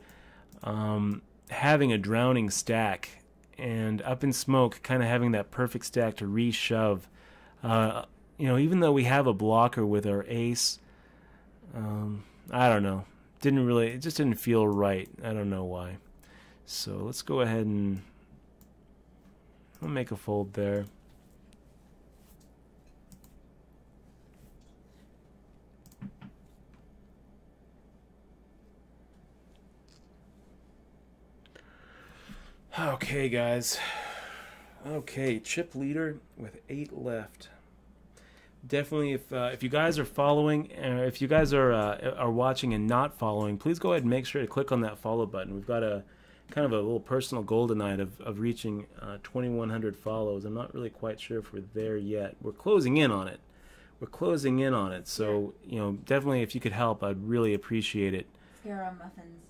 having a drowning stack and Up in Smoke kind of having that perfect stack to re-shove. Even though we have a blocker with our ace, I don't know. It just didn't feel right. I don't know why. So let's go ahead and we'll make a fold there. Okay, guys. Okay, chip leader with 8 left. Definitely, if you guys are following, if you guys are watching and not following, please go ahead and make sure to click on that follow button. We've got a kind of a little personal goal tonight of reaching 2,100 follows. I'm not really quite sure if we're there yet. We're closing in on it. So definitely, if you could help, I'd really appreciate it. Scarra Muffins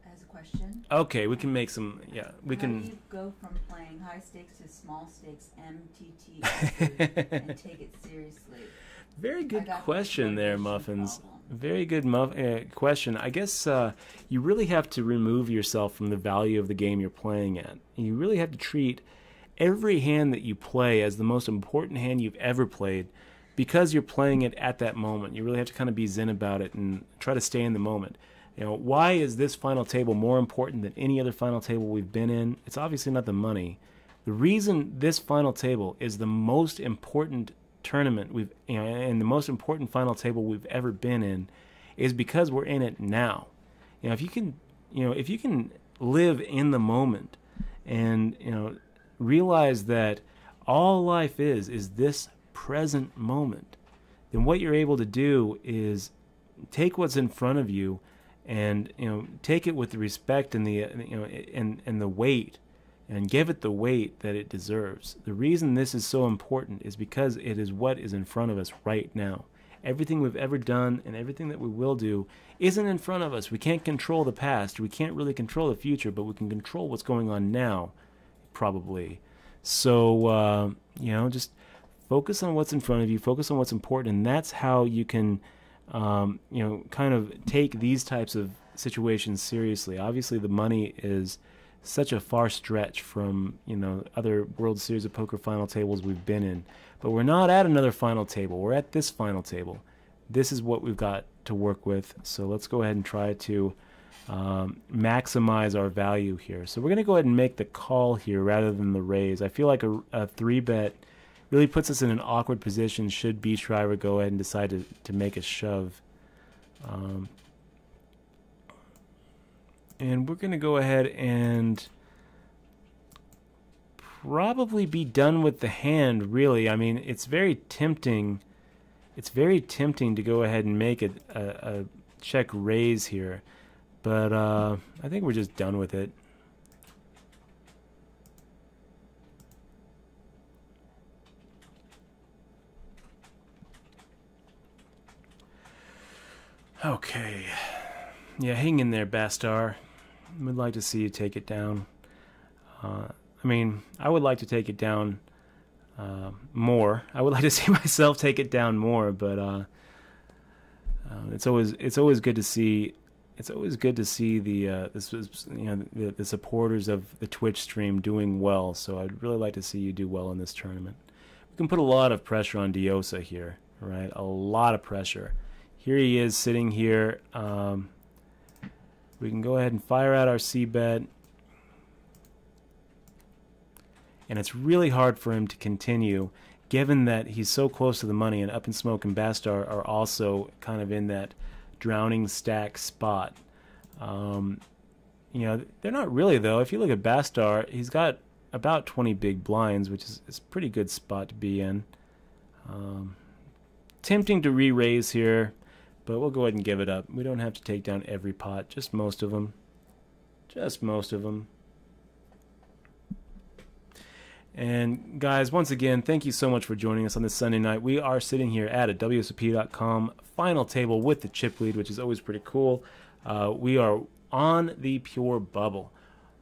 has a question. Okay, we can make some. Yeah, we can. How do you go from playing high stakes to small stakes MTT and take it seriously? Very good question there, Muffins. Very good question. I guess you really have to remove yourself from the value of the game you're playing at. You really have to treat every hand that you play as the most important hand you've ever played, because you're playing it at that moment. You really have to kind of be zen about it and try to stay in the moment. Why is this final table more important than any other final table we've been in? It's obviously not the money. The reason this final table is the most important tournament and the most important final table we've ever been in is because we're in it now. If you can live in the moment and realize that all life is this present moment, then what you're able to do is take what's in front of you and take it with the respect and the and the weight and give it the weight that it deserves. The reason this is so important is because it is what is in front of us right now. Everything we've ever done and everything that we will do isn't in front of us. We can't control the past. We can't really control the future, but we can control what's going on now, probably. So, you know, just focus on what's in front of you, focus on what's important, and that's how you can, you know, kind of take these types of situations seriously. Obviously, the money is such a far stretch from, you know, other World Series of Poker final tables we've been in. But we're not at another final table. We're at this final table. This is what we've got to work with. So let's go ahead and try to maximize our value here. So we're going to go ahead and make the call here rather than the raise. I feel like a 3-bet really puts us in an awkward position should B Shriver go ahead and decide to make a shove. And we're going to go ahead and probably be done with the hand, really. I mean, it's very tempting. It's very tempting to go ahead and make a check raise here. But I think we're just done with it. Okay. Yeah, hang in there, Bastar. We'd like to see you take it down. I mean, I would like to take it down more. I would like to see myself take it down more, but it's always good to see. It's always good to see the supporters of the Twitch stream doing well. So I'd really like to see you do well in this tournament. We can put a lot of pressure on Diosa here, right? A lot of pressure. Here he is sitting here. We can go ahead and fire out our C-bet. And it's really hard for him to continue, given that he's so close to the money, and Up in Smoke and Bastar are also kind of in that drowning stack spot. You know, they're not really, though. If you look at Bastar, he's got about 20 big blinds, which is a pretty good spot to be in. Tempting to re-raise here, but we'll go ahead and give it up. We don't have to take down every pot, just most of them. Just most of them. And guys, once again, thank you so much for joining us on this Sunday night. We are sitting here at a WSOP.com final table with the chip lead, which is always pretty cool. We are on the pure bubble.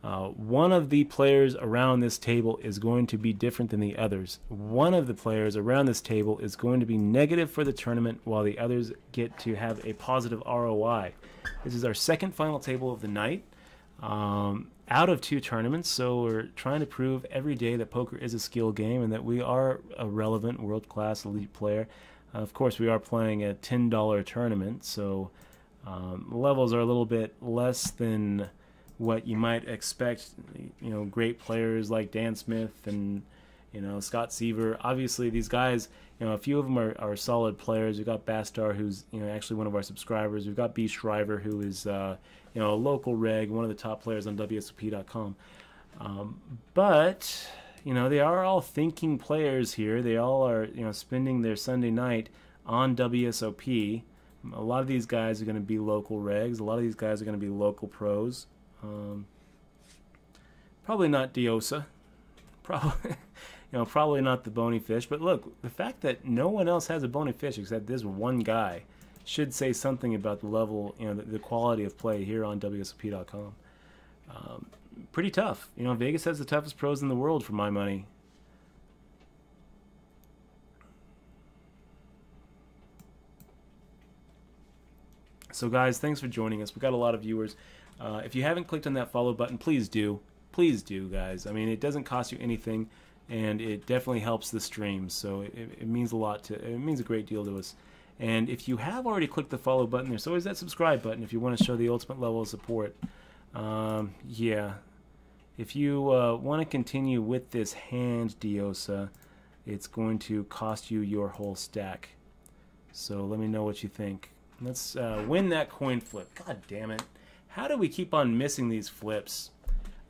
One of the players around this table is going to be different than the others. One of the players around this table is going to be negative for the tournament, while the others get to have a positive ROI. This is our second final table of the night. Out of 2 tournaments, so we're trying to prove every day that poker is a skill game and that we are a relevant world-class elite player. Of course, we are playing a $10 tournament, so levels are a little bit less than what you might expect. You know, great players like Dan Smith and, you know, Scott Seaver. Obviously, these guys, you know, a few of them are solid players. We've got Bastar, who's, you know, actually one of our subscribers. We've got B Shriver, who is you know, a local reg, one of the top players on WSOP.com. But, you know, they are all thinking players here. They all are, you know, spending their Sunday night on WSOP. A lot of these guys are going to be local regs. A lot of these guys are going to be local pros. Probably not Diosa. Probably, you know, probably not the bony fish. But look, the fact that no one else has a bony fish except this one guy should say something about the level, you know, the quality of play here on WSOP.com. Pretty tough. You know, Vegas has the toughest pros in the world for my money. So guys, thanks for joining us. We've got a lot of viewers. If you haven't clicked on that follow button, please do. Please do, guys. I mean, it doesn't cost you anything, and it definitely helps the stream. So it means a lot to. It means a great deal to us. And if you have already clicked the follow button, there's always that subscribe button if you want to show the ultimate level of support. Yeah. If you want to continue with this hand, Diosa, it's going to cost you your whole stack. So let me know what you think. Let's win that coin flip. God damn it. How do we keep on missing these flips?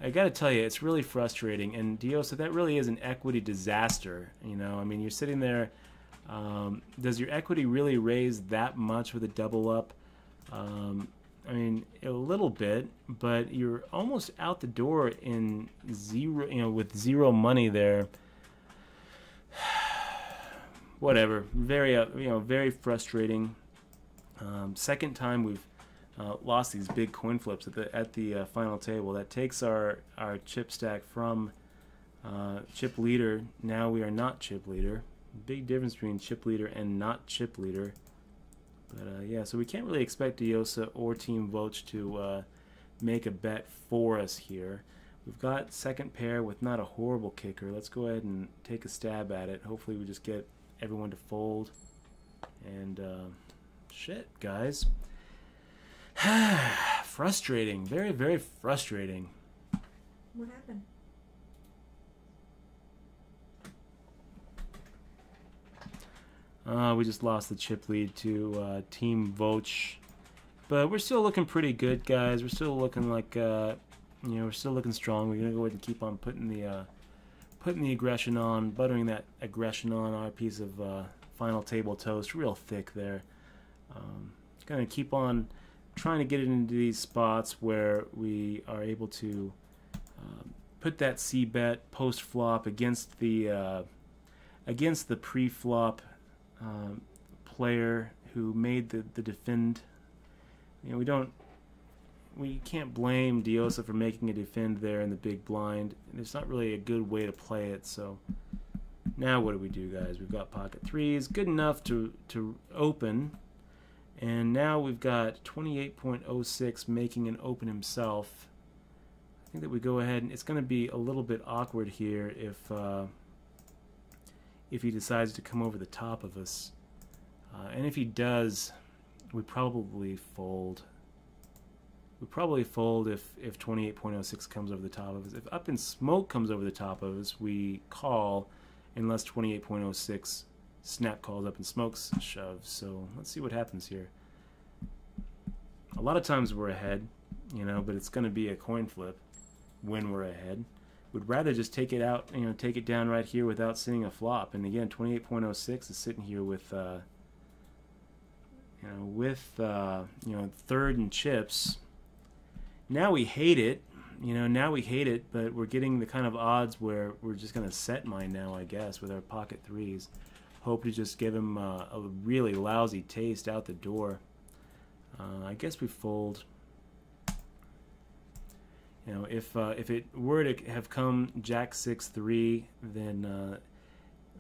I got to tell you, it's really frustrating. And Diosa, that really is an equity disaster. You know, I mean, you're sitting there. Does your equity really raise that much with a double up? I mean, a little bit, but you're almost out the door in zero, with zero money there. Whatever. Very, very frustrating. Second time we've lost these big coin flips at the final table. That takes our chip stack from chip leader. Now we are not chip leader. Big difference between chip leader and not chip leader. But yeah, so we can't really expect Diosa or Team Voch to make a bet for us here. We've got second pair with not a horrible kicker. Let's go ahead and take a stab at it. Hopefully we just get everyone to fold. And shit, guys. Frustrating. Very, very frustrating. What happened? We just lost the chip lead to Team Voch. But we're still looking pretty good, guys. We're still looking like, we're still looking strong. We're going to go ahead and keep on putting the aggression on, buttering that aggression on our piece of final table toast real thick there. Going to keep on trying to get it into these spots where we are able to put that C-bet post-flop against the pre-flop player who made the defend. We can't blame Diosa for making a defend there in the big blind. It's not really a good way to play it. So now what do we do, guys? We've got pocket threes, good enough to open, and now we've got 28.06 making an open himself. I think that we go ahead, and it's going to be a little bit awkward here if he decides to come over the top of us. And if he does, we probably fold. We probably fold if 28.06 comes over the top of us. If Up in Smoke comes over the top of us, we call unless 28.06 snap calls Up in Smoke's shove. So let's see what happens here. A lot of times we're ahead, but it's going to be a coin flip when we're ahead. Would rather just take it out, take it down right here without seeing a flop. And again, 28.06 is sitting here with, third and chips. Now we hate it, but we're getting the kind of odds where we're just going to set mine now, I guess, with our pocket threes. Hope to just give him a really lousy taste out the door. I guess we fold. If it were to have come Jack 6-3, then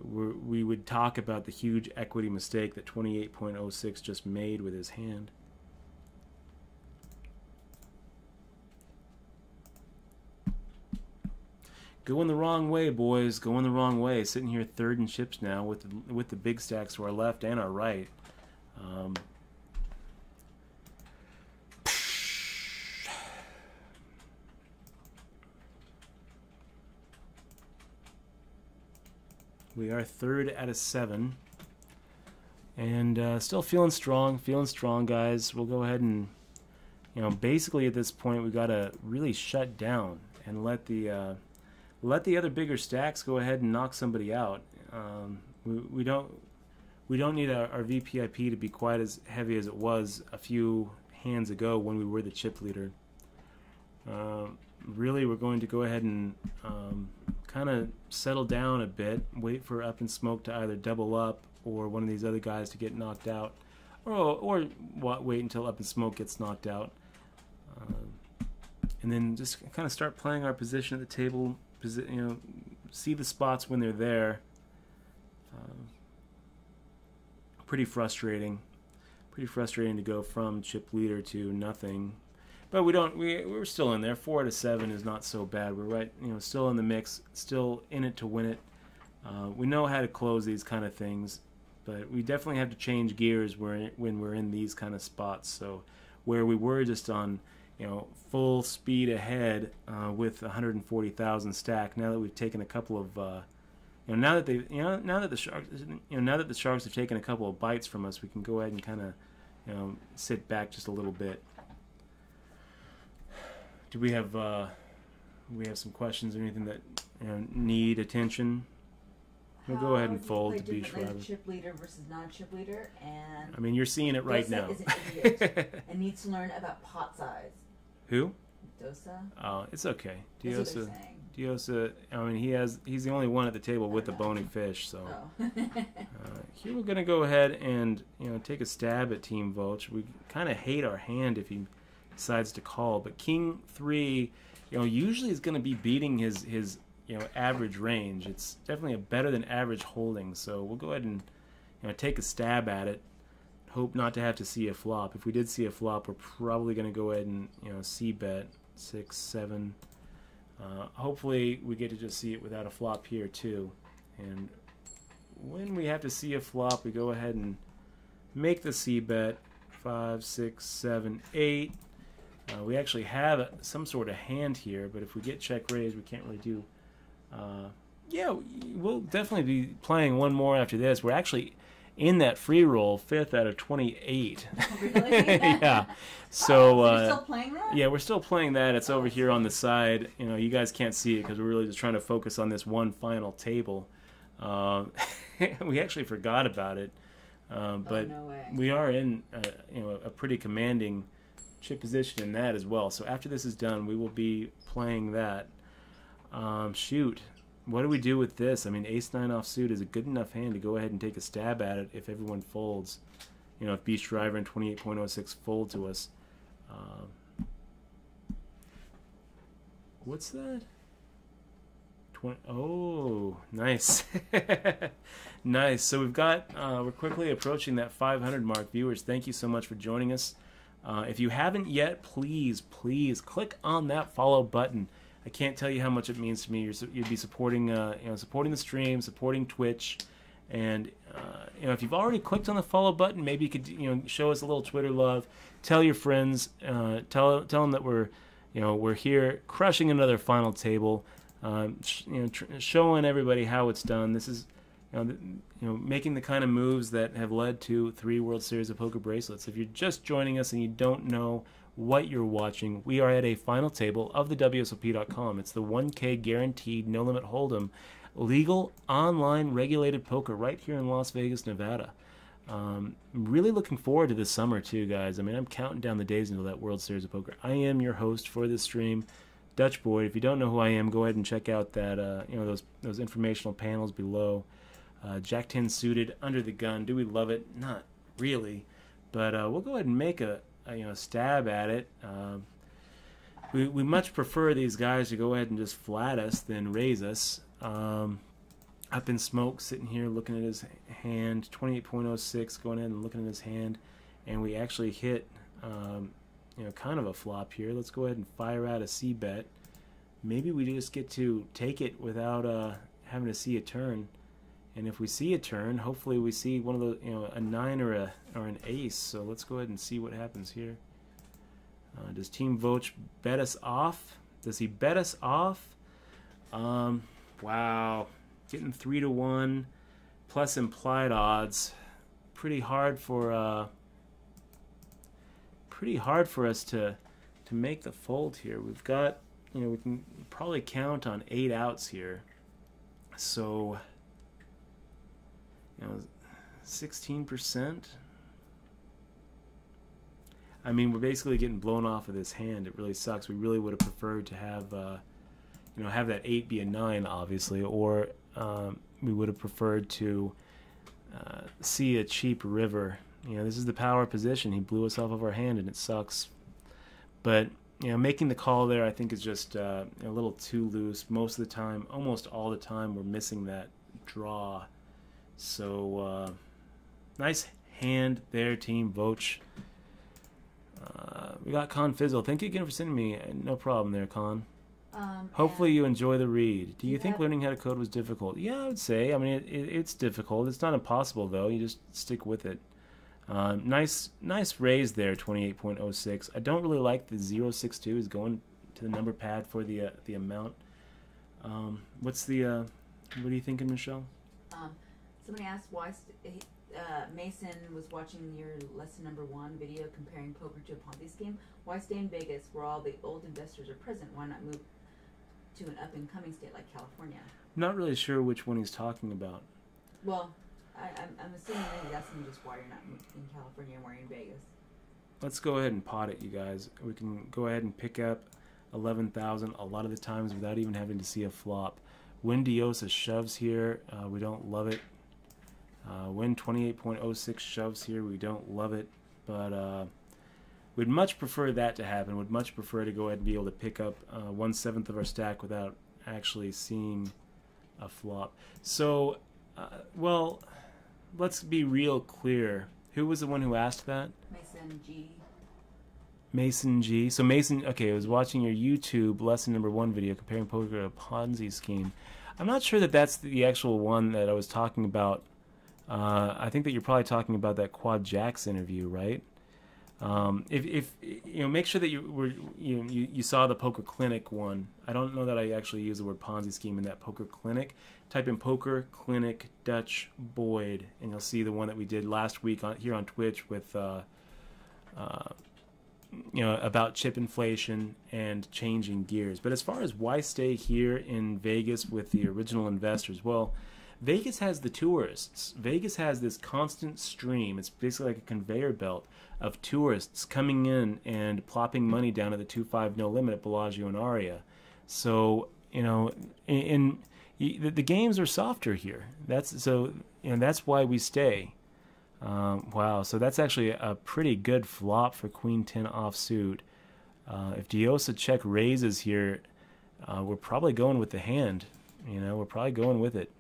we would talk about the huge equity mistake that 28.06 just made with his hand. Going the wrong way, boys. Going the wrong way. Sitting here third in chips now with the big stacks to our left and our right. We are third out of 7. And still feeling strong, guys. We'll go ahead and, basically at this point we got to really shut down and let the other bigger stacks go ahead and knock somebody out. We don't need our VPIP to be quite as heavy as it was a few hands ago when we were the chip leader. Really, we're going to go ahead and kind of settle down a bit, wait for Up in Smoke to either double up or one of these other guys to get knocked out, or wait until Up in Smoke gets knocked out, and then just kind of start playing our position at the table. See the spots when they're there. Pretty frustrating to go from chip leader to nothing. But we're still in there. 4 out of 7 is not so bad. We're right, still in the mix, still in it to win it. We know how to close these kind of things, but we definitely have to change gears when we're in these kind of spots. So where we were just on, full speed ahead with 140,000 stack, now that we've taken a couple of, now that the Sharks have taken a couple of bites from us, we can go ahead and kind of, sit back just a little bit. Do we have some questions or anything that need attention? We'll go ahead and How do you fold play to Beach differently Driver. chip leader versus non-chip leader? And I mean, you're seeing it right Dosa now. is an idiot and needs to learn about pot size. Who? Dosa? Oh, it's okay. That's what they're Diosa. saying. Diosa. I mean, he's the only one at the table with the bony fish. So Oh. here we're gonna go ahead and take a stab at Team Voch. We kind of hate our hand if he decides to call, but King 3, usually is gonna be beating his average range. It's definitely a better than average holding. So we'll go ahead and take a stab at it. Hope not to have to see a flop. If we did see a flop, we're probably gonna go ahead and c-bet 6, 7. Hopefully we get to just see it without a flop here too. And when we have to see a flop, we go ahead and make the c-bet 5, 6, 7, 8. We actually have some sort of hand here, but if we get check raised, we can't really do. Yeah, we'll definitely be playing one more after this. We're actually in that free roll, 5th out of 28. Really? Yeah. So you're still playing that? yeah, we're still playing that. It's over here on the side. You guys can't see it because we're really just trying to focus on this one final table. We actually forgot about it, but no way. we are in a pretty commanding chip position in that as well. So after this is done, we will be playing that. Shoot. What do we do with this? I mean, ace-9 offsuit is a good enough hand to go ahead and take a stab at it if everyone folds. If Beach Driver and 28.06 fold to us. What's that? Oh, nice. Nice. So we've got, we're quickly approaching that 500 mark. Viewers, thank you so much for joining us. If you haven't yet, please click on that follow button. I can't tell you how much it means to me. You'd be supporting, supporting the stream, supporting Twitch, and if you've already clicked on the follow button, maybe you could, show us a little Twitter love. Tell your friends, tell them that we're here crushing another final table. Showing everybody how it's done. This is, making the kind of moves that have led to 3 World Series of Poker bracelets. If you're just joining us and you don't know what you're watching, we are at a final table of the WSOP.com. It's the 1K guaranteed no limit hold'em, legal online regulated poker right here in Las Vegas, Nevada. I'm really looking forward to this summer too, guys. I mean, I'm counting down the days until that World Series of Poker. I am your host for this stream, Dutch Boyd. If you don't know who I am, go ahead and check out that those informational panels below. Jack 10 suited, under the gun. Do we love it? Not really, but we'll go ahead and make a stab at it. We much prefer these guys to go ahead and just flat us than raise us. Up in smoke, sitting here looking at his hand, 28.06, going in and looking at his hand, and we actually hit kind of a flop here. Let's go ahead and fire out a c-bet. Maybe we just get to take it without having to see a turn. And if we see a turn, hopefully we see one of those, a 9 or an ace. So let's go ahead and see what happens here. Does Team Voch bet us off? Does he bet us off? Wow, getting 3-1 plus implied odds. Pretty hard for us to make the fold here. We've got, we can probably count on 8 outs here. So 16%. I mean, we're basically getting blown off of this hand. It really sucks. We really would have preferred to have, have that 8 be a 9, obviously, or we would have preferred to see a cheap river. This is the power position. He blew us off of our hand, and it sucks. But making the call there, I think, is just a little too loose. Most of the time, almost all the time, we're missing that draw. So nice hand there, Team Voch. We got Con Fizzle. Thank you again for sending me. No problem there, Con. Hopefully you enjoy the read. Do you think learning how to code was difficult? Yeah, I would say. I mean, it's difficult. It's not impossible, though. You just stick with it. Nice raise there, 28.06. I don't really like the 0.62 is going to the number pad for the amount. What are you thinking, Michelle? Somebody asked why Mason was watching your lesson number 1 video comparing poker to a Ponzi scheme. Why stay in Vegas where all the old investors are present? Why not move to an up-and-coming state like California. I'm not really sure which one he's talking about. Well, I'm assuming that he's asking just why you're not in California and why you're in Vegas. Let's go ahead and pot it, you guys. We can go ahead and pick up 11,000 a lot of the times without even having to see a flop. Win Diosa shoves here. We don't love it. Win 28.06 shoves here. We don't love it. But we'd much prefer that to happen. Would much prefer to go ahead and be able to pick up 1/7 of our stack without actually seeing a flop. So, well, let's be real clear. Who was the one who asked that? Mason G. Mason G. So Mason, okay, I was watching your YouTube lesson number 1 video comparing poker to a Ponzi scheme. I'm not sure that that's the actual one that I was talking about. I think that you're probably talking about that Quad Jacks interview, right? If you know, make sure that you saw the Poker Clinic one. I don't know that I actually use the word Ponzi scheme in that Poker Clinic. Type in Poker Clinic Dutch Boyd, and you'll see the one that we did last week here on Twitch with you know, about chip inflation and changing gears. But as far as why stay here in Vegas with the original investors, well, Vegas has the tourists. Vegas has this constant stream. It's basically like a conveyor belt of tourists coming in and plopping money down at the 2-5 no limit at Bellagio and Aria. So, you know, the games are softer here. That's why we stay. Wow, so that's actually a pretty good flop for Queen 10 offsuit. If Diosa check raises here, we're probably going with the hand. You know, we're probably going with it.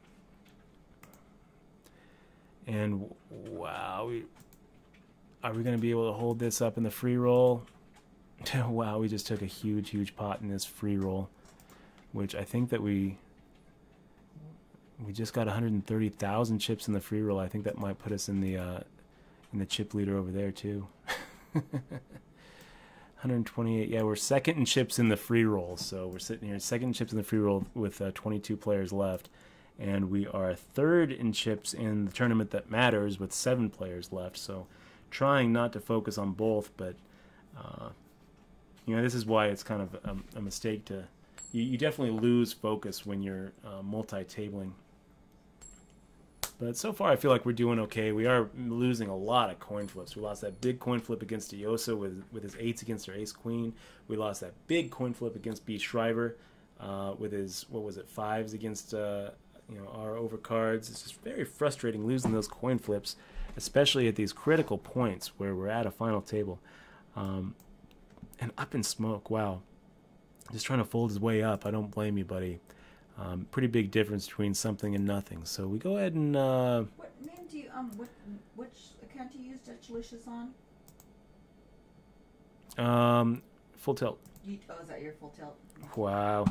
And wow, are we going to be able to hold this up in the free roll? Wow, we just took a huge pot in this free roll, which I think that we just got 130,000 chips in the free roll. I think that might put us in the chip leader over there too. 128. Yeah, we're second in chips in the free roll. So we're sitting here second in chips in the free roll with 22 players left. And we are third in chips in the tournament that matters with 7 players left. So trying not to focus on both, but you know, this is why it's kind of a mistake to. You definitely lose focus when you're multi-tabling. But so far, I feel like we're doing okay. We are losing a lot of coin flips. We lost that big coin flip against Diosa with his 8s against our ace-queen. We lost that big coin flip against B. Shriver with his, what was it, 5s against you know, our overcards. It's just very frustrating losing those coin flips, especially at these critical points where we're at a final table. And up in smoke, wow. Just trying to fold his way up. I don't blame you, buddy. Pretty big difference between something and nothing. So we go ahead and. What name do you which account do you use Dutchlicious on? Full tilt. Oh, is that your full tilt? Wow.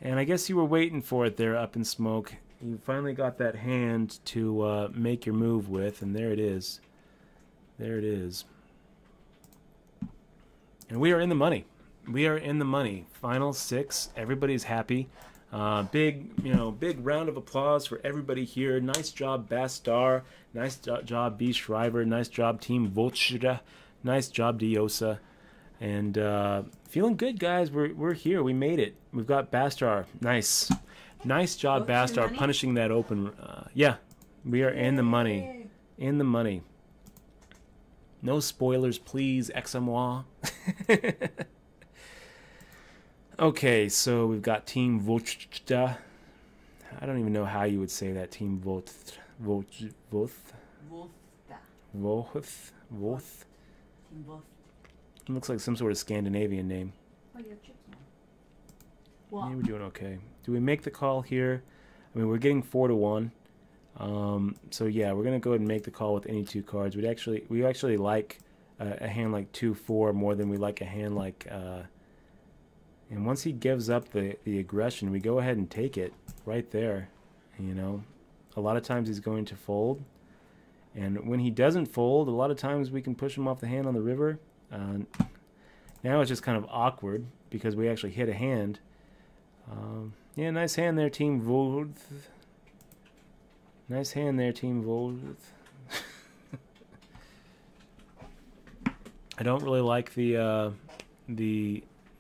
And I guess you were waiting for it there, up in smoke. You finally got that hand to make your move with, and there it is. There it is. And we are in the money. We are in the money. Final 6. Everybody's happy. Big round of applause for everybody here. Nice job, Bastar. Nice job, B. Shriver. Nice job, Team Vochra. Nice job, Diosa. And feeling good, guys. We're here. We made it. We've got Bastar. Nice. Nice job, Bastar, punishing that open. Yeah, we are in the money. In the money. No spoilers, please, ex-moi. Okay, so we've got Team Vochta. I don't even know how you would say that. Team Voth. Team Voth. It looks like some sort of Scandinavian name. Oh, you have chips now. Well, yeah, we're doing okay. Do we make the call here? I mean, we're getting 4-1. So yeah, we're gonna go ahead and make the call with any 2 cards. We actually like a hand like 2-4 more than we like a hand like. And once he gives up the aggression, we go ahead and take it right there. You know, a lot of times he's going to fold, and when he doesn't fold, a lot of times we can push him off the hand on the river. Now it's just kind of awkward because we actually hit a hand. Yeah, nice hand there, Team Vold. Nice hand there, Team Vold. I don't really like the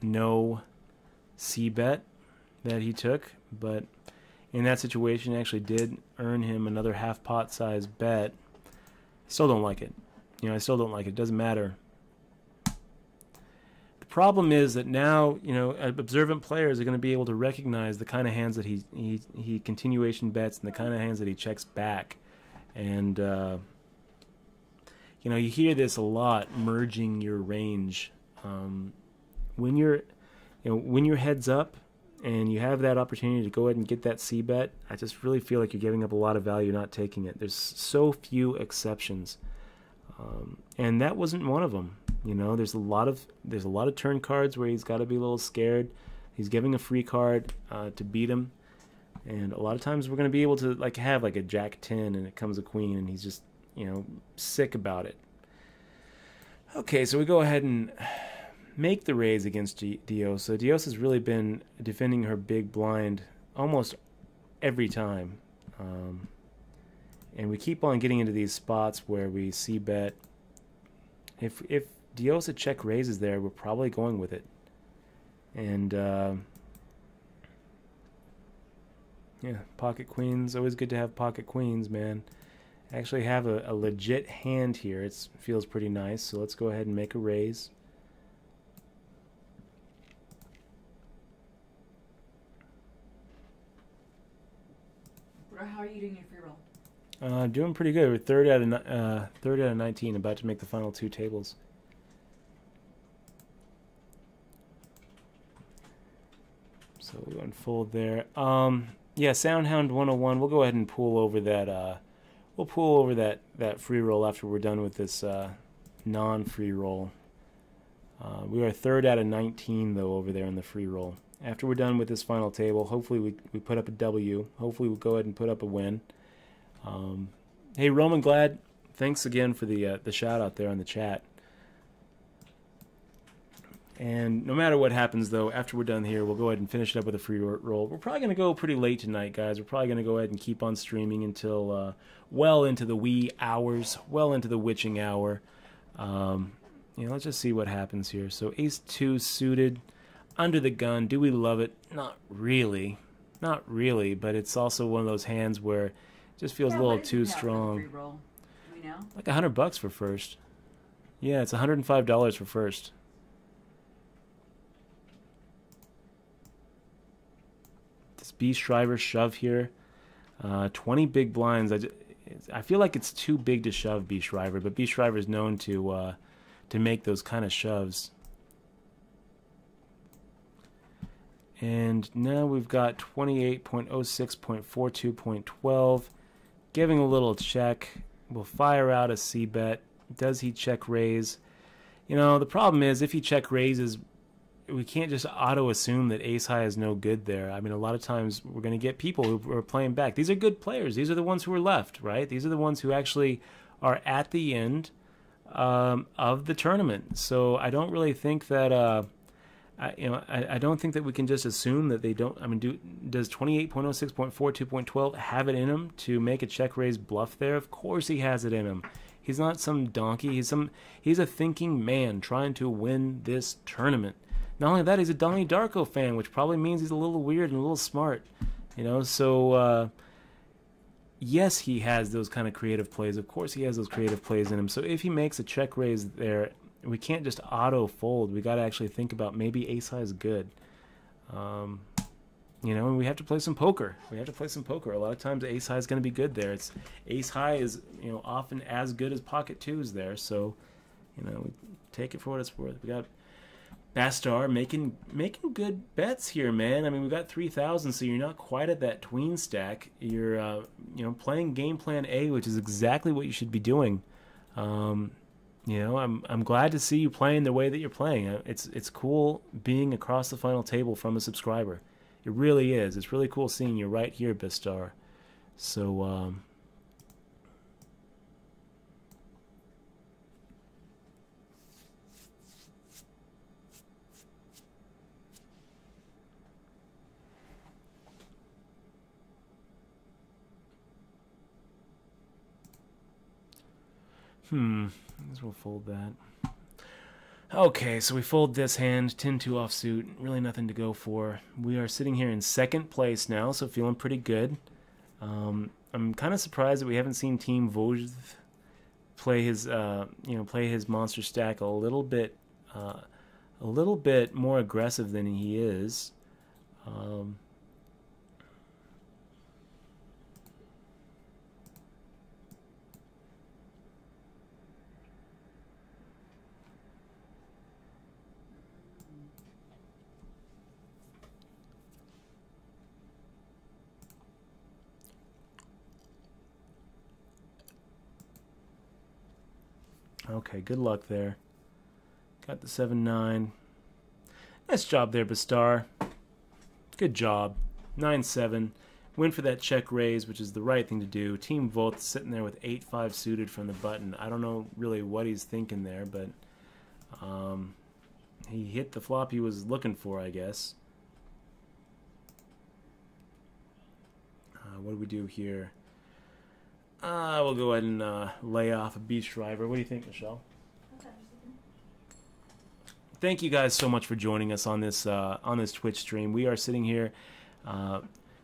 no C bet, that he took, but in that situation it actually did earn him another half pot size bet. Still don't like it. You know, I still don't like it. Doesn't matter. The problem is that now, you know, observant players are going to be able to recognize the kind of hands that he continuation bets and the kind of hands that he checks back. And you know, you hear this a lot, merging your range. When you're heads up and you have that opportunity to go ahead and get that C bet, I just really feel like you're giving up a lot of value not taking it. There's so few exceptions, and that wasn't one of them. You know, there's a lot of turn cards where he's got to be a little scared. He's giving a free card to beat him, and a lot of times we're going to be able to like have like a Jack 10 and it comes a queen and he's just, you know, sick about it. Okay, so we go ahead and make the raise against Diosa. Diosa has really been defending her big blind almost every time. And we keep on getting into these spots where we see bet. If Diosa check raises there, we're probably going with it. And yeah, pocket queens. Always good to have pocket queens, man. I actually have a legit hand here. It feels pretty nice. So let's go ahead and make a raise. How are you doing your free roll? Doing pretty good. We're third out of 19, about to make the final 2 tables. So we'll unfold there. Yeah, Soundhound 101. We'll go ahead and pull over that. We'll pull over that free roll after we're done with this non-free roll. We are third out of 19 though over there in the free roll. After we're done with this final table, hopefully we put up a W. Hopefully we'll go ahead and put up a win. Hey, Roman Glad, thanks again for the shout out there on the chat. And no matter what happens, though, after we're done here, we'll go ahead and finish it up with a free roll. We're probably going to go pretty late tonight, guys. We're probably going to go ahead and keep on streaming until well into the wee hours, well into the witching hour. You know, let's just see what happens here. So ace-2 suited, under the gun. Do we love it? Not really. Not really, but it's also one of those hands where it just feels a little too strong. Free roll? Do we know? Like $100 for first. Yeah, it's $105 for first. This B Shriver shove here. 20 big blinds. I feel like it's too big to shove B Shriver, but B Shriver is known to make those kind of shoves. And now we've got 28.06.42.12. Giving a little check. We'll fire out a C bet. Does he check raise? You know, the problem is if he check raises, we can't just auto assume that ace high is no good there. I mean, a lot of times we're going to get people who are playing back. These are good players. These are the ones who are left, right? These are the ones who actually are at the end of the tournament. So I don't really think that I don't think that we can just assume that they don't. I mean, does 28.06.42.12 have it in him to make a check raise bluff there? Of course he has it in him. He's not some donkey. He's a thinking man trying to win this tournament. Not only that, he's a Donnie Darko fan, which probably means he's a little weird and a little smart, you know. So yes, he has those kind of creative plays. Of course, he has those creative plays in him. So if he makes a check raise there, we can't just auto fold. We got to actually think about maybe ace high is good. You know, and we have to play some poker. We have to play some poker. A lot of times ace high is going to be good there. It's ace high is, you know, often as good as pocket twos there. So, you know, we take it for what it's worth. We got Bastar making good bets here, man. I mean, we got 3,000, so you're not quite at that tween stack. You're you know, playing game plan A, which is exactly what you should be doing. You know, I'm glad to see you playing the way that you're playing. It's cool being across the final table from a subscriber. It really is. It's really cool seeing you right here, Bistar. So, I guess we'll fold that. Okay, so we fold this hand, 10-2 offsuit, really nothing to go for. We are sitting here in second place now, so feeling pretty good. I'm kind of surprised that we haven't seen Team Vosges play his, play his monster stack a little bit more aggressive than he is. Okay, good luck there. Got the 7-9. Nice job there, Bastar. Good job. 9-7. Went for that check raise, which is the right thing to do. Team Volt sitting there with 8-5 suited from the button. I don't know really what he's thinking there, but he hit the flop he was looking for, I guess. What do we do here? We'll go ahead and lay off a beach driver. What do you think, Michelle? Thank you guys so much for joining us on this Twitch stream. We are sitting here,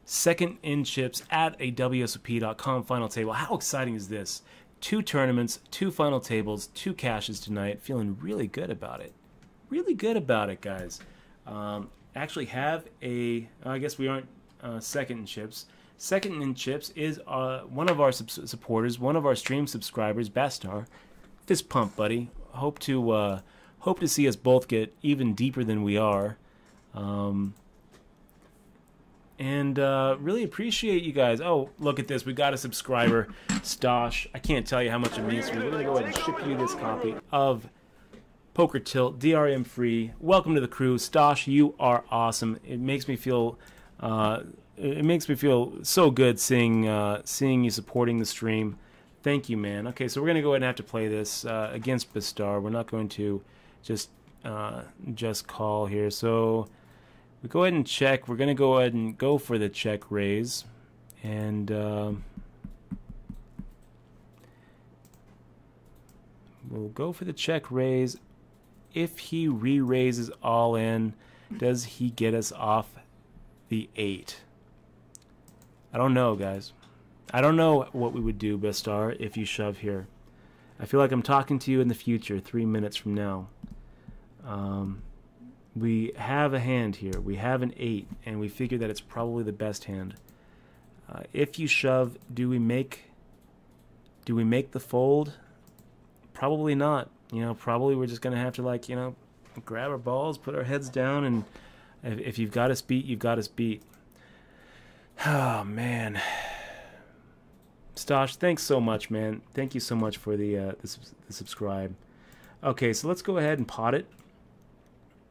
second in chips at a WSOP.com final table. How exciting is this? 2 tournaments, 2 final tables, 2 cashes tonight. Feeling really good about it. Really good about it, guys. Actually have a... I guess we aren't second in chips. Second in chips is one of our supporters, one of our stream subscribers, Bastar. Fist pump, buddy. Hope to see us both get even deeper than we are, and really appreciate you guys. Oh, look at this! We got a subscriber, Stosh. I can't tell you how much it means to me. We're gonna go ahead and ship you this copy of Poker Tilt, DRM free. Welcome to the crew, Stosh. You are awesome. It makes me feel. It makes me feel so good seeing you supporting the stream. Thank you, man. Okay, so we're going to go ahead and have to play this against Bastar. We're not going to just call here. So we go ahead and check. We're going to go ahead and go for the check raise. And we'll go for the check raise. If he re-raises all in, does he get us off the 8? I don't know, guys. I don't know what we would do, Bastar, if you shove here. I feel like I'm talking to you in the future, 3 minutes from now. We have a hand here. We have an 8, and we figure that it's probably the best hand. If you shove, do we make the fold? Probably not. Probably we're just going to have to, grab our balls, put our heads down, and if you've got us beat, you've got us beat. Oh, man. Stosh, thanks so much, man. Thank you so much for the subscribe. Okay, so let's go ahead and pot it.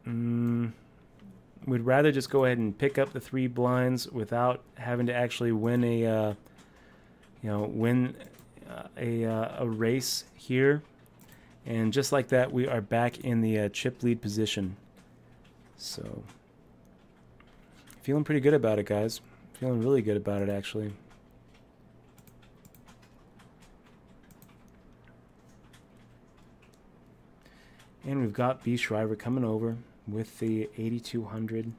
We'd rather just go ahead and pick up the 3 blinds without having to actually win a race here. And just like that, we are back in the chip lead position. So, feeling pretty good about it, guys. Feeling really good about it, actually. And we've got B. Shriver coming over with the 8200.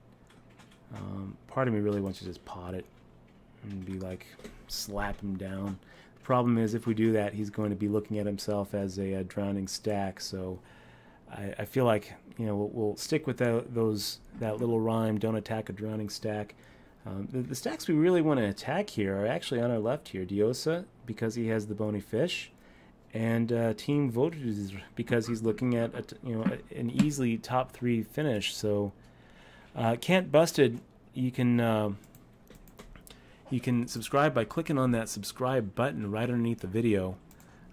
Part of me really wants to just pot it and be like, slap him down. The problem is, if we do that, he's going to be looking at himself as a drowning stack. So I feel like, we'll stick with that little rhyme, don't attack a drowning stack. The stacks we really want to attack here are actually on our left here. Diosa, because he has the bony fish, and Team Voters, because he's looking at an easily top 3 finish. So Can't Busted, you can subscribe by clicking on that subscribe button right underneath the video.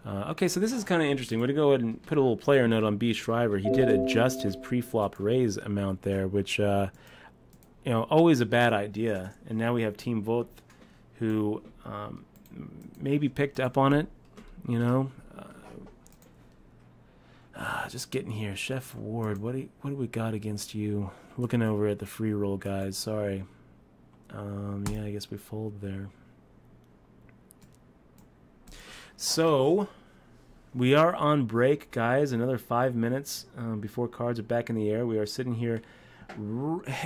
Okay, so this is kind of interesting. We're going to go ahead and put a little player note on B. Shriver. He did adjust his pre-flop raise amount there, which always a bad idea. And now we have Team Voth, who maybe picked up on it, just getting here. Chef Ward, what do we got against you? Looking over at the free roll, guys. Sorry. Yeah, I guess we fold there. So, We are on break, guys. Another 5 minutes before cards are back in the air. We are sitting here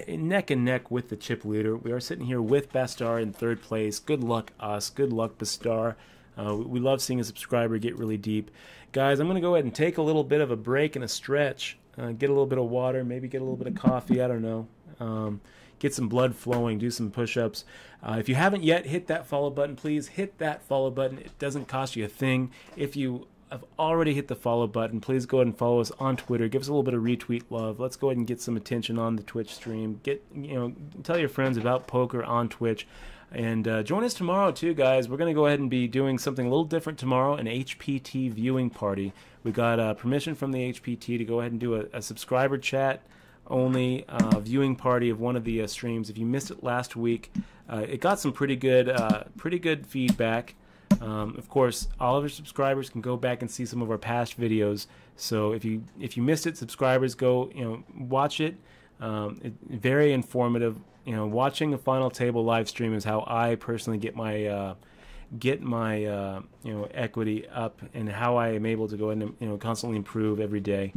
neck and neck with the chip leader. We are sitting here with Bastar in third place. Good luck, us. Good luck, Bastar. We love seeing a subscriber get really deep. Guys, I'm going to go ahead and take a little bit of a break and a stretch. Get a little bit of water, maybe get a little bit of coffee. I don't know. Get some blood flowing, do some push-ups. If you haven't yet, hit that follow button. Please hit that follow button. It doesn't cost you a thing. If you have already hit the follow button, please go ahead and follow us on Twitter. Give us a little bit of retweet love. Let's go ahead and get some attention on the Twitch stream. Tell your friends about poker on Twitch. And join us tomorrow too, guys. We're going to go ahead and be doing something a little different tomorrow, an HPT viewing party. We got permission from the HPT to go ahead and do a subscriber chat only viewing party of one of the streams. If you missed it last week, it got some pretty good feedback. Of course, all of our subscribers can go back and see some of our past videos. So if you missed it, subscribers, go watch it. Very informative. Watching a final table live stream is how I personally get my equity up, and how I am able to go ahead and constantly improve every day.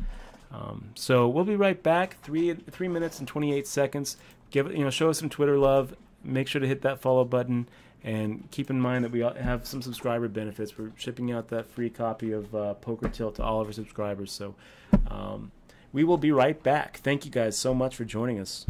So we'll be right back. 3 minutes and 28 seconds. Show us some Twitter love. Make sure to hit that follow button, and keep in mind that we have some subscriber benefits. We're shipping out that free copy of Poker Tilt to all of our subscribers. So we will be right back. Thank you guys so much for joining us.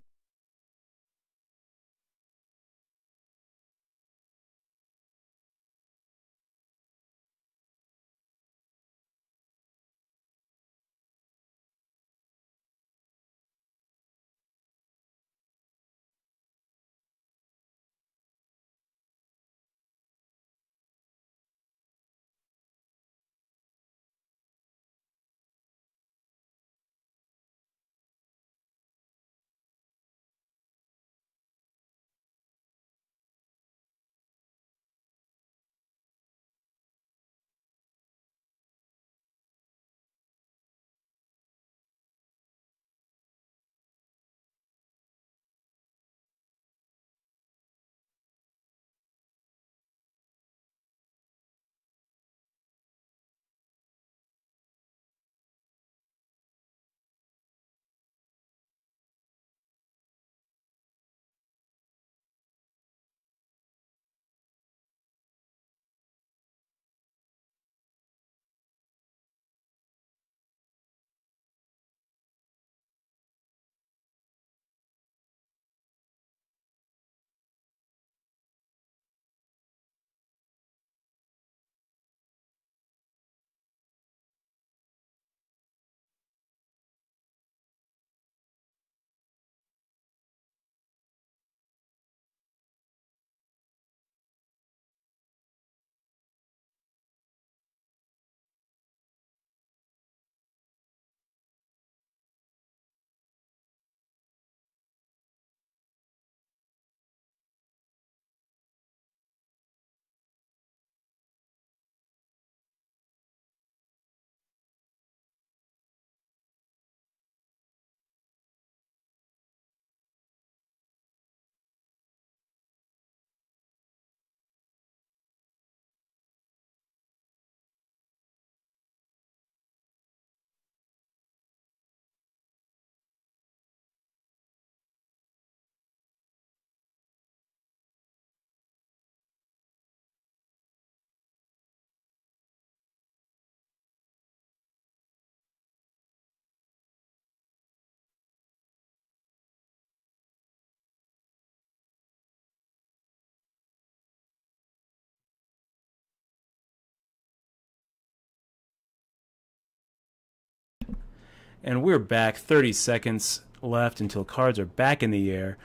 And we're back. 30 seconds left until cards are back in the air.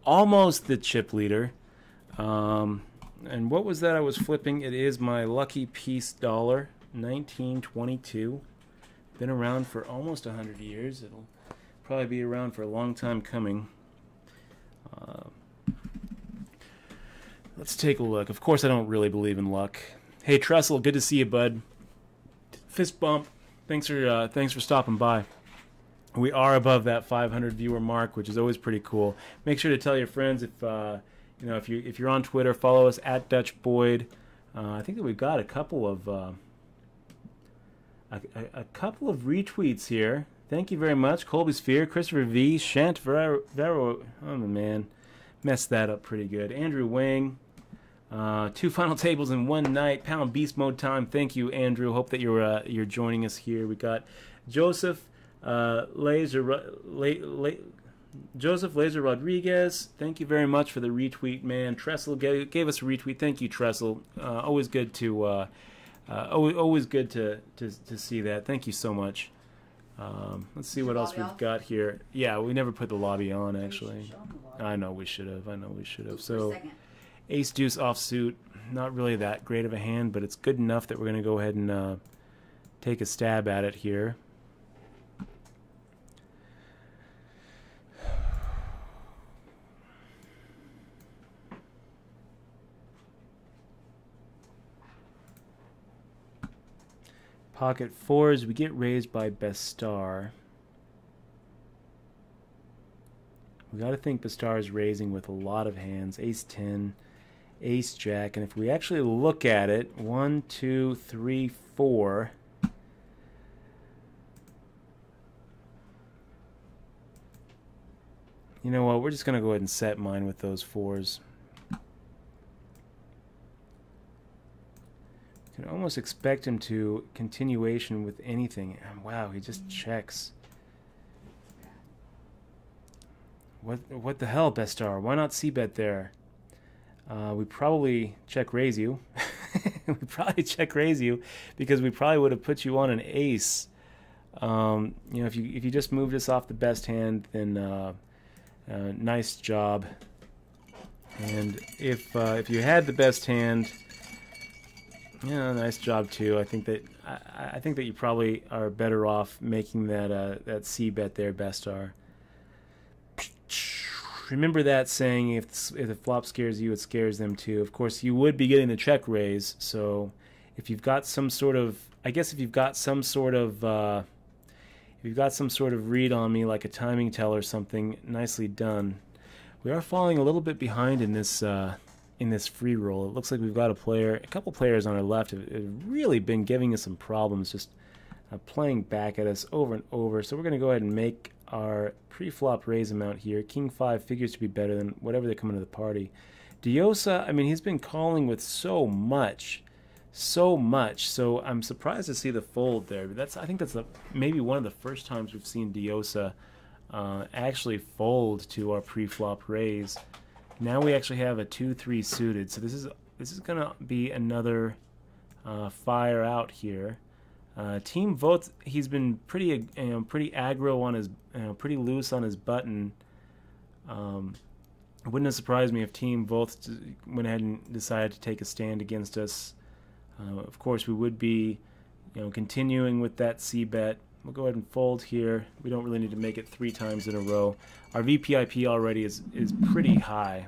Almost the chip leader. And what was that I was flipping? It is my lucky piece dollar, 1922. Been around for almost 100 years. It'll probably be around for a long time coming. Let's take a look. Of course, I don't really believe in luck. Hey, Trestle, good to see you, bud. Fist bump. Thanks for stopping by. We are above that 500 viewer mark, which is always pretty cool. Make sure to tell your friends if you're on Twitter, follow us at Dutch Boyd. I think that we've got a couple of a couple of retweets here. Thank you very much. Colby Sphere, Christopher V, Shant Vero. Oh man, messed that up pretty good. Andrew Wang. 2 final tables in one night. Pound Beast Mode time. Thank you, Andrew. Hope that you're joining us here. We got Joseph Joseph Laser Rodriguez. Thank you very much for the retweet, man. Tressel gave us a retweet. Thank you, Tressel. Always good to see that. Thank you so much. Let's see what else we've got here. Yeah, we never put the lobby on, actually. I know we should have. So, Ace Deuce offsuit. Not really that great of a hand, but it's good enough that we're going to go ahead and take a stab at it here. Pocket fours, we get raised by Bestar. We got to think Bestar is raising with a lot of hands. Ace 10, Ace Jack, and if we actually look at it, 1, 2, 3, 4. You know what? We're just gonna go ahead and set mine with those fours. Can almost expect him to continuation with anything. Wow, he just checks. What the hell, Bestar? Why not c-bet there? We probably check raise you. We probably check raise you because we probably would have put you on an ace. You know, if you just moved us off the best hand, then nice job. And if you had the best hand. Yeah, nice job too. I think that you probably are better off making that C bet there, Bestar. Remember that saying: if the flop scares you, it scares them too. Of course, you would be getting the check raise. So, if you've got some sort of, I guess if you've got some sort of read on me, like a timing tell or something, nicely done. We are falling a little bit behind in this free roll. It looks like we've got a couple players on our left have really been giving us some problems, just playing back at us over and over. So we're going to go ahead and make our pre-flop raise amount here. King 5 figures to be better than whatever they come into the party. Diosa, I mean, he's been calling with so much. So I'm surprised to see the fold there. But I think that's maybe one of the first times we've seen Diosa actually fold to our pre-flop raise. Now we actually have a 2-3 suited, so this is gonna be another fire out here. Team votes. He's been pretty aggro on his, pretty loose on his button. It wouldn't have surprised me if Team votes went ahead and decided to take a stand against us. Of course, we would be, continuing with that C bet. We'll go ahead and fold here. We don't really need to make it 3 times in a row. Our VPIP already is pretty high.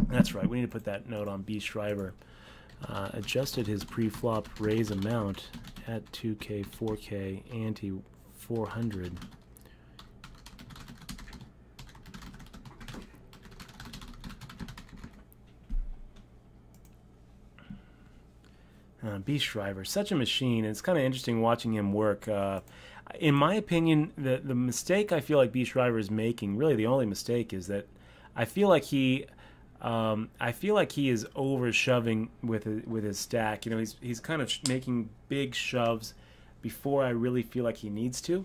That's right. We need to put that note on B. Schreiber. Adjusted his pre-flop raise amount at 2K, 4K, ante 400. B. Schreiber, such a machine. It's kind of interesting watching him work. In my opinion, the mistake I feel like B. Schreiber is making, really the only mistake, is that I feel like he is over shoving with his stack. He's kind of making big shoves before I really feel like he needs to.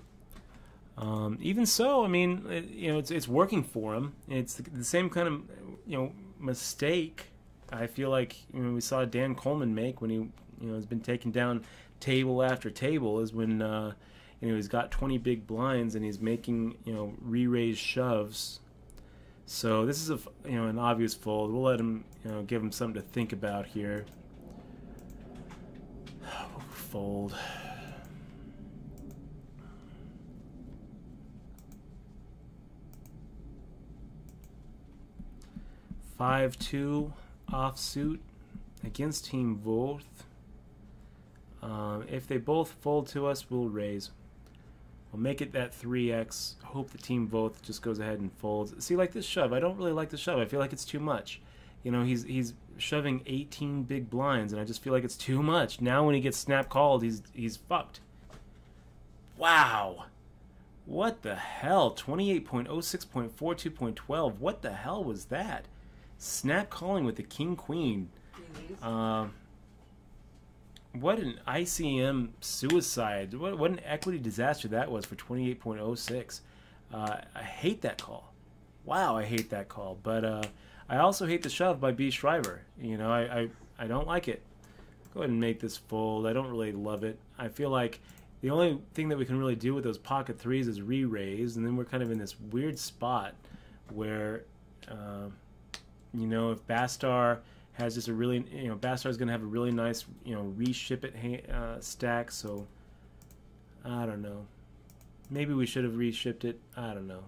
Even so, I mean, it's working for him. It's the same kind of mistake I feel like we saw Dan Coleman make when he has been taking down table after table, is when he's got 20 big blinds and he's making re-raise shoves. So this is an obvious fold. We'll let him give him something to think about here. Fold. (5-2) offsuit against Team Voth. If they both fold to us, we'll raise. We'll make it that 3x. Hope the Team Voth just goes ahead and folds. See, like this shove, I don't really like the shove. I feel like it's too much. You know, he's shoving 18 big blinds, and I just feel like it's too much. Now when he gets snap called, he's fucked. Wow. What the hell? 28.06.42.12. What the hell was that? Snap calling with the king queen. What an ICM suicide. What an equity disaster that was for 28.06. I hate that call. Wow, I hate that call. But I also hate the shove by B. Shriver. You know, I don't like it. Go ahead and make this fold. I don't really love it. I feel like the only thing that we can really do with those pocket threes is re-raise, and then we're kind of in this weird spot where, you know, if Bastar has just a really, you know, Bastar's going to have a really nice, you know, reship it stack, so I don't know. Maybe we should have reshipped it. I don't know.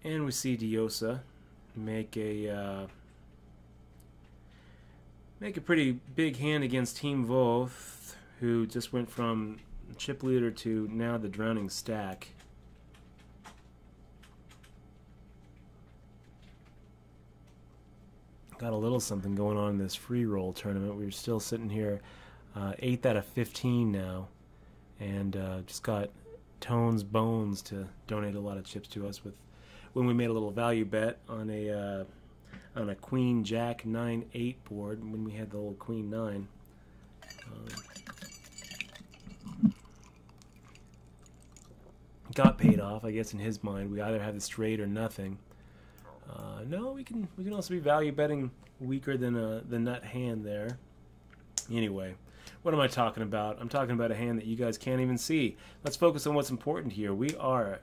And we see Diosa make a pretty big hand against Team Voth, who just went from chip leader to now the drowning stack. Got a little something going on in this free roll tournament. We're still sitting here 8th out of 15 now, and just got Tones Bones to donate a lot of chips to us with when we made a little value bet on a Queen Jack 9-8 board when we had the old Queen 9. Got paid off, I guess, in his mind. We either have the straight or nothing. No, we can also be value betting weaker than the nut hand there. Anyway, what am I talking about? I'm talking about a hand that you guys can't even see. Let's focus on what's important here. We are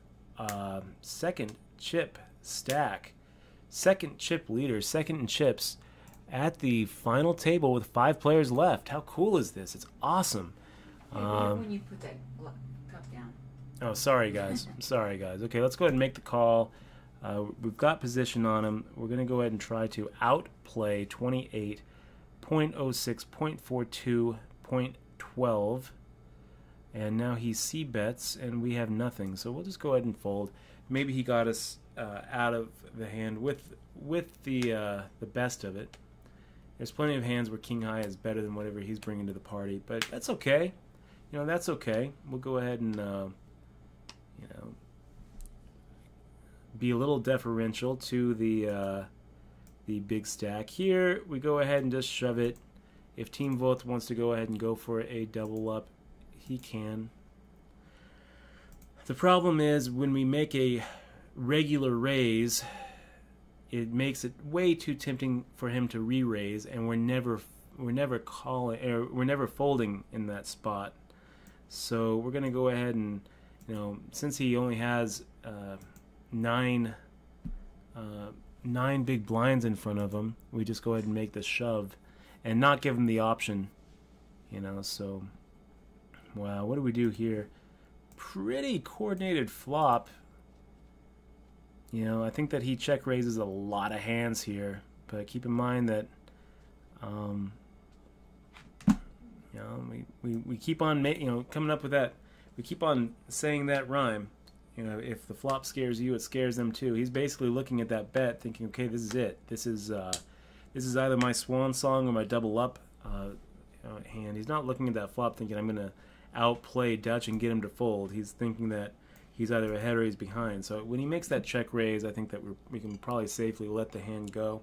second chip stack, second chip leader, second in chips at the final table with 5 players left. How cool is this? It's awesome. When you put that cup down. Oh, sorry guys. Sorry guys. Okay, let's go ahead and make the call. We've got position on him. We're going to go ahead and try to outplay 28.06.42.12. And now he c-bets, and we have nothing. So we'll just go ahead and fold. Maybe he got us out of the hand with the best of it. There's plenty of hands where King High is better than whatever he's bringing to the party, but that's okay. You know, that's okay. We'll go ahead and you know, be a little deferential to the big stack. Here we go ahead and just shove it. If Team Voth wants to go ahead and go for a double up, he can. The problem is when we make a regular raise, it makes it way too tempting for him to re-raise, and we're never folding in that spot. So we're gonna go ahead and, you know, since he only has 9 big blinds in front of him, we just go ahead and make the shove and not give him the option, you know. So wow, what do we do here? Pretty coordinated flop. You know, I think that he check raises a lot of hands here, but keep in mind that you know, we keep on coming up with that. We keep on saying that rhyme. You know, if the flop scares you, it scares them too. He's basically looking at that bet, thinking, okay, this is it. This is either my swan song or my double up hand. He's not looking at that flop thinking I'm gonna outplay Dutch and get him to fold. He's thinking that he's either ahead or he's behind. So when he makes that check raise, I think that we can probably safely let the hand go.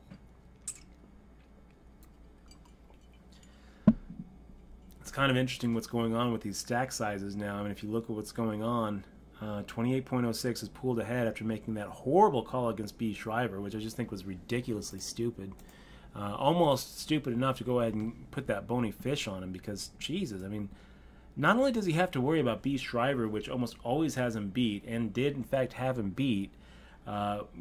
It's kind of interesting what's going on with these stack sizes now. I mean, if you look at what's going on, 28.06 is pulled ahead after making that horrible call against B. Shriver, which I just think was ridiculously stupid. Almost stupid enough to go ahead and put that bony fish on him because, Jesus, I mean, not only does he have to worry about B. Shriver, which almost always has him beat, and did in fact have him beat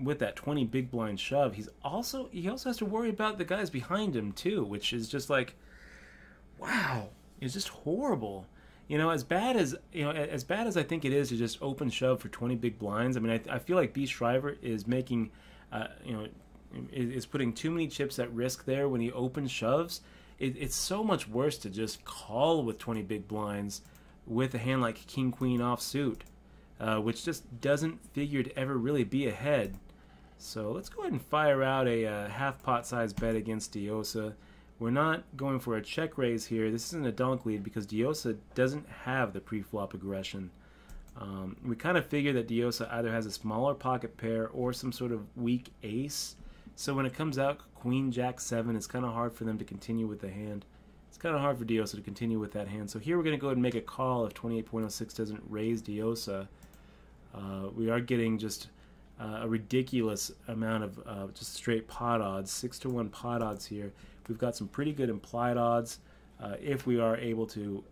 with that 20 big blind shove, he also has to worry about the guys behind him too, which is just like, wow, it's just horrible. You know, as bad as I think it is to just open shove for 20 big blinds. I mean, I feel like B. Shriver is making, you know, is putting too many chips at risk there when he opens shoves. It's so much worse to just call with 20 big blinds with a hand like king queen offsuit, which just doesn't figure to ever really be ahead. So let's go ahead and fire out a half pot size bet against Diosa. We're not going for a check raise here. This isn't a donk lead because Diosa doesn't have the pre-flop aggression. We kind of figure that Diosa either has a smaller pocket pair or some sort of weak ace. So when it comes out queen jack 7, it's kind of hard for them to continue with the hand. It's kind of hard for Diosa to continue with that hand. So here we're going to go ahead and make a call if 28.06 doesn't raise Diosa. We are getting just a ridiculous amount of just straight pot odds, 6-to-1 pot odds here. We've got some pretty good implied odds if we are able to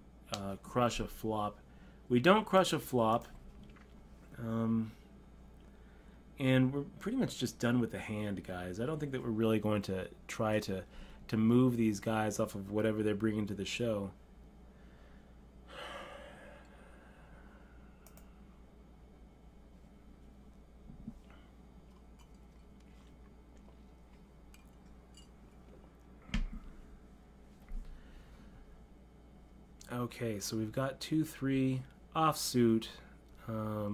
crush a flop. We don't crush a flop, and we're pretty much just done with the hand, guys. I don't think that we're really going to try to move these guys off of whatever they're bringing to the show. Okay, so we've got 2-3 offsuit. I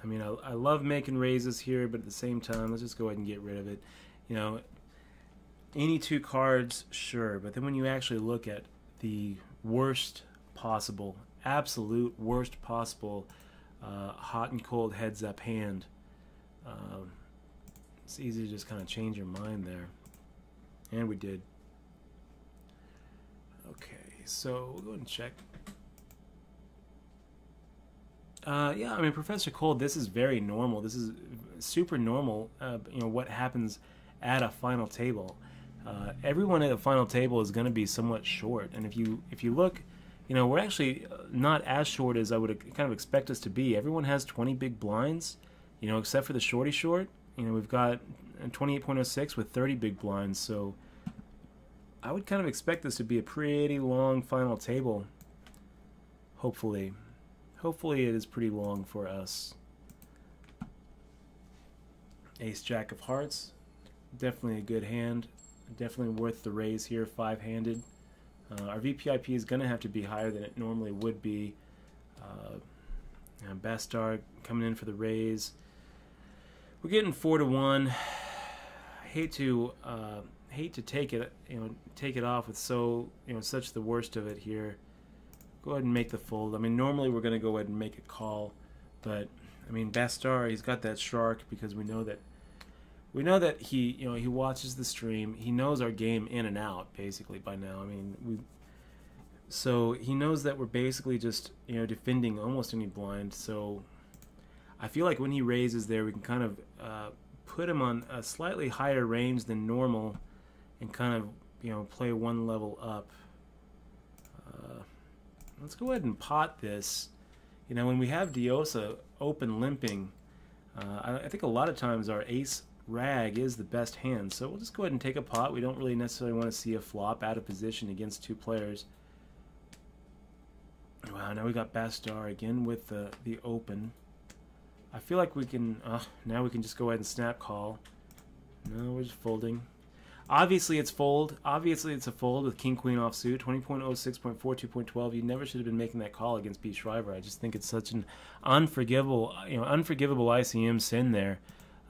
mean, I love making raises here, but at the same time, let's just go ahead and get rid of it. You know, any two cards, sure, but then when you actually look at the worst possible, absolute worst possible hot and cold heads up hand, it's easy to just kind of change your mind there. And we did. Okay. So we'll go ahead and check. Yeah, I mean, Professor Cold, this is very normal. This is super normal, you know, what happens at a final table. Everyone at a final table is going to be somewhat short. And if you look, you know, we're actually not as short as I would kind of expect us to be. Everyone has 20 big blinds, you know, except for the shorty short. You know, we've got 28.06 with 30 big blinds, so I would kind of expect this to be a pretty long final table. Hopefully. Hopefully it is pretty long for us. Ace Jack of Hearts. Definitely a good hand. Definitely worth the raise here, 5-handed. Our VPIP is going to have to be higher than it normally would be. Bastar coming in for the raise. We're getting 4-to-1. I hate to take it, you know, take it off with such the worst of it here. Go ahead and make the fold. I mean, normally we're going to go ahead and make a call, but I mean, Bastar, he's got that shark because we know that he, you know, he watches the stream. He knows our game in and out basically by now. I mean, so he knows that we're basically just, you know, defending almost any blind. So I feel like when he raises there, we can kind of put him on a slightly higher range than normal and kind of, you know, play one level up. Let's go ahead and pot this. You know, when we have Diosa open limping, I think a lot of times our ace rag is the best hand. So we'll just go ahead and take a pot. We don't really necessarily want to see a flop out of position against two players. Wow, now we got Bastar again with the open. I feel like we can, now we can just go ahead and snap call. No, we're just folding. Obviously it's fold. Obviously it's a fold with king queen offsuit. 20.06.42.12. You never should have been making that call against B. Shriver. I just think it's such an unforgivable, unforgivable ICM sin there.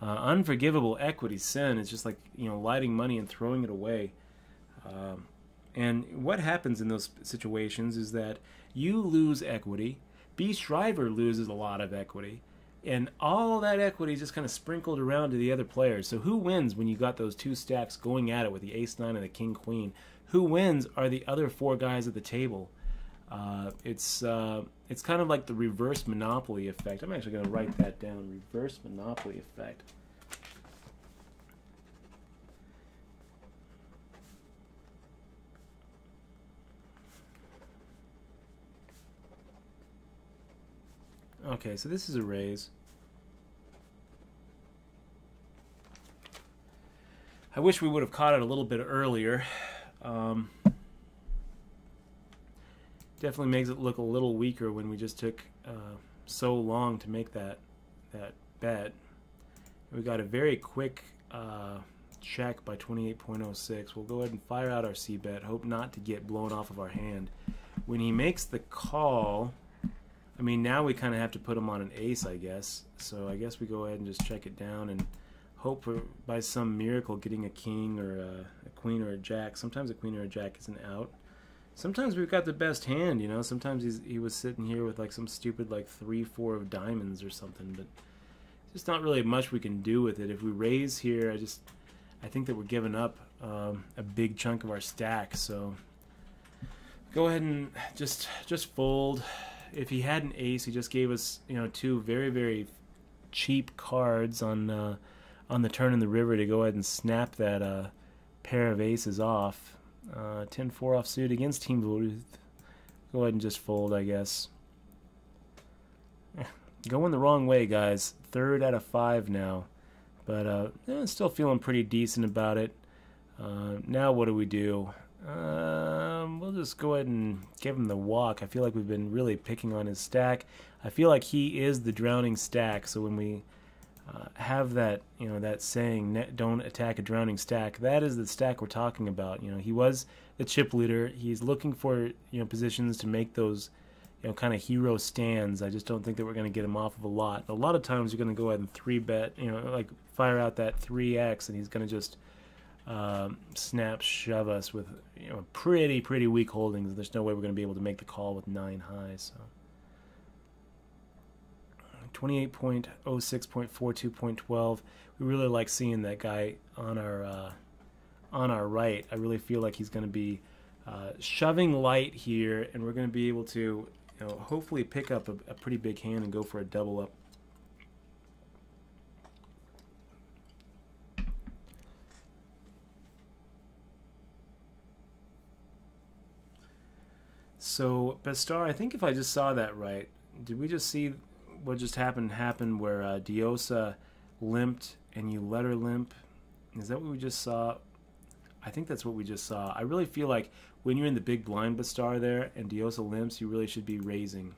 Unforgivable equity sin. It's just like, you know, lighting money and throwing it away. And what happens in those situations is that you lose equity. B. Shriver loses a lot of equity. And all that equity is just kind of sprinkled around to the other players. So who wins when you got those two stacks going at it with the ace-9 and the king-queen? Who wins are the other four guys at the table. It's kind of like the reverse monopoly effect. I'm actually going to write that down. Reverse monopoly effect. Okay, so this is a raise. I wish we would have caught it a little bit earlier. Definitely makes it look a little weaker when we just took so long to make that bet. We got a very quick check by 28.06. We'll go ahead and fire out our c-bet. Hope not to get blown off of our hand. When he makes the call, I mean, now we kind of have to put him on an ace, I guess. So I guess we go ahead and just check it down and hope for, by some miracle, getting a king or a queen or a jack. Sometimes a queen or a jack isn't out. Sometimes we've got the best hand, you know. Sometimes he was sitting here with like some stupid like 3-4 of diamonds or something, but just not really much we can do with it. If we raise here, I think that we're giving up a big chunk of our stack. So go ahead and just fold. If he had an ace, he just gave us, you know, two very, very cheap cards on the turn in the river to go ahead and snap that pair of aces off. 10-4 offsuit against Team Bluetooth. Go ahead and just fold, I guess. Going the wrong way, guys. 3rd out of 5 now. But still feeling pretty decent about it. Now what do we do? We'll just go ahead and give him the walk. I feel like we've been really picking on his stack. I feel like he is the drowning stack. So when we have that, you know, that saying, "Don't attack a drowning stack," that is the stack we're talking about. You know, he was the chip leader. He's looking for, you know, positions to make those, you know, kind of hero stands. I just don't think that we're going to get him off of a lot. A lot of times you're going to go ahead and 3-bet, you know, like fire out that 3x, and he's going to just snap shove us with, you know, pretty weak holdings. There's no way we're going to be able to make the call with 9 high. So 28.06.42.12. We really like seeing that guy on our right. I really feel like he's going to be shoving light here, and we're going to be able to, you know, hopefully pick up a pretty big hand and go for a double up. So, Bestar, I think if I just saw that right, did we just see what just happened where Diosa limped and you let her limp? Is that what we just saw? I think that's what we just saw. I really feel like when you're in the big blind, Bestar, there, and Diosa limps, you really should be raising.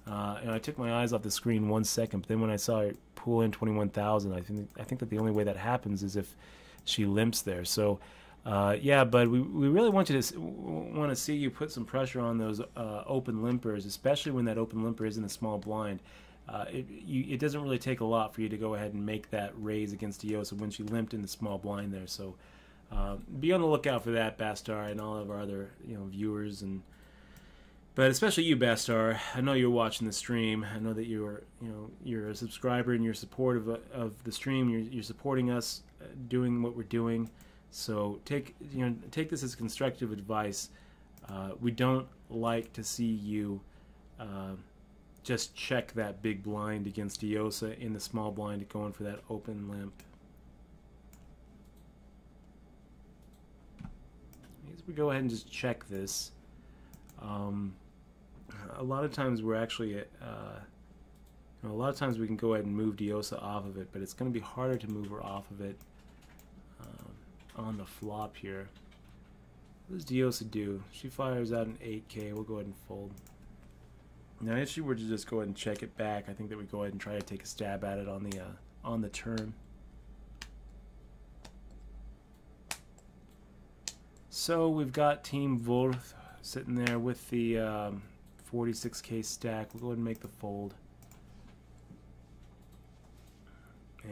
And I took my eyes off the screen 1 second, but then when I saw it pull in 21,000, I think that the only way that happens is if she limps there. So, yeah, but we really want to see you put some pressure on those open limpers, especially when that open limper is in a small blind. It doesn't really take a lot for you to go ahead and make that raise against Diosa when she limped in the small blind there. So be on the lookout for that, Bastar, and all of our other, you know, viewers, but especially you, Bastar. I know you're watching the stream. I know that you're a subscriber and you're supportive of the stream. You're supporting us doing what we're doing. So take this as constructive advice. We don't like to see you just check that big blind against Diosa in the small blind, going for that open limp. As we go ahead and just check this, a lot of times we're actually a lot of times we can go ahead and move Diosa off of it, but it's going to be harder to move her off of it on the flop here. What does Diosa do? She fires out an 8K. We'll go ahead and fold. Now, if she were to just go ahead and check it back, I think that we go ahead and try to take a stab at it on the turn. So we've got Team Wurth sitting there with the 46K stack. We'll go ahead and make the fold.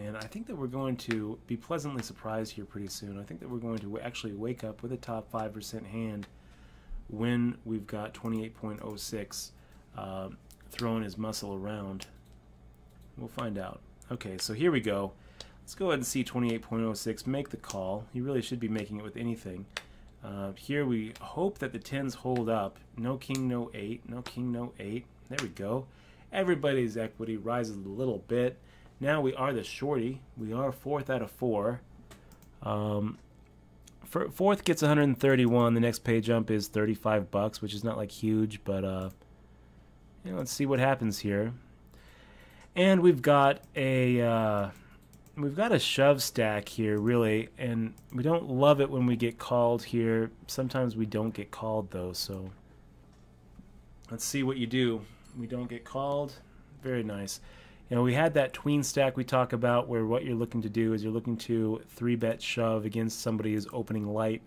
And I think that we're going to be pleasantly surprised here pretty soon. I think that we're going to actually wake up with a top 5% hand when we've got 28.06 throwing his muscle around. We'll find out. Okay, so here we go. Let's go ahead and see 28.06 make the call. He really should be making it with anything. Here we hope that the 10s hold up. No king, no 8. No king, no 8. There we go. Everybody's equity rises a little bit. Now we are the shorty. We are 4th out of 4. 4th gets 131. The next pay jump is $35, which is not like huge, but let's see what happens here. And we've got a shove stack here, really, and we don't love it when we get called here. Sometimes we don't get called though, so let's see what you do. We don't get called. Very nice. You know, we had that tween stack we talk about where what you're looking to do is you're looking to 3-bet shove against somebody who's opening light,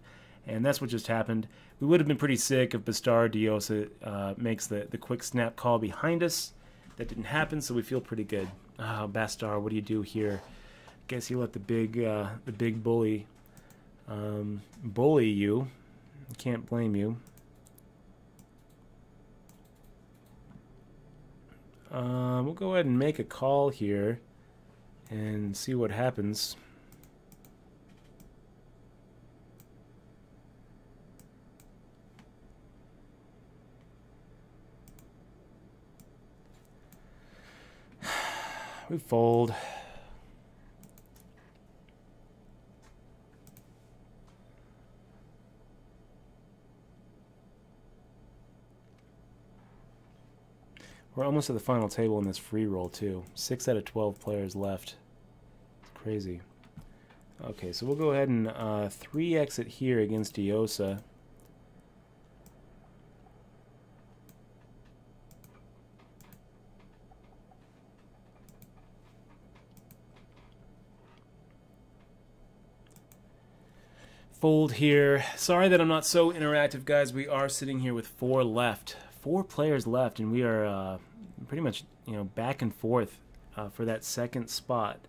and that's what just happened. We would have been pretty sick if Bastar Diosa makes the quick snap call behind us. That didn't happen, so we feel pretty good. Bastar, what do you do here? Guess you let the big bully bully you. Can't blame you. We'll go ahead and make a call here and see what happens. We fold. We're almost at the final table in this free roll, too. 6 out of 12 players left. It's crazy. Okay, so we'll go ahead and 3-exit here against Diosa. Fold here. Sorry that I'm not so interactive, guys. We are sitting here with 4 left. 4 players left, and we are pretty much, you know, back and forth for that second spot.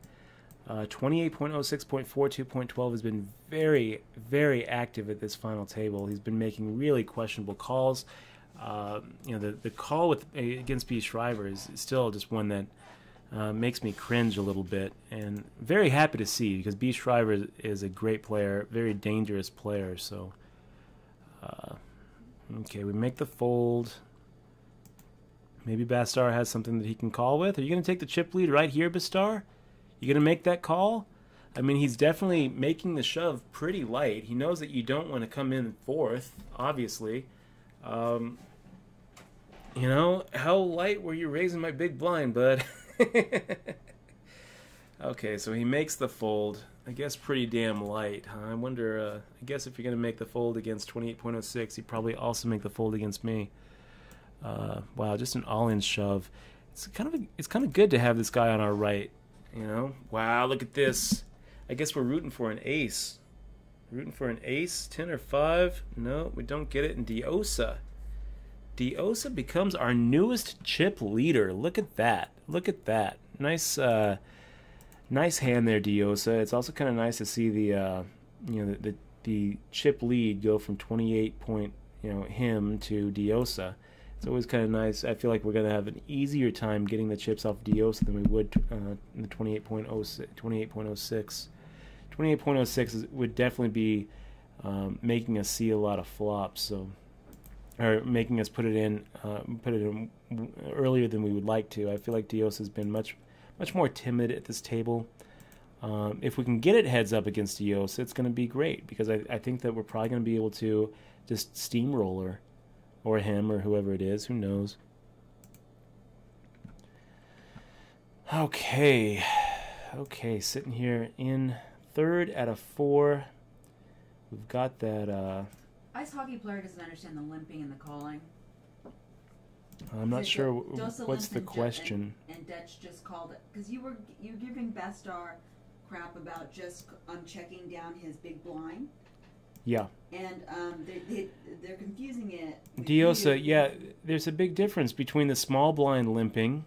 28.06.42.12 has been very, very active at this final table. He's been making really questionable calls. You know, the call against B. Shriver is still just one that makes me cringe a little bit, and very happy to see, because B. Shriver is a great player, very dangerous player. So, okay, we make the fold. Maybe Bastar has something that he can call with. Are you going to take the chip lead right here, Bastar? You going to make that call? I mean, he's definitely making the shove pretty light. He knows that you don't want to come in fourth, obviously. You know, how light were you raising my big blind, bud? Okay, so he makes the fold. I guess pretty damn light, huh? I wonder, I guess if you're going to make the fold against 28.06, you'd probably also make the fold against me. Wow, just an all-in shove. It's kind of good to have this guy on our right, you know? Wow, look at this. I guess we're rooting for an ace. Rooting for an ace, 10 or 5. No, we don't get it. And Diosa. Diosa becomes our newest chip leader. Look at that. Look at that. Nice nice hand there, Diosa. It's also kind of nice to see the you know, the chip lead go from 28 point, you know, him to Diosa. It's always kind of nice. I feel like we're going to have an easier time getting the chips off Diosa than we would in the 28.06. 28.06 would definitely be making us see a lot of flops, so, or making us put it in earlier than we would like to. I feel like Diosa has been much more timid at this table. If we can get it heads up against Diosa, it's going to be great, because I think that we're probably going to be able to just steamroller, or him, or whoever it is. Who knows? Okay, sitting here in 3rd out of 4. We've got that. Ice hockey player doesn't understand the limping and the calling. I'm not sure Dosa what's the limp question. And Dutch just called it because you're giving Bastar crap about just checking down his big blind. Yeah. And they're confusing it. Diosa, yeah, there's a big difference between the small blind limping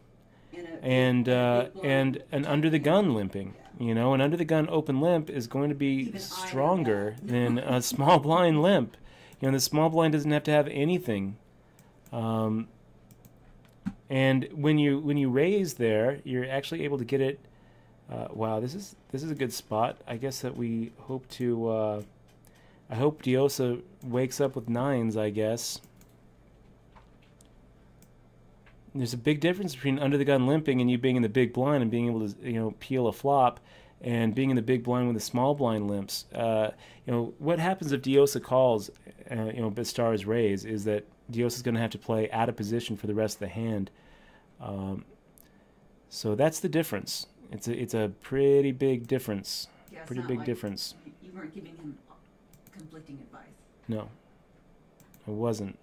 and an under the gun limping. Yeah. You know, an under the gun open limp is going to be even stronger than a small blind limp. You know, the small blind doesn't have to have anything. And when you raise there, you're actually able to get it. Wow, this is a good spot. I guess that we hope to. I hope Diosa wakes up with 9s, I guess. There's a big difference between under the gun limping and you being in the big blind and being able to, you know, peel a flop, and being in the big blind with the small blind limps. You know, what happens if Diosa calls, you know, Bastar's raise, is that Diosa's going to have to play out of position for the rest of the hand. So that's the difference. It's a pretty big difference. Yeah, pretty big difference. You weren't giving him conflicting advice. No, I wasn't.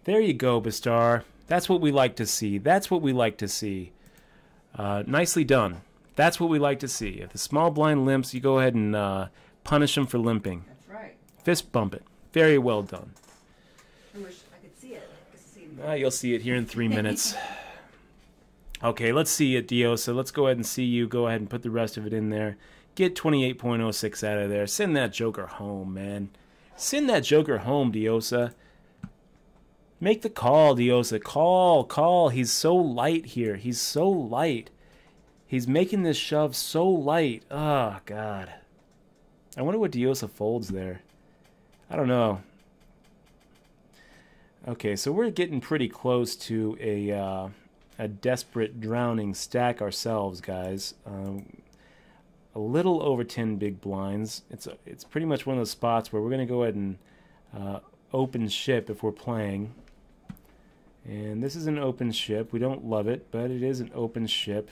There you go, Bastar. That's what we like to see. That's what we like to see. Nicely done. That's what we like to see. If the small blind limps, you go ahead and punish him for limping. That's right. Fist bump it. Very well done. I wish I could see it. You'll see it here in 3 minutes. Okay, let's see it, Diosa. Let's go ahead and see you. Go ahead and put the rest of it in there. Get 28.06 out of there. Send that joker home, man. Send that joker home, Diosa. Make the call, Diosa. Call. He's so light here. He's so light. He's making this shove so light. Oh, God. I wonder what Diosa folds there. I don't know. Okay, so we're getting pretty close to a desperate drowning stack ourselves, guys. A little over 10 big blinds. It's pretty much one of those spots where we're going to go ahead and open ship if we're playing. And this is an open ship. We don't love it, but it is an open ship.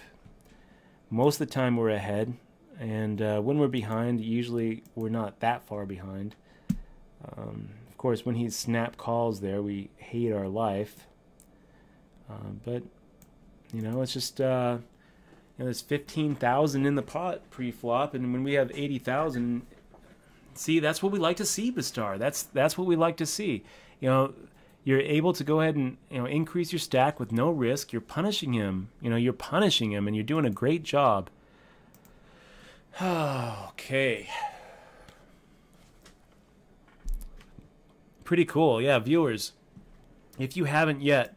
Most of the time we're ahead, and when we're behind, usually we're not that far behind. Of course, when he snap calls there, we hate our life. But, you know, it's just, there's 15,000 in the pot pre-flop, and when we have 80,000, see, that's what we like to see, Bastar. That's what we like to see. You know, you're able to go ahead and, you know, increase your stack with no risk. You're punishing him. You know, you're punishing him, and you're doing a great job. Okay. Pretty cool. Yeah, viewers, if you haven't yet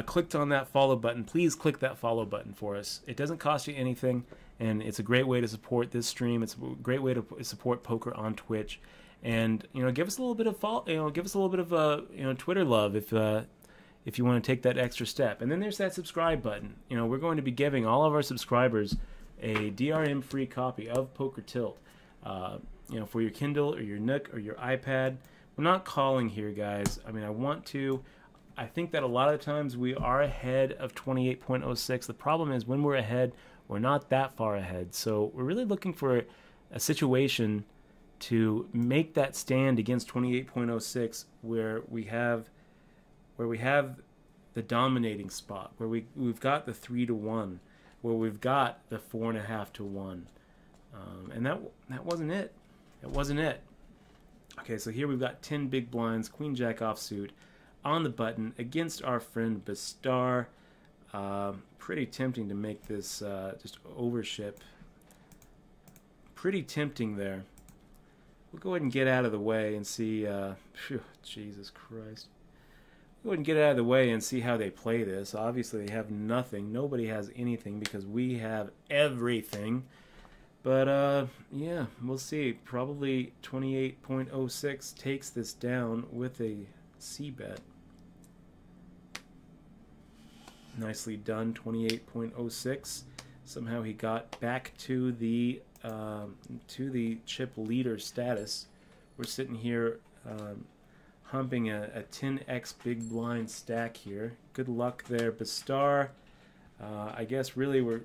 clicked on that follow button, please click that follow button for us. It doesn't cost you anything, and it's a great way to support this stream. It's a great way to support poker on Twitch, and you know, give us a little bit of give us a little bit of Twitter love if you want to take that extra step. And then there's that subscribe button. You know, we're going to be giving all of our subscribers a DRM free copy of Poker Tilt. You know, for your Kindle or your Nook or your iPad. We're not calling here, guys. I mean, I think that a lot of the times we are ahead of 28.06. The problem is when we're ahead, we're not that far ahead. So we're really looking for a situation to make that stand against 28.06 where we have the dominating spot, where we've got the 3-to-1, where we've got the 4.5-to-1. And that wasn't it. It wasn't it. Okay, so here we've got 10 big blinds, Queen Jack offsuit on the button against our friend Bastar. Pretty tempting to make this just overship. Pretty tempting there. We'll go ahead and get out of the way and see. Jesus Christ. Go ahead and get out of the way and see how they play this. Obviously, they have nothing. Nobody has anything because we have everything. But, yeah, we'll see. Probably 28.06 takes this down with a C-bet. Nicely done, 28.06. Somehow he got back to the chip leader status. We're sitting here humping a 10x big blind stack here. Good luck there, Bastar. I guess really we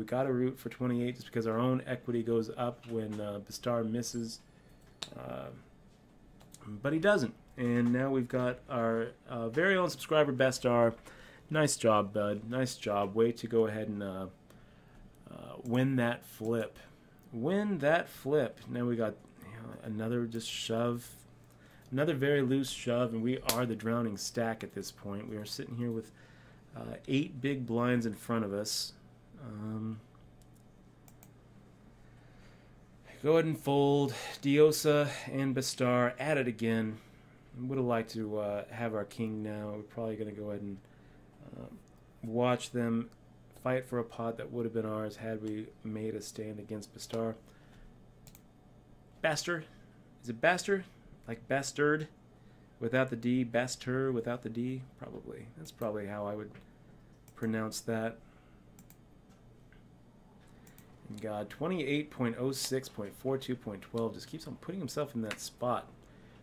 got to root for 28 just because our own equity goes up when Bastar misses, but he doesn't. And now we've got our very own subscriber Bastar. Nice job, bud. Nice job. Way to go ahead and win that flip. Win that flip. Now we got another just shove, another very loose shove, and we are the drowning stack at this point. We are sitting here with 8 big blinds in front of us. Go ahead and fold. Diosa and Bastar at it again. Would have liked to have our king now. We're probably going to go ahead and watch them fight for a pot that would have been ours had we made a stand against Bastar. Bastard? Is it bastard? Like bastard? Without the D? Bastar without the D? Probably. That's probably how I would pronounce that. And God, 28.06.42.12 just keeps on putting himself in that spot.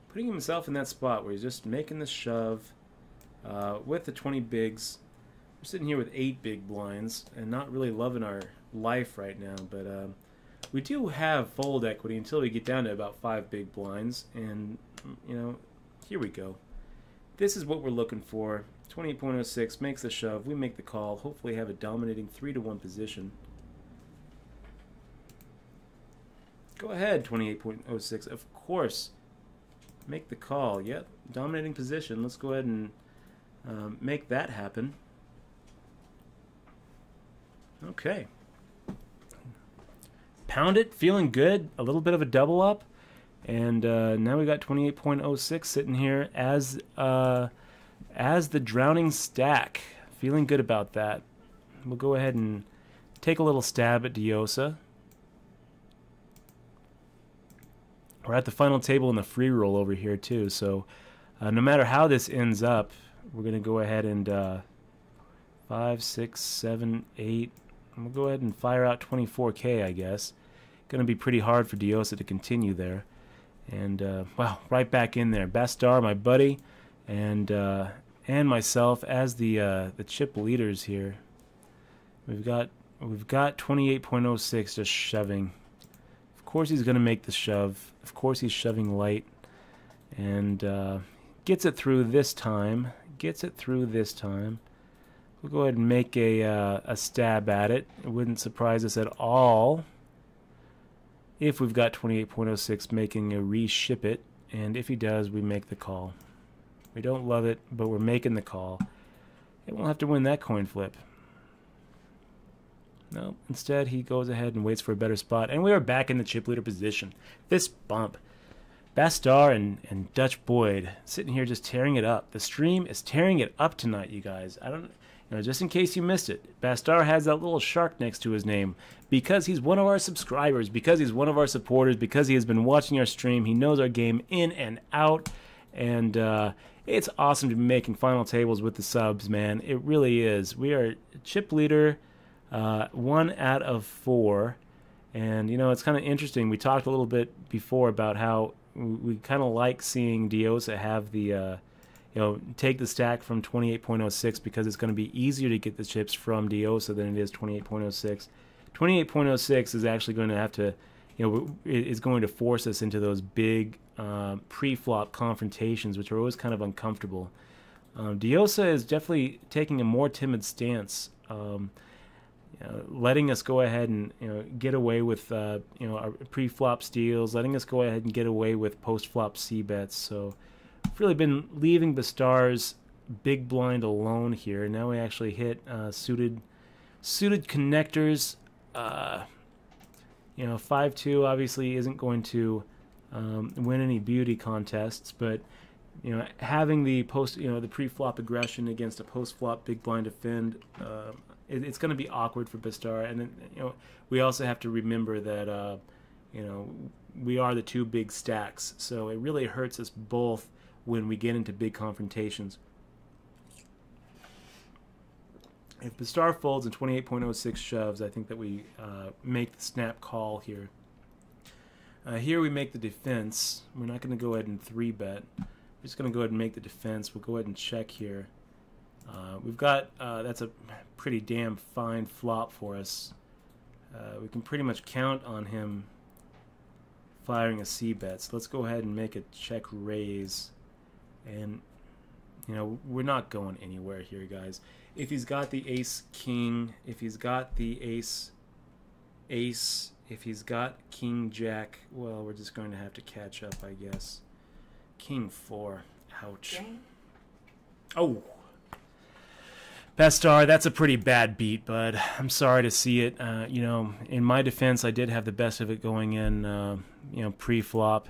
Putting himself in that spot where he's just making the shove with the 20 bigs. We're sitting here with 8 big blinds and not really loving our life right now, but we do have fold equity until we get down to about 5 big blinds, and you know, here we go. This is what we're looking for. 28.06 makes the shove. We make the call. Hopefully have a dominating 3-to-1 position. Go ahead, 28.06. Of course. Make the call. Yep, dominating position. Let's go ahead and make that happen. Okay. Pound it. Feeling good. A little bit of a double up. And now we got 28.06 sitting here as the drowning stack. Feeling good about that. We'll go ahead and take a little stab at Diosa. We're at the final table in the free roll over here too, so no matter how this ends up, we're going to go ahead and 5, 6, 7, 8. We'll go ahead and fire out 24K, I guess. Going to be pretty hard for Diosa to continue there. And wow, right back in there. Bastar, my buddy, and myself as the chip leaders here. We've got 28.06 just shoving. Of course he's going to make the shove. Of course he's shoving light, and gets it through this time. Gets it through this time. We'll go ahead and make a stab at it. It wouldn't surprise us at all if we've got 28.06 making a reship it, and if he does, we make the call. We don't love it, but we're making the call. And we'll have to win that coin flip. No, instead he goes ahead and waits for a better spot, and we are back in the chip leader position. This bump. Bastar and Dutch Boyd sitting here just tearing it up. The stream is tearing it up tonight, you guys. Just in case you missed it, Bastar has that little shark next to his name because he's one of our subscribers, because he's one of our supporters, because he has been watching our stream. He knows our game in and out, and it's awesome to be making final tables with the subs, man. It really is. We are chip leader 1 out of 4, and it's kind of interesting. We talked a little bit before about how we kind of like seeing Diosa have the take the stack from 28.06 because it's going to be easier to get the chips from Diosa than it is 28.06. 28.06 is actually going to have to, is going to force us into those big pre-flop confrontations, which are always kind of uncomfortable. Diosa is definitely taking a more timid stance, letting us go ahead and get away with our pre-flop steals, letting us go ahead and get away with post-flop c-bets. So we've really been leaving the stars big blind alone here. Now we actually hit suited connectors. 5-2 obviously isn't going to win any beauty contests, but having the the pre-flop aggression against a post-flop big blind defend, it's going to be awkward for Bastar. And then we also have to remember that we are the two big stacks, so it really hurts us both when we get into big confrontations. If Bastar folds and 28.06 shoves, I think that we make the snap call here. Here we make the defense. We're not going to go ahead and 3-bet. We're just going to go ahead and make the defense. We'll go ahead and check here. We've got, that's a pretty damn fine flop for us. We can pretty much count on him firing a c-bet. So let's go ahead and make a check raise. And, we're not going anywhere here, guys. If he's got the ace-king, if he's got the ace-ace, if he's got king-jack, well, we're just going to have to catch up, I guess. King-4. Ouch. Dang. Oh. Bastar, that's a pretty bad beat, bud. I'm sorry to see it. In my defense, I did have the best of it going in, pre-flop.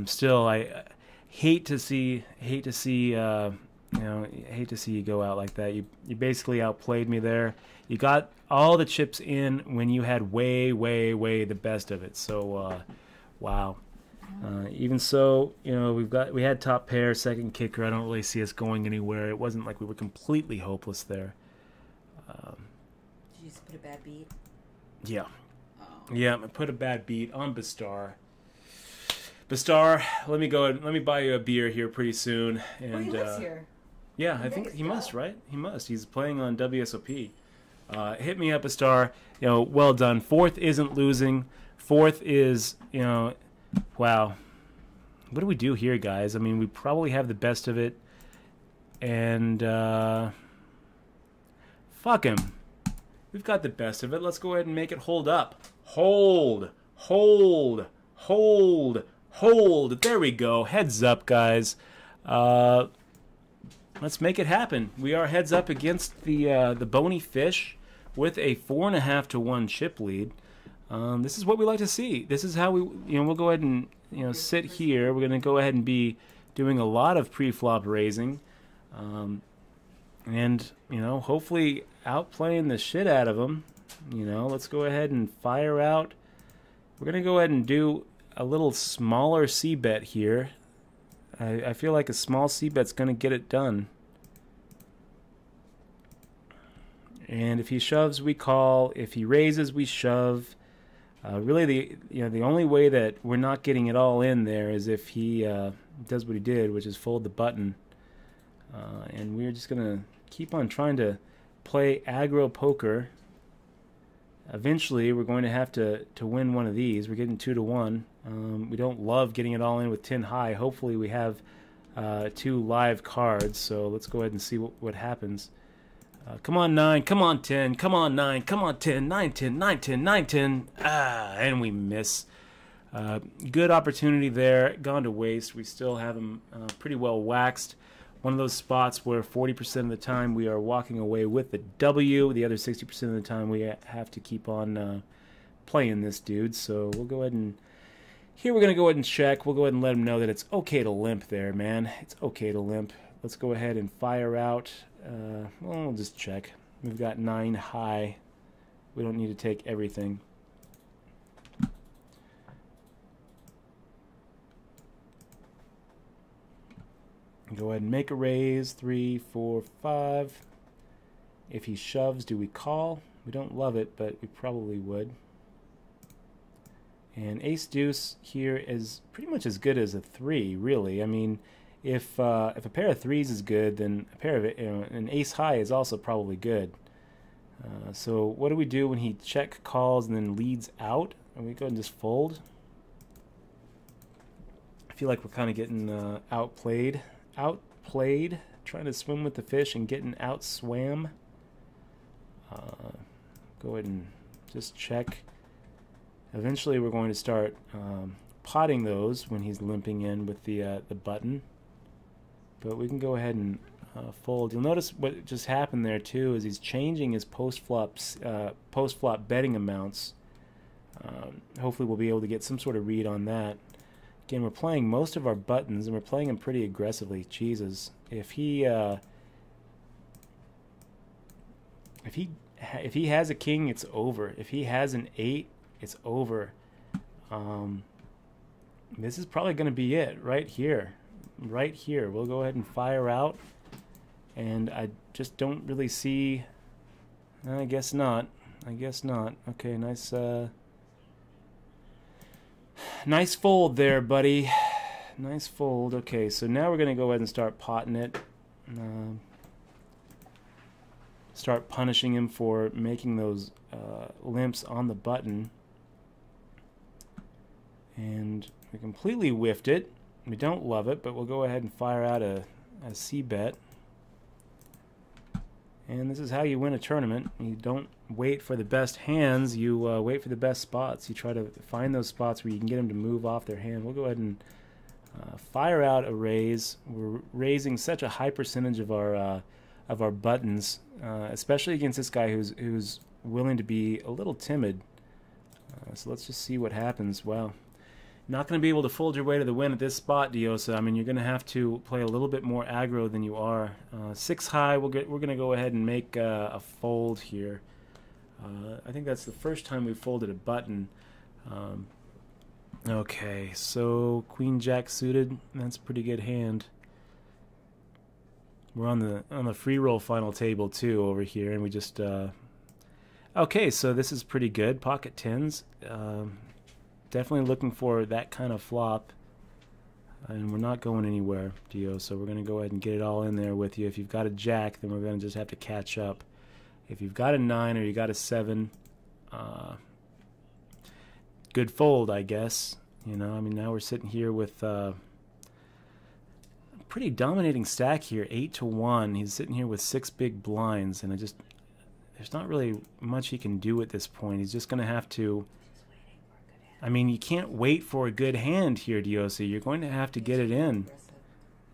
Still, I hate to see you go out like that. You basically outplayed me there. You got all the chips in when you had way the best of it. So, wow. Even so, we had top pair, second kicker. I don't really see us going anywhere. It wasn't like we were completely hopeless there. Did you just put a bad beat? Yeah. Oh. Yeah, I put a bad beat on Bastar. Bastar, let me buy you a beer here pretty soon. And he lives here. Yeah, I think he must, right? He must. He's playing on WSOP. Hit me up, Bastar. Well done. Fourth isn't losing. Fourth is, wow. What do we do here, guys? I mean, we probably have the best of it. and fuck him. We've got the best of it. Let's go ahead and make it hold up. Hold, hold, hold, hold. There we go. Heads up, guys. Let's make it happen. We are heads up against the bony fish with a 4.5 to 1 chip lead. This is what we like to see. This is how we, we'll go ahead and, sit here. We're going to go ahead and be doing a lot of pre-flop raising. And, hopefully outplaying the shit out of them. Let's go ahead and fire out. We're going to go ahead and do a little smaller C-bet here. I feel like a small C-bet's going to get it done. And if he shoves, we call. If he raises, we shove. Really, the only way that we're not getting it all in there is if he does what he did, which is fold the button. And we're just going to keep on trying to play aggro poker. Eventually, we're going to have to win one of these. We're getting 2 to 1. We don't love getting it all in with 10 high. Hopefully, we have 2 live cards. So let's go ahead and see what happens. Come on, 9. Come on, 10. Come on, 9. Come on, 10. 9, 10, 9, 10, 9, 10. And we miss. Good opportunity there. Gone to waste. We still have him pretty well waxed. One of those spots where 40% of the time we are walking away with the W. The other 60% of the time we have to keep on playing this dude. So we'll go ahead and... Here we're going to go ahead and check. We'll go ahead and let him know that it's okay to limp there, man. It's okay to limp. Let's go ahead and fire out. Well, we'll just check. We've got 9 high. We don't need to take everything. Go ahead and make a raise. 3, 4, 5. If he shoves, do we call? We don't love it, but we probably would. And ace deuce here is pretty much as good as a 3, really. I mean, if a pair of 3s is good, then a pair of an ace high is also probably good. So what do we do when he check calls and then leads out? And we go and just fold. I feel like we're kind of getting outplayed, trying to swim with the fish and getting outswam. Go ahead and just check. Eventually, we're going to start potting those when he's limping in with the button. But we can go ahead and fold. You'll notice what just happened there too is he's changing his post-flop betting amounts. Hopefully, we'll be able to get some sort of read on that. Again, we're playing most of our buttons, and we're playing them pretty aggressively. Jesus, if he has a king, it's over. If he has an 8, it's over. This is probably going to be it right here. Right here. We'll go ahead and fire out. And I just don't really see... I guess not. I guess not. Okay, nice... Nice fold there, buddy. Nice fold. Okay, so now we're going to go ahead and start potting it. Start punishing him for making those limps on the button. And we completely whiffed it. We don't love it, but we'll go ahead and fire out a C-bet. And this is how you win a tournament. You don't wait for the best hands, you wait for the best spots. You try to find those spots where you can get them to move off their hand. We'll go ahead and fire out a raise. We're raising such a high percentage of our buttons, especially against this guy who's willing to be a little timid. So let's just see what happens. Wow. Not going to be able to fold your way to the win at this spot, Diosa. I mean, you're going to have to play a little bit more aggro than you are. 6 high, we're going to go ahead and make a fold here. I think that's the first time we've folded a button. Okay, so Queen Jack suited. That's a pretty good hand. We're on the free roll final table too over here, and we just okay. So this is pretty good. Pocket tens. Definitely looking for that kind of flop, and we're not going anywhere, Dio. So we're going to go ahead and get it all in there with you. If you've got a jack, then we're going to just have to catch up. If you've got a 9 or you got a 7, good fold, I guess. You know, I mean, now we're sitting here with pretty dominating stack here, 8-1. He's sitting here with 6 big blinds, and there's not really much he can do at this point. He's just going to have to. I mean, you can't wait for a good hand here, Diosi. You're going to have to get it in.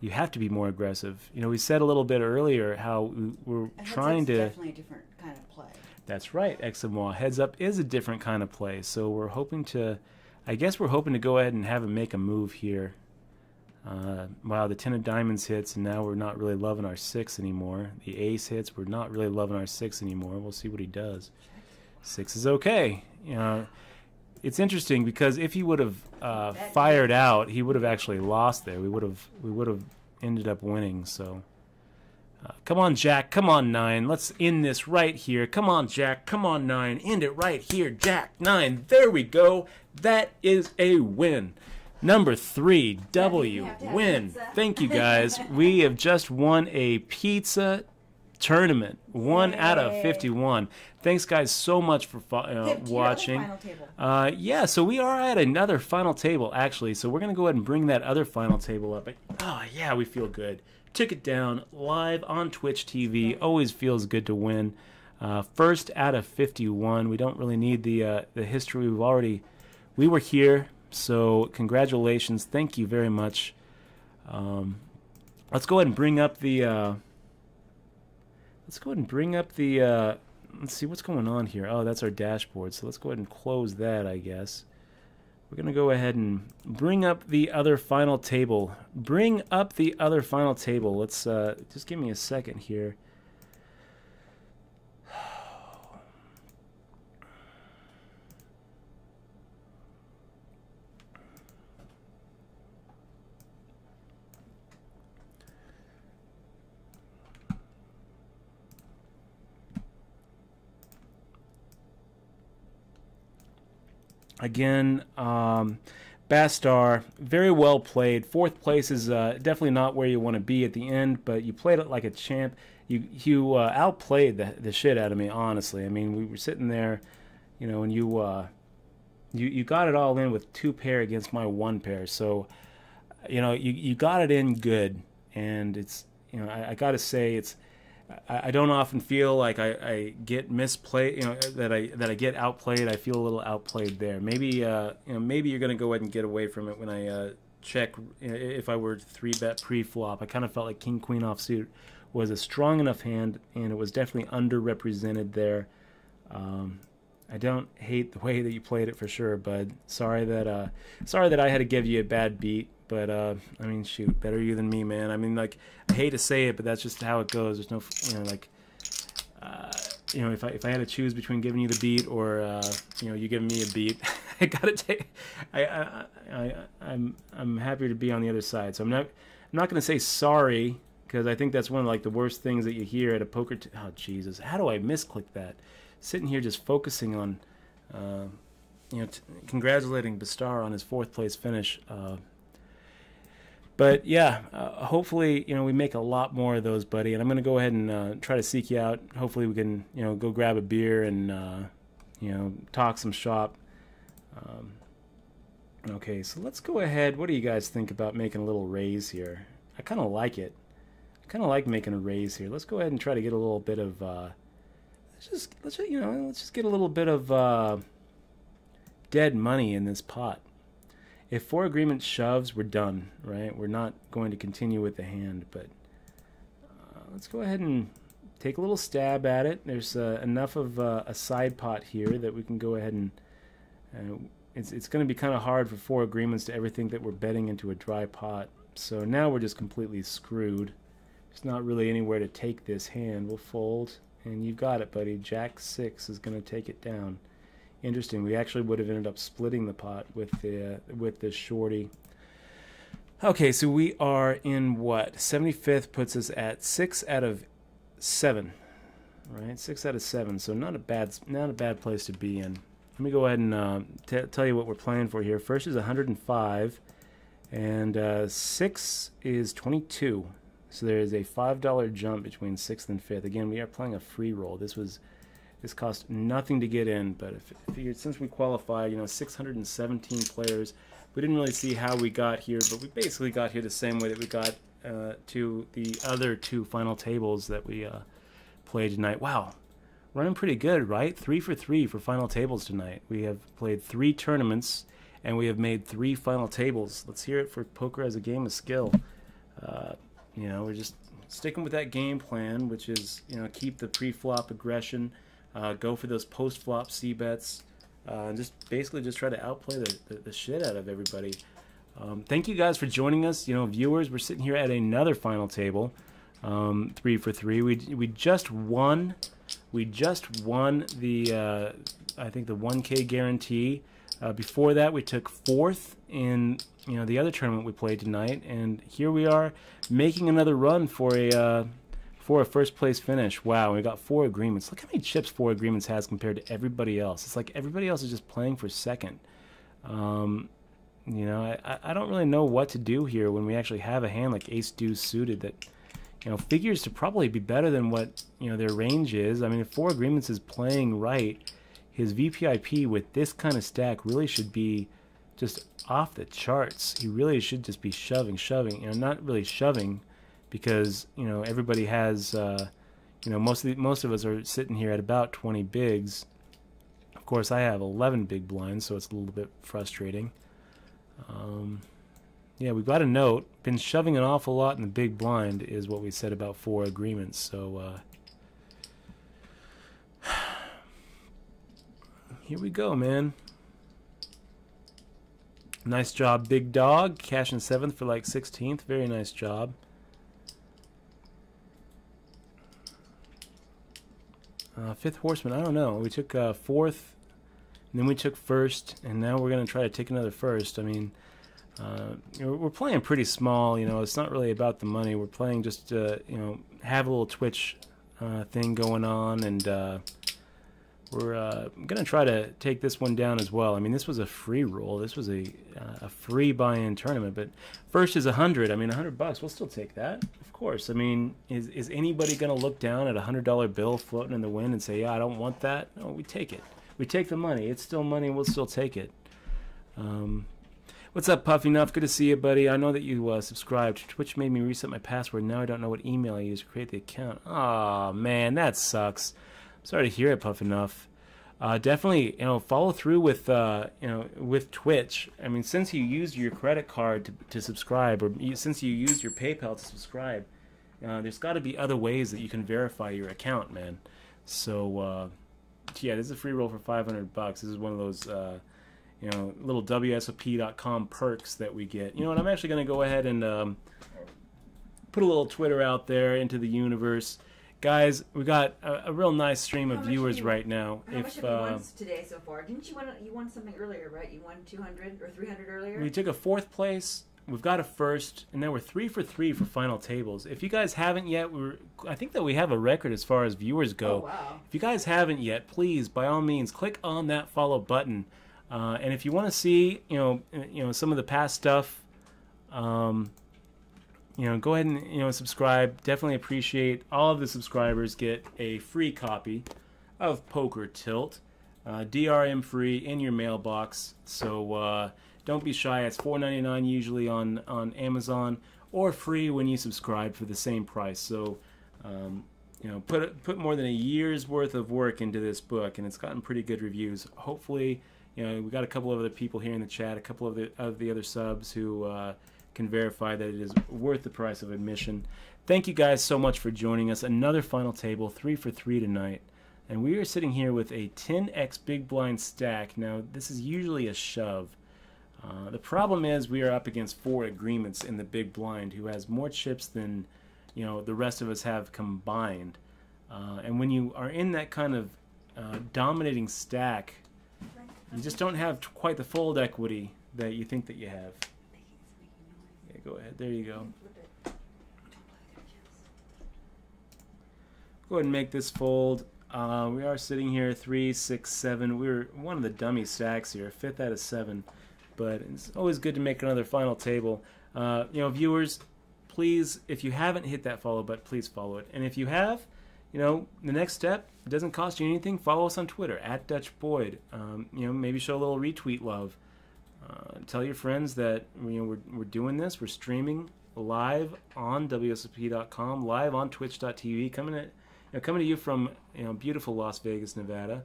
You have to be more aggressive. You know, we said a little bit earlier how we're trying to. Definitely a different kind of play. That's right, X and Y. Heads up is a different kind of play. So we're hoping to. I guess we're hoping to go ahead and have him make a move here. Wow, the 10 of diamonds hits, and now we're not really loving our 6 anymore. The ace hits, we're not really loving our 6 anymore. We'll see what he does. 6 is okay. You know, it's interesting because if he would have fired out, he would have actually lost there. We would have ended up winning. So, come on, Jack. Come on, 9. Let's end this right here. Come on, Jack. Come on, 9. End it right here, Jack. 9. There we go. That is a win. Number 3, W, win. Thank you, guys. We have just won a pizza tournament. 1 out of 51. Thanks, guys, so much for watching. Yeah, so we are at another final table, actually. So we're going to go ahead and bring that other final table up. Oh, yeah, we feel good. Took it down live on Twitch TV. Always feels good to win. First out of 51. We don't really need the history. We were here. So congratulations, thank you very much. Let's go ahead and bring up the. Let's see what's going on here. Oh, that's our dashboard. So let's go ahead and close that, I guess. We're gonna go ahead and bring up the other final table. Bring up the other final table. Let's just give me a second here. Again, Bastar, very well played. 4th place is definitely not where you want to be at the end, but you played it like a champ. You outplayed the shit out of me, honestly. I mean, we were sitting there, you know, and you got it all in with 2 pair against my 1 pair. So, you know, you got it in good, and it's, you know, I got to say it's. I don't often feel like I get misplayed, you know, that I get outplayed. I feel a little outplayed there. Maybe you know, maybe you're gonna go ahead and get away from it when I check. If I were 3-bet pre-flop, I kind of felt like King Queen offsuit was a strong enough hand, and it was definitely underrepresented there. I don't hate the way that you played it for sure, bud. Sorry that I had to give you a bad beat. But, I mean, shoot, better you than me, man. I mean, like, I hate to say it, but that's just how it goes. There's no, you know, like, you know, if I had to choose between giving you the beat or, you know, you giving me a beat, I gotta take, I'm happy to be on the other side. So I'm not gonna say sorry, because I think that's one of, like, the worst things that you hear at a poker, oh, Jesus, how do I misclick that? Sitting here just focusing on, you know, congratulating Bastar on his 4th place finish, but yeah, hopefully, you know, we make a lot more of those, buddy. And I'm going to go ahead and try to seek you out. Hopefully we can, you know, go grab a beer and, you know, talk some shop. Okay, so let's go ahead. What do you guys think about making a little raise here? I kind of like it. I kind of like making a raise here. Let's go ahead and try to get a little bit of, let's just get a little bit of dead money in this pot. If 4 agreement shoves, we're done, right? We're not going to continue with the hand, but let's go ahead and take a little stab at it. There's enough of a side pot here that we can go ahead and it's going to be kind of hard for 4 agreements to ever think that we're betting into a dry pot. So now we're just completely screwed. There's not really anywhere to take this hand. We'll fold, and you've got it, buddy. Jack 6 is going to take it down. Interesting. We actually would have ended up splitting the pot with this shorty. Okay, so we are in what? 75th puts us at 6 out of 7, right? 6 out of 7. So not a bad place to be in. Let me go ahead and tell you what we're playing for here. First is 105, and 6 is 22. So there is a $5 jump between 6th and 5th. Again, we are playing a free roll. This cost nothing to get in, but since we qualified, you know, 617 players, we didn't really see how we got here, but we basically got here the same way that we got to the other two final tables that we played tonight. Wow, running pretty good, right? 3 for 3 for final tables tonight. We have played 3 tournaments, and we have made 3 final tables. Let's hear it for poker as a game of skill. You know, we're just sticking with that game plan, which is, you know, keep the pre-flop aggression, go for those post-flop c-bets, and just basically just try to outplay the shit out of everybody. Thank you guys for joining us. You know, viewers, we're sitting here at another final table, 3 for 3. We just won. We just won the I think the 1K guarantee. Before that, we took 4th in, you know, the other tournament we played tonight, and here we are making another run for a first place finish. Wow, we got 4 agreements. Look how many chips 4 agreements has compared to everybody else. It's like everybody else is just playing for second. You know, I don't really know what to do here when we actually have a hand like ace deuce suited that, you know, figures to probably be better than what, you know, their range is. I mean, if 4 agreements is playing right, his VPIP with this kind of stack really should be just off the charts. He really should just be shoving. You know, not really shoving, because, you know, everybody has, you know, most of us are sitting here at about 20 bigs. Of course, I have 11 big blinds, so it's a little bit frustrating. Yeah, we've got a note. Been shoving an awful lot in the big blind is what we said about 4 agreements. So here we go, man. Nice job, big dog. Cashing 7th for like 16th. Very nice job. Fifth horseman, I don't know. We took 4th, and then we took 1st, and now we're going to try to take another 1st. I mean, we're playing pretty small. You know, it's not really about the money. We're playing just you know, have a little Twitch thing going on, and we're going to try to take this one down as well. I mean, this was a free roll. This was a free buy-in tournament, but first is 100. I mean, $100. We'll still take that, of course. I mean, is anybody going to look down at a $100 bill floating in the wind and say, yeah, I don't want that? No, we take it. We take the money. It's still money. We'll still take it. What's up, Puffy Nuff? Good to see you, buddy. I know that you subscribed. Twitch made me reset my password. Now I don't know what email I used to create the account. Aw, man, that sucks. Sorry to hear it, Puffy Nuff. Definitely, you know, follow through with, you know, with Twitch. I mean, since you used your credit card to subscribe, or since you used your PayPal to subscribe, there's got to be other ways that you can verify your account, man. So, yeah, this is a free roll for $500. This is one of those, you know, little WSOP.com perks that we get. You know what? I'm actually going to go ahead and put a little Twitter out there into the universe. Guys, we got a real nice stream of viewers right now. How much have you won today so far? Didn't you won something earlier, right? You won 200 or 300 earlier? We took a 4th place. We've got a 1st, and now we're 3 for 3 for final tables. If you guys haven't yet, I think that we have a record as far as viewers go. Oh, wow. If you guys haven't yet, please, by all means, click on that follow button. And if you want to see, you know, some of the past stuff, you know, go ahead and, you know, subscribe. Definitely appreciate all of the subscribers get a free copy of Poker Tilt, DRM free in your mailbox. So don't be shy. It's $4.99 usually on Amazon, or free when you subscribe for the same price. So you know, put more than a year's worth of work into this book, and it's gotten pretty good reviews. Hopefully, you know, we got a couple of other people here in the chat, a couple of the other subs who can verify that it is worth the price of admission. Thank you guys so much for joining us. Another final table, 3 for 3 tonight. And we are sitting here with a 10x big blind stack. Now, this is usually a shove. The problem is we are up against 4 agreements in the big blind, who has more chips than, you know, the rest of us have combined. And when you are in that kind of dominating stack, you just don't have quite the fold equity that you think that you have. Yeah, go ahead. There you go. Go ahead and make this fold. We are sitting here 3, 6, 7. We're one of the dummy stacks here, 5th out of 7. But it's always good to make another final table. You know, viewers, please, if you haven't hit that follow button, please follow it. And if you have, you know, the next step, it doesn't cost you anything. Follow us on Twitter, @DutchBoyd. You know, maybe show a little retweet love. Tell your friends that, you know, we're doing this. We're streaming live on WSOP.com, live on Twitch.tv, coming to you from beautiful Las Vegas, Nevada.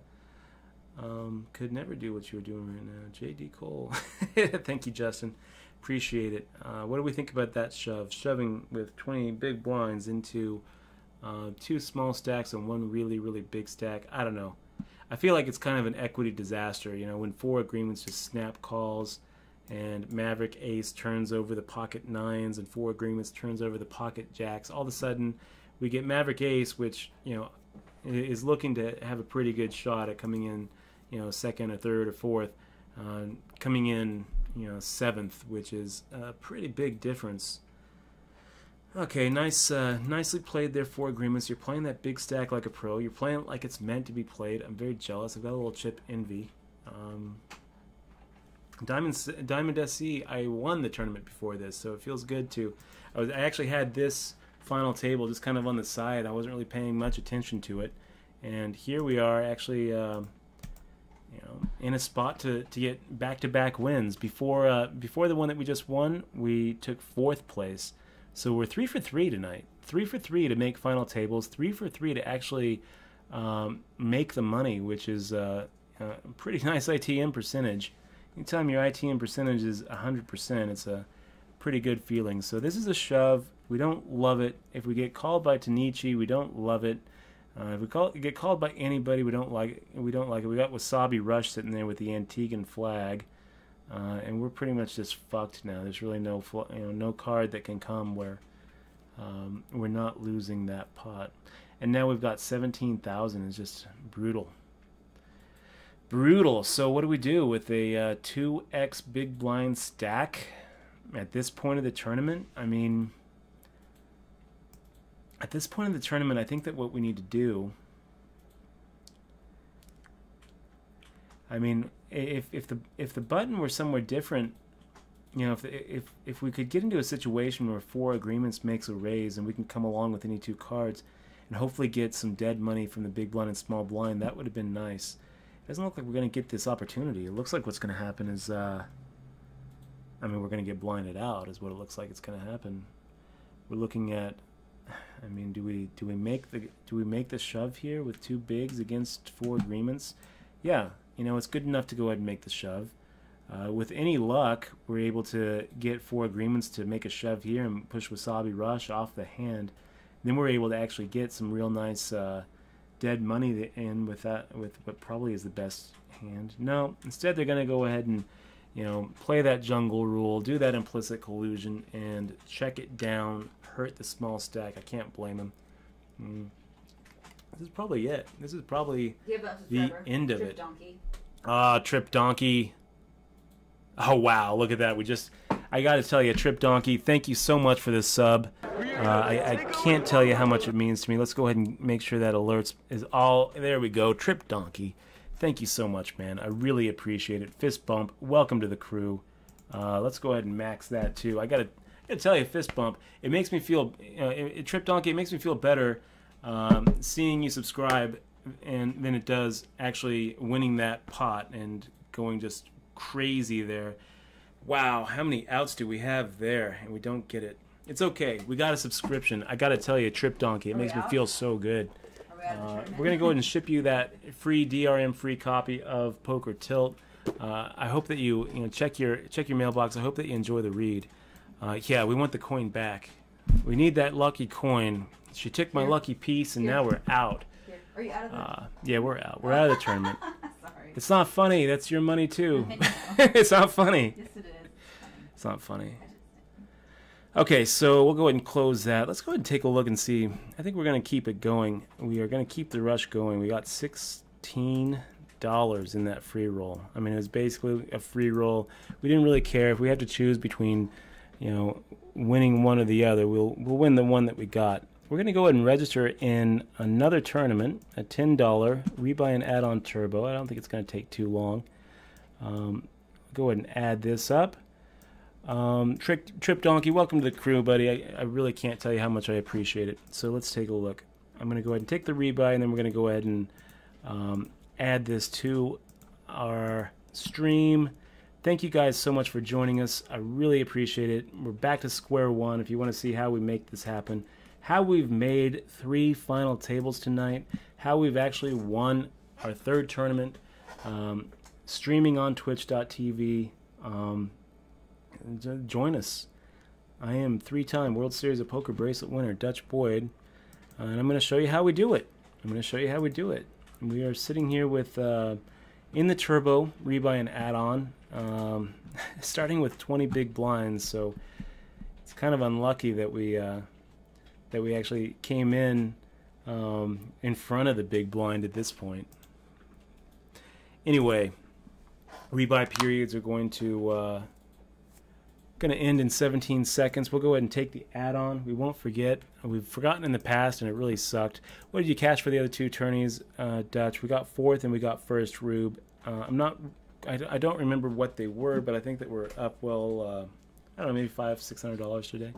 Could never do what you were doing right now. J.D. Cole. Thank you, Justin. Appreciate it. What do we think about that shove? Shoving with 20 big blinds into 2 small stacks and 1 really, really big stack. I don't know. I feel like it's kind of an equity disaster, when 4 agreements just snap calls and Maverick Ace turns over the pocket 9s and 4 agreements turns over the pocket jacks. All of a sudden, we get Maverick Ace, which, is looking to have a pretty good shot at coming in, second or third or fourth, coming in, 7th, which is a pretty big difference. Okay, nicely played there, 4 agreements. You're playing that big stack like a pro. You're playing it like it's meant to be played. I'm very jealous. I've got a little chip envy. Diamond SC, I won the tournament before this, so it feels good to. I actually had this final table just kind of on the side. I wasn't really paying much attention to it, and here we are actually, in a spot to get back-to-back wins. Before the one that we just won, we took 4th place. So we're 3 for 3 tonight. 3 for 3 to make final tables. 3 for 3 to actually make the money, which is a pretty nice ITM percentage. Anytime your ITM percentage is 100%, it's a pretty good feeling. So this is a shove. We don't love it. If we get called by Tanichi, we don't love it. If we get called by anybody, we don't like it. We got Wasabi Rush sitting there with the Antiguan flag. And we're pretty much just fucked now. There's really no card that can come where we're not losing that pot. And now we've got 17,000. It's just brutal. Brutal. So what do we do with a 2x big blind stack at this point of the tournament? I mean, at this point of the tournament, I think that what we need to do, I mean, if the button were somewhere different, if we could get into a situation where 4 agreements makes a raise and we can come along with any 2 cards and hopefully get some dead money from the big blind and small blind, that would have been nice. It doesn't look like we're going to get this opportunity. It looks like what's going to happen is, we're going to get blinded out is what it looks like it's going to happen. We're looking at, I mean, do we make the shove here with 2 bigs against 4 agreements? Yeah. It's good enough to go ahead and make the shove. With any luck, we're able to get 4 agreements to make a shove here and push Wasabi Rush off the hand. Then we're able to actually get some real nice dead money in with what probably is the best hand. No, instead they're going to go ahead and play that jungle rule, do that implicit collusion, and check it down, hurt the small stack. I can't blame them. This is probably it. This is probably the end of it. Trip Donkey. Oh, wow. Look at that. I got to tell you, Trip Donkey, thank you so much for this sub. I can't tell you how much it means to me. Let's go ahead and make sure that alerts is all. There we go. Trip Donkey. Thank you so much, man. I really appreciate it. Fist bump. Welcome to the crew. Let's go ahead and max that, too. I got to tell you, fist bump. It makes me feel, Trip Donkey, it makes me feel better seeing you subscribe than it does actually winning that pot and going just crazy there. Wow, how many outs do we have there and we don't get it? It's okay. We got a subscription. I got to tell you, Trip Donkey, it makes me feel so good. We're going to go ahead and ship you that free DRM free copy of Poker Tilt. I hope that you check your mailbox. I hope that you enjoy the read. Yeah, we want the coin back. We need that lucky coin. She took my lucky piece, and now we're out. Are you out of the yeah, we're out. We're out of the tournament. Sorry. It's not funny. That's your money, too. It's not funny. Yes, it is. It's not funny. Okay, so we'll go ahead and close that. Let's go ahead and take a look and see. I think we're going to keep it going. We are going to keep the rush going. We got $16 in that free roll. I mean, it was basically a free roll. We didn't really care if we had to choose between, winning one or the other. We'll win the one that we got. We're going to go ahead and register in another tournament, a $10 rebuy and add-on turbo. I don't think it's going to take too long. Go ahead and add this up. Trip Donkey, welcome to the crew, buddy. I really can't tell you how much I appreciate it. So let's take a look. I'm going to go ahead and take the rebuy, and then we're going to go ahead and add this to our stream. Thank you guys so much for joining us. I really appreciate it. We're back to square one. If you want to see how we make this happen, how we've made 3 final tables tonight, how we've actually won our 3rd tournament, streaming on twitch.tv. Join us. I am 3-time World Series of Poker bracelet winner Dutch Boyd, and I'm going to show you how we do it. We are sitting here with in the turbo rebuy and add-on, starting with 20 big blinds. So it's kind of unlucky that we actually came in front of the big blind at this point. Anyway, rebuy periods are going to end in 17 seconds. We'll go ahead and take the add-on. We won't forget. We've forgotten in the past, and it really sucked. What did you cash for the other 2 tourneys, Dutch? We got 4th and we got 1st, Rube. I don't remember what they were, but I think that we're up, well, I don't know, maybe $500-600 today.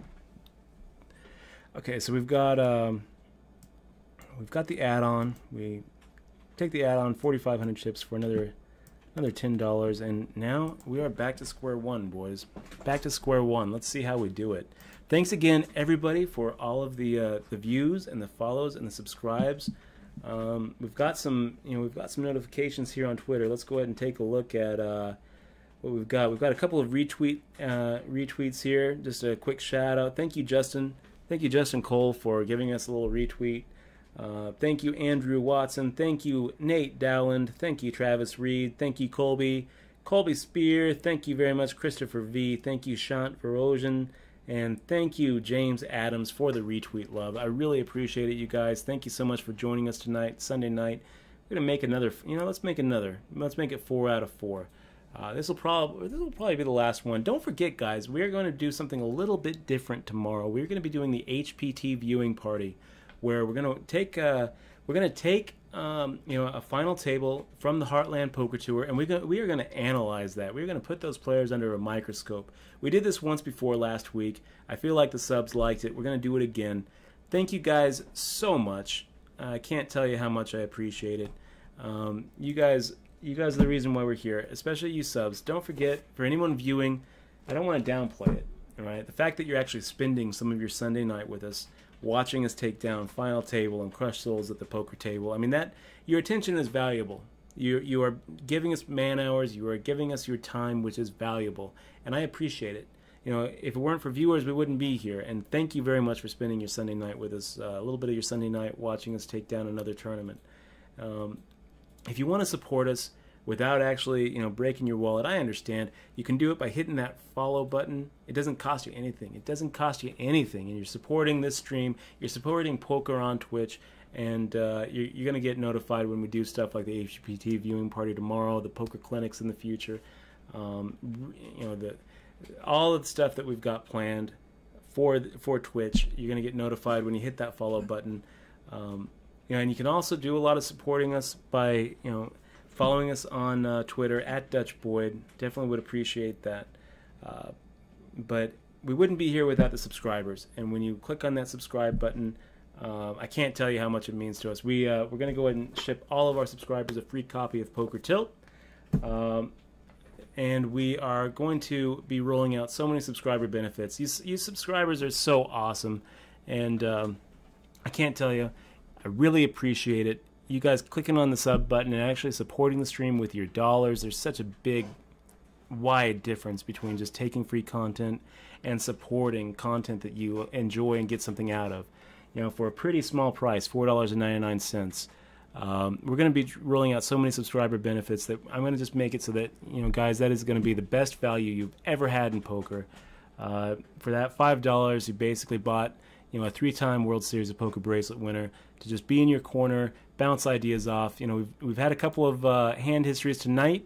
Okay, so we've got the add-on. We take the add-on, 4,500 chips for another $10, and now we are back to square one, boys. Back to square one. Let's see how we do it. Thanks again, everybody, for all of the views and the follows and the subscribes. We've got some notifications here on Twitter. Let's go ahead and take a look at what we've got. We've got a couple of retweets here. Just a quick shout out. Thank you, Justin. Thank you, Justin Cole, for giving us a little retweet. Thank you, Andrew Watson. Thank you, Nate Dowland. Thank you, Travis Reed. Thank you, Colby Spear. Thank you very much, Christopher V. Thank you, Shant Verosian. And thank you, James Adams, for the retweet love. I really appreciate it, you guys. Thank you so much for joining us tonight, Sunday night. We're going to make another, let's make another. Let's make it 4 out of 4. This will probably be the last one. Don't forget, guys, we're going to do something a little bit different tomorrow. We're going to be doing the HPT viewing party, where we're going to take a final table from the Heartland Poker Tour, and we are going to analyze that. We're going to put those players under a microscope. We did this once before last week. I feel like the subs liked it. We're going to do it again. Thank you guys so much. I can't tell you how much I appreciate it. You guys are the reason why we're here, especially you subs. Don't forget, for anyone viewing, I don't want to downplay it. All right, the fact that you're actually spending some of your Sunday night with us, watching us take down Final Table and Crush Souls at the poker table. I mean, that your attention is valuable. You are giving us man hours. You are giving us your time, which is valuable, and I appreciate it. If it weren't for viewers, we wouldn't be here. And thank you very much for spending your Sunday night with us. A little bit of your Sunday night watching us take down another tournament. If you want to support us without actually, breaking your wallet, I understand. You can do it by hitting that follow button. It doesn't cost you anything. It doesn't cost you anything, and you're supporting this stream. You're supporting poker on Twitch, and you're going to get notified when we do stuff like the HPT viewing party tomorrow, the poker clinics in the future, all of the stuff that we've got planned for Twitch. You're going to get notified when you hit that follow button, and you can also do a lot of supporting us by following us on Twitter at Dutch Boyd. Definitely would appreciate that. But we wouldn't be here without the subscribers. And when you click on that subscribe button, I can't tell you how much it means to us. We're going to go ahead and ship all of our subscribers a free copy of Poker Tilt. And we are going to be rolling out so many subscriber benefits. You subscribers are so awesome. And I can't tell you, I really appreciate it. You guys clicking on the sub button and actually supporting the stream with your dollars. There's such a big, wide difference between just taking free content and supporting content that you enjoy and get something out of. For a pretty small price, $4.99. We're going to be rolling out so many subscriber benefits that I'm going to just make it so that, guys, that is going to be the best value you've ever had in poker. For that $5, you basically bought, a 3-time World Series of Poker bracelet winner to just be in your corner, bounce ideas off. We've had a couple of hand histories tonight,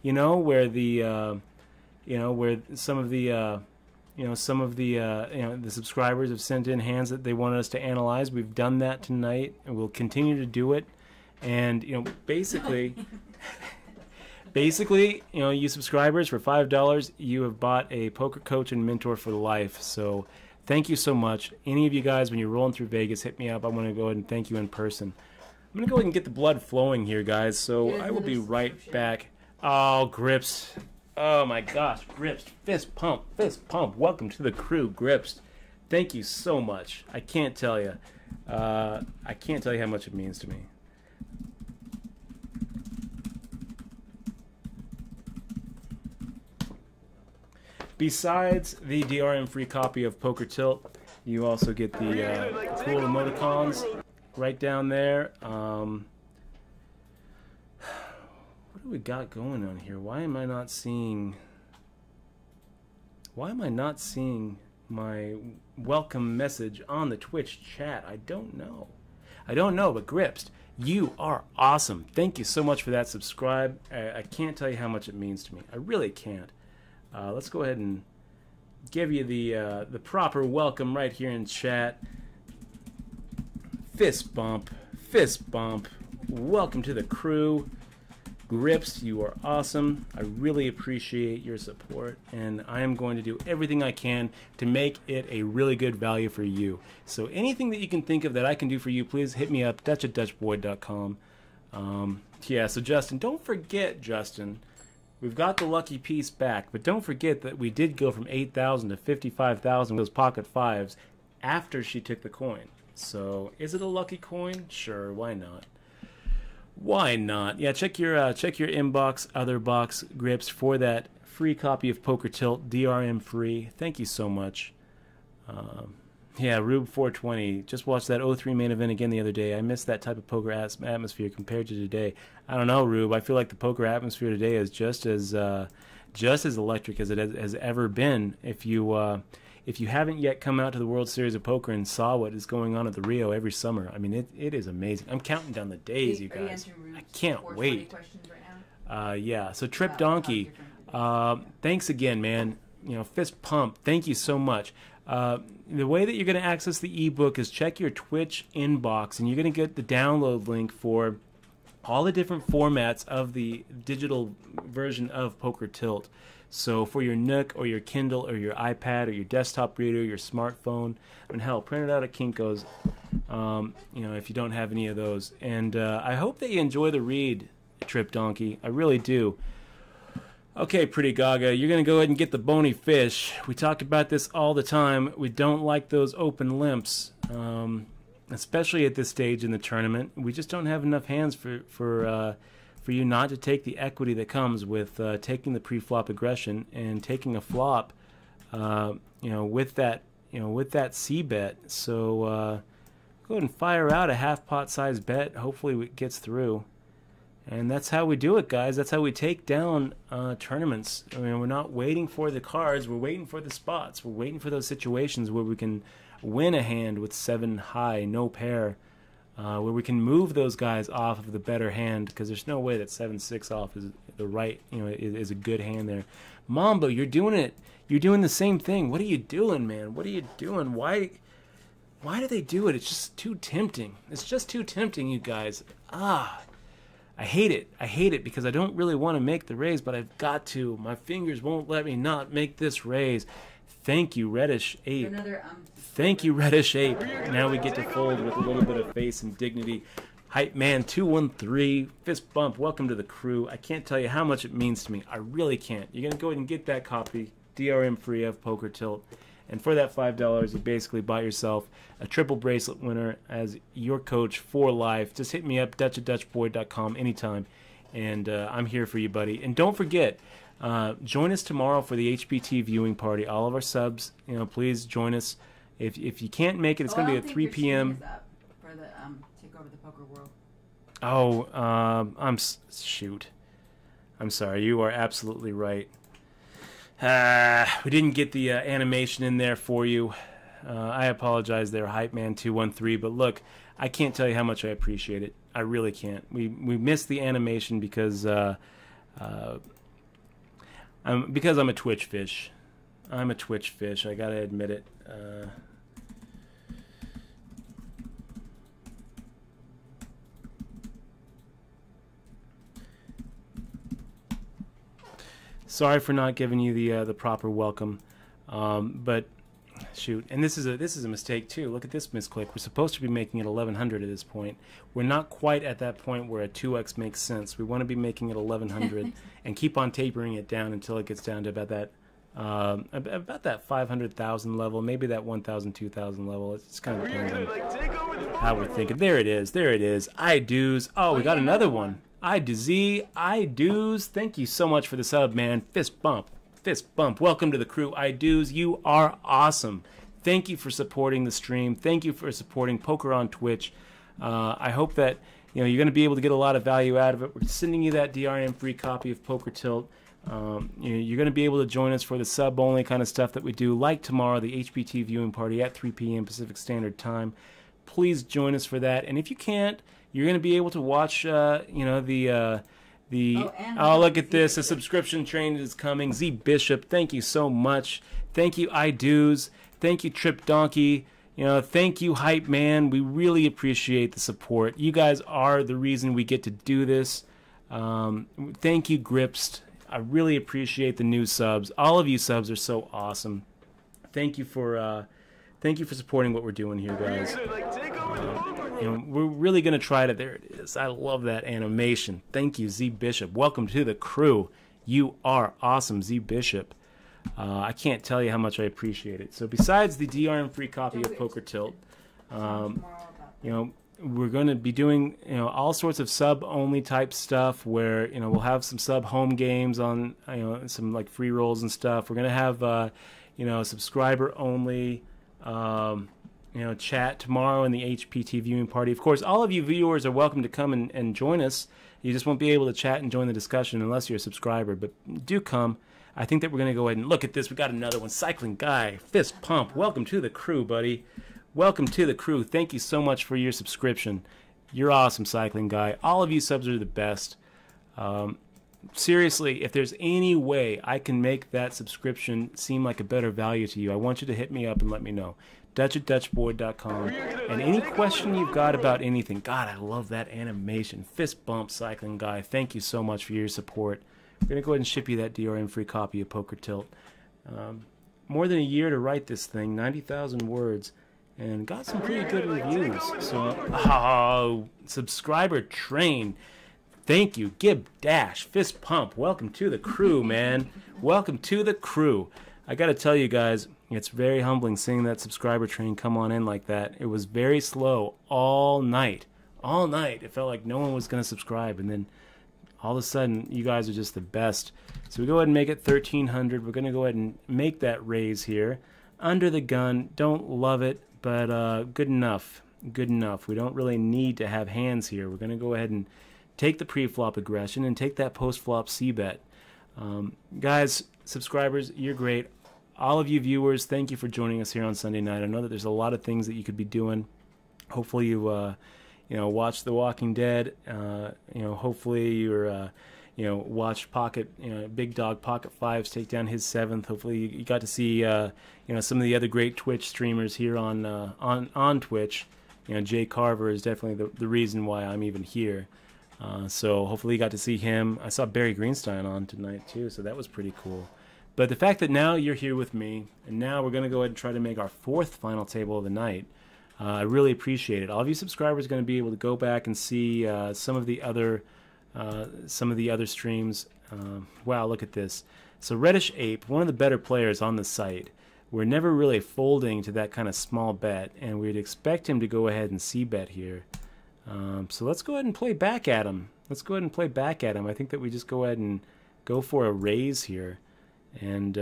where the where some of the the subscribers have sent in hands that they wanted us to analyze. We've done that tonight, and we'll continue to do it. And basically, you subscribers, for $5, you have bought a poker coach and mentor for life. So thank you so much. Any of you guys, when you're rolling through Vegas, hit me up. I want to go ahead and thank you in person. I'm going to go ahead and get the blood flowing here, guys. So I will be right back. Oh, Grips. Oh my gosh, Grips, fist pump, fist pump. Welcome to the crew, Grips. Thank you so much. I can't tell you. I can't tell you how much it means to me. Besides the DRM-free copy of Poker Tilt, you also get the cool emoticons right down there. What do we got going on here? Why am I not seeing my welcome message on the Twitch chat? I don't know. But Grips, you are awesome. Thank you so much for that subscribe. I can't tell you how much it means to me. I really can't. Let's go ahead and give you the proper welcome right here in chat. Fist bump, fist bump. Welcome to the crew. Grips, you are awesome. I really appreciate your support, and I am going to do everything I can to make it a really good value for you. So anything that you can think of that I can do for you, please hit me up, dutch@dutchboy.com. Yeah, so Justin, don't forget, Justin, we've got the lucky piece back, but don't forget that we did go from 8,000 to 55,000 with those pocket fives after she took the coin. So is it a lucky coin? Sure, why not? Why not? Yeah, check your inbox, other box, Grips, for that free copy of Poker Tilt, DRM free. Thank you so much. Yeah, Rube 420. Just watched that 03 main event again the other day. I missed that type of poker atmosphere compared to today. I don't know, Rube. I feel like the poker atmosphere today is just as electric as it has ever been. If you haven't yet come out to the World Series of Poker and saw what is going on at the Rio every summer, I mean, it is amazing. I'm counting down the days, you guys. I can't wait. Yeah, so Trip Donkey, thanks again, man. You know, fist pump. Thank you so much. The way that you're going to access the ebook is check your Twitch inbox, and you're going to get the download link for all the different formats of the digital version of Poker Tilt. So for your Nook or your Kindle or your iPad or your desktop reader, your smartphone, and hell, print it out at Kinko's, you know, if you don't have any of those. And I hope that you enjoy the read, Trip Donkey. I really do. Okay, Pretty Gaga, you're going to go ahead and get the bony fish. We talk about this all the time. We don't like those open limps, especially at this stage in the tournament. We just don't have enough hands for you not to take the equity that comes with taking the pre-flop aggression and taking a flop, you know, with that C bet. So go ahead and fire out a half pot size bet. Hopefully it gets through. And that's how we do it, guys. That's how we take down tournaments. I mean, we're not waiting for the cards. We're waiting for the spots. We're waiting for those situations where we can win a hand with 7 high, no pair, where we can move those guys off of the better hand, because there's no way that 7-6 off is the right, you know, is a good hand there. Mambo, you're doing it. You're doing the same thing. What are you doing, man? What are you doing? Why do they do it? It's just too tempting. It's just too tempting, you guys. I hate it. I hate it because I don't really want to make the raise, but I've got to. My fingers won't let me not make this raise. Thank you, Reddish Ape. Thank you, Reddish Ape. Now we get to fold with a little bit of face and dignity. Hype Man 213, fist bump. Welcome to the crew. I can't tell you how much it means to me. I really can't. You're gonna go ahead and get that copy, DRM free of Poker Tilt. And for that $5, you basically buy yourself a triple bracelet winner as your coach for life. Just hit me up, dutch@dutchboy.com anytime. And I'm here for you, buddy. And don't forget, join us tomorrow for the HBT viewing party. All of our subs, you know, please join us. If you can't make it, it's going to be at 3 p.m. For the Take Over the Poker World. Oh, shoot. I'm sorry. You are absolutely right. We didn't get the animation in there for you. I apologize there, Hype Man 213. But look, I can't tell you how much I appreciate it. I really can't. We missed the animation because I'm a Twitch fish. I'm a Twitch fish. I gotta admit it. Sorry for not giving you the proper welcome, but shoot, and this is a mistake too. Look at this misclick. We're supposed to be making it 1100 at this point. We're not quite at that point where a 2x makes sense. We want to be making it 1100 and keep on tapering it down until it gets down to about that 500,000 level, maybe that 1,000, 2,000 level. It's kind of depends on how we're thinking. There it is. There it is. I-doos. Oh, we got another one. I-do-z. I-doos. Thank you so much for the sub, man. Fist bump. Fist bump. Welcome to the crew. I-doos. You are awesome. Thank you for supporting the stream. Thank you for supporting Poker on Twitch. I hope that you're going to be able to get a lot of value out of it. We're sending you that DRM free copy of Poker Tilt. You're going to be able to join us for the sub-only kind of stuff that we do, like tomorrow, the HPT viewing party at 3 p.m. Pacific Standard Time. Please join us for that. And if you can't, you're going to be able to watch, oh, look at this. A subscription train is coming. Z Bishop, thank you so much. Thank you, I-doos. Thank you, Trip Donkey. Thank you, Hype Man. We really appreciate the support. You guys are the reason we get to do this. Thank you, Gripst. I really appreciate the new subs. All of you subs are so awesome. Thank you for supporting what we're doing here, guys. We're really gonna try to. There it is. I love that animation. Thank you, Z Bishop. Welcome to the crew. You are awesome, Z Bishop. I can't tell you how much I appreciate it. So besides the DRM free copy of Poker Tilt, we're going to be doing all sorts of sub only type stuff where we'll have some sub home games on some like free rolls and stuff. We're going to have subscriber only chat tomorrow in the HPT viewing party. Of course, all of you viewers are welcome to come and join us. You just won't be able to chat and join the discussion unless you're a subscriber, but do come. I think that we're going to go ahead and look at this. We got another one. Cycling Guy, Fist Pump. Welcome to the crew, buddy. Welcome to the crew. Thank you so much for your subscription. You're awesome, Cycling Guy. All of you subs are the best. Seriously, if there's any way I can make that subscription seem like a better value to you, I want you to hit me up and let me know. Dutch@dutchboy.com. And any question you've got about anything. God, I love that animation. Fist bump, Cycling Guy. Thank you so much for your support. We're going to go ahead and ship you that DRM free copy of Poker Tilt. More than a year to write this thing, 90,000 words. And got some pretty good reviews. So, subscriber train. Thank you. Gib Dash. Fist pump. Welcome to the crew, man. Welcome to the crew. I got to tell you guys, it's very humbling seeing that subscriber train come on in like that. It was very slow all night. All night. It felt like no one was going to subscribe. And then all of a sudden, you guys are just the best. So we go ahead and make it 1,300. We're going to go ahead and make that raise here. Under the gun. Don't love it. But good enough. Good enough. We don't really need to have hands here. We're going to go ahead and take the pre-flop aggression and take that post-flop c-bet. Guys, subscribers, you're great. All of you viewers, thank you for joining us here on Sunday night. I know that there's a lot of things that you could be doing. Hopefully you watch The Walking Dead. Hopefully you're watched Big Dog Pocket Fives take down his 7th. Hopefully you got to see some of the other great Twitch streamers here on Twitch. Jay Carver is definitely the reason why I'm even here. So hopefully you got to see him. I saw Barry Greenstein on tonight too, so that was pretty cool. But the fact that now you're here with me, and now we're going to go ahead and try to make our 4th final table of the night. I really appreciate it. All of you subscribers are going to be able to go back and see some of the other streams. Wow, look at this. So Reddish Ape, one of the better players on the site. We're never really folding to that kind of small bet, and we'd expect him to go ahead and c-bet here. So let's go ahead and play back at him. Let's go ahead and play back at him. I think that we just go ahead and go for a raise here. And,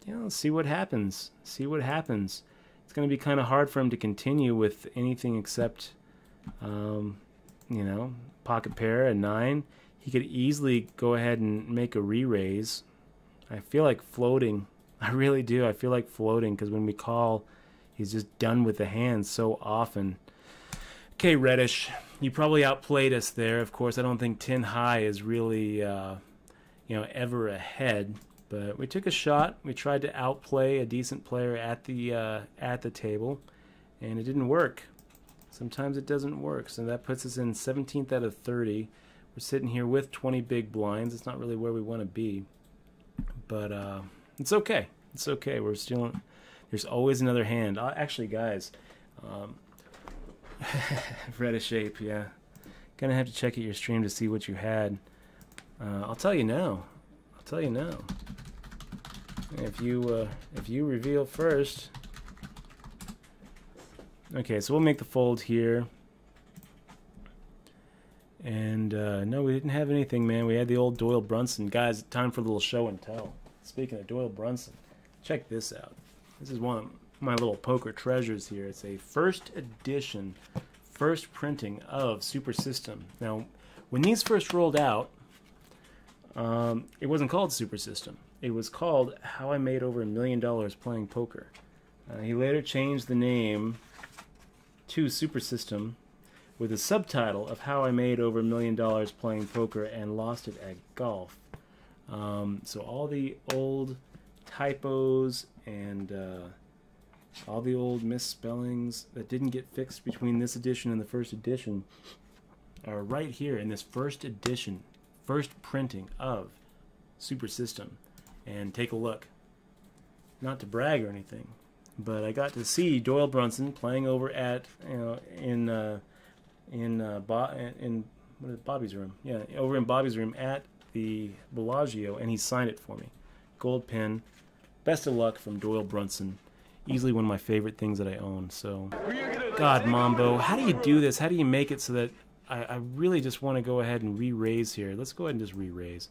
let's see what happens. See what happens. It's going to be kind of hard for him to continue with anything except, pocket pair, a 9. He could easily go ahead and make a re-raise. I feel like floating. I really do. I feel like floating because when we call, he's just done with the hand so often. Okay, Reddish, you probably outplayed us there. Of course, I don't think 10 high is really, ever ahead. But we took a shot. We tried to outplay a decent player at the table, and it didn't work. Sometimes it doesn't work. So that puts us in 17th out of 30. We're sitting here with 20 big blinds. It's not really where we want to be, but it's okay. It's okay. We're still There's always another hand. Actually, guys, red a shape, yeah. Gonna have to check out your stream to see what you had. I'll tell you now. I'll tell you now. If you reveal first. Okay, so we'll make the fold here. And no, we didn't have anything, man. We had the old Doyle Brunson. Guys, time for a little show and tell. Speaking of Doyle Brunson, check this out. This is one of my little poker treasures here. It's a first edition, first printing of Super System. Now, when these first rolled out, it wasn't called Super System. It was called How I Made Over $1 Million Playing Poker. He later changed the name to Super System with a subtitle of How I Made Over $1 Million Playing Poker and Lost It at Golf. So all the old typos and all the old misspellings that didn't get fixed between this edition and the first edition are right here in this first edition, first printing of Super System. And take a look. Not to brag or anything, but I got to see Doyle Brunson playing over at what is it, Bobby's room. Yeah, over in Bobby's room at the Bellagio, and he signed it for me. Gold pen. Best of luck from Doyle Brunson. Easily one of my favorite things that I own. So, God, Mambo, how do you do this? How do you make it so that I really just want to go ahead and re-raise here? Let's go ahead and just re-raise.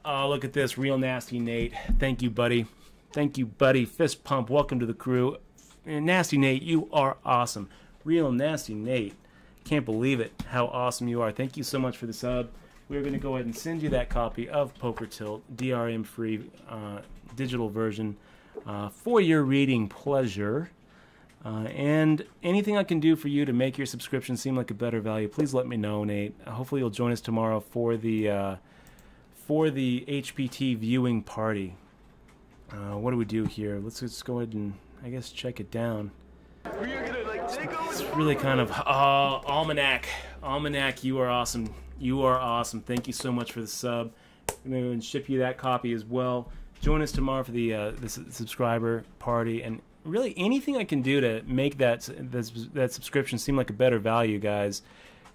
Oh, look at this. Real Nasty Nate. Thank you, buddy. Thank you, buddy. Fist pump. Welcome to the crew. Nasty Nate, you are awesome. Real Nasty Nate. Can't believe it, how awesome you are. Thank you so much for the sub. We're going to go ahead and send you that copy of Poker Tilt, DRM-free digital version, for your reading pleasure. And anything I can do for you to make your subscription seem like a better value, please let me know, Nate. Hopefully you'll join us tomorrow for the HPT viewing party. What do we do here? Let's just go ahead and, I guess, check it down. It's really kind of Almanac. Almanac, you are awesome. You are awesome. Thank you so much for the sub. I'm going to ship you that copy as well. Join us tomorrow for the subscriber party, and really anything I can do to make that subscription seem like a better value, guys.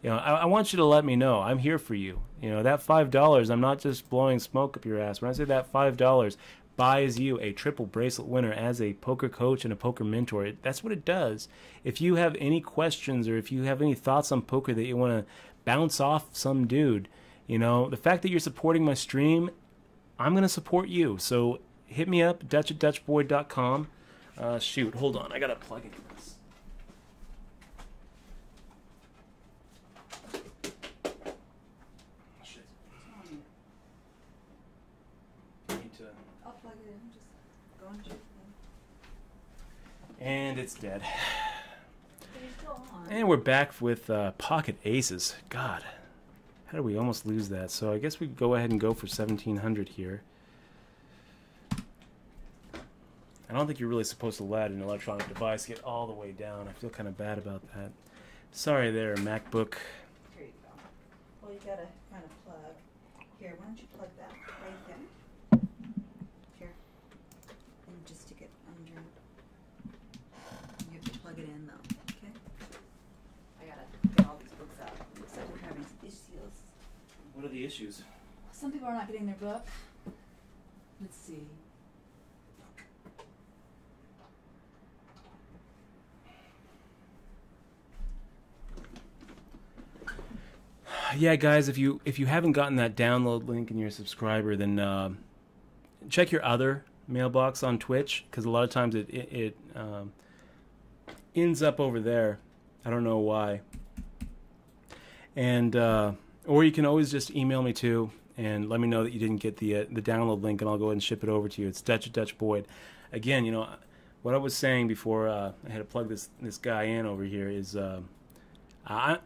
You know, I want you to let me know. I'm here for you. You know, that $5, I'm not just blowing smoke up your ass. When I say that $5 buys you a triple bracelet winner as a poker coach and a poker mentor, that's what it does. If you have any questions or if you have any thoughts on poker that you want to bounce off some dude, you know, the fact that you're supporting my stream, I'm going to support you. So hit me up, Dutch@DutchBoy.com. Shoot, hold on. I got to plug into this. Shit. I'll plug it in. Just go and check it. And it's dead. But you're still on. And we're back with pocket aces. God, how did we almost lose that? So I guess we could go ahead and go for 1700 here. I don't think you're really supposed to let an electronic device get all the way down. I feel kind of bad about that. Sorry there, MacBook. Here you go. Well, you gotta kind of plug. Here, why don't you plug that right there? Here. And just stick it under. You have to plug it in though, okay? I gotta get all these books out. Looks like we're having issues. What are the issues? Some people are not getting their book. Let's see. Yeah, guys, if you haven't gotten that download link and you're a subscriber, then check your other mailbox on Twitch, because a lot of times it ends up over there. I don't know why. And or you can always just email me too and let me know that you didn't get the download link, and I'll go ahead and ship it over to you. It's Dutch@DutchBoyd. Again, you know what I was saying before I had to plug this guy in over here is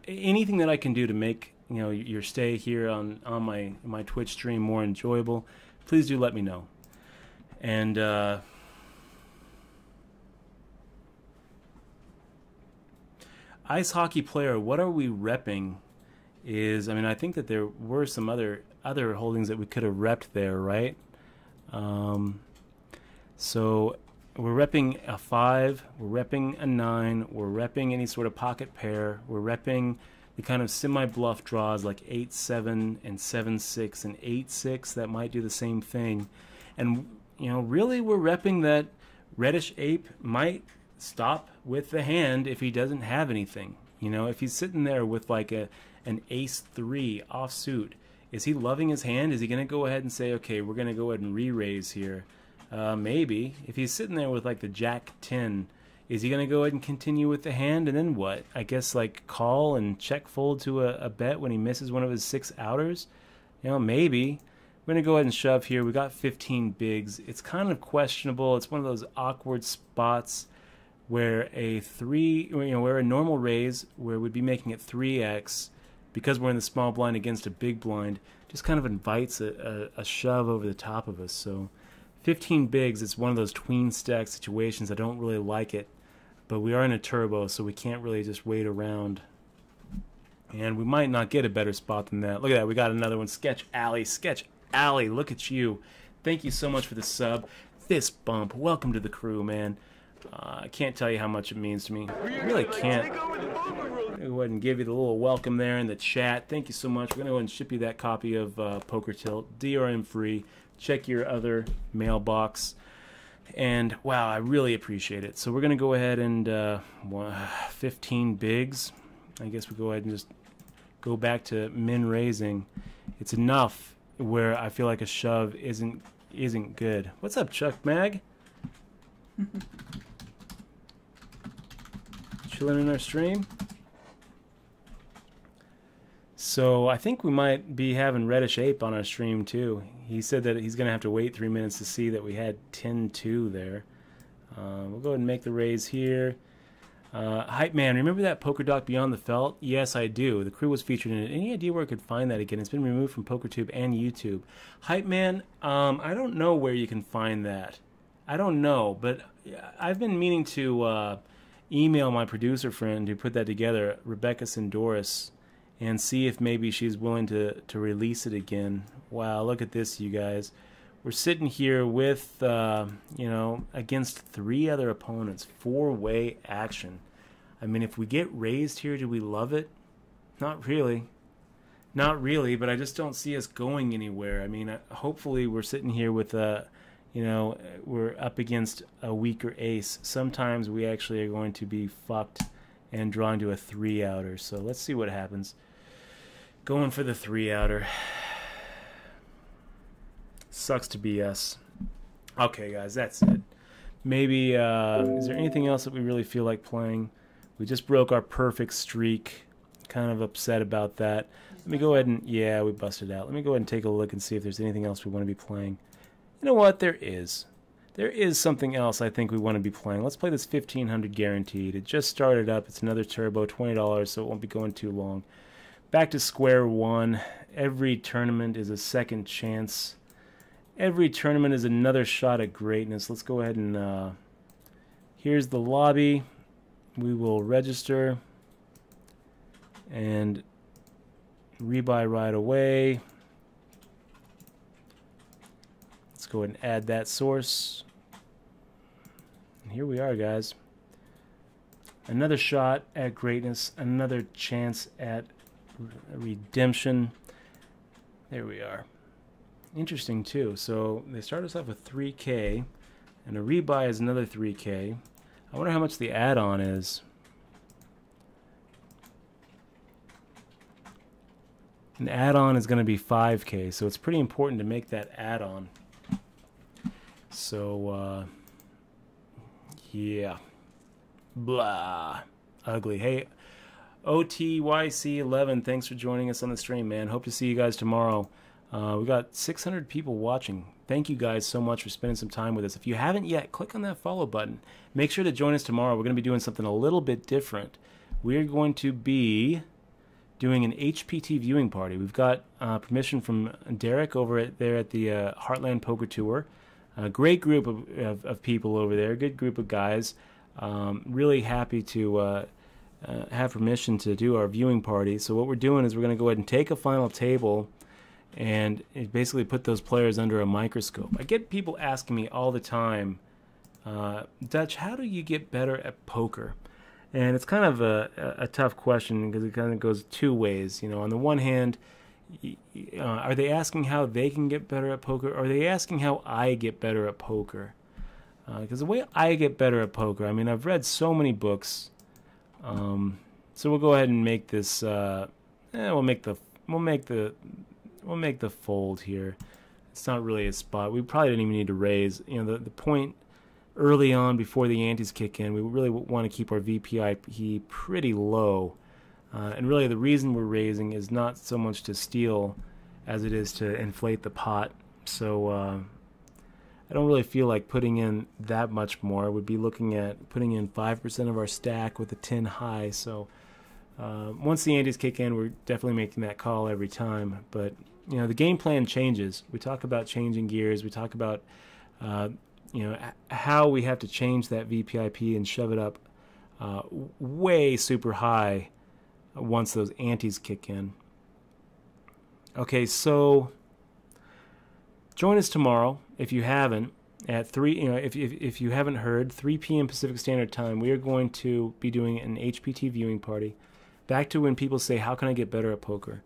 anything that I can do to make your stay here on my Twitch stream more enjoyable, please do let me know. And ice hockey player, what are we repping? I think that there were some other holdings that we could have repped there, right? So we're repping a 5, we're repping a 9, we're repping any sort of pocket pair, we're repping the kind of semi-bluff draws like 8-7 and 7-6 and 8-6 that might do the same thing. And, you know, really we're repping that reddish ape might stop with the hand if he doesn't have anything. You know, if he's sitting there with like an ace-3 offsuit, is he loving his hand? Is he going to go ahead and say, okay, we're going to go ahead and re-raise here? Maybe. If he's sitting there with like the jack-10, is he going to go ahead and continue with the hand? And then what? I guess like call and check fold to a bet when he misses one of his 6 outers? You know, maybe. We're going to go ahead and shove here. We got 15 bigs. It's kind of questionable. It's one of those awkward spots where where a normal raise, where we'd be making it 3x, because we're in the small blind against a big blind, just kind of invites a shove over the top of us. So 15 bigs, it's one of those tween stack situations. I don't really like it, but we are in a turbo, so we can't really just wait around. And we might not get a better spot than that. Look at that, we got another one. Sketch Alley, look at you. Thank you so much for the sub. Fist bump, welcome to the crew, man. I can't tell you how much it means to me. I really can't. I'm going to go ahead and give you the little welcome there in the chat. Thank you so much. We're going to go ahead and ship you that copy of Poker Tilt, DRM free. Check your other mailbox. And, wow, I really appreciate it. So we're going to go ahead and 15 bigs. I guess we go ahead and just go back to min raising. It's enough where I feel like a shove isn't good. What's up, Chuck Mag? Chilling in our stream. So I think we might be having Reddish Ape on our stream too. He said that he's going to have to wait 3 minutes to see that we had 10-2 there. We'll go ahead and make the raise here. Hype Man, remember that Poker Doc Beyond the Felt? Yes, I do. The crew was featured in it. Any idea where I could find that again? It's been removed from PokerTube and YouTube. Hype Man, I don't know where you can find that. I don't know, but I've been meaning to email my producer friend who put that together, Rebecca Sindoris, and see if maybe she's willing to release it again. Wow, look at this, you guys. We're sitting here with, you know, against 3 other opponents, 4-way action. I mean, if we get raised here, do we love it? Not really. Not really, but I just don't see us going anywhere. I mean, hopefully we're sitting here with, you know, we're up against a weaker ace. Sometimes we actually are going to be fucked and drawn to a 3-outer. So let's see what happens. Going for the 3-outer. Sucks to be us. Okay, guys, that's it. Maybe, is there anything else that we really feel like playing? We just broke our perfect streak. Kind of upset about that. Let me go ahead and, yeah, we busted out. Let me go ahead and take a look and see if there's anything else we want to be playing. You know what? There is. There is something else I think we want to be playing. Let's play this 1500 guaranteed. It just started up. It's another turbo, $20, so it won't be going too long. Back to square one. Every tournament is a second chance. Every tournament is another shot at greatness. Let's go ahead and, here's the lobby. We will register and rebuy right away. Let's go ahead and add that source. And here we are, guys. Another shot at greatness. Another chance at redemption. There we are. Interesting, too. So they start us off with 3K, and a rebuy is another 3K. I wonder how much the add-on is. An add-on is going to be 5K, so it's pretty important to make that add-on. So, yeah. Blah. Ugly. Hey, OTYC11, thanks for joining us on the stream, man. Hope to see you guys tomorrow. We got 600 people watching. Thank you guys so much for spending some time with us. If you haven't yet, click on that follow button. Make sure to join us tomorrow. We're going to be doing something a little bit different. We're going to be doing an HPT viewing party. We've got permission from Derek over there at the Heartland Poker Tour. A great group of people over there, good group of guys. Really happy to have permission to do our viewing party. So what we're doing is we're going to go ahead and take a final table and basically put those players under a microscope. I get people asking me all the time, Dutch, how do you get better at poker? And it's kind of a tough question because it kind of goes two ways. You know, on the one hand, are they asking how they can get better at poker, or are they asking how I get better at poker? Because the way I get better at poker, I mean, I've read so many books. So we'll go ahead and make this. We'll make the fold here. It's not really a spot. We probably didn't even need to raise. You know, the point early on before the antes kick in, we really want to keep our VPIP pretty low. And really the reason we're raising is not so much to steal as it is to inflate the pot. So I don't really feel like putting in that much more. We'd be looking at putting in 5% of our stack with a 10 high. So once the antes kick in, we're definitely making that call every time. But you know, the game plan changes. We talk about changing gears. We talk about you know, how we have to change that VPIP and shove it up way super high once those antes kick in. Okay, so join us tomorrow if you haven't at 3. You know, if you haven't heard, 3 p.m. Pacific Standard Time, we are going to be doing an HPT viewing party. Back to when people say, "How can I get better at poker?"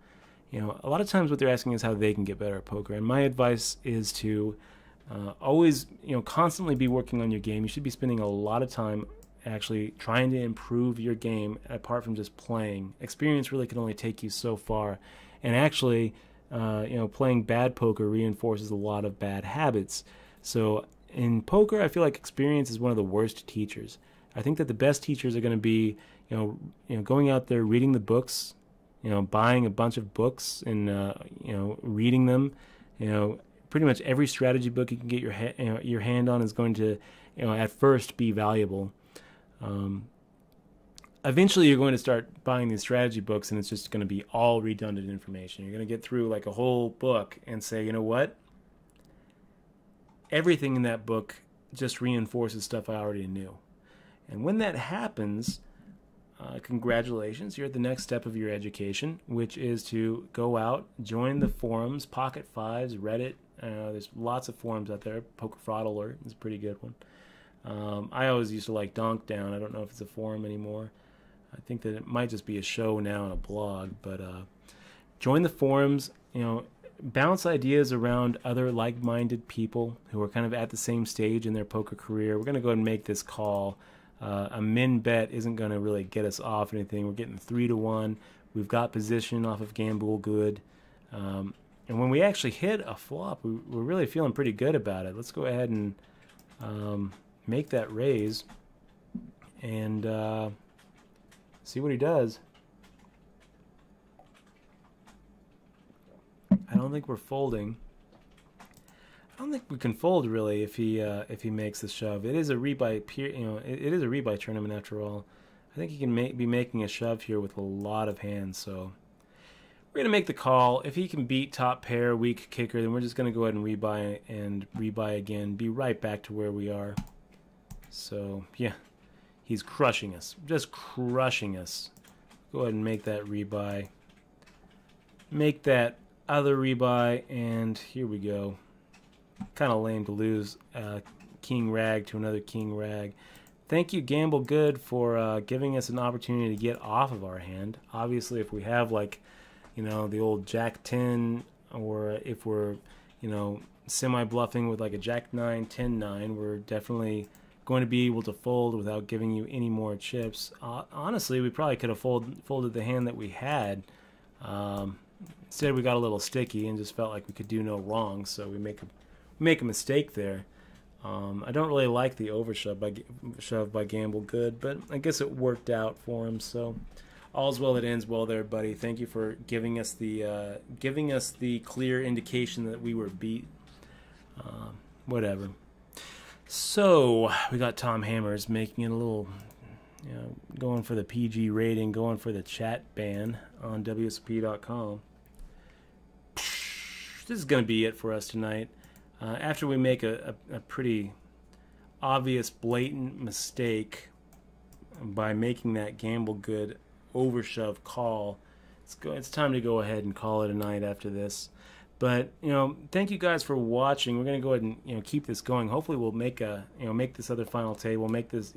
You know, a lot of times what they're asking is how they can get better at poker. And my advice is to always, you know, constantly be working on your game. You should be spending a lot of time actually trying to improve your game apart from just playing. Experience really can only take you so far. And actually, you know, playing bad poker reinforces a lot of bad habits. So in poker, I feel like experience is one of the worst teachers. I think that the best teachers are going to be, you know, going out there, reading the books, you know, buying a bunch of books and, you know, reading them. You know, pretty much every strategy book you can get your hand on is going to, you know, at first be valuable. Eventually you're going to start buying these strategy books and it's just going to be all redundant information. You're going to get through like a whole book and say, you know what? Everything in that book just reinforces stuff I already knew. And when that happens, congratulations, you're at the next step of your education, which is to go out, join the forums, Pocket Fives, Reddit. There's lots of forums out there. Poker Fraud Alert is a pretty good one. I always used to like Donk Down. I don't know if it's a forum anymore. I think that it might just be a show now and a blog. But join the forums. You know, bounce ideas around other like-minded people who are kind of at the same stage in their poker career. We're going to go ahead and make this call. A min bet isn't going to really get us off anything. We're getting 3-1. We've got position off of Gamble Good. And when we actually hit a flop, we're really feeling pretty good about it. Let's go ahead and make that raise and see what he does. I don't think we're folding. I don't think we can fold really if he makes the shove. It is a rebuy, you know, it is a rebuy tournament after all. I think he can be making a shove here with a lot of hands. So we're gonna make the call. If he can beat top pair, weak kicker, then we're just gonna go ahead and rebuy again. Be right back to where we are. So yeah, he's crushing us, just crushing us. Go ahead and make that rebuy. Make that other rebuy, and here we go. Kind of lame to lose King Rag to another King Rag. Thank you, Gamble Good, for giving us an opportunity to get off of our hand. Obviously, if we have, like, you know, the old Jack 10, or if we're, you know, semi-bluffing with like a Jack 9, 10, 9, we're definitely going to be able to fold without giving you any more chips. Honestly, we probably could have folded the hand that we had. Instead, we got a little sticky and just felt like we could do no wrong, so we make a mistake there. I don't really like the overshove by Gamble Good, but I guess it worked out for him. So all's well that ends well there, buddy. Thank you for giving us the clear indication that we were beat. Whatever. So we got Tom Hammers making it a little, you know, going for the PG rating, going for the chat ban on WSOP.com. This is going to be it for us tonight. After we make a pretty obvious, blatant mistake by making that Gamble Good overshove call, it's time to go ahead and call it a night after this. But thank you guys for watching. We're gonna go ahead and keep this going. Hopefully, we'll make make this other final table. Make this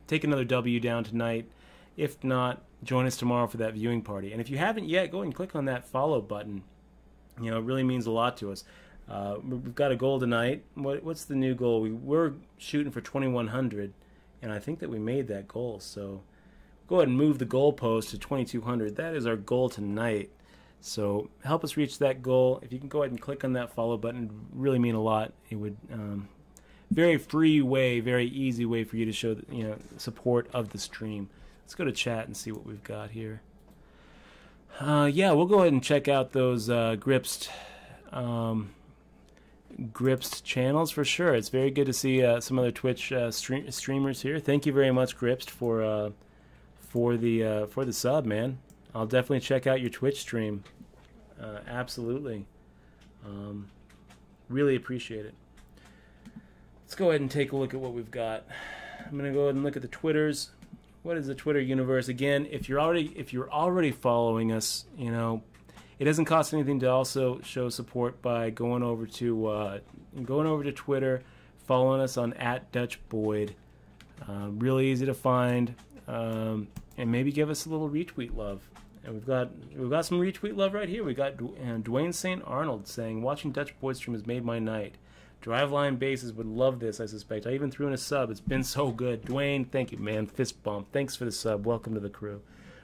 take another W down tonight. If not, join us tomorrow for that viewing party. And if you haven't yet, go ahead and click on that follow button. It really means a lot to us. We've got a goal tonight. What's the new goal? We're shooting for 2,100, and I think that we made that goal. So go ahead and move the goalpost to 2,200. That is our goal tonight. So help us reach that goal. If you can go ahead and click on that follow button, it would really mean a lot. It would very free way, very easy way for you to show support of the stream. Let's go to chat and see what we've got here. Yeah, we'll go ahead and check out those Gripst channels for sure. It's very good to see some other Twitch streamers here. Thank you very much, Gripst, for the sub, man. I'll definitely check out your Twitch stream. Absolutely. Really appreciate it. Let's go ahead and take a look at what we've got. I'm gonna go ahead and look at the Twitters. What is the Twitter universe? Again, if you're already following us, it doesn't cost anything to also show support by going over to Twitter, following us on @DutchBoyd. Really easy to find, and maybe give us a little retweet love. And we've got some retweet love right here. We got Dwayne St. Arnold saying, "Watching Dutch Boyd stream has made my night. Driveline bases would love this, I suspect. I even threw in a sub. It's been so good." Dwayne, thank you, man. Fist bump. Thanks for the sub. Welcome to the crew.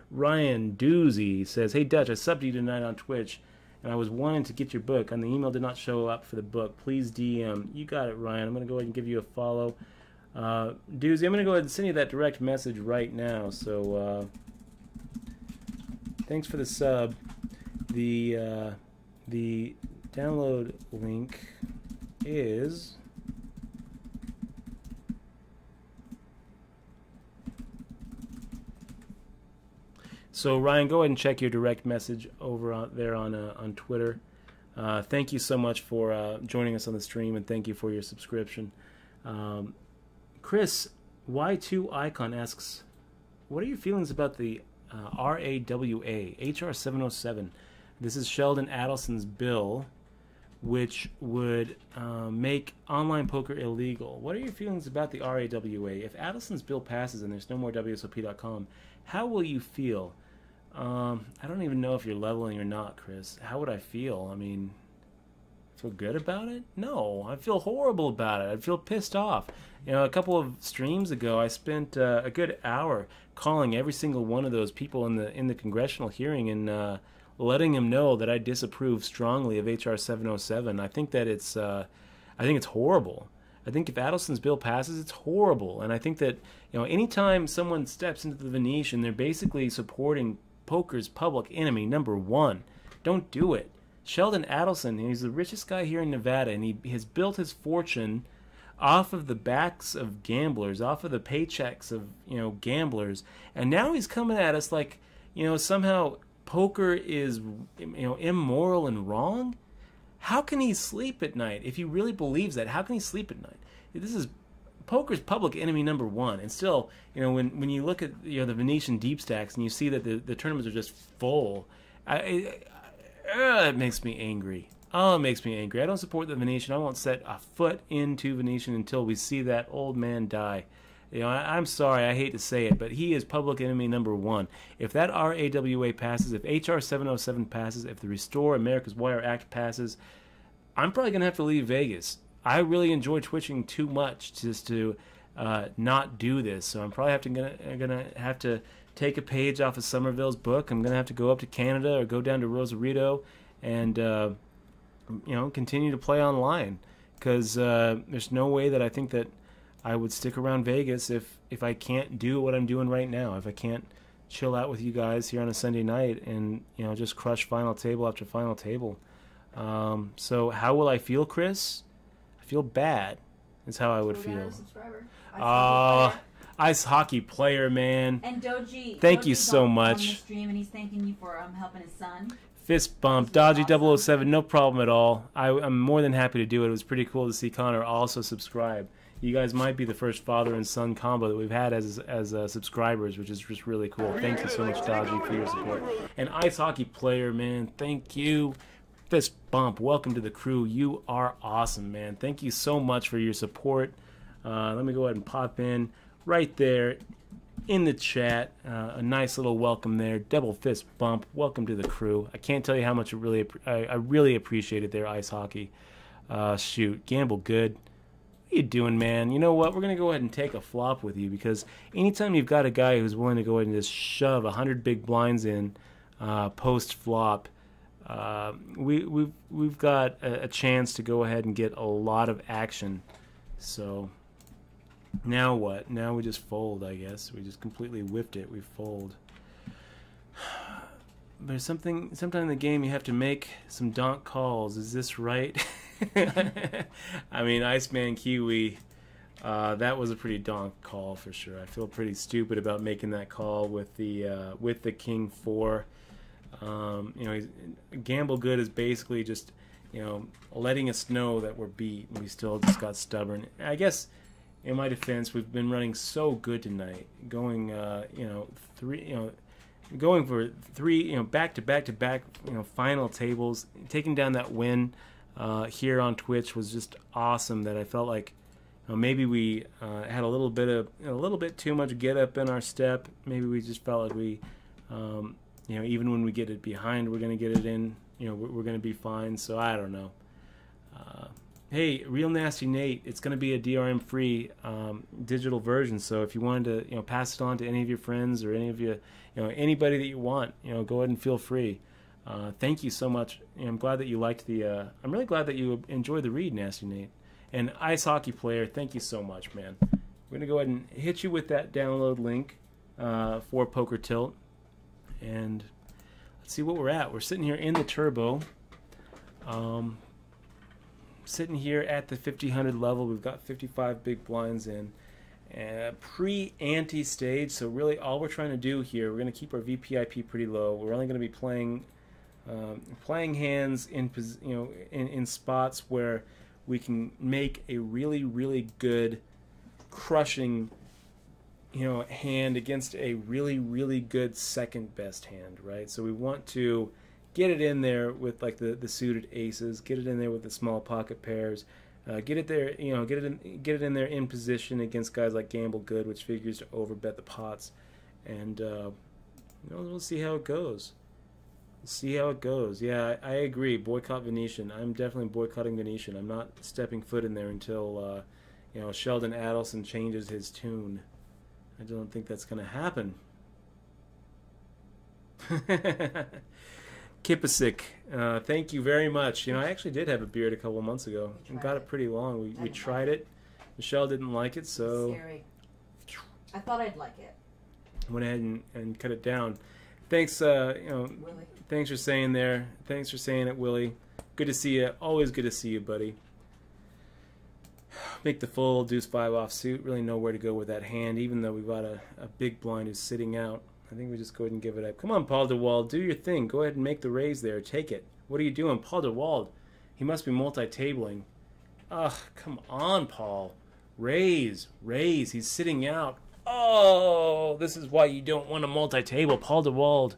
Ryan Doozy says, "Hey, Dutch, I subbed you tonight on Twitch, and I was wanting to get your book, and the email did not show up for the book. Please DM." You got it, Ryan. I'm going to go ahead and give you a follow. Doozy, I'm going to go ahead and send you that direct message right now. So, thanks for the sub. The download link is so Ryan, go ahead and check your direct message over there on Twitter. Thank you so much for joining us on the stream, and thank you for your subscription. Chris Y2 Icon asks, "What are your feelings about the RAWA HR 707? This is Sheldon Adelson's bill, which would make online poker illegal. What are your feelings about the RAWA? If Adelson's bill passes and there's no more WSOP.com, how will you feel?" I don't even know if you're leveling or not, Chris. How would I feel? I mean, feel good about it? No, I feel horrible about it. I feel pissed off. A couple of streams ago, I spent a good hour calling every single one of those people in the congressional hearing and letting them know that I disapprove strongly of HR 707. I think that it's horrible. I think if Adelson's bill passes, it's horrible. And I think that anytime someone steps into the Venetian, they're basically supporting poker's public enemy number one. Don't do it. Sheldon Adelson, he's the richest guy here in Nevada, and he has built his fortune off of the backs of gamblers, off of the paychecks of gamblers, and now he's coming at us like somehow poker is immoral and wrong. How can he sleep at night if he really believes that? How can he sleep at night? This is poker's public enemy number one. And still, when you look at the Venetian deep stacks and you see that the tournaments are just full, it makes me angry. Oh, it makes me angry. I don't support the Venetian. I won't set a foot into Venetian until we see that old man die. I'm sorry, I hate to say it, but he is public enemy number one. If that RAWA passes, if HR 707 passes, if the Restore America's Wire Act passes, I'm probably going to have to leave Vegas. I really enjoy twitching too much just to not do this, so I'm probably gonna have to take a page off of Somerville's book. I'm going to have to go up to Canada or go down to Rosarito and continue to play online, because there's no way that I think that I would stick around Vegas if I can't do what I'm doing right now, if I can't chill out with you guys here on a Sunday night and just crush final table after final table. So how will I feel, Chris? I feel bad is how I would feel. Ice hockey player, man. And Doji, thank you so much. On the stream, and he's thanking you for helping his son. Fist bump. Dodgy 007, no problem at all. I'm more than happy to do it. It was pretty cool to see Connor also subscribe. You guys might be the first father and son combo that we've had as subscribers, which is just really cool. Thank you so much, Dodgy, for your support. And Ice Hockey Player, man, thank you. fist bump. Welcome to the crew. You are awesome, man. Thank you so much for your support. Let me go ahead and pop in right there in the chat. A nice little welcome there. Double fist bump. Welcome to the crew. I can't tell you how much I really appreciate it there, Ice Hockey. Shoot, Gamble Good. What you doing, man? You know what? We're going to go ahead and take a flop with you, because anytime you've got a guy who's willing to go ahead and just shove 100 big blinds in post flop, we've got a chance to go ahead and get a lot of action. So now what? Now we just fold, I guess. We just completely whiffed it. We fold. There's sometime in the game you have to make some donk calls. Is this right? I mean, Iceman Kiwi, that was a pretty donk call for sure. I feel pretty stupid about making that call with the King 4. Gamble Good is basically just, letting us know that we're beat, and we still just got stubborn. I guess, in my defense, we've been running so good tonight, going, going for three, back to back, final tables, taking down that win here on Twitch was just awesome. That I felt like maybe we had a little bit too much get up in our step. Maybe we just felt like we, even when we get it behind, we're gonna get it in. We're gonna be fine. So I don't know. Hey, Real Nasty Nate, it's going to be a DRM-free digital version. So if you wanted to, pass it on to any of your friends or any of you, anybody that you want, go ahead and feel free. Thank you so much. I'm glad that you liked the. I'm really glad that you enjoyed the read, Nasty Nate. And Ice Hockey Player, thank you so much, man. We're going to go ahead and hit you with that download link for Poker Tilt, and let's see what we're at. We're sitting here in the turbo. Sitting here at the 50-100 level. We've got 55 big blinds in. Pre-ante stage, so really all we're trying to do here, we're going to keep our VPIP pretty low. We're only going to be playing hands in spots where we can make a really good crushing hand against a really good second best hand, right? So we want to get it in there with like the suited aces, get it in there with the small pocket pairs, get it there, get it in there in position against guys like Gamble Good, which figures to overbet the pots, and we'll see how it goes. Yeah, I agree. Boycott Venetian. I'm definitely boycotting Venetian. I'm not stepping foot in there until Sheldon Adelson changes his tune. I don't think that's going to happen. Kipasik, thank you very much. I actually did have a beard a couple months ago and got it pretty long. We tried it. Michelle didn't like it, so scary. I thought I'd like it. Went ahead and cut it down. Thanks, Willie. Thanks for saying there. Thanks for saying it, Willie. Good to see you. Always good to see you, buddy. Make the full deuce 5 offsuit. Really know where to go with that hand, even though we've got a big blind who's sitting out. I think we just go ahead and give it up. Come on, Paul DeWald, do your thing. Go ahead and make the raise there. Take it. What are you doing? Paul DeWald, he must be multi-tabling. Ugh, come on, Paul. Raise. He's sitting out. Oh, this is why you don't want to multi-table. Paul DeWald.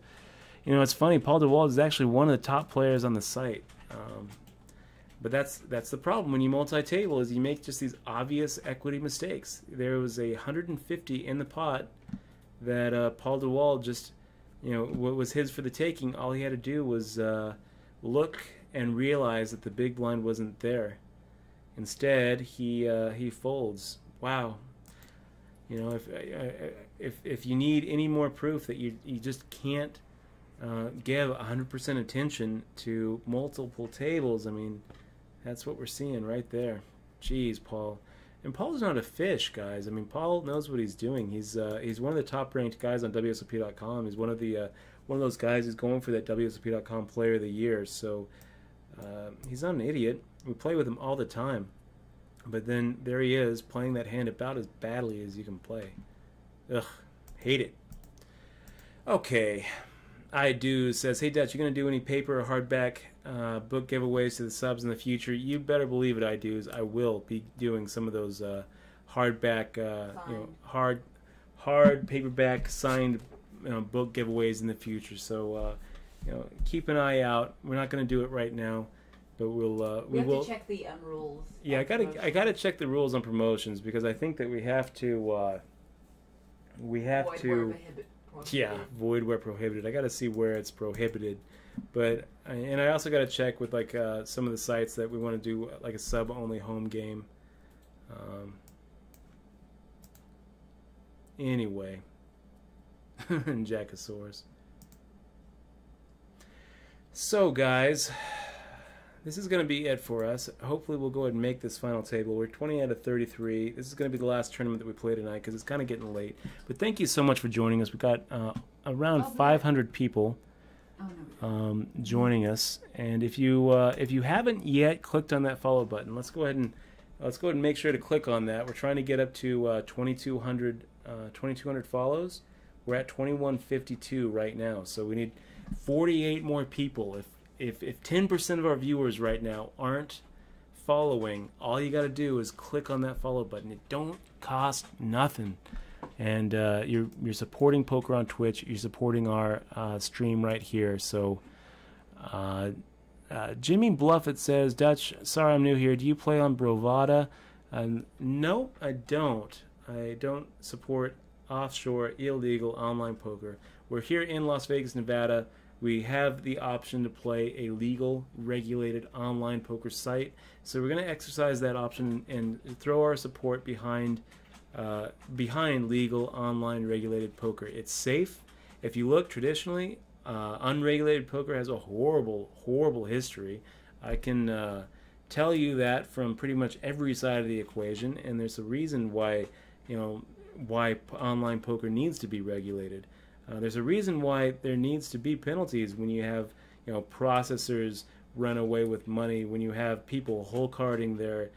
It's funny. Paul DeWald is actually one of the top players on the site. But that's the problem when you multi-table, is you make just these obvious equity mistakes. There was 150 in the pot that Paul DeWald just, what was his for the taking. All he had to do was look and realize that the big blind wasn't there. Instead, he folds. Wow. If you need any more proof that you just can't give 100% attention to multiple tables, I mean, that's what we're seeing right there. Jeez, Paul. And Paul's not a fish, guys. I mean, Paul knows what he's doing. He's one of the top-ranked guys on WSOP.com. He's one of those guys who's going for that WSOP.com Player of the Year. So he's not an idiot. We play with him all the time. But then there he is, playing that hand about as badly as you can play. Ugh, hate it. Okay. I do says, hey Dutch, you gonna do any paper or hardback book giveaways to the subs in the future? You better believe it, I do. I will be doing some of those hardback, hard paperback signed book giveaways in the future. So keep an eye out. We're not going to do it right now, but we have will to check the rules. Yeah, I gotta check the rules on promotions, because I think that we have to void where prohibited. I gotta see where it's prohibited, but I also gotta check with like some of the sites that we want to do like a sub only home game. Anyway, and Jackosaurus. So guys, this is going to be it for us. Hopefully we'll go ahead and make this final table. We're 20 out of 33. This is going to be the last tournament that we play tonight, because it's kind of getting late. But thank you so much for joining us. We got around 500 people joining us. And if you haven't yet clicked on that follow button, let's go ahead and make sure to click on that. We're trying to get up to 2,200 follows. We're at 2152 right now, so we need 48 more people. If 10% of our viewers right now aren't following, all you got to do is click on that follow button. It don't cost nothing, and you're supporting poker on Twitch. You're supporting our stream right here. So Jimmy Bluffett says, Dutch, sorry I'm new here. Do you play on Brovada? No, I don't. I don't support offshore illegal online poker. We're here in Las Vegas, Nevada. We have the option to play a legal, regulated online poker site. So we're going to exercise that option and throw our support behind legal, online, regulated poker. It's safe. If you look traditionally, unregulated poker has a horrible, horrible history. I can tell you that from pretty much every side of the equation, and there's a reason why, why online poker needs to be regulated. There's a reason why there needs to be penalties when you have, processors run away with money, when you have people hole carding their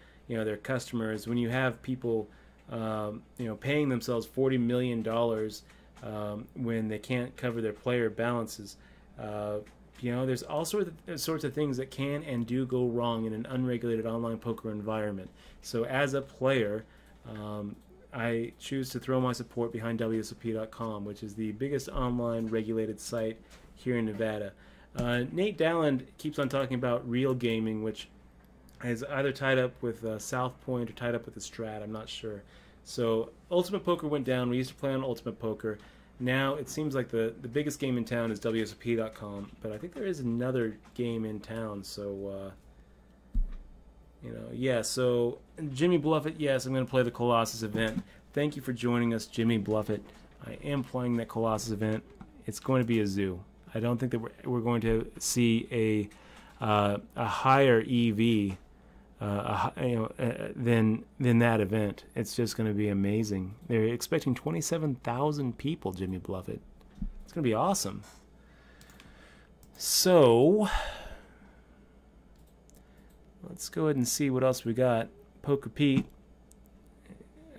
customers, when you have people, paying themselves $40 million when they can't cover their player balances. There's all sorts of things that can and do go wrong in an unregulated online poker environment. So as a player, I choose to throw my support behind WSOP.com, which is the biggest online regulated site here in Nevada. Nate Dowland keeps on talking about Real Gaming, which is either tied up with South Point or tied up with the Strat. I'm not sure. So Ultimate Poker went down. We used to play on Ultimate Poker. Now it seems like the biggest game in town is WSOP.com, but I think there is another game in town. So yeah, so Jimmy Bluffett, yes, I'm going to play the Colossus event. Thank you for joining us, Jimmy Bluffett. I am playing that Colossus event. It's going to be a zoo. I don't think that we're going to see a higher EV than that event. It's just going to be amazing. They're expecting 27,000 people, Jimmy Bluffett. It's going to be awesome. So let's go ahead and see what else we got. Poker Pete.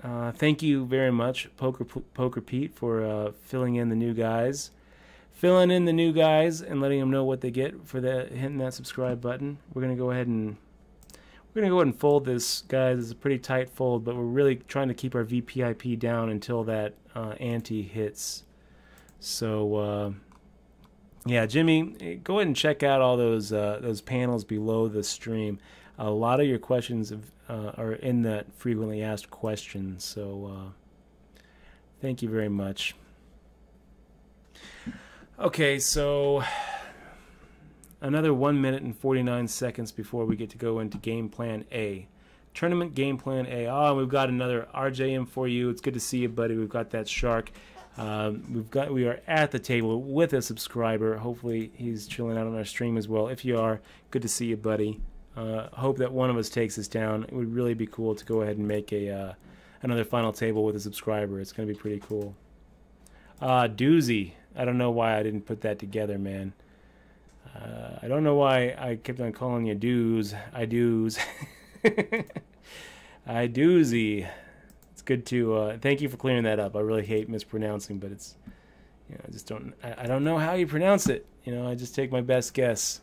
Thank you very much, Poker Pete, for filling in the new guys. Filling in the new guys and letting them know what they get for hitting that subscribe button. We're gonna go ahead and fold this, guys. It's a pretty tight fold, but we're really trying to keep our VPIP down until that ante hits. So yeah, Jimmy, go ahead and check out all those panels below the stream. A lot of your questions are in that frequently asked questions, so thank you very much. Okay, so another 1 minute and 49 seconds before we get to go into Game Plan A. Tournament Game Plan A. Oh, we've got another RJM for you. It's good to see you, buddy. We've got that shark. We are at the table with a subscriber. Hopefully he's chilling out on our stream as well. If you are, good to see you, buddy. Hope that one of us takes us down. It would really be cool to go ahead and make another final table with a subscriber. It's going to be pretty cool. Doozy. I don't know why I didn't put that together, man. I don't know why I kept on calling you Doos. I Doos. I Doozy. It's good to thank you for clearing that up. I really hate mispronouncing, but it's I just don't. I don't know how you pronounce it. I just take my best guess.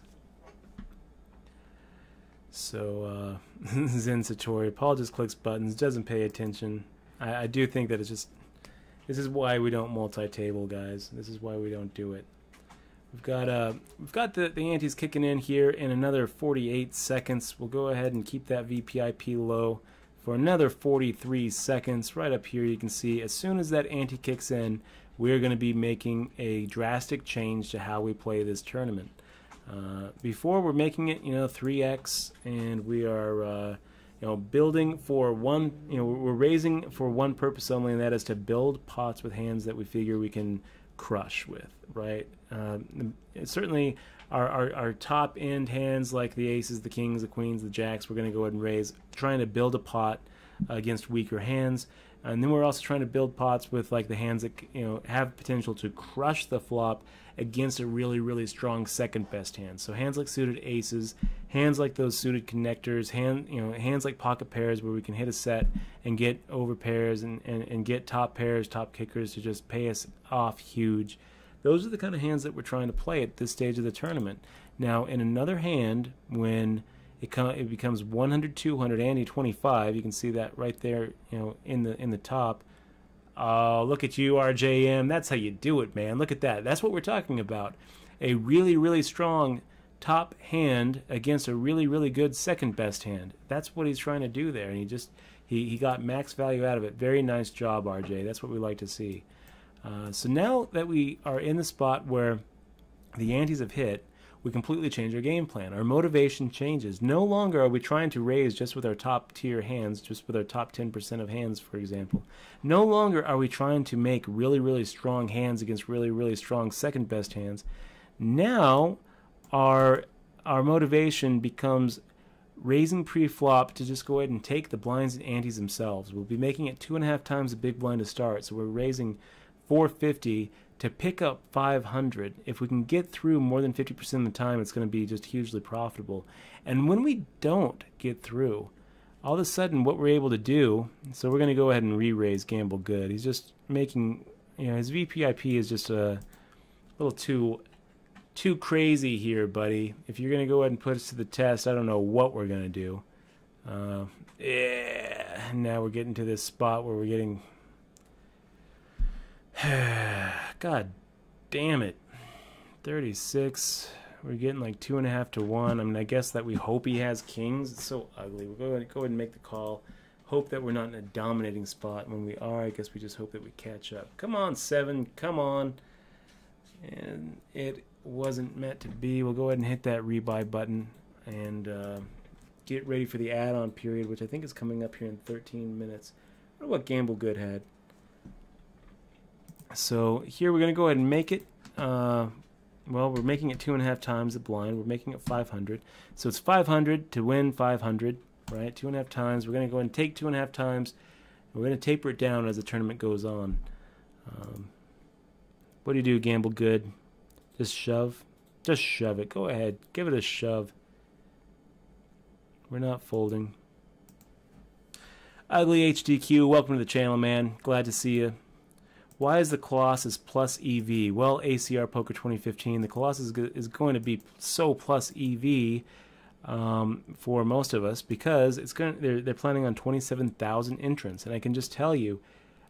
So Zen Satori, Paul just clicks buttons, doesn't pay attention. I do think that it's just. This is why we don't multi-table, guys. This is why we don't do it. We've got the antes kicking in here in another 48 seconds. We'll go ahead and keep that VPIP low for another 43 seconds. Right up here you can see as soon as that ante kicks in, we're going to be making a drastic change to how we play this tournament. Before we're making it, 3x, and we are building for one, we're raising for one purpose only, and that is to build pots with hands that we figure we can crush with, right? Certainly our top end hands like the aces, the kings, the queens, the jacks, we're going to go ahead and raise, trying to build a pot against weaker hands. And then we're also trying to build pots with like the hands that have potential to crush the flop against a really, really strong second best hand. So hands like suited aces, hands like those suited connectors, hands like pocket pairs where we can hit a set and get over pairs and get top pairs, top kickers to just pay us off huge. Those are the kind of hands that we're trying to play at this stage of the tournament. Now, in another hand, when it becomes 100, 200, ante 25, you can see that right there, in the top. Oh, look at you, RJM. That's how you do it, man. Look at that. That's what we're talking about. A really, really strong top hand against a really, really good second best hand. That's what he's trying to do there, and he got max value out of it. Very nice job, RJ. That's what we like to see. So now that we are in the spot where the antes have hit, we completely change our game plan. Our motivation changes. No longer are we trying to raise just with our top tier hands, just with our top 10% of hands, for example. No longer are we trying to make really, really strong hands against really, really strong second best hands. Now our motivation becomes raising pre-flop to just go ahead and take the blinds and antes themselves. We'll be making it 2.5 times the big blind to start, so we're raising 450 to pick up 500. If we can get through more than 50% of the time, it's going to be just hugely profitable. And when we don't get through, all of a sudden what we're able to do, so we're going to go ahead and re-raise Gamble Good. He's just making, his VPIP is just a little too crazy here, buddy. If you're going to go ahead and put us to the test, I don't know what we're going to do. Yeah, now we're getting to this spot where we're getting... God damn it. 36. We're getting like 2.5 to 1. I mean, I guess that we hope he has kings. It's so ugly. We'll go ahead and make the call. Hope that we're not in a dominating spot. When we are, I guess we just hope that we catch up. Come on, 7. Come on. And it wasn't meant to be. We'll go ahead and hit that rebuy button and get ready for the add-on period, which I think is coming up here in 13 minutes. I wonder what Gamble Good had. So here we're going to go ahead and make it, well, we're making it 2.5 times the blind. We're making it 500. So it's 500 to win 500, right? 2.5 times. We're going to go ahead and take 2.5 times. And we're going to taper it down as the tournament goes on. What do you do, Gamble Good? Just shove? Just shove it. Go ahead. Give it a shove. We're not folding. Ugly HDQ, welcome to the channel, man. Glad to see you. Why is the Colossus plus EV? Well, ACR Poker 2015, the Colossus is going to be so plus EV for most of us because they're planning on 27,000 entrants. And I can just tell you,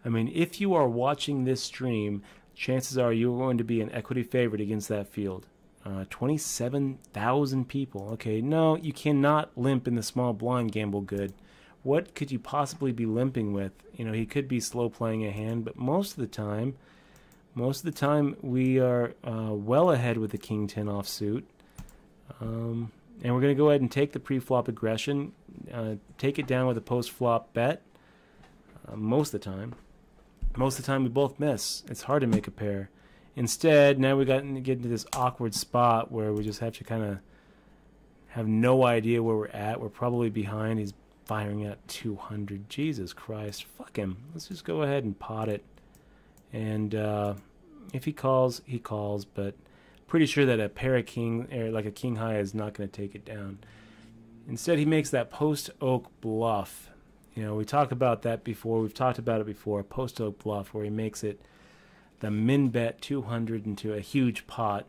I mean, if you are watching this stream, chances are you're going to be an equity favorite against that field. 27,000 people. Okay, no, you cannot limp in the small blind, Gamble Good. What could you possibly be limping with? He could be slow playing a hand, but most of the time we are well ahead with the King 10 offsuit. And we're going to go ahead and take the pre-flop aggression, take it down with a post-flop bet. Most of the time. Most of the time we both miss. It's hard to make a pair. Instead, now we got to get into this awkward spot where we just have to kind of have no idea where we're at. We're probably behind. He's firing at 200. Jesus Christ. Fuck him. Let's just go ahead and pot it. And if he calls, he calls. But pretty sure that a pair of king, or like a king high, is not going to take it down. Instead, he makes that post-oak bluff. We talked about that before. We've talked about it before. Post-oak bluff, where he makes it the min bet 200 into a huge pot.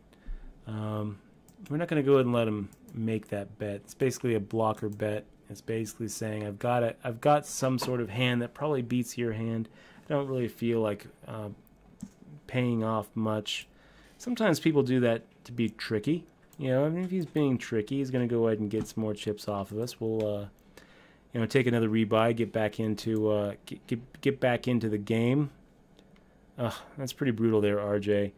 We're not going to go ahead and let him make that bet. It's basically a blocker bet. It's basically saying I've got some sort of hand that probably beats your hand. I don't really feel like paying off much. Sometimes people do that to be tricky. You know, I mean, if he's being tricky, he's going to go ahead and get some more chips off of us. We'll, you know, take another rebuy, get back into get back into the game. That's pretty brutal there, RJ.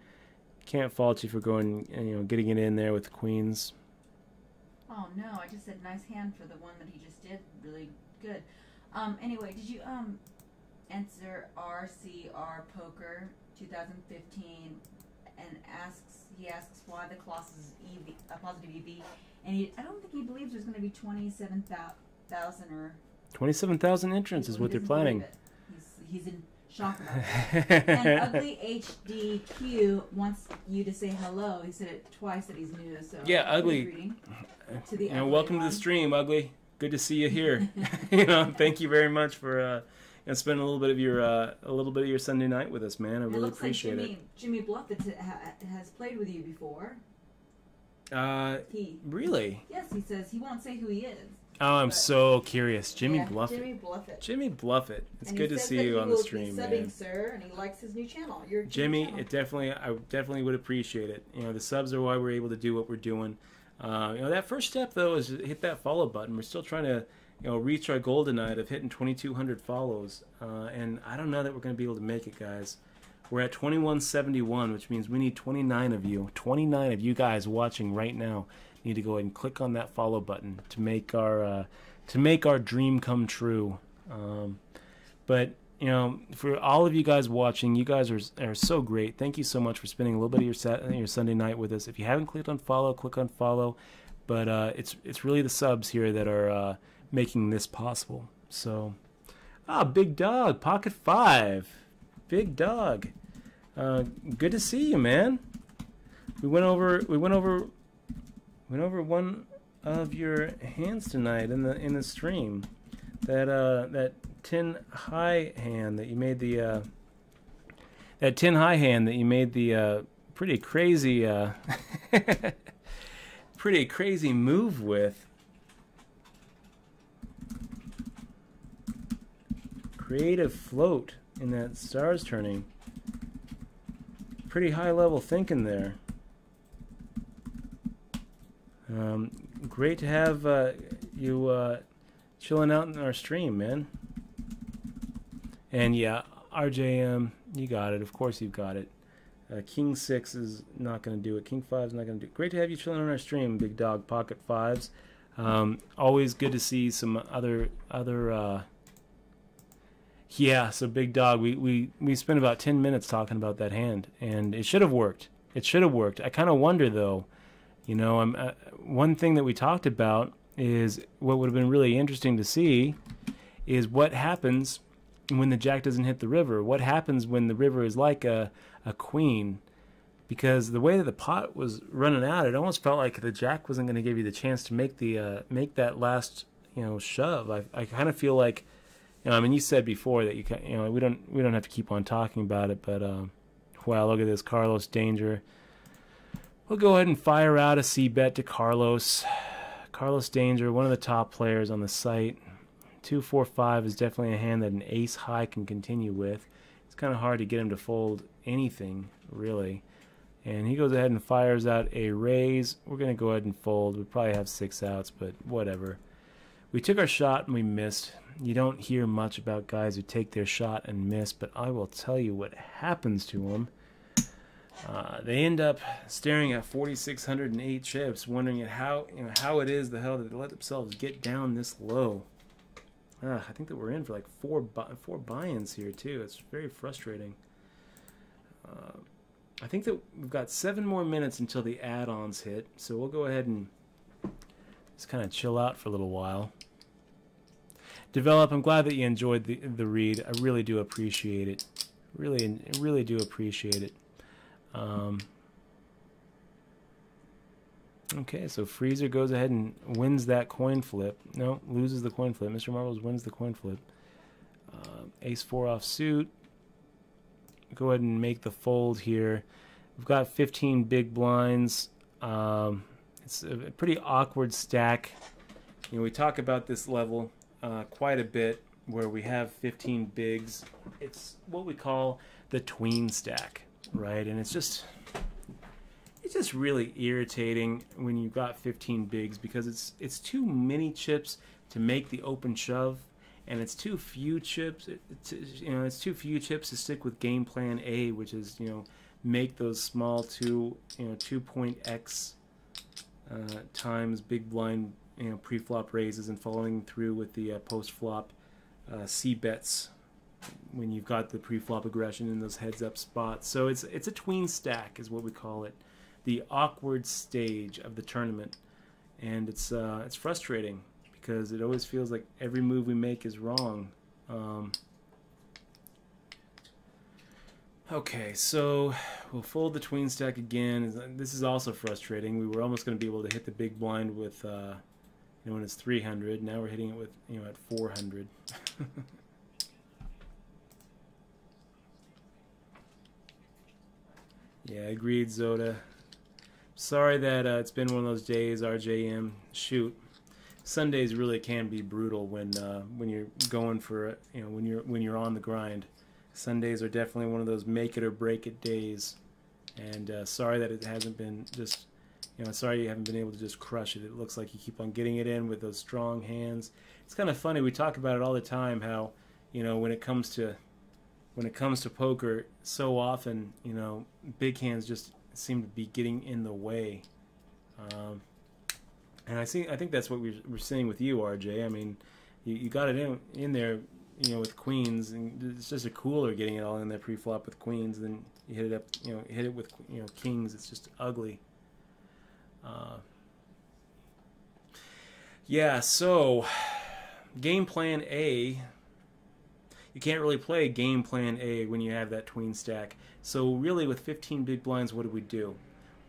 Can't fault you for going, you know, getting it in there with the queens. Oh no, I just said nice hand for the one that he just did. Really good. Anyway, did you answer RCR Poker 2015 and he asks why the Colossus is EV, a positive EV, and I don't think he believes there's going to be 27,000 or 27,000 entrants is what they're planning. He's in shock about that. And Ugly HDQ wants you to say hello. He said it twice that he's new. So yeah, Ugly. To the welcome to the stream, Ugly. Good to see you here. You know, thank you very much for spending a little bit of your Sunday night with us, man. I really appreciate it. Jimmy Bluffett has played with you before. Really? Yes, he says he won't say who he is. Oh, I'm so curious. Jimmy yeah, Bluffett. Jimmy Bluffett. Jimmy Bluffett. It's and good to see you on the stream, man. man. Sir, and he likes his new channel. Your Jimmy, channel. I definitely would appreciate it. You know, the subs are why we're able to do what we're doing. You know, that first step though is hit that follow button. We're still trying to, you know, reach our goal tonight of hitting 2,200 follows, and I don't know that we're going to be able to make it, guys. We're at 2171, which means we need 29 of you. 29 of you guys watching right now need to go ahead and click on that follow button to make our dream come true. But you know, for all of you guys watching, you guys are so great. Thank you so much for spending a little bit of your Sunday night with us. If you haven't clicked on follow, click on follow. But it's really the subs here that are making this possible. So, Big Dog, Pocket 5, Big Dog. Good to see you, man. We went over one of your hands tonight in the stream. That tin high hand that you made the pretty crazy move with. Creative float in that stars turning. Pretty high level thinking there. Great to have you chilling out in our stream, man. And yeah, RJM, you got it. Of course you've got it. King 6 is not going to do it. King 5 is not going to do it. Great to have you chilling on our stream, Big Dog Pocket 5s. Always good to see some other yeah, so Big Dog, we spent about 10 minutes talking about that hand, and it should have worked. It should have worked. I kind of wonder, though, you know, one thing that we talked about is what would have been really interesting to see is what happens when the jack doesn't hit the river. What happens when the river is like a queen? Because the way that the pot was running out, it almost felt like the jack wasn't going to give you the chance to make that last, you know, shove. I kind of feel like, you know, I mean, you said before that you know, we don't have to keep on talking about it, but wow, look at this Carlos Danger. We'll go ahead and fire out a C-bet to Carlos. Carlos Danger, one of the top players on the site. 2-4-5 is definitely a hand that an ace high can continue with. It's kind of hard to get him to fold anything, really. And he goes ahead and fires out a raise. We're going to go ahead and fold. We probably have 6 outs, but whatever. We took our shot and we missed. You don't hear much about guys who take their shot and miss, but I will tell you what happens to them. They end up staring at 4,608 chips, wondering at how it is the hell that they let themselves get down this low. I think that we're in for like four buy-ins here too. It's very frustrating. I think that we've got 7 more minutes until the add-ons hit, so we'll go ahead and just kind of chill out for a little while. Develop, I'm glad that you enjoyed the read. I really do appreciate it. Really do appreciate it. Okay, so Freezer goes ahead and wins that coin flip. No, loses the coin flip. Mr. Marbles wins the coin flip. Ace 4 off suit. Go ahead and make the fold here. We've got 15 big blinds. It's a pretty awkward stack. You know, we talk about this level quite a bit, where we have 15 bigs. It's what we call the tween stack, right? And it's just It's just really irritating when you've got 15 bigs because it's too many chips to make the open shove, and it's too few chips. It's too few chips to stick with game plan A, which is make those small 2.x times big blind pre-flop raises and following through with the post-flop C bets when you've got the pre-flop aggression in those heads-up spots. So it's a tween stack is what we call it, the awkward stage of the tournament, and it's frustrating because it always feels like every move we make is wrong. Okay, so we'll fold the tween stack again. This is also frustrating. We were almost going to be able to hit the big blind with when it's 300. Now we're hitting it with at 400. Yeah, agreed, Zoda. Sorry that it's been one of those days, RJM. Shoot, Sundays really can be brutal when you're going for when you're on the grind. Sundays are definitely one of those make it or break it days, and sorry that it hasn't been just sorry you haven't been able to just crush it. It looks like you keep on getting it in with those strong hands. It's kind of funny, we talk about it all the time how when it comes to poker, so often big hands just seem to be getting in the way, and I think that's what we're seeing with you, RJ. I mean, you got it in there with queens, and it's just a cooler getting it all in there pre-flop with queens. Then you hit it up, hit it with kings. It's just ugly. Yeah. So, game plan A. You can't really play game plan A when you have that tween stack. So really, with 15 big blinds, what do we do?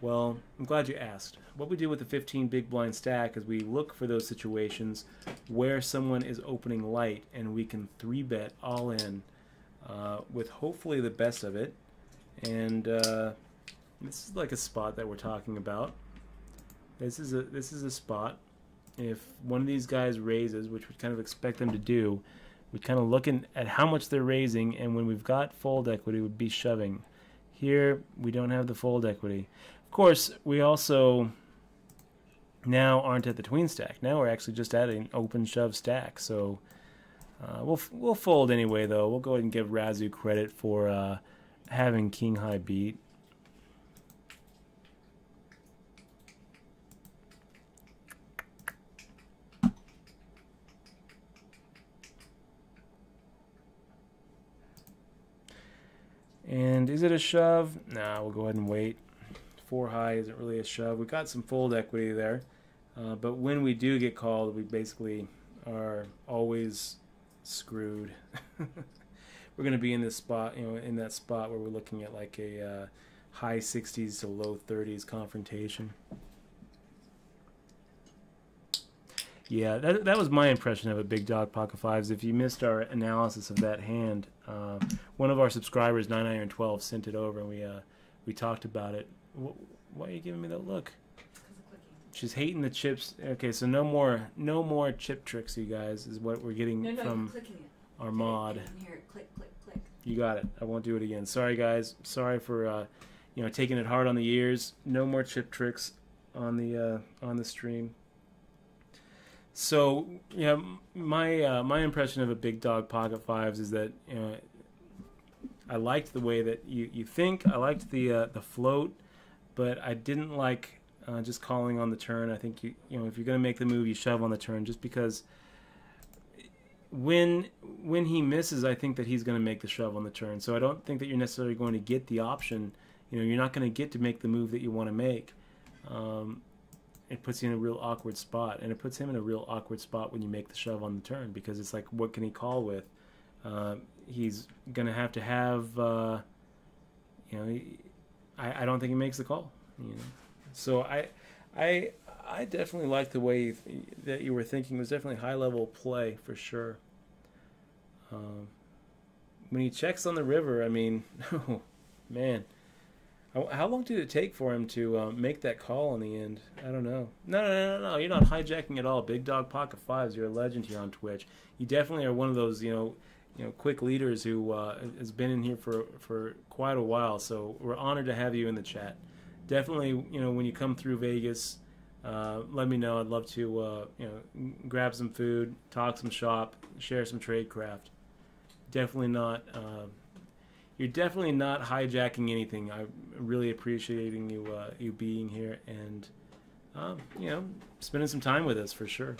Well, I'm glad you asked. What we do with the 15 big blind stack is we look for those situations where someone is opening light and we can 3-bet all in with hopefully the best of it. And this is like a spot that we're talking about. This is a spot. If one of these guys raises, which we kind of expect them to do, we're kind of looking at how much they're raising, and when we've got fold equity, we'd be shoving. Here, we don't have the fold equity. Of course, we also now aren't at the tween stack. Now we're actually just at an open shove stack. So we'll fold anyway, though. We'll go ahead and give Razu credit for having king high beat. And is it a shove? Nah, we'll go ahead and wait. 4 high isn't really a shove. We got some fold equity there. But when we do get called, we basically are always screwed. We're going to be in this spot, in that spot where we're looking at like a high 60s to low 30s confrontation. Yeah, that was my impression of a big dog pocket fives. If you missed our analysis of that hand, one of our subscribers, 9iron12, sent it over, and we talked about it. Why are you giving me that look? She's hating the chips. Okay, so no more chip tricks, you guys, is what we're getting from our mod. Here, click, click, click. You got it. I won't do it again. Sorry, guys. Sorry for taking it hard on the ears. No more chip tricks on the stream. So my impression of a big dog pocket fives is that I liked the way that you think. I liked the float, but I didn't like just calling on the turn. I think if you're going to make the move, you shove on the turn, just because when he misses, I think that he's going to make the shove on the turn. So I don't think that you're necessarily going to get the option. You're not going to get to make the move that you want to make. It puts you in a real awkward spot, and it puts him in a real awkward spot when you make the shove on the turn, because it's like, what can he call with? He's going to have I don't think he makes the call. So I definitely like the way that you were thinking. It was definitely high level play for sure. When he checks on the river, I mean, oh man. How long did it take for him to make that call in the end? I don't know. No. You're not hijacking at all. Big Dog Pocket Fives, you're a legend here on Twitch. You definitely are one of those, quick leaders who has been in here for quite a while. So we're honored to have you in the chat. definitely, when you come through Vegas, let me know. I'd love to, grab some food, talk some shop, share some trade craft. Definitely not. You're definitely not hijacking anything. I'm really appreciating you being here and spending some time with us for sure.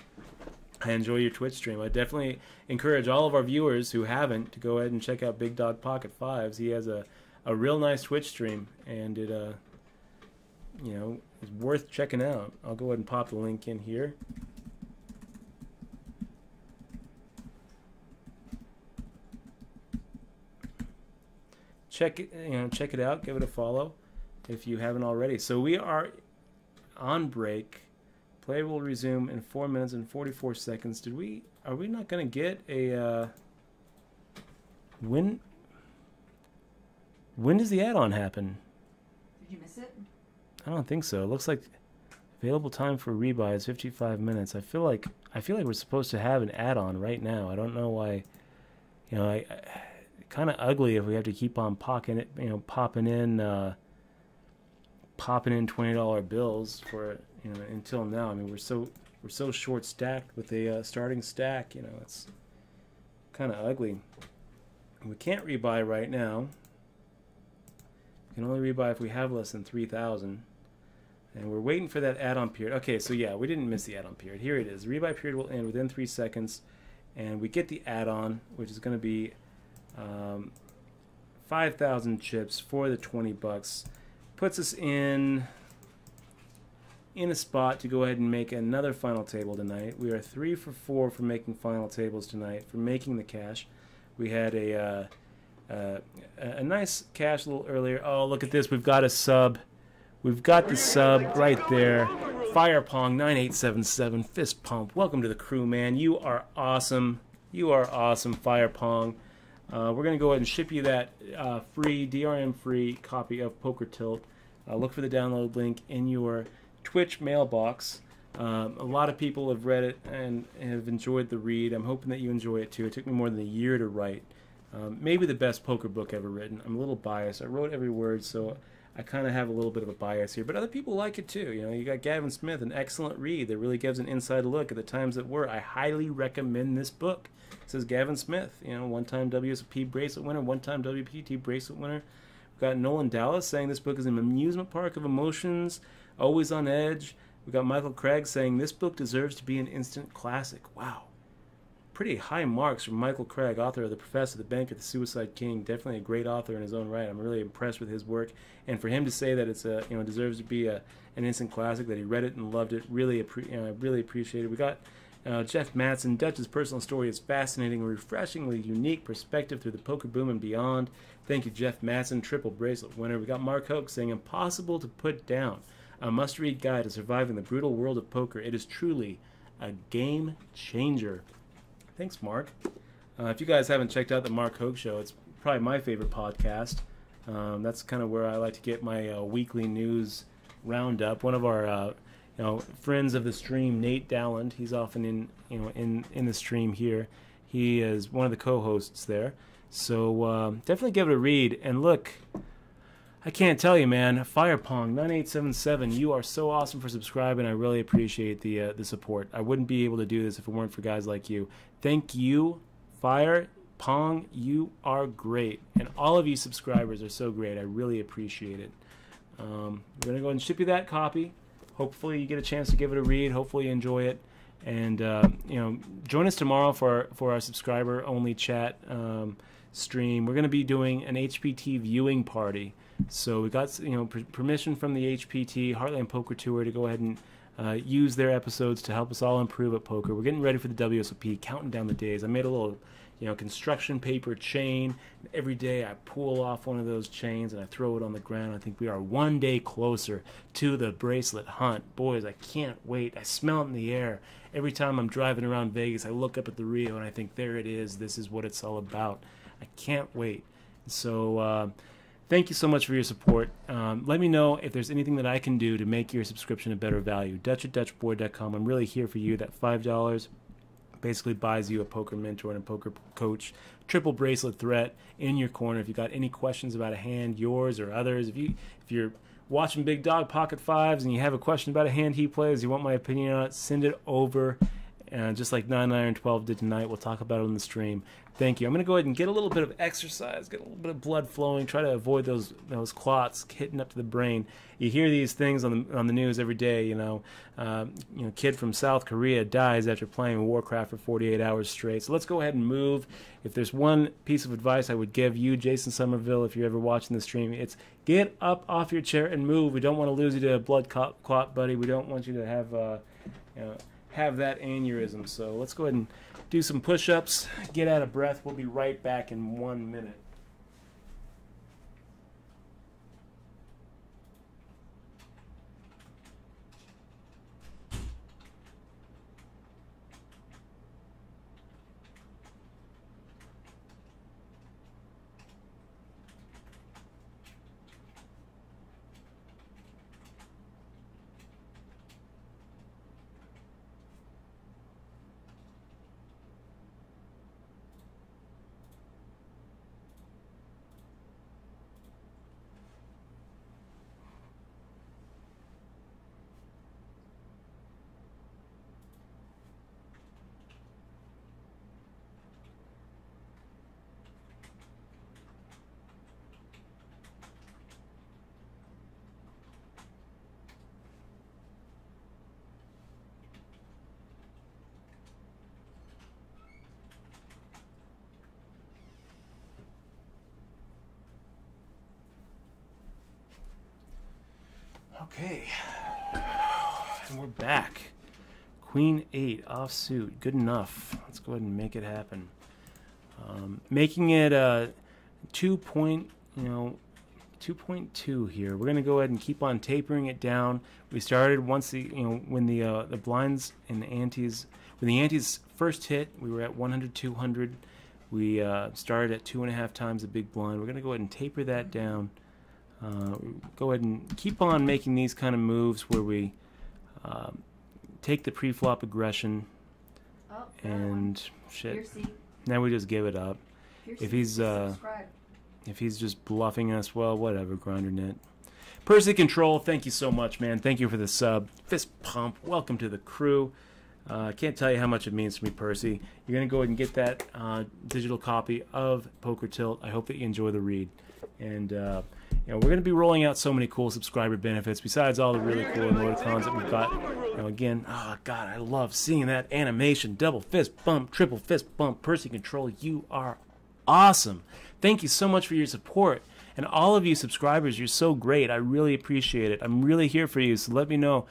I enjoy your Twitch stream. I definitely encourage all of our viewers who haven't to go ahead and check out Big Dog Pocket Fives. He has a real nice Twitch stream, and it is worth checking out. I'll go ahead and pop the link in here. Check it out. Give it a follow if you haven't already. So we are on break. Play will resume in 4 minutes and 44 seconds. Are we not going to get a when does the add-on happen? Did you miss it? I don't think so. It looks like available time for rebuy is 55 minutes. I feel like we're supposed to have an add-on right now. I don't know why. Kind of ugly if we have to keep on popping in $20 bills for until now. I mean, we're so short stacked with a starting stack. It's kind of ugly. We can't rebuy right now. We can only rebuy if we have less than 3,000, and we're waiting for that add-on period. Okay, so yeah, we didn't miss the add-on period. Here it is. The rebuy period will end within 3 seconds, and we get the add-on, which is going to be 5,000 chips for the $20. Puts us in a spot to go ahead and make another final table tonight. We are 3 for 4 for making final tables tonight, for making the cash. We had a nice cash a little earlier. Oh, look at this. We've got a sub. We've got the sub right there. Firepong 9877 fist pump. Welcome to the crew, man. You are awesome. You are awesome, Firepong. We're going to go ahead and ship you that free, DRM-free copy of Poker Tilt. Look for the download link in your Twitch mailbox. A lot of people have read it and have enjoyed the read. I'm hoping that you enjoy it too. It took me more than a year to write. Maybe the best poker book ever written. I'm a little biased. I wrote every word, so I kind of have a little bit of a bias here. But other people like it too. You got Gavin Smith, an excellent read that really gives an inside look at the times that were. I highly recommend this book. Says Gavin Smith, one-time WSOP bracelet winner, one-time WPT bracelet winner. We've got Nolan Dallas saying this book is an amusement park of emotions, always on edge. We've got Michael Craig saying this book deserves to be an instant classic. Wow. Pretty high marks from Michael Craig, author of The Professor, The Banker, The Suicide King. Definitely a great author in his own right. I'm really impressed with his work. And for him to say that it's deserves to be an instant classic, that he read it and loved it, really appreciate it. We got Jeff Matson. Dutch's personal story is fascinating, a refreshingly unique perspective through the poker boom and beyond. Thank you, Jeff Matson, triple bracelet winner. We got Mark Hoke saying, impossible to put down. A must-read guide to surviving the brutal world of poker. It is truly a game changer. Thanks, Mark. If you guys haven't checked out the Mark Hoke Show, it's probably my favorite podcast. That's kind of where I like to get my weekly news roundup. One of our friends of the stream, Nate Dowland, he's often in the stream here. He is one of the co-hosts there. So definitely give it a read. And look, I can't tell you, man. Firepong 9877, you are so awesome for subscribing. I really appreciate the support. I wouldn't be able to do this if it weren't for guys like you. Thank you, Firepong. You are great, and all of you subscribers are so great. I really appreciate it. We're gonna go ahead and ship you that copy. Hopefully, you get a chance to give it a read. Hopefully, you enjoy it, and join us tomorrow for our subscriber only chat stream. We're gonna be doing an HPT viewing party. So we got permission from the HPT Heartland Poker Tour to go ahead and use their episodes to help us all improve at poker. We're getting ready for the WSOP, counting down the days. I made a little construction paper chain. Every day I pull off one of those chains and I throw it on the ground. I think we are one day closer to the bracelet hunt. Boys, I can't wait. I smell it in the air. Every time I'm driving around Vegas, I look up at the Rio and I think, there it is. This is what it's all about. I can't wait. So thank you so much for your support. Let me know if there's anything that I can do to make your subscription a better value. Dutch at DutchBoy.com. I'm really here for you. That $5 basically buys you a poker mentor and a poker coach. Triple bracelet threat in your corner. If you got any questions about a hand, yours or others, if you're watching Big Dog Pocket Fives and you have a question about a hand he plays, you want my opinion on it, send it over. Just like 9 Iron 12 did tonight, we'll talk about it on the stream. Thank you. I'm going to go ahead and get a little bit of exercise, get a little bit of blood flowing, try to avoid those clots hitting up to the brain. You hear these things on the news every day. Kid from South Korea dies after playing Warcraft for 48 hours straight. So let's go ahead and move. If there's one piece of advice I would give you, Jason Somerville, if you're ever watching the stream, it's get up off your chair and move. We don't want to lose you to a blood clot, buddy. We don't want you to have that aneurysm. So let's go ahead and do some push-ups, get out of breath. We'll be right back in 1 minute. Okay, and we're back. Queen 8 offsuit, good enough. Let's go ahead and make it happen. Making it 2.2 here. We're gonna go ahead and keep on tapering it down. We started once when the blinds and the antes, when the antes first hit, we were at 100, 200. We started at 2.5 times the big blind. We're gonna go ahead and taper that down. Go ahead and keep on making these kind of moves where we take the pre-flop aggression and shit. Now we just give it up. If he's just bluffing us, well, whatever, GrinderNet. Percy Control, thank you so much, man. Thank you for the sub. Fist pump. Welcome to the crew. I can't tell you how much it means to me, Percy. You're gonna go ahead and get that digital copy of Poker Tilt. I hope that you enjoy the read. And we're going to be rolling out so many cool subscriber benefits besides all the really cool emoticons that we've got. Again, oh God, I love seeing that animation. Double fist bump, triple fist bump, Percy Control. You are awesome. Thank you so much for your support. And all of you subscribers, you're so great. I really appreciate it. I'm really here for you. So let me know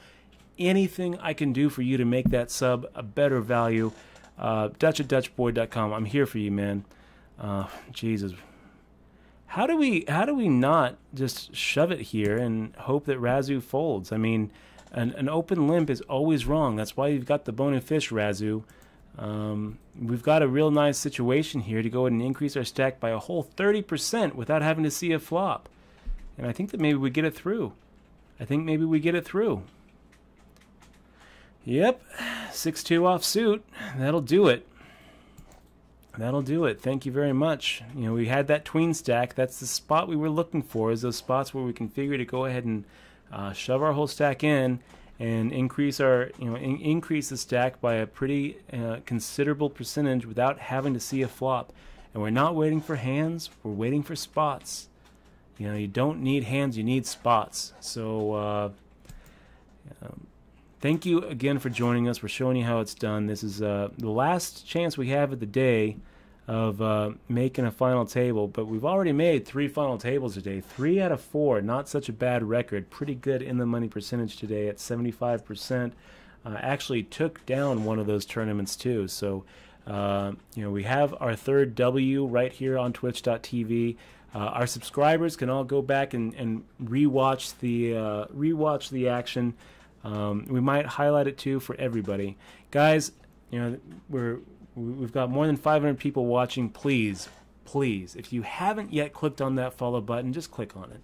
anything I can do for you to make that sub a better value. Dutch@dutchboy.com. I'm here for you, man. Jesus. How do we not just shove it here and hope that Razu folds? I mean, an open limp is always wrong. That's why you've got the bone and fish, Razu. We've got a real nice situation here to go ahead and increase our stack by a whole 30% without having to see a flop. And I think that maybe we get it through. Yep, 6-2 offsuit. That'll do it. Thank you very much. We had that tween stack. That's the spot we were looking for, is those spots where we can figure to go ahead and shove our whole stack in and increase increase the stack by a pretty considerable percentage without having to see a flop. And we're not waiting for hands, we're waiting for spots. You don't need hands, you need spots. So thank you again for joining us. We're showing you how it's done. This is the last chance we have of the day of making a final table, but we've already made 3 final tables today. 3 out of 4, not such a bad record. Pretty good in the money percentage today at 75%. Actually took down one of those tournaments too. So we have our 3rd W right here on twitch.tv. Our subscribers can all go back and rewatch the action. We might highlight it too for everybody, guys. We've got more than 500 people watching. Please, if you haven't yet clicked on that follow button, just click on it.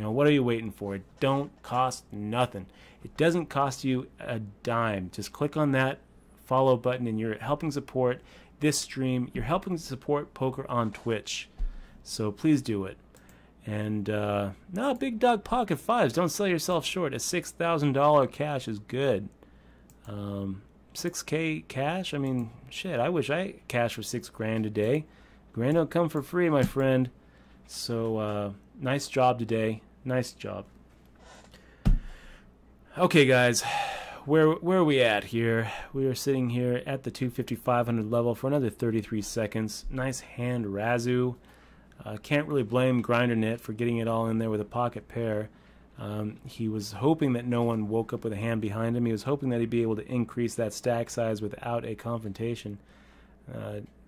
What are you waiting for? It don't cost nothing. It doesn't cost you a dime. Just click on that follow button and you're helping support this stream. You're helping support poker on Twitch. So please do it. And no, big dog pocket fives. Don't sell yourself short. A $6,000 cash is good. 6K cash. I mean, shit. I wish I cash for $6,000 a day. Grand don't come for free, my friend. So nice job today. Nice job. Okay, guys. Where are we at here? We are sitting here at the 250-500 level for another 33 seconds. Nice hand Razu. Can't really blame GrinderNet for getting it all in there with a pocket pair. He was hoping that no one woke up with a hand behind him. He was hoping that he'd be able to increase that stack size without a confrontation.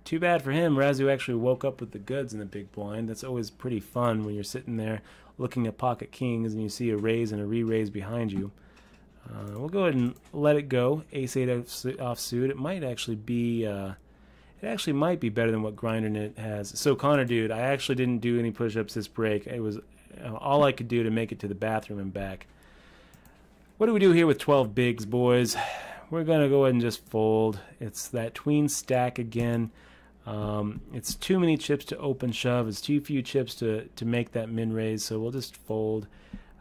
Too bad for him. Razu actually woke up with the goods in the big blind. That's always pretty fun when you're sitting there looking at pocket kings and you see a raise and a re-raise behind you. We'll go ahead and let it go. Ace-8 offsuit. It might actually be... it actually might be better than what GrinderNet has. So, Connor, dude, I actually didn't do any push-ups this break. It was all I could do to make it to the bathroom and back. What do we do here with 12 bigs, boys? We're going to go ahead and just fold. It's that tween stack again. It's too many chips to open shove. It's too few chips to make that min-raise, so we'll just fold.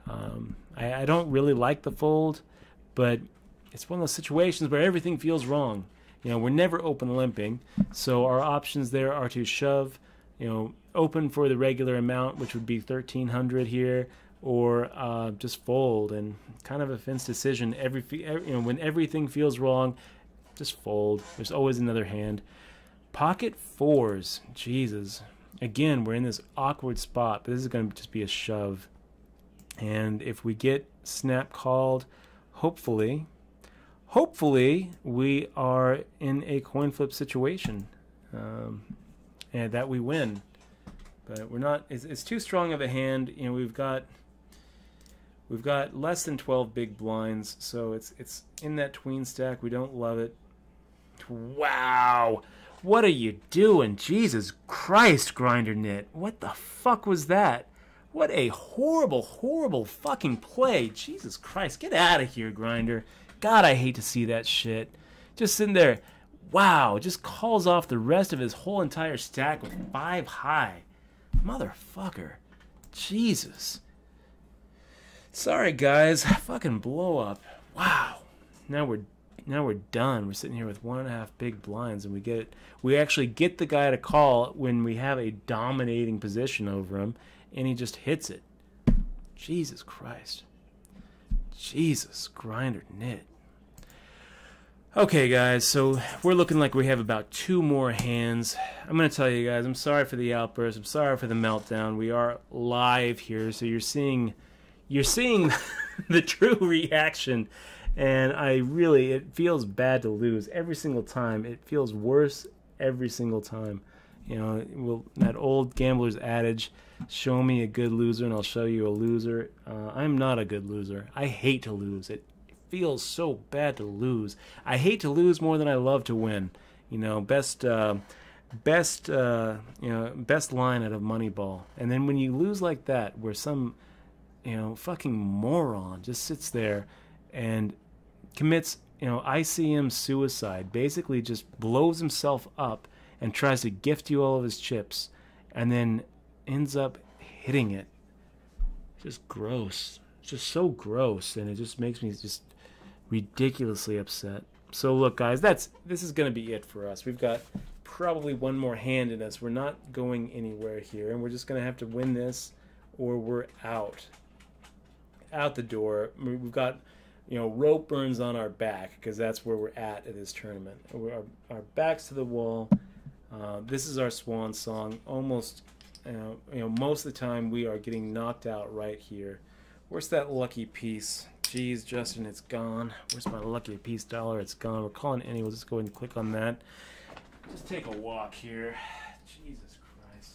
I don't really like the fold, but it's one of those situations where everything feels wrong. You know, we're never open limping, so our options there are to shove, you know, open for the regular amount, which would be 1,300 here, or just fold. And kind of a fence decision. When everything feels wrong, just fold. There's always another hand. Pocket fours, Jesus. Again, we're in this awkward spot, but this is going to just be a shove. And if we get snap called, hopefully we are in a coin flip situation, and that we win. But we're not. It's too strong of a hand. You know, we've got less than 12 big blinds, so it's in that tween stack. We don't love it. Wow, what are you doing? Jesus Christ, GrinderNet! What the fuck was that? What a horrible, horrible fucking play! Jesus Christ, get out of here, Grinder. God, I hate to see that shit. Just sitting there, wow, just calls off the rest of his whole entire stack with 5 high. Motherfucker. Jesus. Sorry, guys. Fucking blow up. Wow. Now we're done. We're sitting here with 1.5 big blinds, and we actually get the guy to call when we have a dominating position over him, and he just hits it. Jesus Christ. Jesus, GrinderNet. Okay, guys, so we're looking like we have about 2 more hands. I'm going to tell you guys, I'm sorry for the outburst. I'm sorry for the meltdown. We are live here, so you're seeing the true reaction. And it feels bad to lose every single time. It feels worse every single time. You know, that old gambler's adage, show me a good loser and I'll show you a loser. I'm not a good loser. I hate to lose. It feels so bad to lose. I hate to lose more than I love to win. You know, best line out of Moneyball. And then when you lose like that, where some, fucking moron just sits there and commits, ICM suicide, basically just blows himself up and tries to gift you all of his chips, and then ends up hitting it. Just gross. It's just so gross, and it just makes me just ridiculously upset. So look, guys, this is going to be it for us. We've got probably one more hand in us. We're not going anywhere here, and we're just going to have to win this, or we're out the door. We've got rope burns on our back, because that's where we're at this tournament. Our back's to the wall. This is our swan song. Almost, most of the time we are getting knocked out right here. Where's that lucky piece? Jeez, Justin, it's gone. Where's my lucky piece dollar? It's gone. We're calling it anyway. We'll just go ahead and click on that. Just take a walk here. Jesus Christ.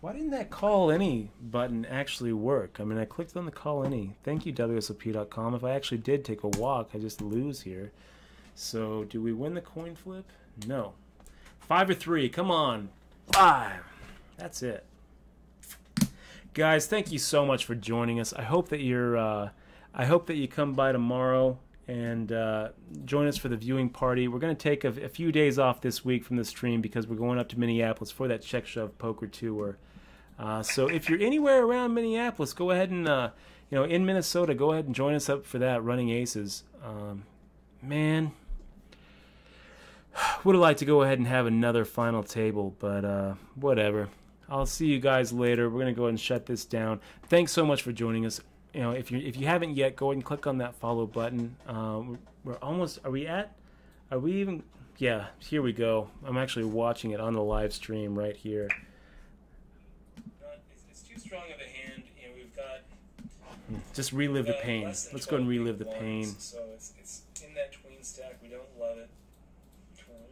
Why didn't that call any button actually work? I mean, I clicked on the call any. Thank you, WSOP.com. If I actually did take a walk, I just lose here. So, do we win the coin flip? No. 5 or 3. Come on. 5. That's it. Guys, thank you so much for joining us. I hope that you come by tomorrow and join us for the viewing party. We're going to take a few days off this week from the stream because we're going up to Minneapolis for that Check Shove Poker Tour. So if you're anywhere around Minneapolis, go ahead and, in Minnesota, go ahead and join us up for that, Running Aces. Man, would have liked to go ahead and have another final table, but whatever. I'll see you guys later. We're going to go ahead and shut this down. Thanks so much for joining us. If you haven't yet, go ahead and click on that follow button. We're almost, are we even, yeah, here we go. I'm actually watching it on the live stream right here. It's too strong of a hand, and we've got... Just relive the pain. Let's go and relive the pain. So it's in that tween stack. We don't love it.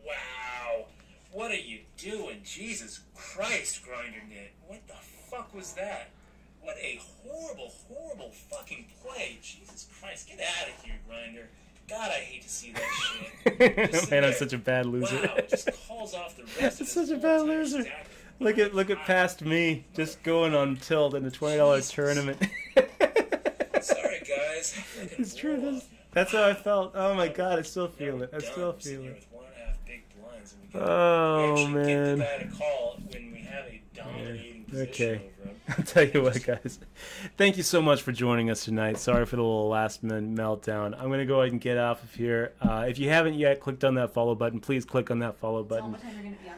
Wow. What are you doing? Jesus Christ, Grinder Knit. What the fuck was that? What a horrible, horrible fucking play. Jesus Christ, get out of here, Grinder. God, I hate to see that shit. Man, I'm such a bad loser. Wow, it just calls off the rest of such a bad loser. Look at past me, just going on tilt in a $20 tournament. Sorry, guys. It's true. That's how I felt. Oh my God, I still feel it. I still feel it. Oh man. Okay. I'll tell you what, guys. Thank you so much for joining us tonight. Sorry for the little last minute meltdown. I'm going to go ahead and get off of here. If you haven't yet clicked on that follow button, please click on that follow button.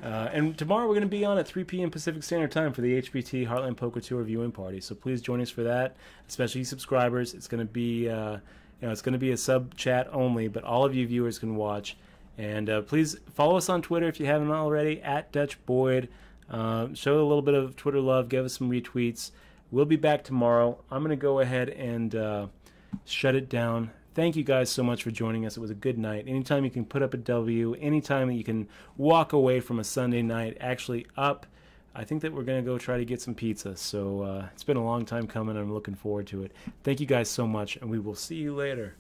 And tomorrow we're going to be on at 3 p.m. Pacific Standard Time for the HPT Heartland Poker Tour viewing party. So please join us for that, especially subscribers. It's going to be, it's going to be a sub chat only, but all of you viewers can watch. And please follow us on Twitter if you haven't already, at DutchBoyd. Show a little bit of Twitter love. Give us some retweets. We'll be back tomorrow. I'm going to go ahead and shut it down. Thank you guys so much for joining us. It was a good night. Anytime you can put up a W, anytime that you can walk away from a Sunday night actually up, I think that we're going to go try to get some pizza. So it's been a long time coming. I'm looking forward to it. Thank you guys so much, and we will see you later.